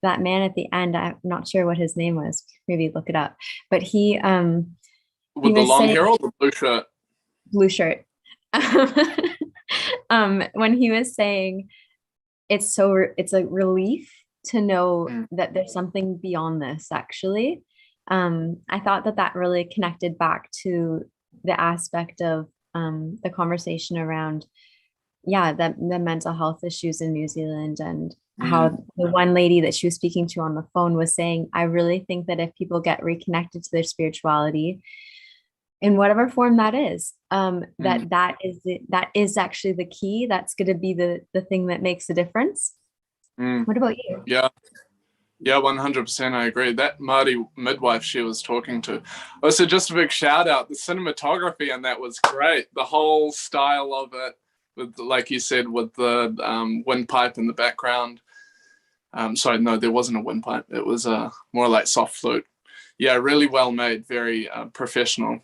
that man at the end, I'm not sure what his name was, maybe look it up, but he with the long hair or the blue shirt? Blue shirt. When he was saying it's a relief to know that there's something beyond this, actually. I thought that really connected back to the aspect of the conversation around, the mental health issues in New Zealand, and how the one lady that she was speaking to on the phone was saying, I really think that if people get reconnected to their spirituality in whatever form that is, that is actually the key. That's going to be the thing that makes a difference. What about you? Yeah, 100%. I agree. That Māori midwife she was talking to. Also, just a big shout out. The cinematography on that was great. The whole style of it, with, like you said, with the windpipe in the background. Sorry, no, there wasn't a windpipe. It was more like soft flute. Yeah, really well made, very professional.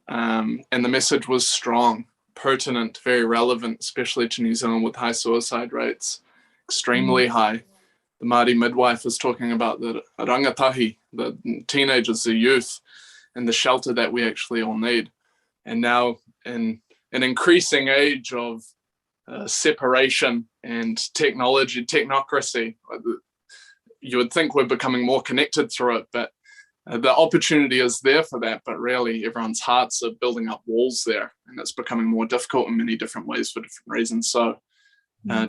And the message was strong, pertinent, very relevant, especially to New Zealand with high suicide rates, extremely high. The Māori midwife was talking about the rangatahi, the teenagers, the youth, and the shelter that we actually all need. And now in an increasing age of separation and technocracy. You would think we're becoming more connected through it, but the opportunity is there for that, but really everyone's hearts are building up walls there, and it's becoming more difficult in many different ways for different reasons. So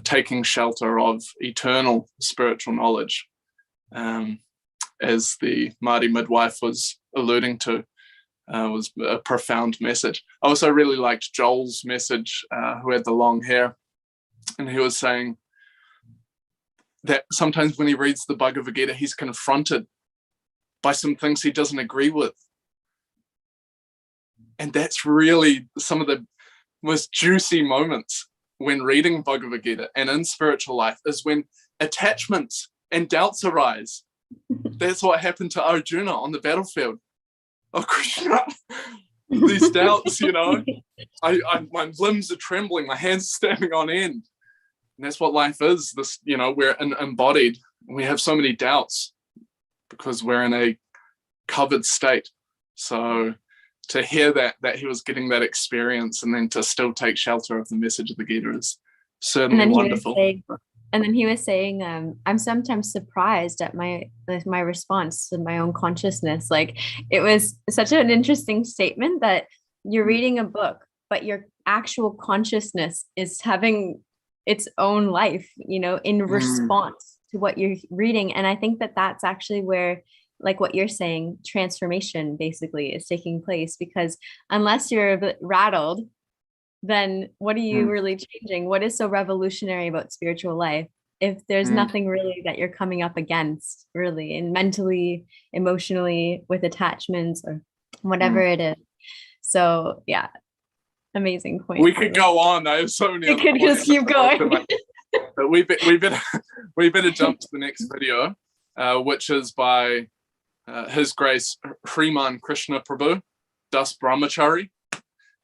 taking shelter of eternal spiritual knowledge, as the Māori midwife was alluding to, was a profound message. I also really liked Joel's message, who had the long hair, and he was saying that sometimes when he reads the Bhagavad Gita, he's confronted by some things he doesn't agree with. And that's really some of the most juicy moments when reading Bhagavad Gita and in spiritual life, is when attachments and doubts arise. That's what happened to Arjuna on the battlefield. Oh, Krishna, these doubts, my limbs are trembling, my hands are standing on end. And that's what life is. This, we're embodied. We have so many doubts because we're in a covered state. So to hear that he was getting that experience and then to still take shelter of the message of the Gita is certainly wonderful. And then he was saying, I'm sometimes surprised at my response to my own consciousness. Like, it was such an interesting statement that you're reading a book, but your actual consciousness is having its own life, in response to what you're reading. And I think that that's actually where, like what you're saying, transformation basically is taking place, because unless you're a bit rattled, then what are you really changing? What is so revolutionary about spiritual life if there's nothing really that you're coming up against, really, and mentally, emotionally, with attachments or whatever it is? So yeah, amazing point. We could go on. I have so many. We could just keep going. But we better jump to the next video, which is by His Grace Hriman Krishna Prabhu, Das Brahmachari.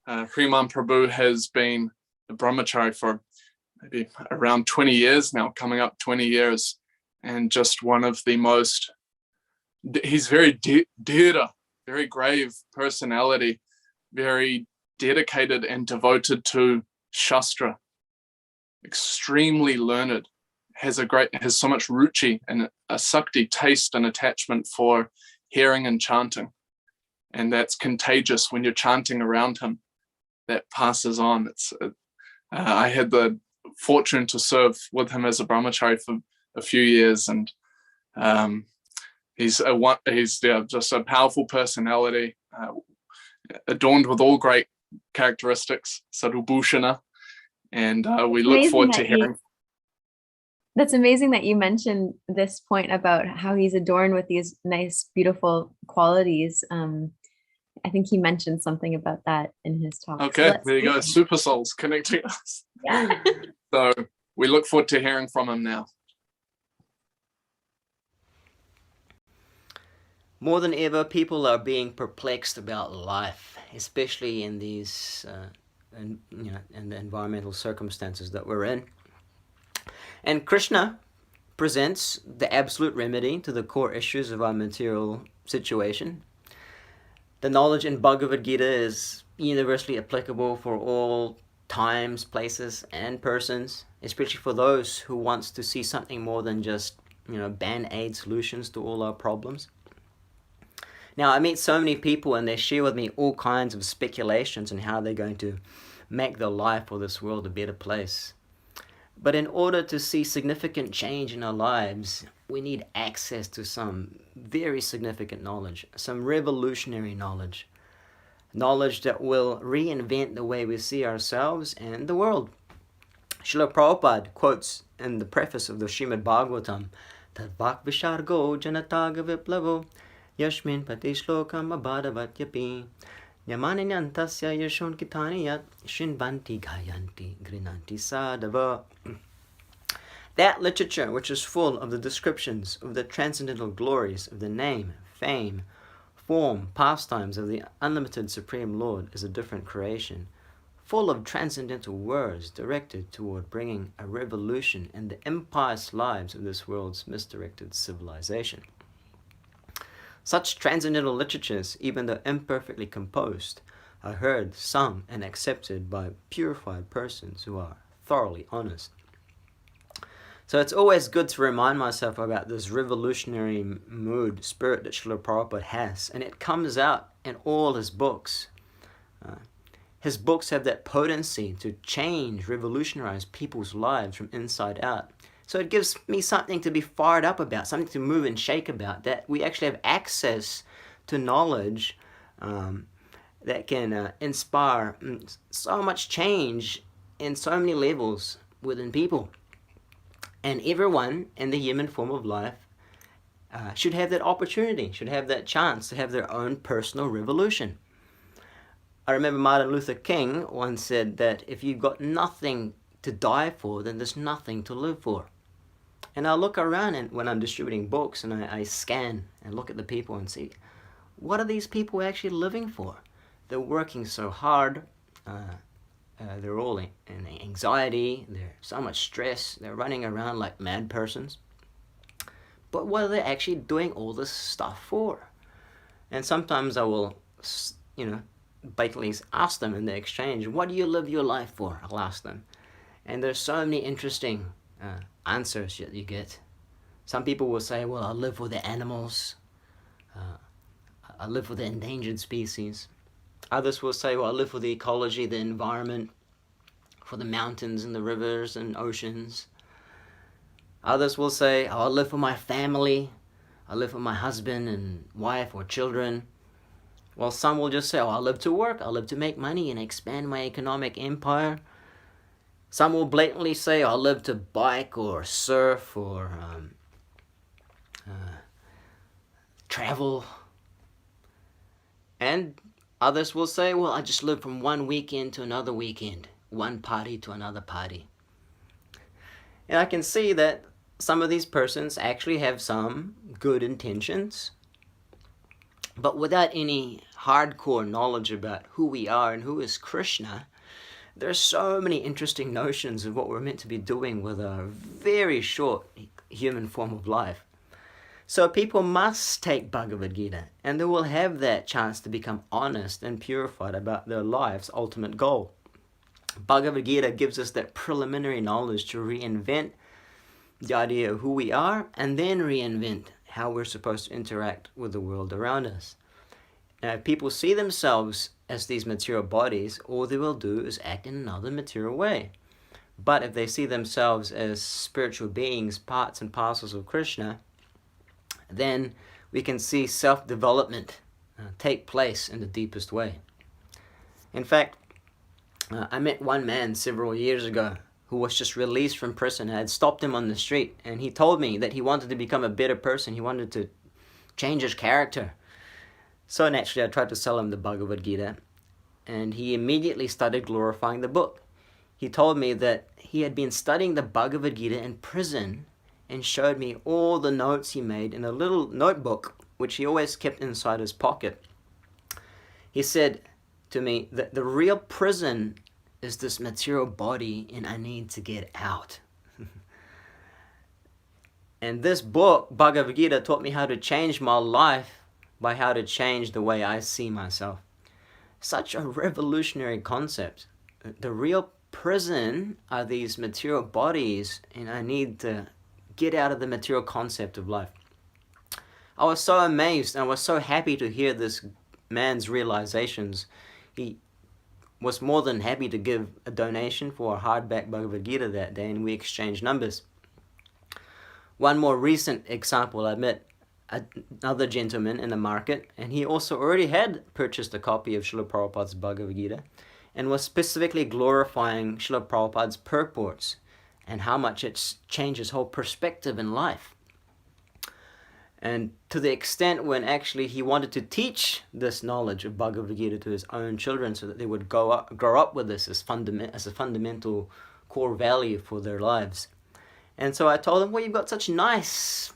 Hriman Prabhu has been a brahmachari for maybe around 20 years now, coming up 20 years, and just one of the most, he's very dhira, very grave personality, very dedicated and devoted to Shastra, extremely learned, has so much ruchi and a sakti, taste and attachment for hearing and chanting. And that's contagious when you're chanting around him. That passes on. I had the fortune to serve with him as a brahmachari for a few years, and he's just a powerful personality, adorned with all great characteristics, Sadhubhushana, and we look forward to hearing. That's amazing that you mentioned this point about how he's adorned with these nice, beautiful qualities. I think he mentioned something about that in his talk. Okay, there you go. Super souls connecting us. Yeah. So we look forward to hearing from him now. More than ever, people are being perplexed about life, especially in these, in the environmental circumstances that we're in. And Krishna presents the absolute remedy to the core issues of our material situation. The knowledge in Bhagavad Gita is universally applicable for all times, places, and persons, especially for those who wants to see something more than just, band-aid solutions to all our problems. Now, I meet so many people and they share with me all kinds of speculations on how they're going to make their life or this world a better place. But in order to see significant change in our lives, we need access to some very significant knowledge, some revolutionary knowledge that will reinvent the way we see ourselves and the world. Srila Prabhupada quotes in the preface of the Srimad Bhagavatam, Tadvak Vishargo Janataga Viplavo Yashmin Patishlokam Abhadavatyapi Yamanyantasya Yashon Kitaniyat Shinvanti Gayanti Grinanti Sadava. That literature, which is full of the descriptions of the transcendental glories of the name, fame, form, pastimes of the unlimited Supreme Lord, is a different creation, full of transcendental words directed toward bringing a revolution in the impious lives of this world's misdirected civilization. Such transcendental literatures, even though imperfectly composed, are heard, sung, and accepted by purified persons who are thoroughly honest. So it's always good to remind myself about this revolutionary mood, spirit that Srila Prabhupada has, and it comes out in all his books. His books have that potency to change, revolutionize people's lives from inside out. So it gives me something to be fired up about, something to move and shake about, that we actually have access to knowledge that can inspire so much change in so many levels within people. And everyone in the human form of life should have that opportunity, should have that chance to have their own personal revolution. I remember Martin Luther King once said that if you've got nothing to die for, then there's nothing to live for. And I look around and when I'm distributing books and I scan and look at the people and see, what are these people actually living for? They're working so hard. They're all in anxiety. There's so much stress. They're running around like mad persons. But what are they actually doing all this stuff for? And sometimes I will, blatantly ask them in the exchange, what do you live your life for? I'll ask them. And there's so many interesting answers that you get. Some people will say, well, I live for the animals. I live for the endangered species. Others will say, well, I live for the ecology, the environment, for the mountains and the rivers and oceans. Others will say, oh, I live for my family. I live for my husband and wife or children. Well, some will just say, oh, I live to work. I live to make money and expand my economic empire. Some will blatantly say, oh, I live to bike or surf or travel. And others will say, well, I just live from one weekend to another weekend, one party to another party. And I can see that some of these persons actually have some good intentions, but without any hardcore knowledge about who we are and who is Krishna, there are so many interesting notions of what we're meant to be doing with a very short human form of life. So people must take Bhagavad Gita, and they will have that chance to become honest and purified about their life's ultimate goal. Bhagavad Gita gives us that preliminary knowledge to reinvent the idea of who we are, and then reinvent how we're supposed to interact with the world around us. Now, if people see themselves as these material bodies, all they will do is act in another material way. But if they see themselves as spiritual beings, parts and parcels of Krishna, then we can see self-development take place in the deepest way. In fact, I met one man several years ago who was just released from prison. I had stopped him on the street, and he told me that he wanted to become a better person. He wanted to change his character. So naturally, I tried to sell him the Bhagavad Gita, and he immediately started glorifying the book. He told me that he had been studying the Bhagavad Gita in prison and showed me all the notes he made in a little notebook, which he always kept inside his pocket. He said to me that the real prison is this material body, and I need to get out. And this book, Bhagavad Gita, taught me how to change my life by how to change the way I see myself. Such a revolutionary concept. The real prison are these material bodies, and I need to get out of the material concept of life. I was so amazed, and I was so happy to hear this man's realizations. He was more than happy to give a donation for a hardback Bhagavad Gita that day, and we exchanged numbers. One more recent example, I met another gentleman in the market, and he also already had purchased a copy of Srila Prabhupada's Bhagavad Gita and was specifically glorifying Srila Prabhupada's purports and how much it's changed his whole perspective in life. And to the extent when actually he wanted to teach this knowledge of Bhagavad Gita to his own children so that they would grow up with this as a fundamental core value for their lives. And so I told him, well, you've got such nice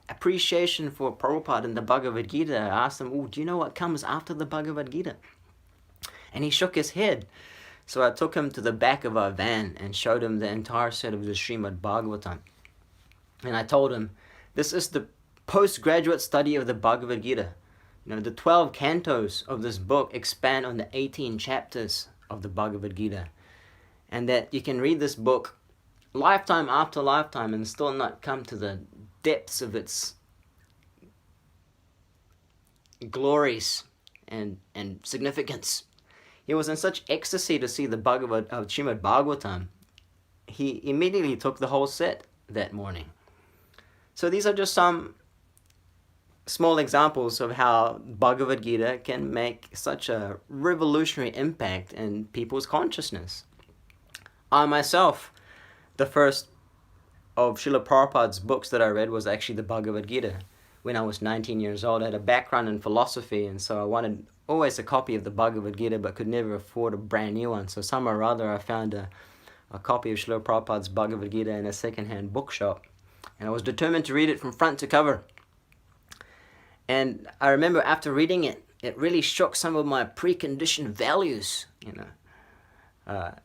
appreciation for Prabhupada and the Bhagavad Gita. I asked him, oh, do you know what comes after the Bhagavad Gita? And he shook his head. So I took him to the back of our van and showed him the entire set of the Srimad Bhagavatam. And I told him, this is the postgraduate study of the Bhagavad Gita. The 12 cantos of this book expand on the 18 chapters of the Bhagavad Gita, and that you can read this book lifetime after lifetime and still not come to the depths of its glories and significance. He was in such ecstasy to see the Srimad Bhagavatam, he immediately took the whole set that morning. So these are just some small examples of how Bhagavad Gita can make such a revolutionary impact in people's consciousness. I myself, the first of Srila Prabhupada's books that I read was actually the Bhagavad Gita. When I was 19 years old, I had a background in philosophy, and so I wanted always a copy of the Bhagavad Gita, but could never afford a brand new one. So somehow or other, I found a copy of Srila Prabhupada's Bhagavad Gita in a second-hand bookshop, and I was determined to read it from front to cover. And I remember after reading it, it really shook some of my preconditioned values.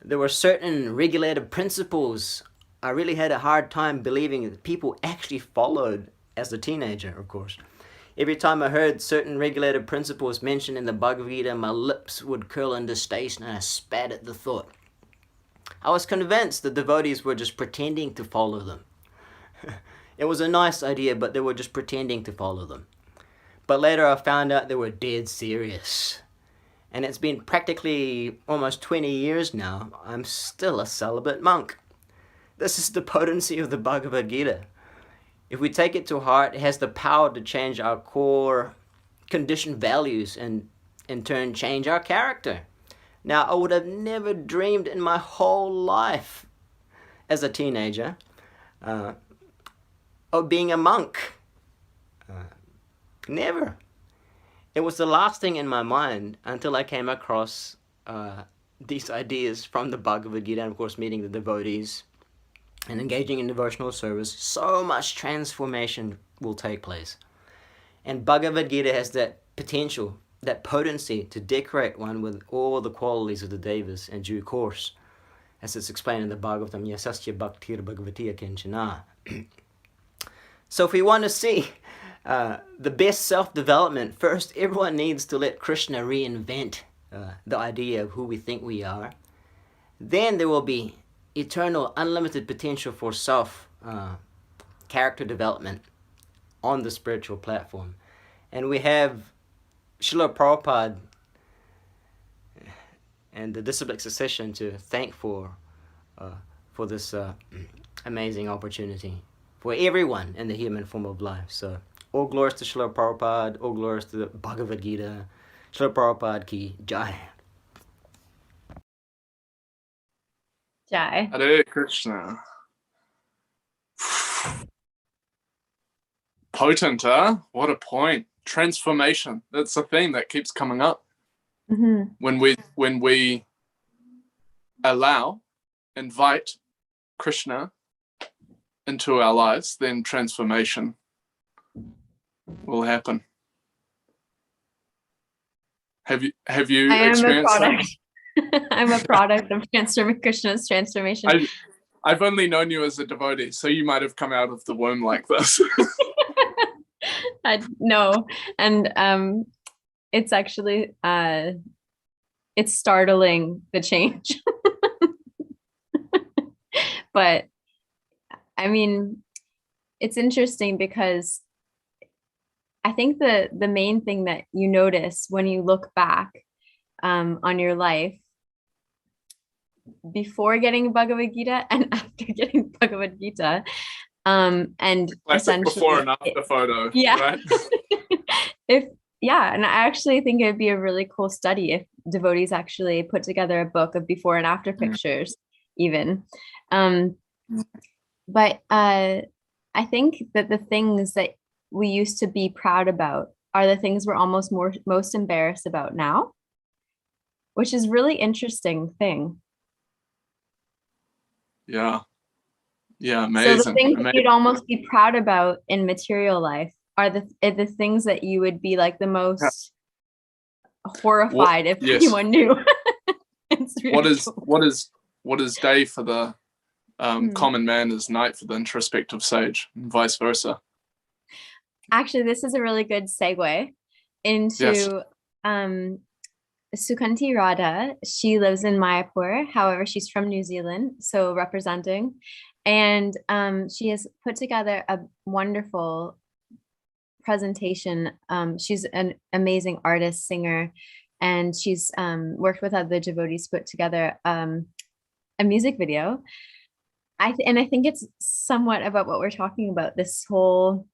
There were certain regulated principles I really had a hard time believing that people actually followed as a teenager, of course. Every time I heard certain regulated principles mentioned in the Bhagavad Gita, my lips would curl in distaste and I spat at the thought. I was convinced the devotees were just pretending to follow them. It was a nice idea, but they were just pretending to follow them. But later I found out they were dead serious. And it's been practically almost 20 years now. I'm still a celibate monk. This is the potency of the Bhagavad Gita. If we take it to heart, it has the power to change our core conditioned values and in turn change our character. Now, I would have never dreamed in my whole life as a teenager of being a monk. Never. It was the last thing in my mind until I came across these ideas from the Bhagavad Gita, and of course meeting the devotees and engaging in devotional service. So much transformation will take place. And Bhagavad Gita has that potential, that potency to decorate one with all the qualities of the Devas in due course, as it's explained in the Bhagavatam, Yasasya Bhaktir Bhagavatiya Kinchana. So if we want to see the best self-development, first everyone needs to let Krishna reinvent the idea of who we think we are. Then there will be eternal, unlimited potential for character development on the spiritual platform. And we have Srila Prabhupada and the Disciplic Succession to thank for this amazing opportunity for everyone in the human form of life. So all glories to Srila Prabhupada, all glories to the Bhagavad Gita. Srila Prabhupada ki jai. Jai. Hare Krishna. Potent, huh? What a point. Transformation. That's a theme that keeps coming up. Mm-hmm. When we invite Krishna into our lives, then transformation will happen. Have you experienced that? I'm a product of Krishna's transformation. I've only known you as a devotee, so you might have come out of the womb like this. No, and it's actually it's startling, the change. But I mean, it's interesting because I think the main thing that you notice when you look back on your life before getting Bhagavad Gita and after getting Bhagavad Gita, and Classic before and after photo. Yeah. Right? And I actually think it'd be a really cool study if devotees actually put together a book of before and after pictures, even. But I think that the things that we used to be proud about are the things we're almost most embarrassed about now, which is really interesting thing. Yeah, amazing. So the things that you'd almost be proud about in material life are the things that you would be like the most horrified if anyone knew. Really what is day for the common man is night for the introspective sage, and vice versa. Actually, this is a really good segue into Sukanti Radha. She lives in Mayapur. However, she's from New Zealand, so representing. And she has put together a wonderful presentation. She's an amazing artist, singer, and she's worked with other devotees to put together a music video. I think it's somewhat about what we're talking about, this whole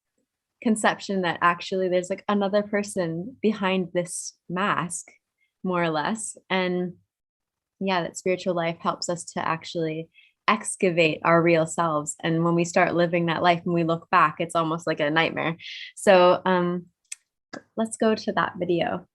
conception that actually there's like another person behind this mask, more or less. And yeah, that spiritual life helps us to actually excavate our real selves. And when we start living that life and we look back, it's almost like a nightmare. So let's go to that video.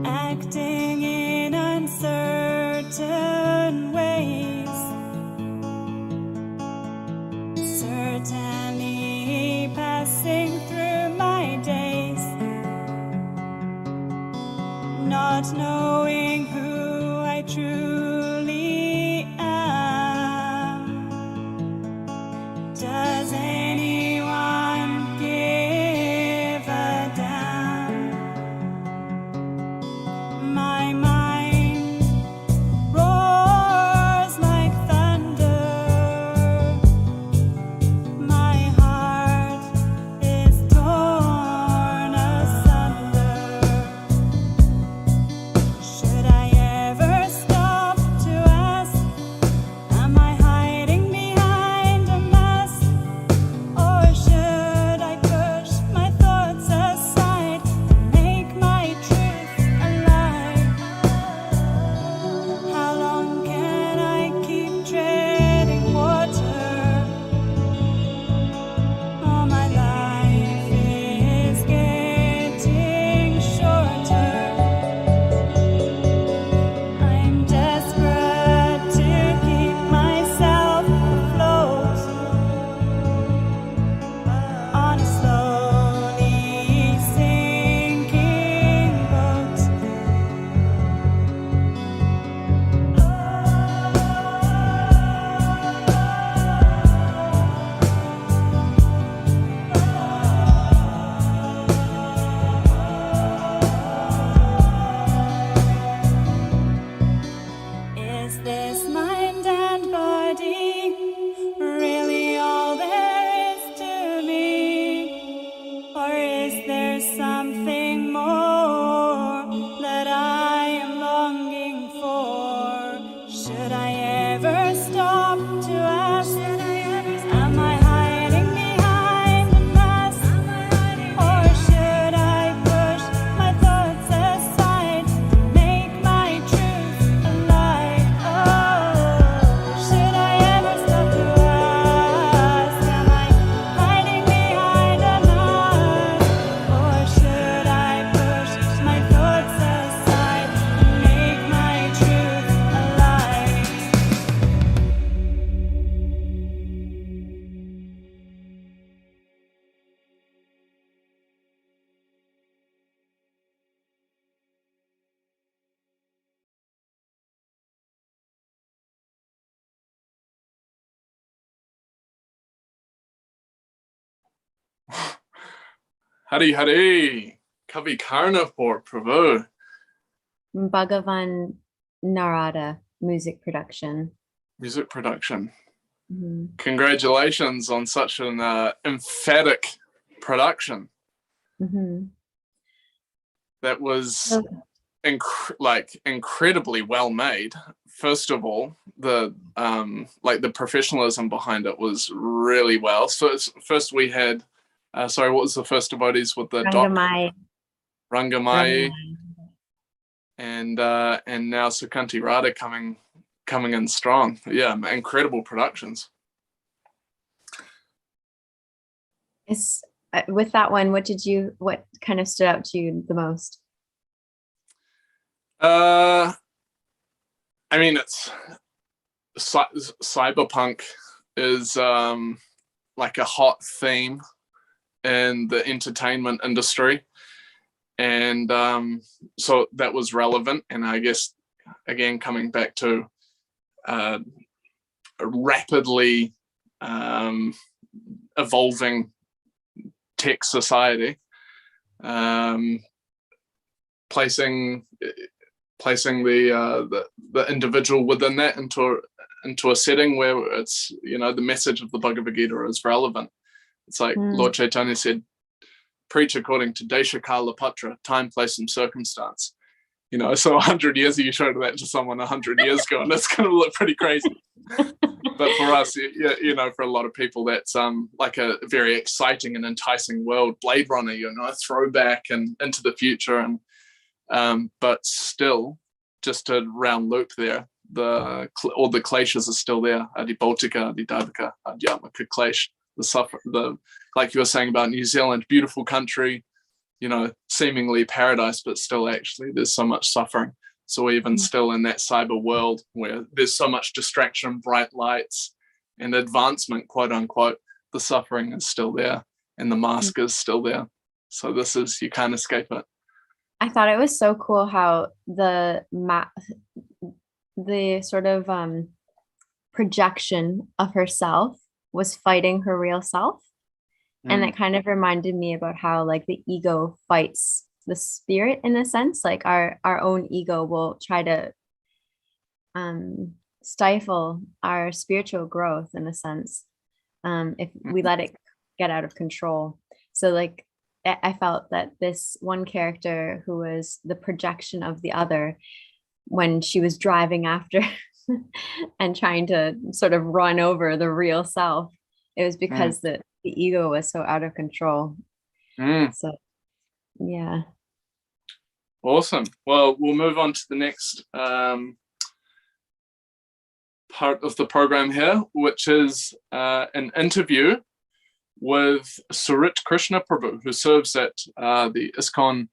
Acting in uncertain ways, certainly passing through my days, not knowing who I truly am. Does anyone give a damn? My mind roars like thunder. My heart is torn asunder. Should I ever stop to ask, am I hiding behind a mask? Or should I push my thoughts aside and make my truth alive? How long can I keep treading water? Oh, my life is getting shorter. I'm desperate to keep myself afloat on a slowly sinking boat. Is this mind and body really all there is to me? Or is there something more that I am longing for? Should I ever stop to ask, am I hiding behind a mask? Or should I push my thoughts aside and make my truth alive? Oh, should I ever stop to ask, am I hiding behind a mask? Or should I push my thoughts aside and make my truth alive? Hari Hari, Kavi Karnapur, Prabhu. Bhagavan Narada music production. Music production. Mhm. Congratulations on such an emphatic production. Mhm. That was incredibly well made. First of all, the the professionalism behind it was really well. So first we had, sorry, what was the first devotees with the Rangamai. Rangamai, and now Sukanti Radha coming in strong. Yeah, incredible productions. With that one, what kind of stood out to you the most? I mean, it's cyberpunk is like a hot theme in the entertainment industry. And so that was relevant. And I guess, again, coming back to a rapidly evolving tech society, placing the individual within that into a setting where it's, the message of the Bhagavad Gita is relevant. It's like Lord Chaitanya said, preach according to Desha Kala Patra, time, place, and circumstance. So 100 years ago, you showed that to someone 100 years ago, and that's going to look pretty crazy. But for us, for a lot of people, that's like a very exciting and enticing world. Blade Runner, throwback and into the future, and but still, just a round loop there. All the kleshas are still there. Adibautika, Adidavika, Adhyamaka klesh. Like you were saying about New Zealand, beautiful country, seemingly paradise, but still actually there's so much suffering. So even still in that cyber world where there's so much distraction, bright lights and advancement, quote unquote, the suffering is still there and the mask is still there. So you can't escape it. I thought it was so cool how the sort of projection of herself was fighting her real self. And that kind of reminded me about how like the ego fights the spirit in a sense. Like our own ego will try to stifle our spiritual growth in a sense, if we let it get out of control. So like I felt that this one character who was the projection of the other, when she was driving after and trying to sort of run over the real self, it was because the ego was so out of control. So yeah. Awesome. Well, we'll move on to the next part of the program here, which is an interview with Surit Krishna Prabhu, who serves at the ISKCON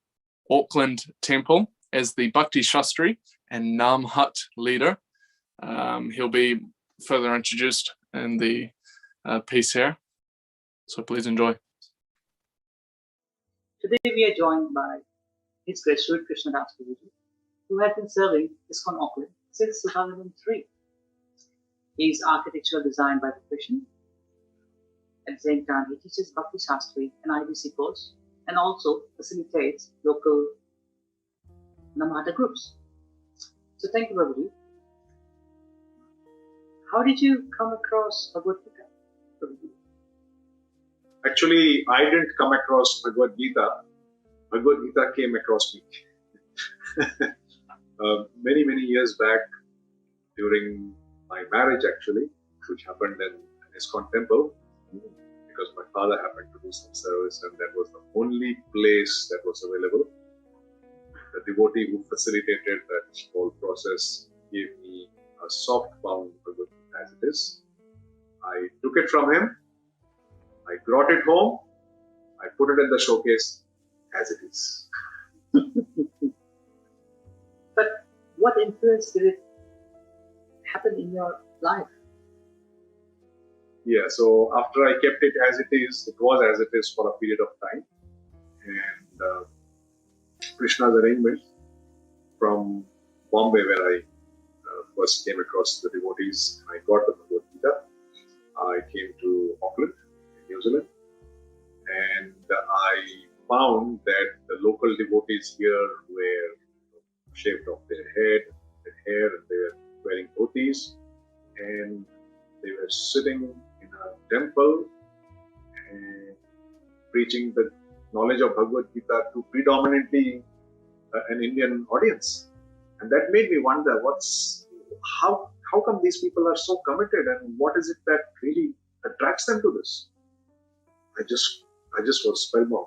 Auckland Temple as the Bhakti Shastri and Nam Hut leader. He'll be further introduced in the piece here. So please enjoy. Today we are joined by His Grace Surit Krishna Das Prabhuji, who has been serving ISKCON Auckland since 2003. He is architectural design by profession. At the same time, he teaches Bhakti Shastri and IBC course, and also facilitates local Namata groups. So thank you, Prabhuji. How did you come across Bhagavad Gita, Prabhuji? Actually, I didn't come across Bhagavad Gita. Bhagavad Gita came across me. Many years back, during my marriage actually, which happened in an ISKCON temple, because my father happened to do some service and that was the only place that was available. The devotee who facilitated that whole process gave me a soft-bound Bhagavad Gita as it is. I took it from him, I brought it home, I put it in the showcase as it is. But what influence did it happen in your life? Yeah, so after I kept it as it was as it is for a period of time. And Krishna's arrangement from Bombay, where I first came across the devotees, I got the Bhagavad Gita. I came to Auckland, in New Zealand, and I found that the local devotees here were shaved off their hair, and they were wearing dhotis, and they were sitting in a temple and preaching the knowledge of Bhagavad Gita to predominantly an Indian audience. And that made me wonder, how come these people are so committed, and what is it that really attracts them to this? I just was spellbound.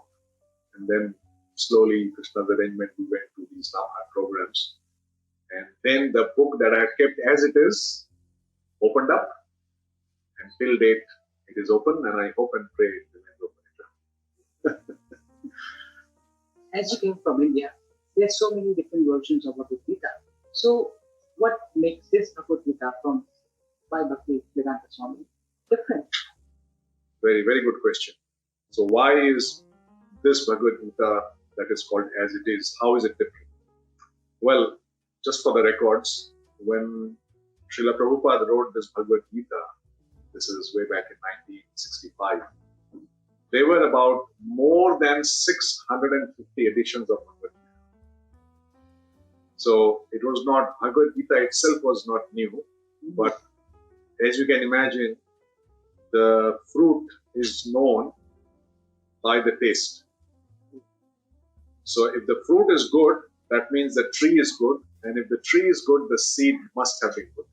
And then slowly, Krishna's arrangement, we went to these Namhat programs. And then the book that I had kept as it is opened up, and till date it is open, and I hope and pray it remains open. As you came from India, there are so many different versions of Bhagavad Gita. So what makes this Bhagavad Gita by Bhakti Vedanta Swami different? Very, very good question. So why is this Bhagavad Gita that is called as it is? How is it different? Well, just for the records, when Srila Prabhupada wrote this Bhagavad Gita, this is way back in 1965, there were about more than 650 editions of Bhagavad Gita. So it was not, Bhagavad Gita itself was not new, but as you can imagine, the fruit is known by the taste. So if the fruit is good, that means the tree is good. And if the tree is good, the seed must have been good.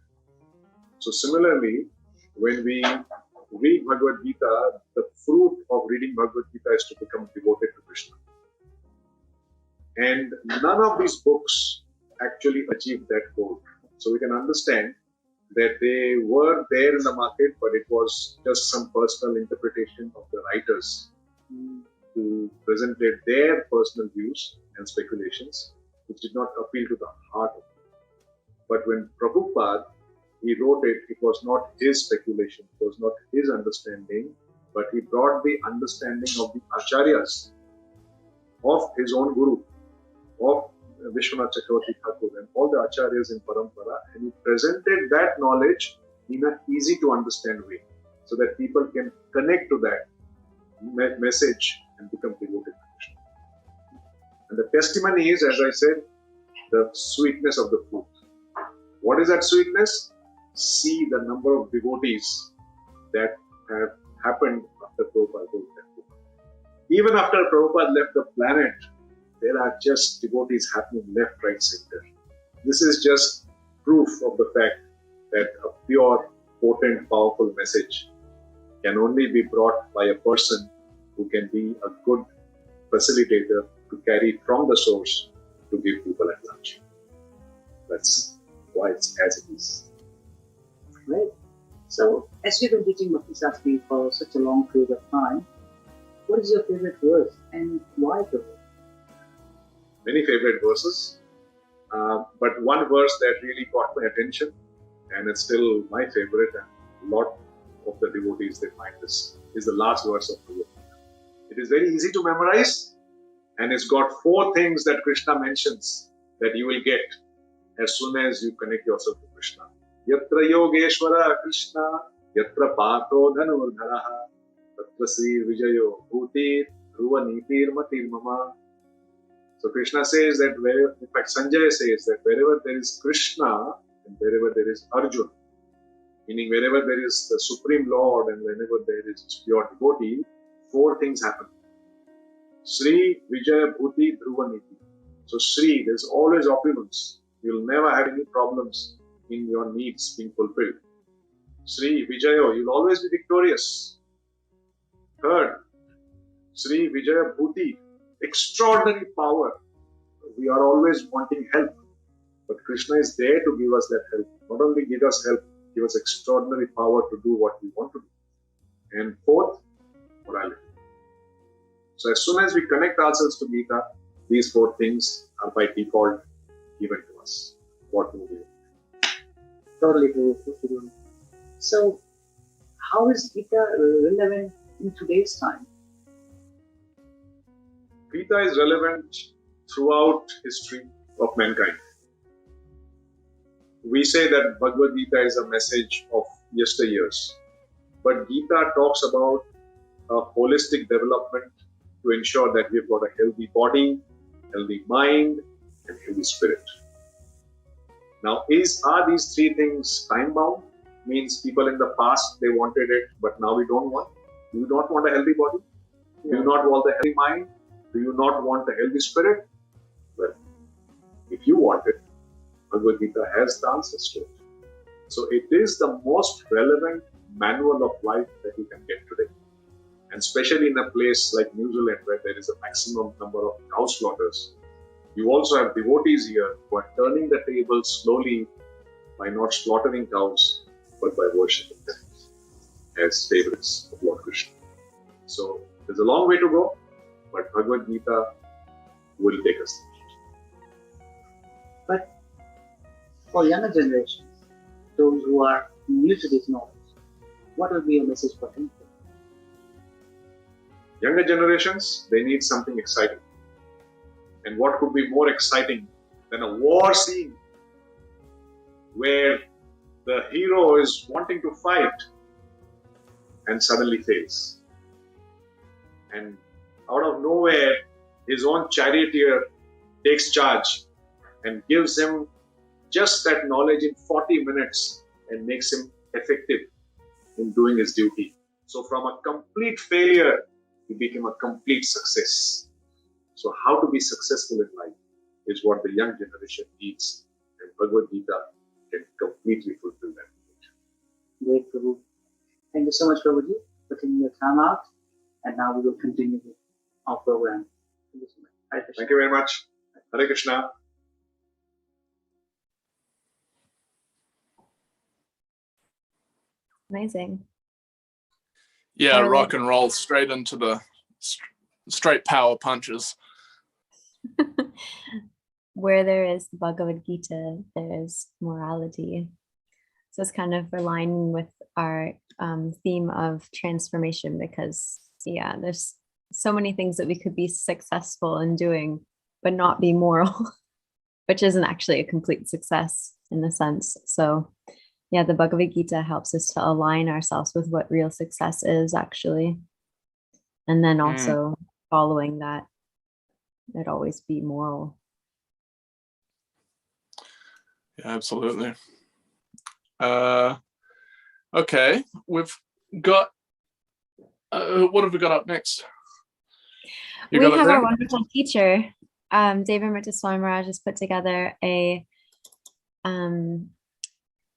So similarly, when we read Bhagavad Gita, the fruit of reading Bhagavad Gita is to become devoted to Krishna. And none of these books actually achieved that goal. So we can understand that they were there in the market, but it was just some personal interpretation of the writers who presented their personal views and speculations, which did not appeal to the heart of it. But when Prabhupada, he wrote it, it was not his speculation, it was not his understanding, but he brought the understanding of the acharyas, of his own guru, of Vishwanath Chakravarti Thakur and all the acharyas in Parampara, and he presented that knowledge in an easy to understand way, so that people can connect to that message and become devoted to Krishna. And the testimony is, as I said, the sweetness of the fruit. What is that sweetness? See the number of devotees that have happened after Prabhupada wrote that book. Even after Prabhupada left the planet, there are just devotees happening left, right, center. This is just proof of the fact that a pure, potent, powerful message can only be brought by a person who can be a good facilitator to carry from the source to give people at large. That's why it's as it is. Right. So, as you've been teaching Bhakti Shastri for such a long period of time, what is your favorite verse and why the verse? Many favorite verses, but one verse that really caught my attention, and it's still my favorite, and a lot of the devotees they find this, is the last verse of the Gita. It is very easy to memorize, and it's got 4 things that Krishna mentions that you will get as soon as you connect yourself to Krishna. Yatra Yogeshwara Krishna, Yatra Patho Dhanurdharaha, Tatra Sri Vijayo Bhutir, Dhruva Nitir Matir Mama. So Krishna says that, in fact Sanjay says that wherever there is Krishna and wherever there is Arjuna, meaning wherever there is the Supreme Lord and whenever there is pure devotee, 4 things happen. Sri, Vijaya, Bhuti, Dhruva Niti. So Sri, there's always opulence. You'll never have any problems in your needs being fulfilled. Sri, Vijaya, you'll always be victorious. Third, Sri, Vijaya, Bhuti, extraordinary power. We are always wanting help, but Krishna is there to give us that help. Not only give us help, give us extraordinary power to do what we want to do. And 4th, morality. So as soon as we connect ourselves to Gita, these 4 things are by default given to us. What do we do? Totally true. So, how is Gita relevant in today's time? Gita is relevant throughout history of mankind. We say that Bhagavad Gita is a message of yesteryears, but Gita talks about a holistic development to ensure that we've got a healthy body, healthy mind, and healthy spirit. Now, are these 3 things time-bound? Means people in the past, they wanted it, but now we don't want? Do you not want a healthy body? Do you not want a healthy mind? Do you not want a healthy spirit? Well, if you want it, Bhagavad Gita has the answers to it. So it is the most relevant manual of life that you can get today. And especially in a place like New Zealand where there is a maximum number of cow slaughters. You also have devotees here who are turning the tables slowly by not slaughtering cows, but by worshipping them as favorites of Lord Krishna. So there's a long way to go, but Bhagavad Gita will take us there. But for younger generations, those who are new to this knowledge, what will be your message for them? Younger generations, they need something exciting. And what could be more exciting than a war scene where the hero is wanting to fight and suddenly fails. And out of nowhere, his own charioteer takes charge and gives him just that knowledge in 40 minutes and makes him effective in doing his duty. So from a complete failure, he became a complete success. So how to be successful in life is what the young generation needs. And Bhagavad Gita can completely fulfill that. Great, Prabhu. Thank you so much, Prabhuji, for taking your time out. And now we will continue with our program. Thank you so much. Hare Krishna. Thank you very much. Hare Krishna. Amazing. Yeah, Totally. rock and roll straight into the straight power punches. Where there is the Bhagavad Gita, there is morality. So it's kind of aligning with our theme of transformation, because yeah, there's so many things that we could be successful in doing, but not be moral, which isn't actually a complete success in a sense. So yeah, the Bhagavad Gita helps us to align ourselves with what real success is actually. And then also following that, it always be moral. Yeah, absolutely. Okay, we've got, what have we got up next? You We got it have there? our wonderful teacher, David Murta Swami Maharaj has put together a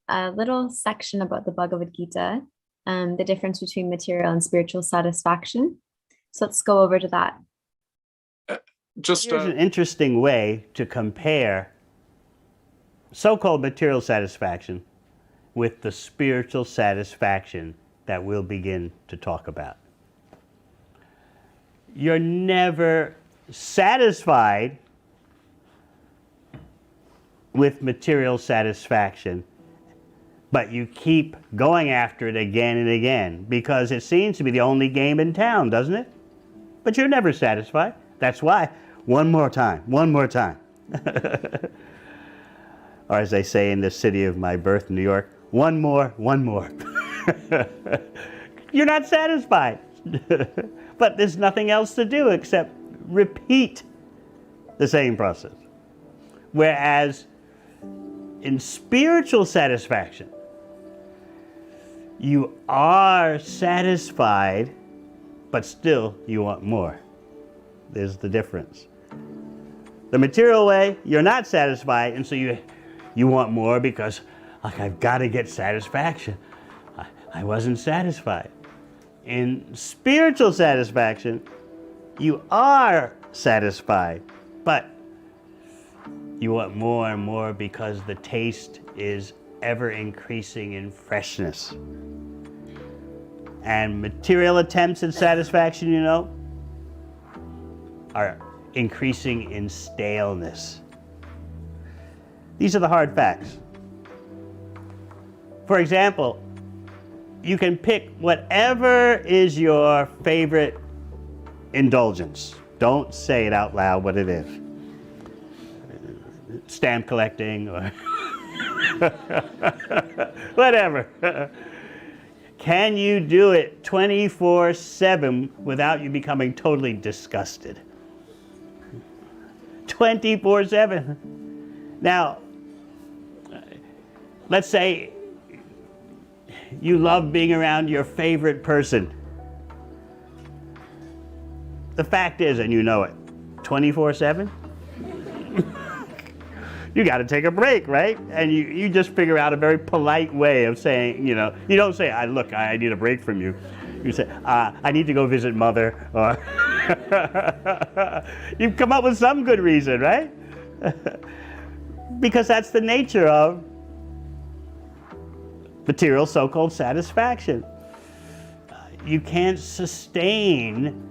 little section about the Bhagavad Gita, the difference between material and spiritual satisfaction. So let's go over to that. Just Here's an interesting way to compare so-called material satisfaction with the spiritual satisfaction that we'll begin to talk about. You're never satisfied with material satisfaction, but you keep going after it again and again because it seems to be the only game in town, doesn't it? But you're never satisfied. That's why, one more time, one more time. Or as they say in the city of my birth, New York, one more, one more. You're not satisfied. But there's nothing else to do except repeat the same process. Whereas in spiritual satisfaction, you are satisfied, but still you want more. There's the difference. The material way, you're not satisfied, and so you want more because, like, I've got to get satisfaction. I wasn't satisfied. In spiritual satisfaction, you are satisfied, but you want more and more because the taste is ever increasing in freshness. And material attempts at satisfaction, you know, are increasing in staleness. These are the hard facts. For example, you can pick whatever is your favorite indulgence. Don't say it out loud what it is. Stamp collecting or whatever. Can you do it 24/7 without you becoming totally disgusted? 24/7. Now, let's say you love being around your favorite person. The fact is, and you know it, 24/7, you got to take a break, right? And you just figure out a very polite way of saying, you know, you don't say, look, I need a break from you. You say, I need to go visit mother, or you've come up with some good reason, right? Because that's the nature of material so-called satisfaction. You can't sustain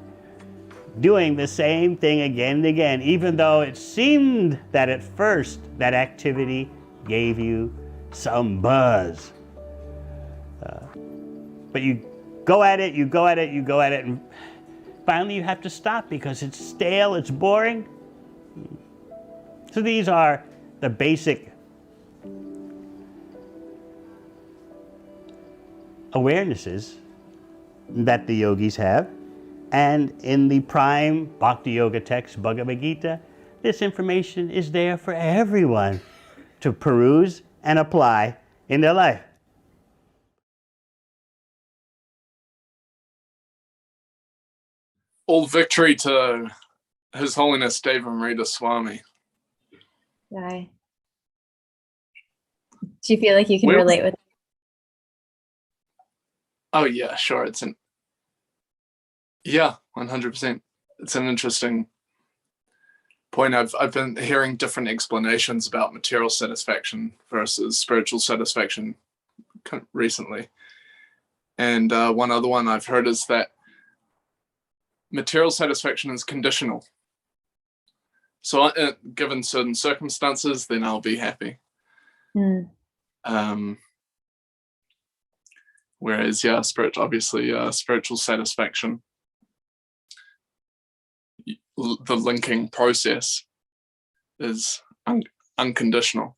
doing the same thing again and again, even though it seemed that at first that activity gave you some buzz. But you go at it, and finally you have to stop because it's stale, it's boring. So these are the basic awarenesses that the yogis have. And in the prime Bhakti Yoga text, Bhagavad Gita, this information is there for everyone to peruse and apply in their life. All victory to His Holiness Deva Amrita Swami. Right. Do you feel like you can Where- relate with? Oh yeah, sure. Yeah, 100%. It's an interesting point. I've been hearing different explanations about material satisfaction versus spiritual satisfaction recently. And one other one I've heard is that material satisfaction is conditional. So given certain circumstances, then I'll be happy. Whereas, yeah, spiritual satisfaction, the linking process is unconditional.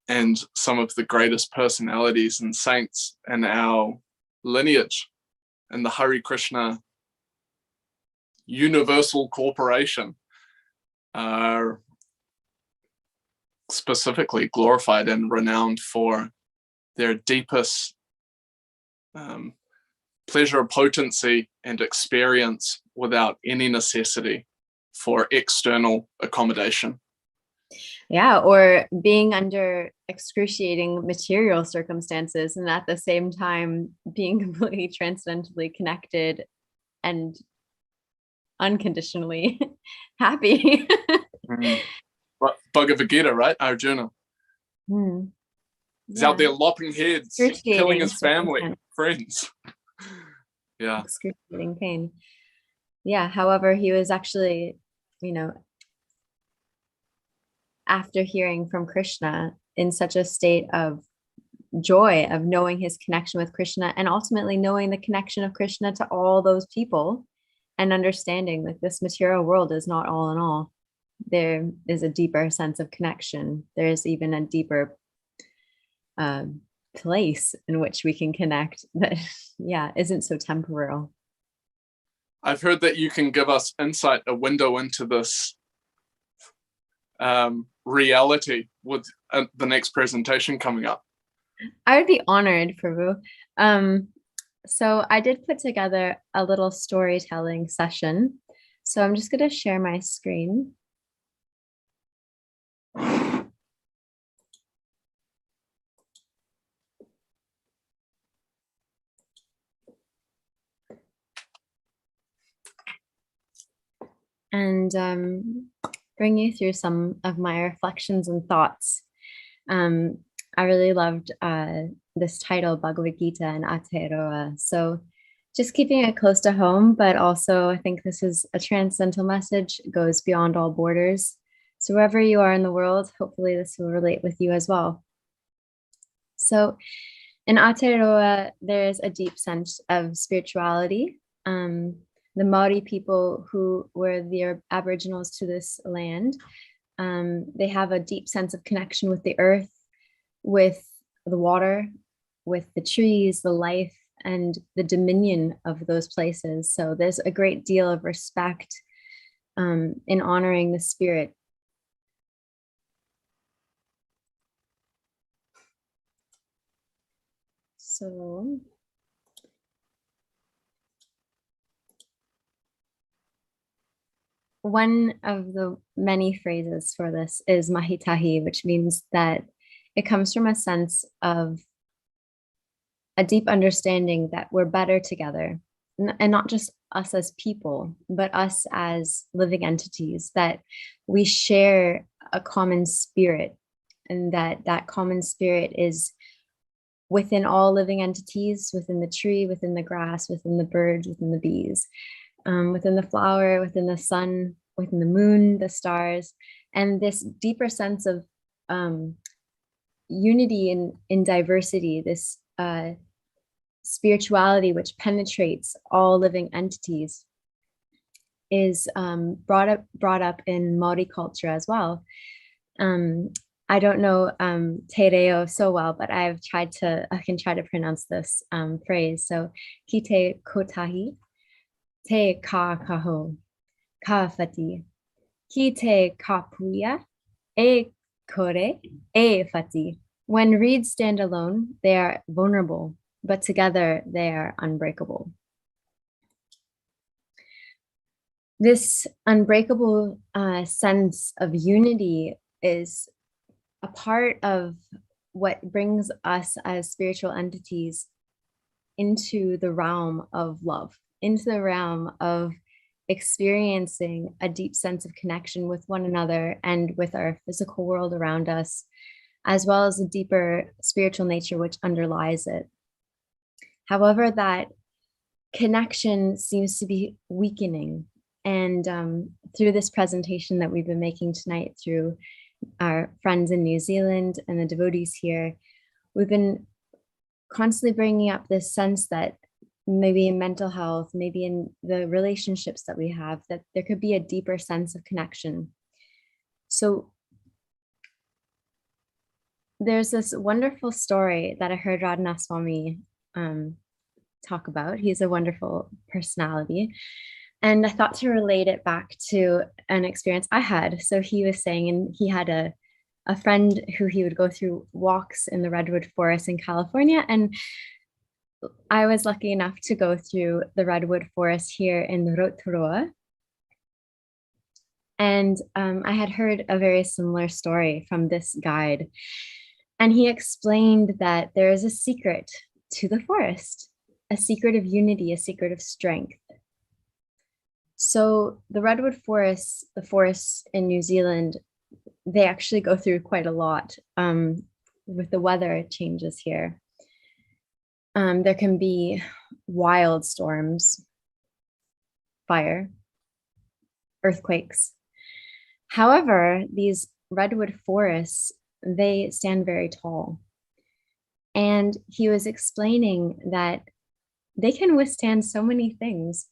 And some of the greatest personalities and saints in our lineage in the Hare Krishna Universal Corporation are specifically glorified and renowned for their deepest pleasure, potency, and experience without any necessity for external accommodation. Yeah, or being under excruciating material circumstances and at the same time being completely transcendently connected and unconditionally happy. But Bhagavad Gita, right? Arjuna. He's out there lopping heads, killing his family, friends. Yeah. Excruciating pain. Yeah, however, he was actually, after hearing from Krishna in such a state of joy of knowing his connection with Krishna and ultimately knowing the connection of Krishna to all those people and understanding that this material world is not all in all. There is a deeper sense of connection. There is even a deeper place in which we can connect that, isn't so temporal. I've heard that you can give us insight, a window into this reality with the next presentation coming up. I would be honored, Prabhu. So I did put together a little storytelling session. So I'm just going to share my screen. And bring you through some of my reflections and thoughts. I really loved this title, Bhagavad Gita and Aotearoa. So just keeping it close to home, but also I think this is a transcendental message, it goes beyond all borders. So wherever you are in the world, hopefully this will relate with you as well. So in Aotearoa, there is a deep sense of spirituality. The Maori people who were the Aboriginals to this land, they have a deep sense of connection with the earth, with the water, with the trees, the life, and the dominion of those places. So there's a great deal of respect in honoring the spirit. So one of the many phrases for this is mahitahi, which means that it comes from a sense of a deep understanding that we're better together, and not just us as people, but us as living entities, that we share a common spirit, and that common spirit is within all living entities, within the tree, within the grass, within the birds, within the bees, within the flower, within the sun, within the moon, the stars, and this deeper sense of unity in diversity, this spirituality which penetrates all living entities is brought up in Maori culture as well. I don't know te reo so well, but I can try to pronounce this phrase. So, ki te kotahi, te ka kaho, ka fati, ki te ka puia, e kore, e fati. When reeds stand alone, they are vulnerable, but together they are unbreakable. This unbreakable sense of unity is a part of what brings us as spiritual entities into the realm of love, into the realm of experiencing a deep sense of connection with one another and with our physical world around us, as well as a deeper spiritual nature which underlies it. However, that connection seems to be weakening. And through this presentation that we've been making tonight, through our friends in New Zealand and the devotees here, we've been constantly bringing up this sense that maybe in mental health, maybe in the relationships that we have, that there could be a deeper sense of connection. So there's this wonderful story that I heard Radhanath Swami talk about. He's a wonderful personality. And I thought to relate it back to an experience I had. So he was saying, and he had a friend who he would go through walks in the redwood forest in California. And I was lucky enough to go through the redwood forest here in Rotorua. And I had heard a very similar story from this guide. And he explained that there is a secret to the forest, a secret of unity, a secret of strength. So the redwood forests, the forests in New Zealand, they actually go through quite a lot with the weather changes here. There can be wild storms, fire, earthquakes. However, these redwood forests, they stand very tall. And he was explaining that they can withstand so many things.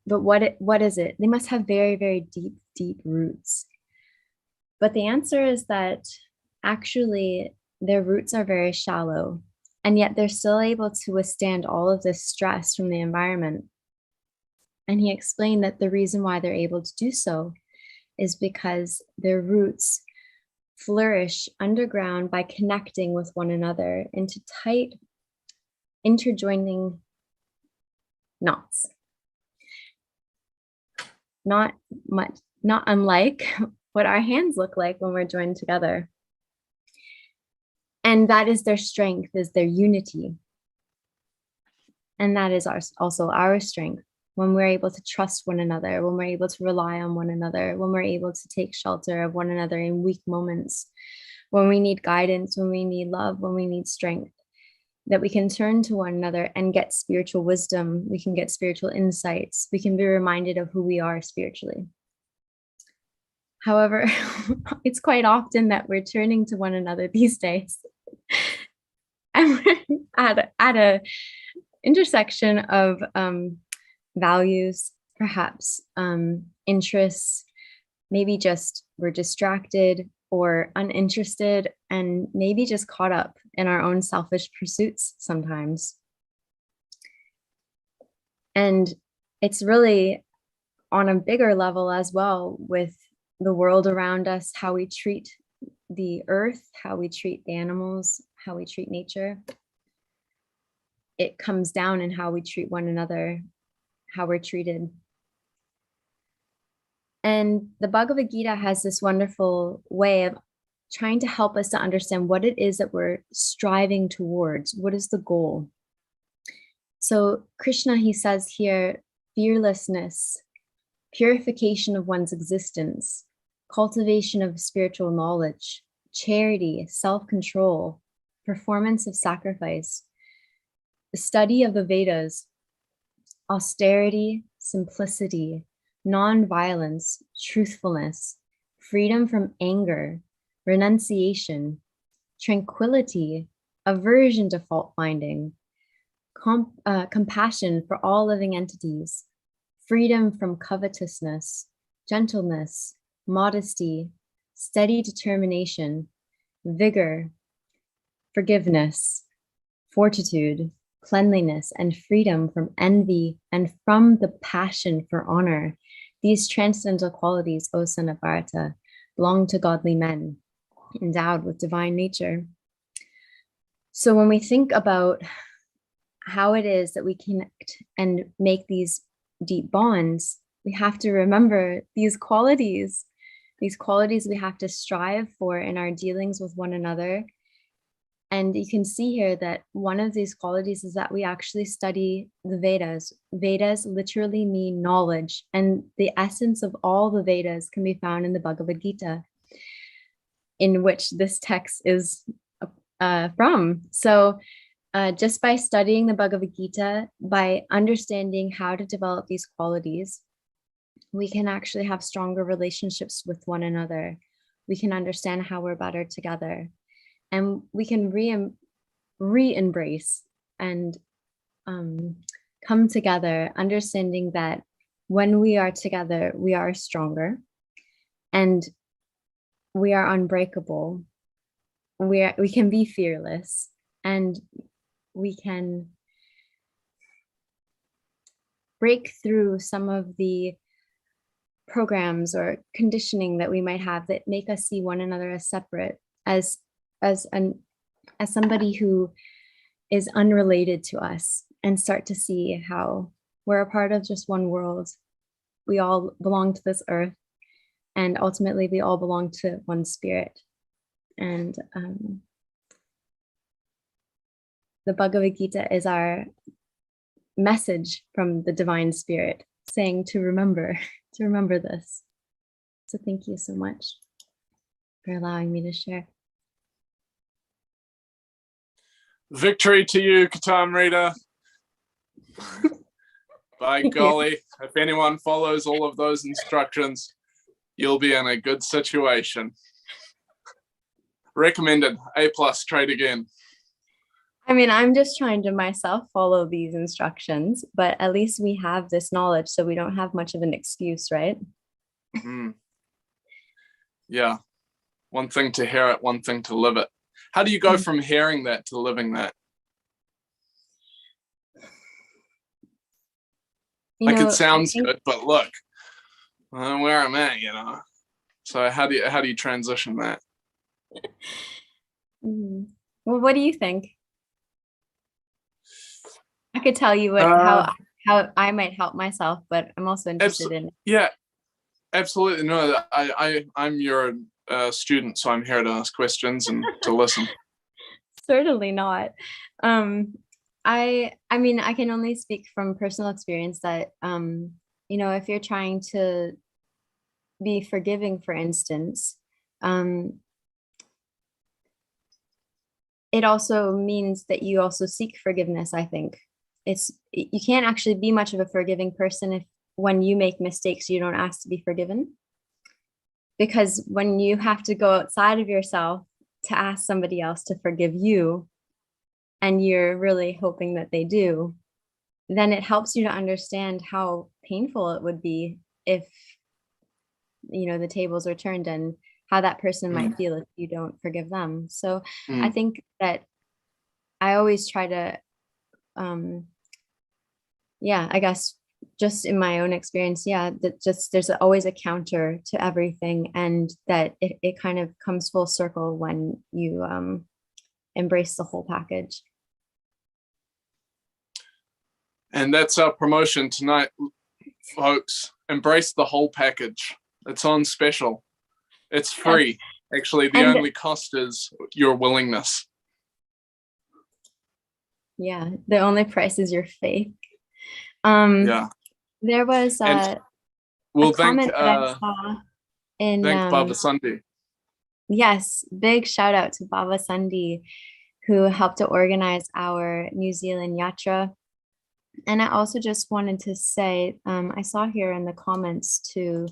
But what is it? They must have very, very deep, deep roots. But the answer is that actually their roots are very shallow, and yet they're still able to withstand all of this stress from the environment. And he explained that the reason why they're able to do so is because their roots flourish underground by connecting with one another into tight, interjoining knots. Not unlike what our hands look like when we're joined together. And that is their strength, is their unity. And that is also our strength, when we're able to trust one another, when we're able to rely on one another, when we're able to take shelter of one another in weak moments, when we need guidance, when we need love, when we need strength, that we can turn to one another and get spiritual wisdom, we can get spiritual insights, we can be reminded of who we are spiritually. However, it's quite often that we're turning to one another these days. And we're at a intersection of values, perhaps interests, maybe just we're distracted or uninterested, and maybe just caught up in our own selfish pursuits sometimes. And it's really on a bigger level as well, with the world around us, how we treat the earth, how we treat the animals, how we treat nature. It comes down in how we treat one another, how we're treated. And the Bhagavad Gita has this wonderful way of trying to help us to understand what it is that we're striving towards. What is the goal? So Krishna, he says here, fearlessness, purification of one's existence, cultivation of spiritual knowledge, charity, self-control, performance of sacrifice, the study of the Vedas, austerity, simplicity, non-violence, truthfulness, freedom from anger, renunciation, tranquility, aversion to fault finding, compassion for all living entities, freedom from covetousness, gentleness, modesty, steady determination, vigor, forgiveness, fortitude, cleanliness, and freedom from envy and from the passion for honor. These transcendental qualities, O son of Bharata, belong to godly men endowed with divine nature. So when we think about how it is that we connect and make these deep bonds, we have to remember these qualities we have to strive for in our dealings with one another. And you can see here that one of these qualities is that we actually study the Vedas. Vedas literally mean knowledge, and the essence of all the Vedas can be found in the Bhagavad Gita, in which this text is from. So just by studying the Bhagavad Gita, by understanding how to develop these qualities, we can actually have stronger relationships with one another. We can understand how we're better together. And we can re-embrace and come together, understanding that when we are together, we are stronger and we are unbreakable. We can be fearless, and we can break through some of the programs or conditioning that we might have that make us see one another as separate, as somebody who is unrelated to us, and start to see how we're a part of just one world. We all belong to this earth, and ultimately we all belong to one spirit. And the Bhagavad Gita is our message from the divine spirit, saying to remember this. So thank you so much for allowing me to share. Victory to you, Katamrita. By golly, if anyone follows all of those instructions, you'll be in a good situation. Recommended. A+, trade again. I mean, I'm just trying to myself follow these instructions, but at least we have this knowledge, so we don't have much of an excuse, right? Yeah. One thing to hear it, one thing to live it. How do you go from hearing that to living that? It sounds good, but look, where I'm at, So how do you transition that? Well, what do you think? I could tell you how I might help myself, but I'm also interested in it. Yeah, absolutely. No, I'm your student, so I'm here to ask questions and to listen. Certainly not. I mean, I can only speak from personal experience that, if you're trying to be forgiving, for instance, it also means that you also seek forgiveness, I think. You can't actually be much of a forgiving person if when you make mistakes, you don't ask to be forgiven. Because when you have to go outside of yourself to ask somebody else to forgive you, and you're really hoping that they do, then it helps you to understand how painful it would be if, the tables are turned, and how that person might feel if you don't forgive them. So I think that I always try to, I guess just in my own experience, that just there's always a counter to everything, and that it kind of comes full circle when you embrace the whole package. And that's our promotion tonight, folks. Embrace the whole package. It's on special. It's free. Actually, the only cost is your willingness. Yeah, the only price is your faith. Yeah. There was a comment that I saw in thank Baba Sundhi. Yes, big shout out to Baba Sundhi, who helped to organize our New Zealand Yatra. And I also just wanted to say, I saw here in the comments too,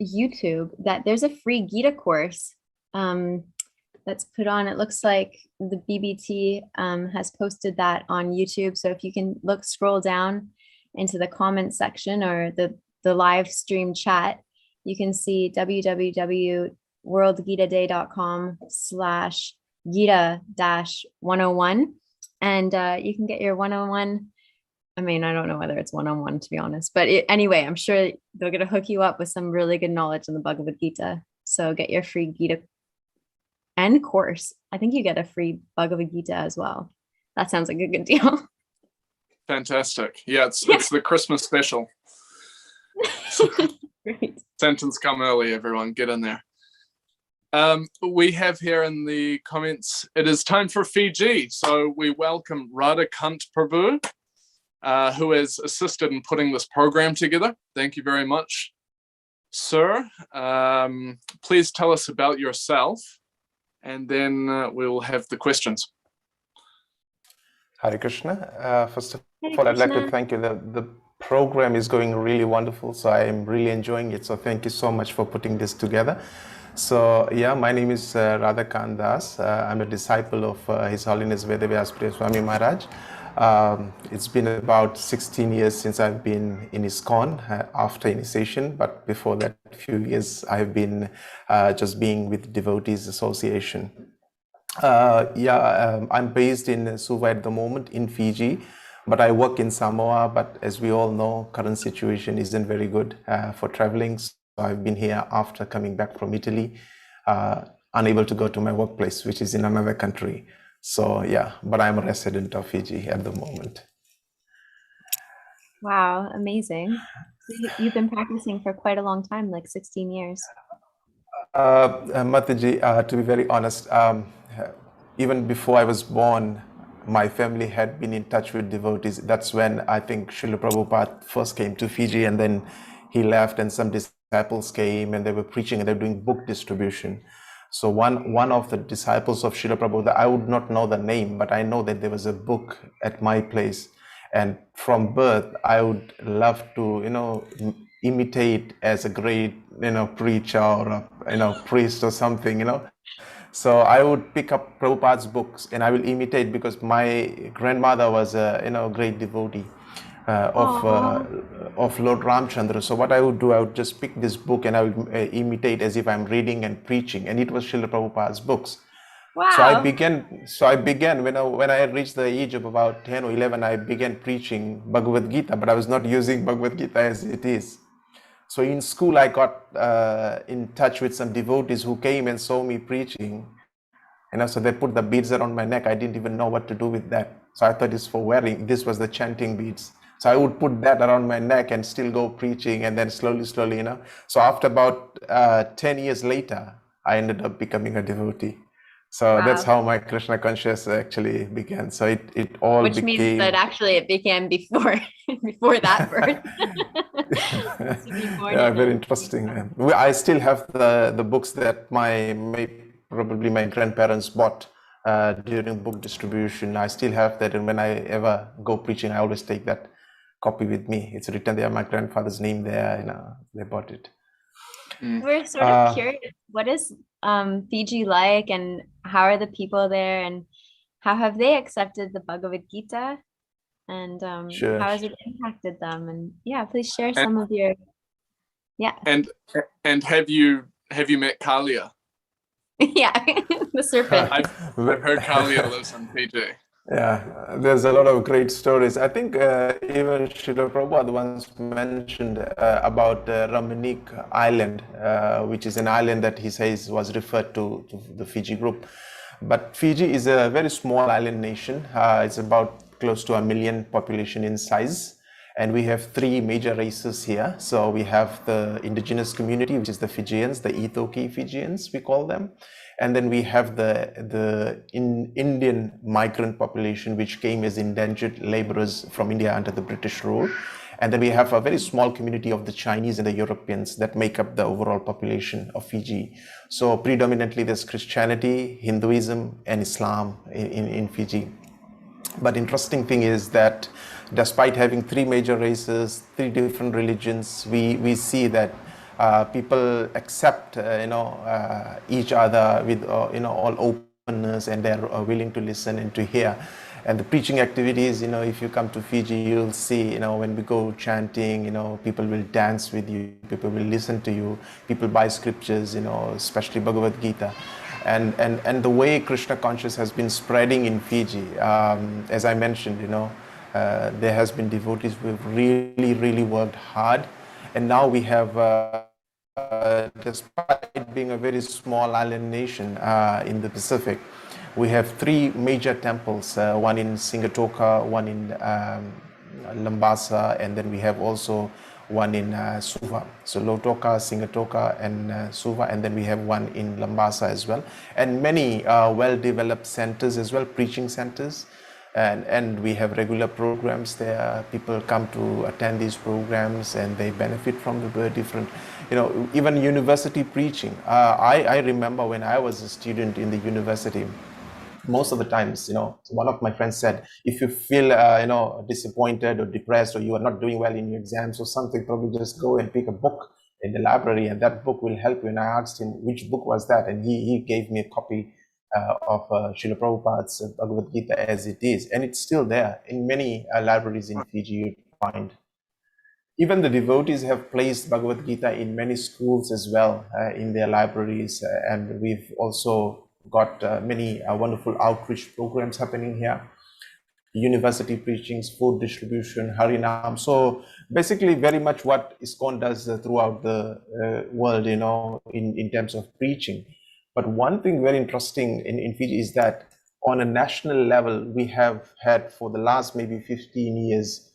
YouTube that there's a free Gita course that's put on. It looks like the BBT has posted that on YouTube. So if you can scroll down into the comment section or the live stream chat, you can see www.worldgita.com/Gita-101. And you can get your 101. I mean, I don't know whether it's 101 to be honest, but anyway, I'm sure they're going to hook you up with some really good knowledge in the Bhagavad Gita. So get your free Gita and course. I think you get a free Bhagavad Gita as well. That sounds like a good deal. Fantastic. Yeah, it's the Christmas special. Great. Sentence come early, everyone. Get in there. We have here in the comments, it is time for Fiji. So we welcome Radhakant Prabhu, who has assisted in putting this program together. Thank you very much, sir. Please tell us about yourself, and then we'll have the questions. Hare Krishna. First of all, I'd like to thank you. The program is going really wonderful, so I am really enjoying it. So thank you so much for putting this together. So yeah, my name is Radhakant Das. I'm a disciple of His Holiness Vedavyas Swami Maharaj. It's been about 16 years since I've been in ISKCON after initiation, but before that few years I've been just being with Devotees Association. I'm based in Suva at the moment in Fiji, but I work in Samoa. But as we all know, current situation isn't very good for traveling. So I've been here after coming back from Italy, unable to go to my workplace, which is in another country. So yeah, but I'm a resident of Fiji at the moment. Wow, amazing. So you've been practicing for quite a long time, like 16 years. Mataji, to be very honest, even before I was born, my family had been in touch with devotees. That's when I think Srila Prabhupada first came to Fiji, and then he left and some disciples came and they were preaching and they were doing book distribution. So one of the disciples of Srila Prabhupada, I would not know the name, but I know that there was a book at my place. And from birth, I would love to, imitate as a great, preacher or a, priest or something, So I would pick up Prabhupada's books and I will imitate, because my grandmother was a, great devotee of Lord Ramchandra. So what I would do, I would just pick this book and I would imitate as if I'm reading and preaching, and it was Srila Prabhupada's books. Wow. So I began when I reached the age of about 10 or 11, I began preaching Bhagavad Gita, but I was not using Bhagavad Gita as it is. So in school, I got in touch with some devotees who came and saw me preaching. So they put the beads around my neck. I didn't even know what to do with that. So I thought it's for wearing. This was the chanting beads. So I would put that around my neck and still go preaching, and then slowly, So after about 10 years later, I ended up becoming a devotee. So Wow. that's how my Krishna consciousness actually began. So it all Which became... means that actually it began before that birth. Yeah, very interesting. I still have the books that probably my grandparents bought during book distribution. I still have that, and when I ever go preaching, I always take that copy with me. It's written there, my grandfather's name there, they bought it. We're sort of curious, what is Fiji like, and how are the people there, and how have they accepted the Bhagavad Gita, and Sure. how has it impacted them? And yeah, please share some of your And have you met Kalia? yeah, the serpent. I've heard Kalia lives in Fiji. Yeah, there's a lot of great stories. I think even Srila Prabhupada once mentioned about Ramanique Island, which is an island that he says was referred to the Fiji group. But Fiji is a very small island nation. It's about close to 1 million population in size. And we have 3 major races here. So we have the indigenous community, which is the Fijians, the Itoki Fijians, we call them. And then we have the Indian migrant population, which came as indentured laborers from India under the British rule. And then we have a very small community of the Chinese and the Europeans that make up the overall population of Fiji. So predominantly there's Christianity, Hinduism, and Islam in Fiji. But interesting thing is that despite having 3 major races, 3 different religions, we see that people accept each other with all openness, and they're willing to listen and to hear. And the preaching activities, if you come to Fiji, you'll see, when we go chanting, people will dance with you, people will listen to you, people buy scriptures, especially Bhagavad Gita. And the way Krishna consciousness has been spreading in Fiji, as I mentioned, there has been devotees who have really, really worked hard. And now we have, despite being a very small island nation in the Pacific, we have 3 major temples, one in Singatoka, one in Lambasa, and then we have also one in Suva. So Lautoka, Singatoka, and Suva, and then we have one in Lambasa as well. And many well-developed centers as well, preaching centers. And we have regular programs there. People come to attend these programs and they benefit from the very different, even university preaching. I remember when I was a student in the university, most of the times, one of my friends said, if you feel, disappointed or depressed, or you are not doing well in your exams or something, probably just go and pick a book in the library and that book will help you. And I asked him, which book was that? And he gave me a copy of Srila Prabhupada's Bhagavad Gita as it is. And it's still there in many libraries in Fiji, you find. Even the devotees have placed Bhagavad Gita in many schools as well, in their libraries. And we've also got many wonderful outreach programs happening here. University preachings, food distribution, Harinam. So basically very much what ISKCON does throughout the world, in terms of preaching. But one thing very interesting in Fiji is that on a national level, we have had for the last maybe 15 years,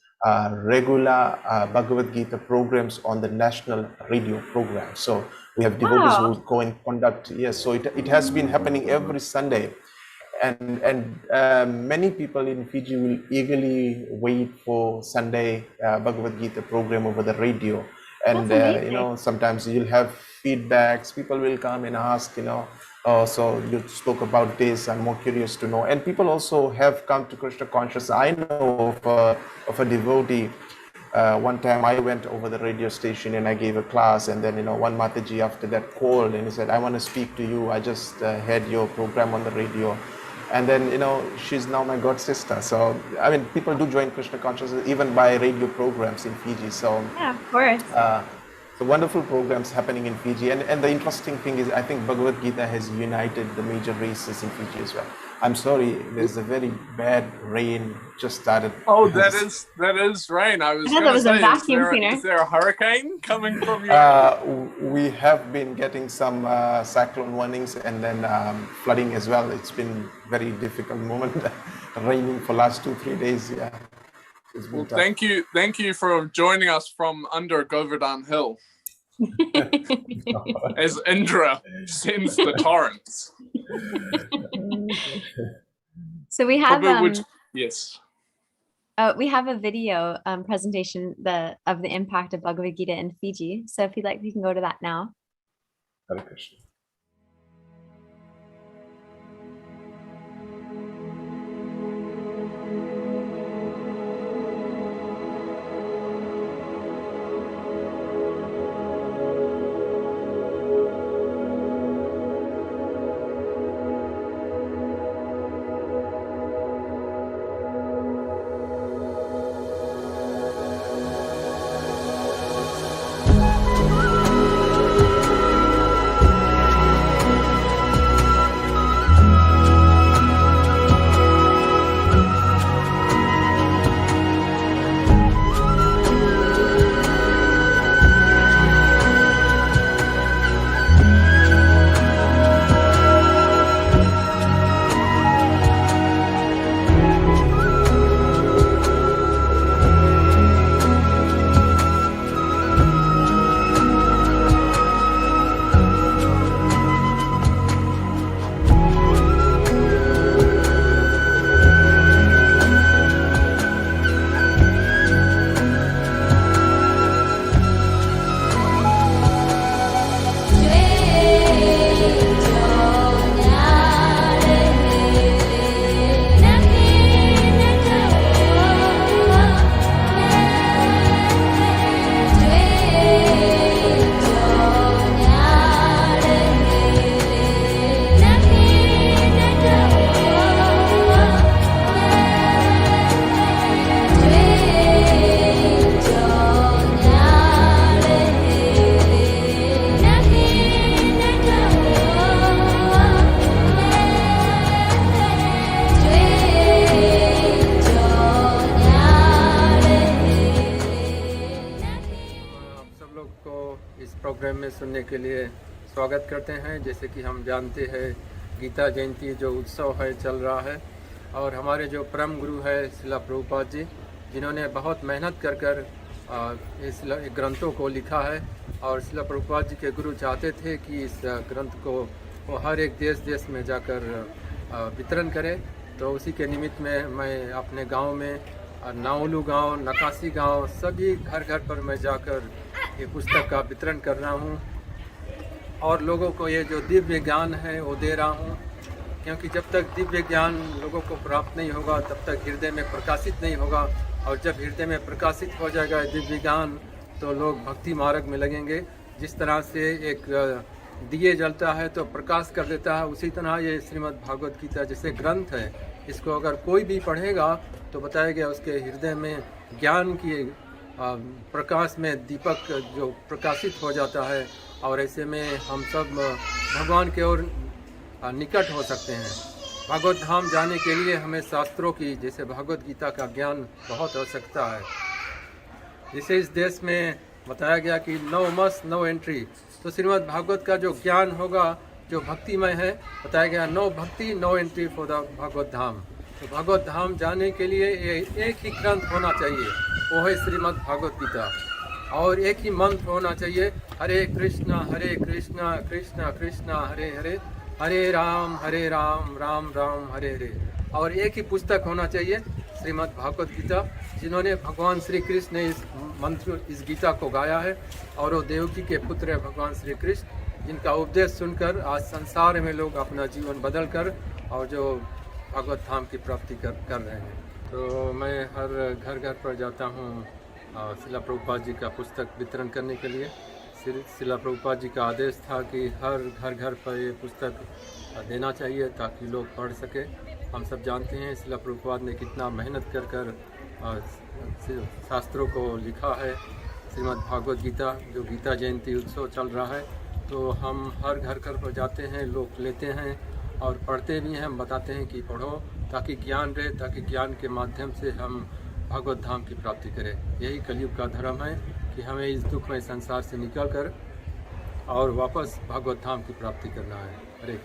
regular Bhagavad Gita programs on the national radio program. So we have devotees who go and conduct, yes, so it has been happening every Sunday. And many people in Fiji will eagerly wait for Sunday Bhagavad Gita program over the radio. And sometimes you'll have feedbacks, people will come and ask, so you spoke about this, I'm more curious to know. And people also have come to Krishna consciousness. I know of a devotee. One time I went over the radio station and I gave a class, and then one Mataji after that called and he said, I want to speak to you, I just heard your program on the radio. And then she's now my god sister. So I mean, people do join Krishna consciousness even by radio programs in Fiji. So yeah, of course. So wonderful programs happening in Fiji. And the interesting thing is, I think Bhagavad Gita has united the major races in Fiji as well. I'm sorry, there's a very bad rain just started. Oh, that is rain. I was going to say, is there a hurricane coming from you? We have been getting some cyclone warnings and then flooding as well. It's been very difficult moment, raining for last 2-3 days. Yeah. Well, thank you for joining us from under Govardhan Hill. As Indra sends the torrents. So we have yes. We have a video presentation of the impact of Bhagavad Gita in Fiji. So if you'd like, we can go to that now. Hare Krishna. के लिए स्वागत करते हैं। जैसे कि हम जानते हैं गीता जयंती जो उत्सव है चल रहा है, और हमारे जो परम गुरु है शिला प्रभुपाद जी, जिन्होंने बहुत मेहनत कर इस ग्रंथों को लिखा है, और शिला प्रभुपाद जी के गुरु चाहते थे कि इस ग्रंथ को वो हर एक देश में जाकर वितरण करें। तो उसी के निमित्त में मैं अपने गांव में नावलू गांव, नकासी गांव, सभी घर पर मैं जाकर ये पुस्तक का वितरण कर रहा हूं, और लोगों को ये जो दिव्य ज्ञान है वो दे रहा हूं, क्योंकि जब तक दिव्य ज्ञान लोगों को प्राप्त नहीं होगा तब तक हृदय में प्रकाशित नहीं होगा, और जब हृदय में प्रकाशित हो जाएगा दिव्य ज्ञान तो लोग भक्ति मार्ग में लगेंगे। जिस तरह से एक दिए जलता है तो प्रकाश कर देता है, उसी तरह ये श्रीमद् भागवत गीता जैसे ग्रंथ है, इसको अगर कोई भी पढ़ेगा तो बताया गया उसके हृदय में ज्ञान की प्रकाश में दीपक जो प्रकाशित हो जाता है, और ऐसे में हम सब भगवान के ओर निकट हो सकते हैं। भागवत धाम जाने के लिए हमें शास्त्रों की जैसे भागवत गीता का ज्ञान बहुत आवश्यकता है। जिसे इस देश में बताया गया कि नो मस्ट नो एंट्री, तो श्रीमद् भागवत का जो ज्ञान होगा जो भक्तिमय है, बताया गया no bhakti no entry for the Bhagwat Dham. तो भागवत धाम जाने के लिए एक ही ग्रंथ होना चाहिए, वो है श्रीमद् भागवत गीता, और एक ही मंत्र होना चाहिए, हरे कृष्णा कृष्णा कृष्णा हरे हरे, हरे राम राम राम हरे हरे। और एक ही पुस्तक होना चाहिए श्रीमद् भागवत गीता, जिन्होंने भगवान श्री कृष्ण ने इस मंत्र इस गीता को गाया है, और वो देवकी के पुत्र है भगवान श्री कृष्ण, जिनका उपदेश सुनकर आज संसार में लोग अपना जीवन बदल कर और जो भागवत धाम की प्राप्ति कर रहे हैं। तो मैं हर घर पर जाता हूँ शिला प्रभुपाद जी का पुस्तक वितरण करने के लिए। शिला प्रभुपाद जी का आदेश था कि हर घर पर ये पुस्तक देना चाहिए ताकि लोग पढ़ सके। हम सब जानते हैं शिला प्रभुपाद ने कितना मेहनत कर शास्त्रों को लिखा है। श्रीमद् भागवत गीता जो गीता जयंती उत्सव चल रहा है, तो हम हर घर पर जाते हैं, लोग लेते हैं और पढ़ते भी हैं। हम बताते हैं कि पढ़ो ताकि ज्ञान रहे, ताकि ज्ञान के माध्यम से हम भागवत धाम की प्राप्ति करें। यही कलयुग का धर्म है कि हमें इस दुखमय संसार से निकलकर और वापस भागवत धाम की प्राप्ति करना है। हरे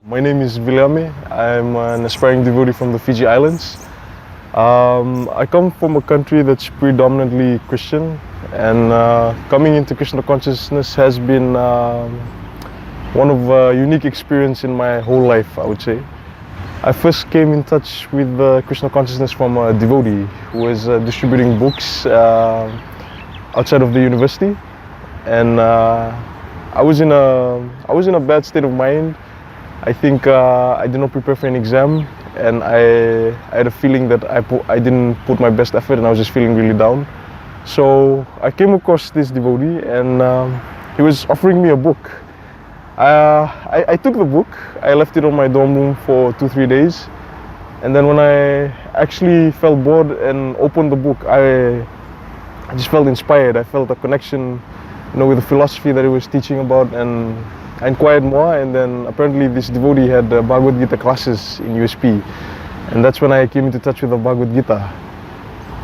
My name is Viliame. I'm an aspiring devotee from the Fiji Islands. I come from a country that's predominantly Christian, and coming into Krishna consciousness has been one of a unique experience in my whole life, I would say. I first came in touch with Krishna consciousness from a devotee who was distributing books outside of the university, and I was in a bad state of mind. I think I did not prepare for an exam, and I had a feeling that I didn't put my best effort, and I was just feeling really down. So I came across this devotee, and he was offering me a book. I took the book, I left it on my dorm room for 2-3 days, and then when I actually felt bored and opened the book, I just felt inspired. I felt a connection, with the philosophy that he was teaching about, and I inquired more, and then apparently this devotee had Bhagavad Gita classes in USP, and that's when I came into touch with the Bhagavad Gita.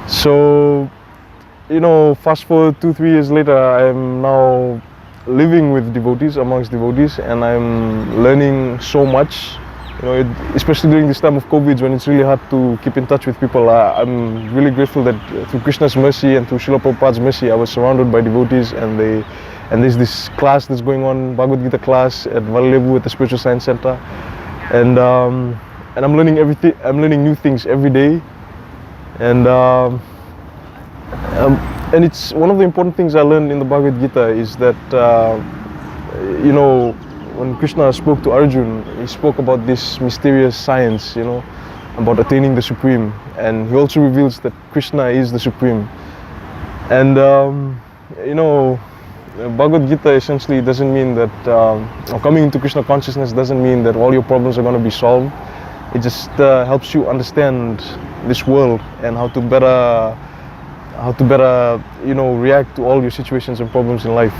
So, fast forward 2-3 years later, I'm now living with devotees, amongst devotees, and I'm learning so much. Especially during this time of COVID, when it's really hard to keep in touch with people, I'm really grateful that through Krishna's mercy and through Srila Prabhupada's mercy, I was surrounded by devotees, and there's this class that's going on, Bhagavad Gita class at Vallalevu at the Spiritual Science Center, and I'm learning everything. I'm learning new things every day, and it's one of the important things I learned in the Bhagavad Gita is that when Krishna spoke to Arjun, he spoke about this mysterious science, about attaining the Supreme, and he also reveals that Krishna is the Supreme. And Bhagavad Gita essentially doesn't mean that coming into Krishna consciousness doesn't mean that all your problems are going to be solved. It just helps you understand this world and how to better react to all your situations and problems in life.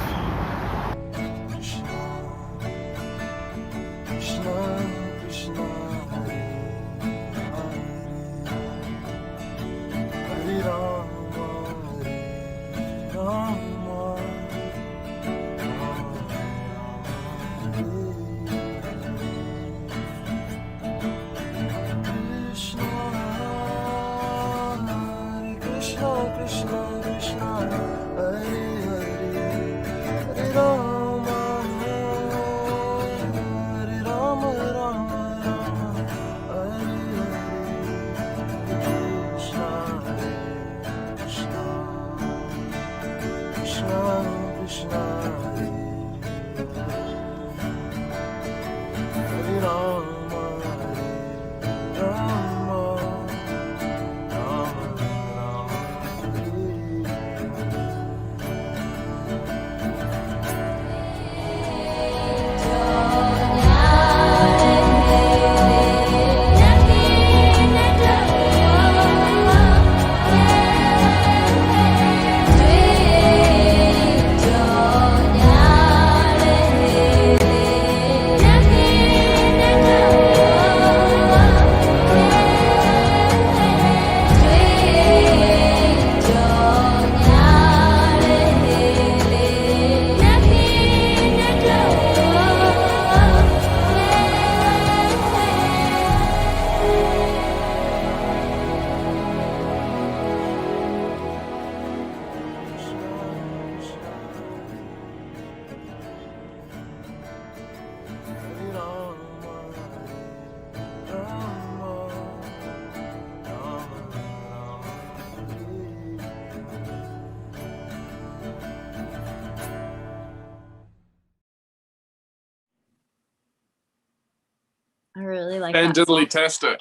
I really like And that song. diddly test it.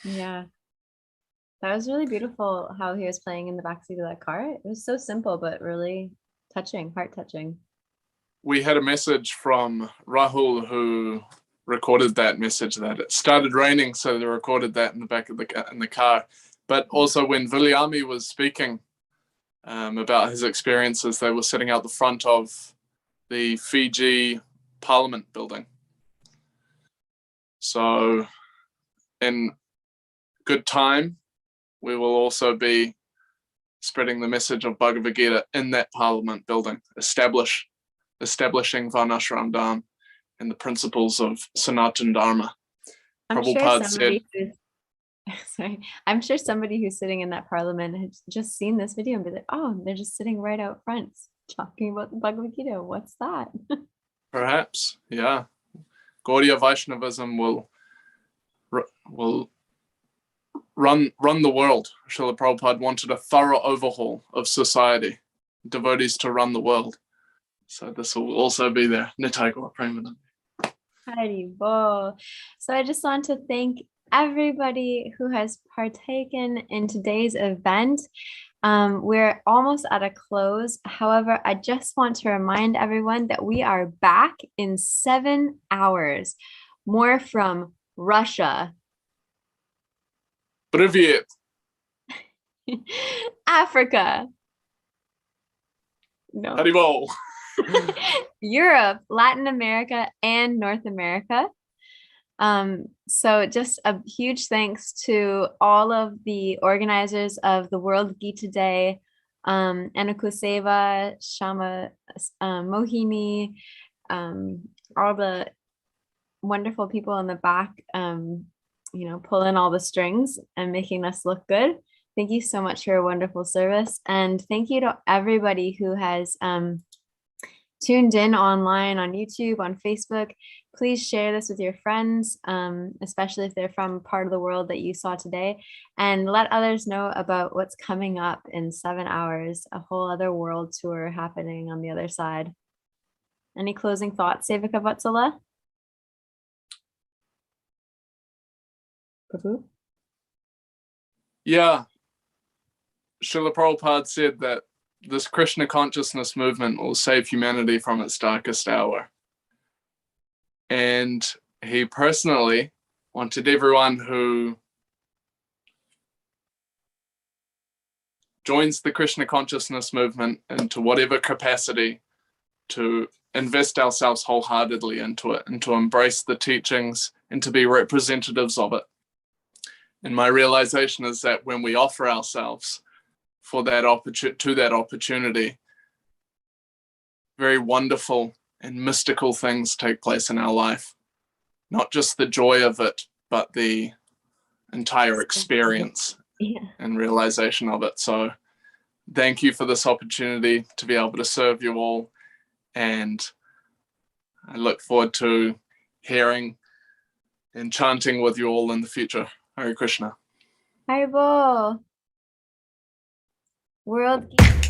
Yeah. That was really beautiful how he was playing in the backseat of that car. It was so simple, but really touching, heart touching. We had a message from Rahul who recorded that message that it started raining, so they recorded that in the back of the car. But also when Viliami was speaking about his experiences, they were sitting out the front of the Fiji Parliament building. So in good time, we will also be spreading the message of Bhagavad Gita in that Parliament building, establishing Varnashram Dham and the principles of Sanatana Dharma. Prabhupada said, I'm sure somebody who's sitting in that parliament has just seen this video and be like, oh, they're just sitting right out front talking about the Bhagavad Gita. What's that? perhaps, yeah. Gaudiya Vaishnavism will run the world. Srila Prabhupada wanted a thorough overhaul of society, devotees to run the world. So this will also be there. Nitai Gaur Premanand. Hari Bol. So I just want to thank everybody who has partaken in today's event. We're almost at a close. However, I just want to remind everyone that we are back in 7 hours. More from Russia, Привет. Africa, no, Haribol. Europe, Latin America, and North America. So just a huge thanks to all of the organizers of the World Gita Day, Anakuseva, Shama, Mohini, all the wonderful people in the back, pulling all the strings and making us look good. Thank you so much for your wonderful service. And thank you to everybody who has tuned in online on YouTube, on Facebook. Please share this with your friends, especially if they're from part of the world that you saw today, and let others know about what's coming up in 7 hours, a whole other world tour happening on the other side. Any closing thoughts, Sevika Vatsala? Prabhu? Yeah. Srila Prabhupada said that this Krishna consciousness movement will save humanity from its darkest hour. And he personally wanted everyone who joins the Krishna consciousness movement into whatever capacity to invest ourselves wholeheartedly into it and to embrace the teachings and to be representatives of it. And my realization is that when we offer ourselves for that opportunity, very wonderful and mystical things take place in our life. Not just the joy of it, but the entire experience and realization of it. So thank you for this opportunity to be able to serve you all. And I look forward to hearing and chanting with you all in the future. Hare Krishna. Haribol. World Gita.